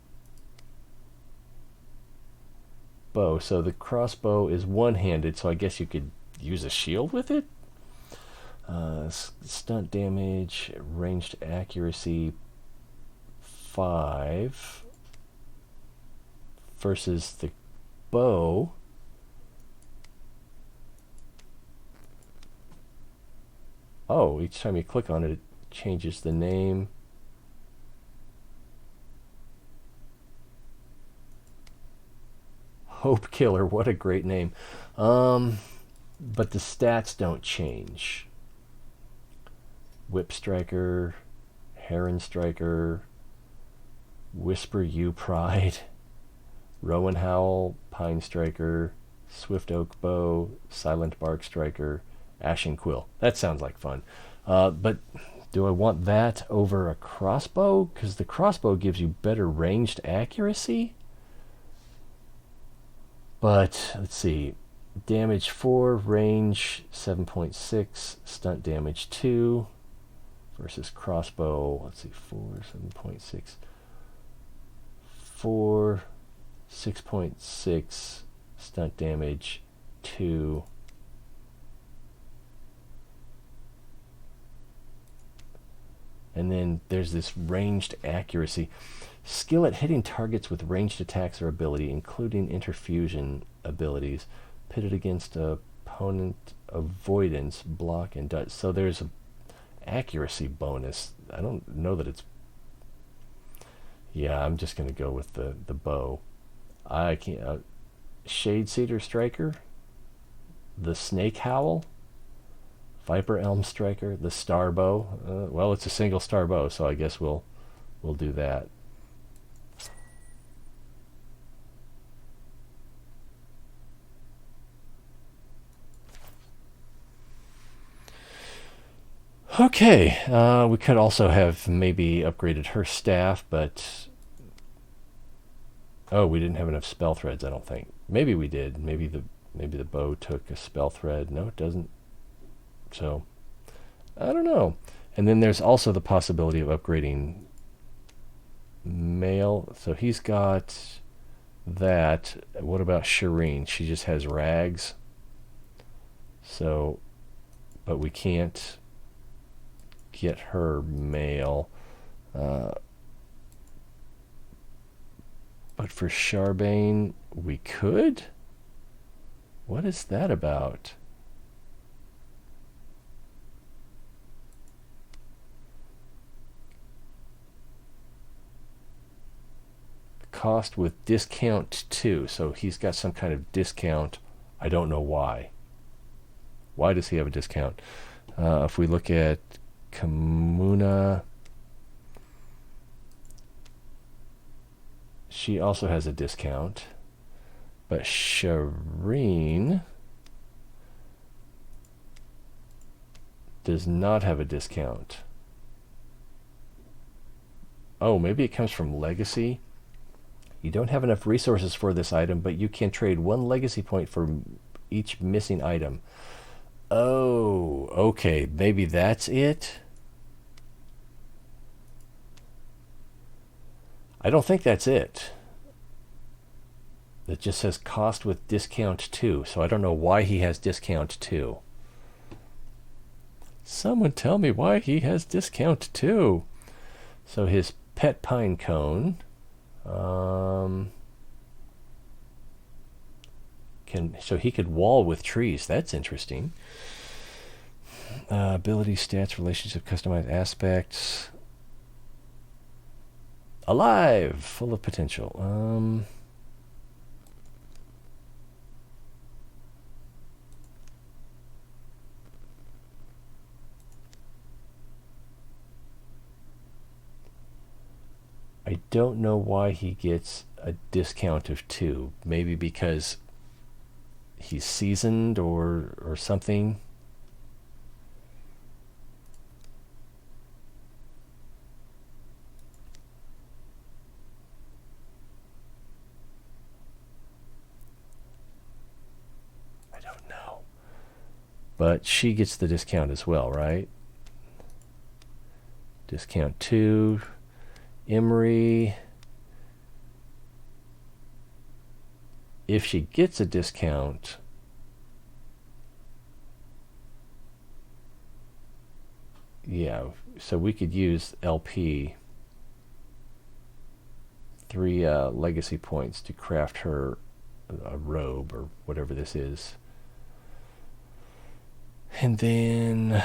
bow. So the crossbow is one-handed, so I guess you could use a shield with it. Stunt damage, ranged accuracy 5 versus the bow. Oh, each time you click on it, it changes the name. Hope Killer, what a great name. But the stats don't change. Whip Striker, Heron Striker, Whisper You Pride, Rowan Howl, Pine Striker, Swift Oak Bow, Silent Bark Striker, Ashen Quill. That sounds like fun. But do I want that over a crossbow? Because the crossbow gives you better ranged accuracy. But let's see. Damage 4, range 7.6, stunt damage 2 versus crossbow. Let's see, 4, 7.6, 4, 6.6, stunt damage 2. And then there's this ranged accuracy. Skill at hitting targets with ranged attacks or ability, including interfusion abilities, pitted against opponent avoidance, block, and dodge. So there's an accuracy bonus. I don't know that it's... Yeah, I'm just going to go with the bow. I can't... Shade Cedar Striker, the Snake Howl, Viper Elm Striker, the Star Bow. Well, it's a single star bow, so I guess we'll do that. Okay, we could also have maybe upgraded her staff, but... Oh, we didn't have enough spell threads, I don't think. Maybe we did. Maybe the bow took a spell thread. No, it doesn't. So, I don't know. And then there's also the possibility of upgrading male. So he's got that. What about Shireen? She just has rags. So, but we can't get her male. But for Charbane, we could? What is that about? Cost with discount too. So he's got some kind of discount. I don't know why. Why does he have a discount? If we look at Kamuna, she also has a discount. But Shireen does not have a discount. Oh, maybe it comes from Legacy. You don't have enough resources for this item, but you can trade 1 legacy point for each missing item. Oh, okay. Maybe that's it? I don't think that's it. It just says cost with discount 2, so I don't know why he has discount 2. Someone tell me why he has discount 2. So his pet pine cone... so he could wall with trees. That's interesting. Ability, stats, relationship, customized aspects. Alive, full of potential. I don't know why he gets a discount of 2. Maybe because he's seasoned or something. I don't know. But she gets the discount as well, right? Discount 2. Emery, if she gets a discount, yeah, so we could use LP 3 legacy points to craft her a robe or whatever this is. And then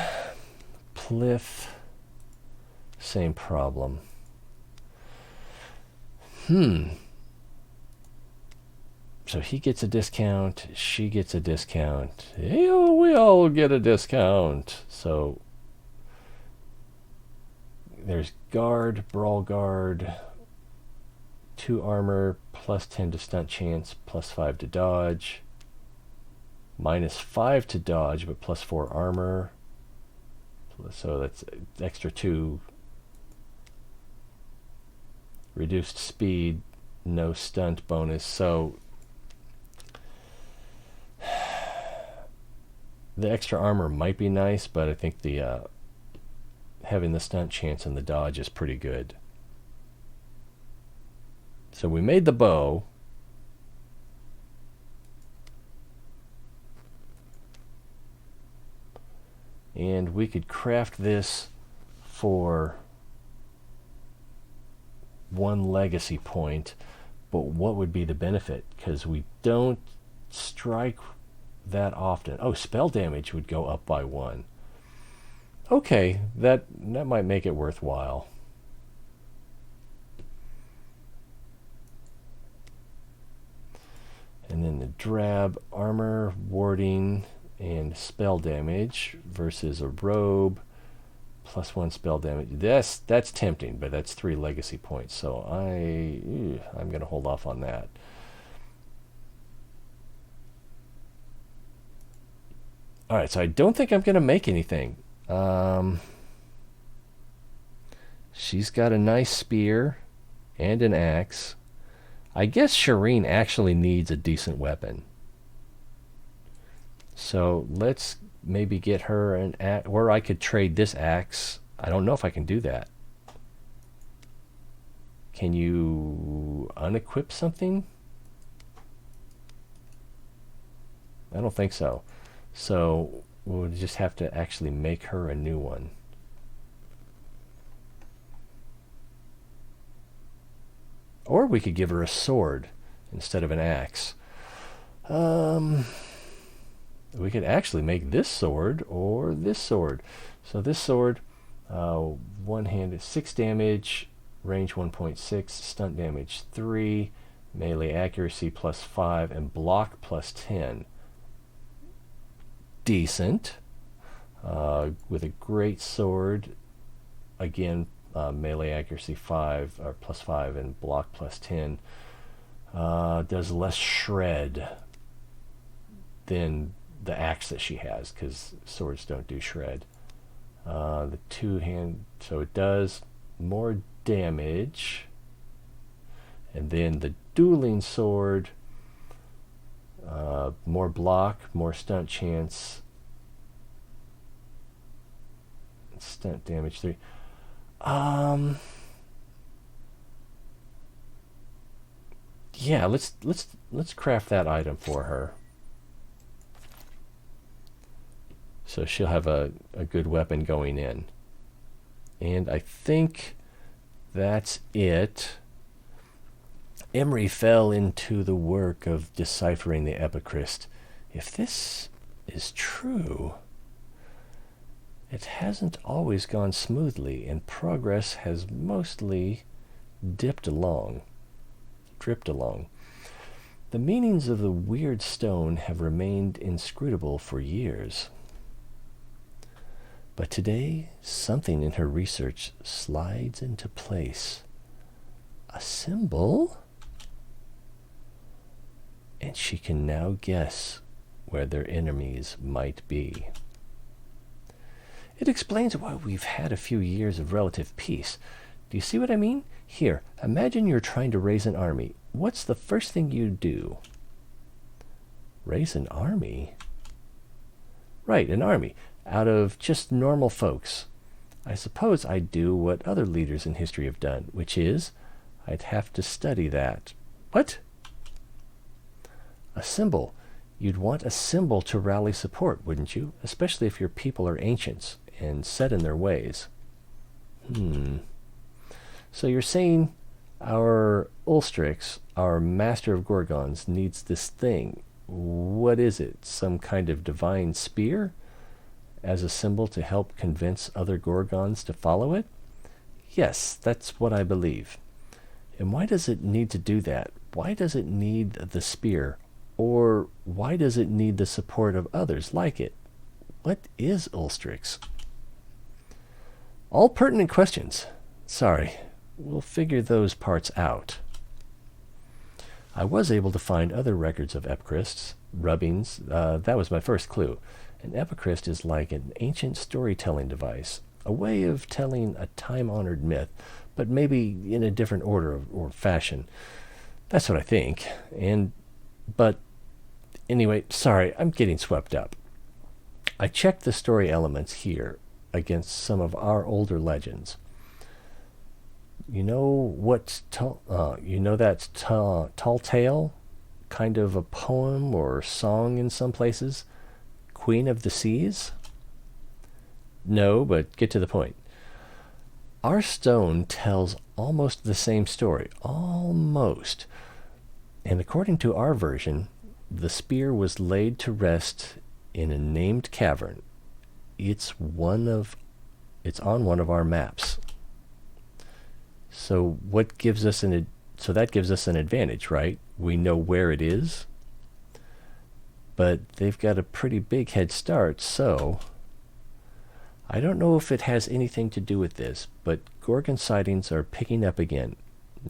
Pliff, same problem. So he gets a discount, she gets a discount. We all get a discount. So there's guard, brawl guard, 2 armor, plus 10 to stunt chance, plus 5 to dodge, minus 5 to dodge, but plus 4 armor. So that's extra 2. Reduced speed, no stunt bonus. So the extra armor might be nice, but I think the having the stunt chance and the dodge is pretty good. So we made the bow. And we could craft this for 1 legacy point, but what would be the benefit? Because we don't strike that often. Oh, spell damage would go up by 1. Okay, that might make it worthwhile. And then the drab armor, warding, and spell damage versus a robe. Plus 1 spell damage. That's tempting, but that's 3 legacy points. So I'm going to hold off on that. All right, so I don't think I'm going to make anything. She's got a nice spear and an axe. I guess Shireen actually needs a decent weapon. So let's maybe get her an axe, or I could trade this axe. I don't know if I can do that. Can you unequip something? I don't think so. So we'll just have to actually make her a new one. Or we could give her a sword instead of an axe. We could actually make this sword or this sword. So this sword, one-handed, 6 damage, range 1.6, stunt damage 3, melee accuracy +5, and block +10. Decent. With a great sword, again, melee accuracy 5 or +5 and block +10. Does less shred than the axe that she has, because swords don't do shred. The two-hand, so it does more damage. And then the dueling sword, more block, more stunt chance, stunt damage 3. Yeah, let's craft that item for her. So she'll have a good weapon going in. And I think that's it. Emery fell into the work of deciphering the Epicryst. If this is true, it hasn't always gone smoothly, and progress has mostly dripped along. The meanings of the weird stone have remained inscrutable for years. But today, something in her research slides into place. A symbol? And she can now guess where their enemies might be. It explains why we've had a few years of relative peace. Do you see what I mean? Here, imagine you're trying to raise an army. What's the first thing you do? Raise an army? Right, an army. Out of just normal folks. I suppose I'd do what other leaders in history have done, which is, I'd have to study that. What? A symbol. You'd want a symbol to rally support, wouldn't you? Especially if your people are ancients and set in their ways. So you're saying our Ulstrix, our master of Gorgons, needs this thing. What is it? Some kind of divine spear? As a symbol to help convince other Gorgons to follow it? Yes, that's what I believe. And why does it need to do that? Why does it need the spear? Or why does it need the support of others like it? What is Ulstrix? All pertinent questions. Sorry, we'll figure those parts out. I was able to find other records of Epicrysts, rubbings. That was my first clue. An epicryst is like an ancient storytelling device, a way of telling a time-honored myth, but maybe in a different order or fashion. That's what I think. But anyway, sorry, I'm getting swept up. I checked the story elements here against some of our older legends. You know what's that's tall tale, kind of a poem or song in some places. Queen of the Seas? No, but get to the point. Our stone tells almost the same story. Almost. And according to our version, the spear was laid to rest in a named cavern. It's on one of our maps. So that gives us an advantage, right? We know where it is. But they've got a pretty big head start, so I don't know if it has anything to do with this, but Gorgon sightings are picking up again.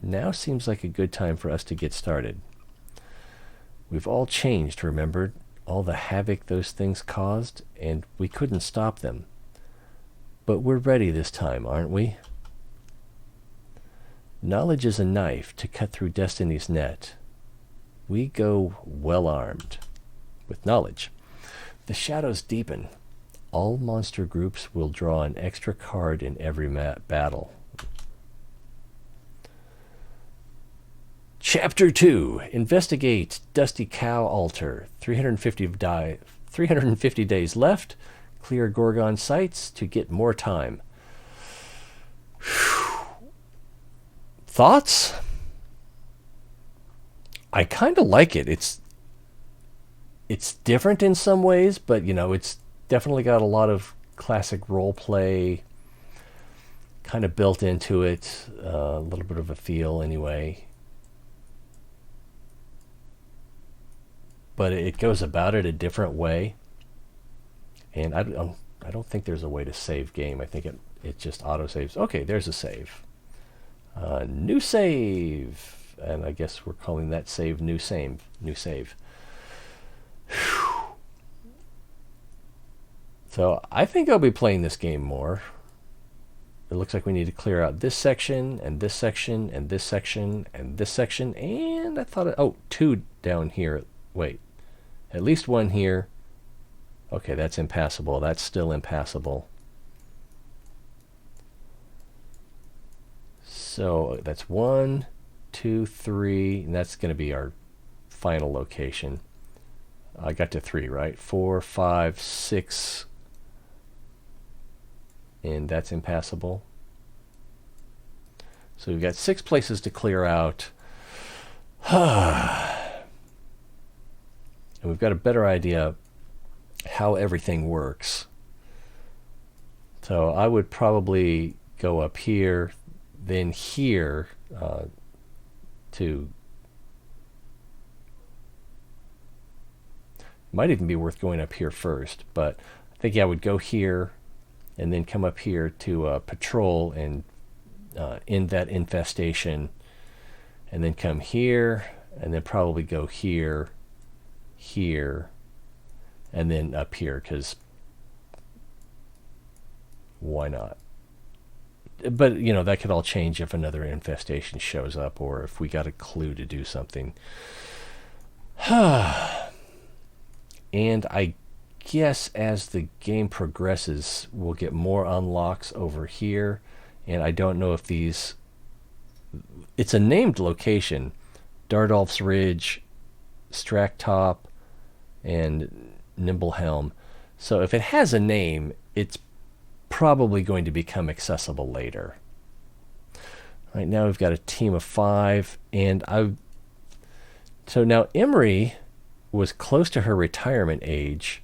Now seems like a good time for us to get started. We've all changed, remember? All the havoc those things caused, and we couldn't stop them. But we're ready this time, aren't we? Knowledge is a knife to cut through destiny's net. We go well armed with knowledge. The shadows deepen. All monster groups will draw an extra card in every battle. Chapter 2. Investigate Dusty Cow Altar. 350 days left. Clear Gorgon sites to get more time. Thoughts? I kind of like it. It's different in some ways, but it's definitely got a lot of classic role play kind of built into it. A little bit of a feel anyway. But it goes about it a different way. And I don't think there's a way to save game. I think it just auto-saves. Okay, there's a save. New save. And I guess we're calling that save new save. New save. Whew. So I think I'll be playing this game more. It looks like we need to clear out this section, and this section, and this section, and this section, and I thought, 2 down here. Wait, at least 1 here. Okay, that's impassable. That's still impassable. So that's 1, 2, 3, and that's going to be our final location. I got to 3, right? 4, 5, 6, and that's impassable. So we've got 6 places to clear out. And we've got a better idea how everything works. So I would probably go up here, then here to... Might even be worth going up here first, but I think I would go here and then come up here to patrol and end that infestation, and then come here and then probably go here, here, and then up here, because why not? But that could all change if another infestation shows up, or if we got a clue to do something. And I guess as the game progresses, we'll get more unlocks over here. And I don't know if these... It's a named location. Dardolph's Ridge, Stracktop, and Nimblehelm. So if it has a name, it's probably going to become accessible later. Right now we've got a team of 5. And so now Emery was close to her retirement age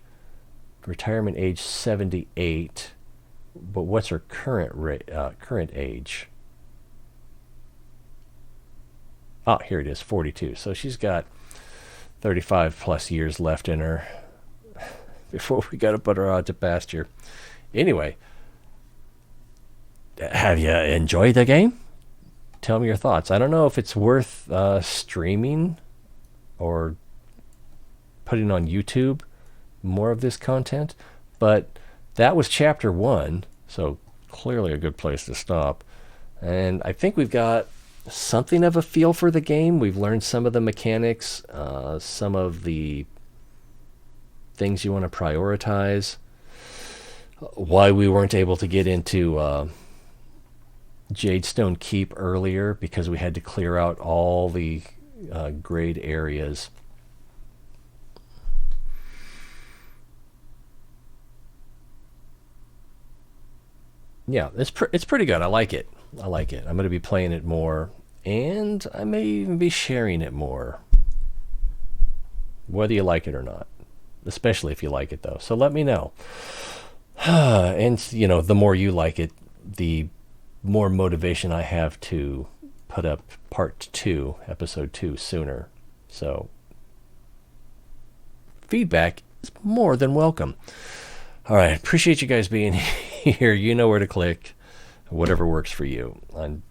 78, but what's her current age? Here it is, 42. So she's got 35 plus years left in her before we got to put her out to pasture. Anyway, have you enjoyed the game? Tell me your thoughts. I don't know if it's worth streaming or putting on YouTube more of this content, but that was chapter 1, so clearly a good place to stop. And I think we've got something of a feel for the game. We've learned some of the mechanics, some of the things you want to prioritize, why we weren't able to get into Jadestone Keep earlier, because we had to clear out all the grade areas. Yeah, it's pretty good. I like it. I'm going to be playing it more, and I may even be sharing it more, whether you like it or not, especially if you like it, though. So let me know. And, the more you like it, the more motivation I have to put up part 2, episode 2, sooner. So feedback is more than welcome. All right, appreciate you guys being here. You know where to click, whatever works for you. And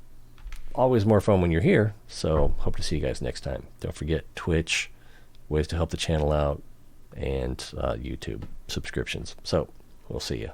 always more fun when you're here, so hope to see you guys next time. Don't forget Twitch, ways to help the channel out, and YouTube subscriptions. So we'll see you.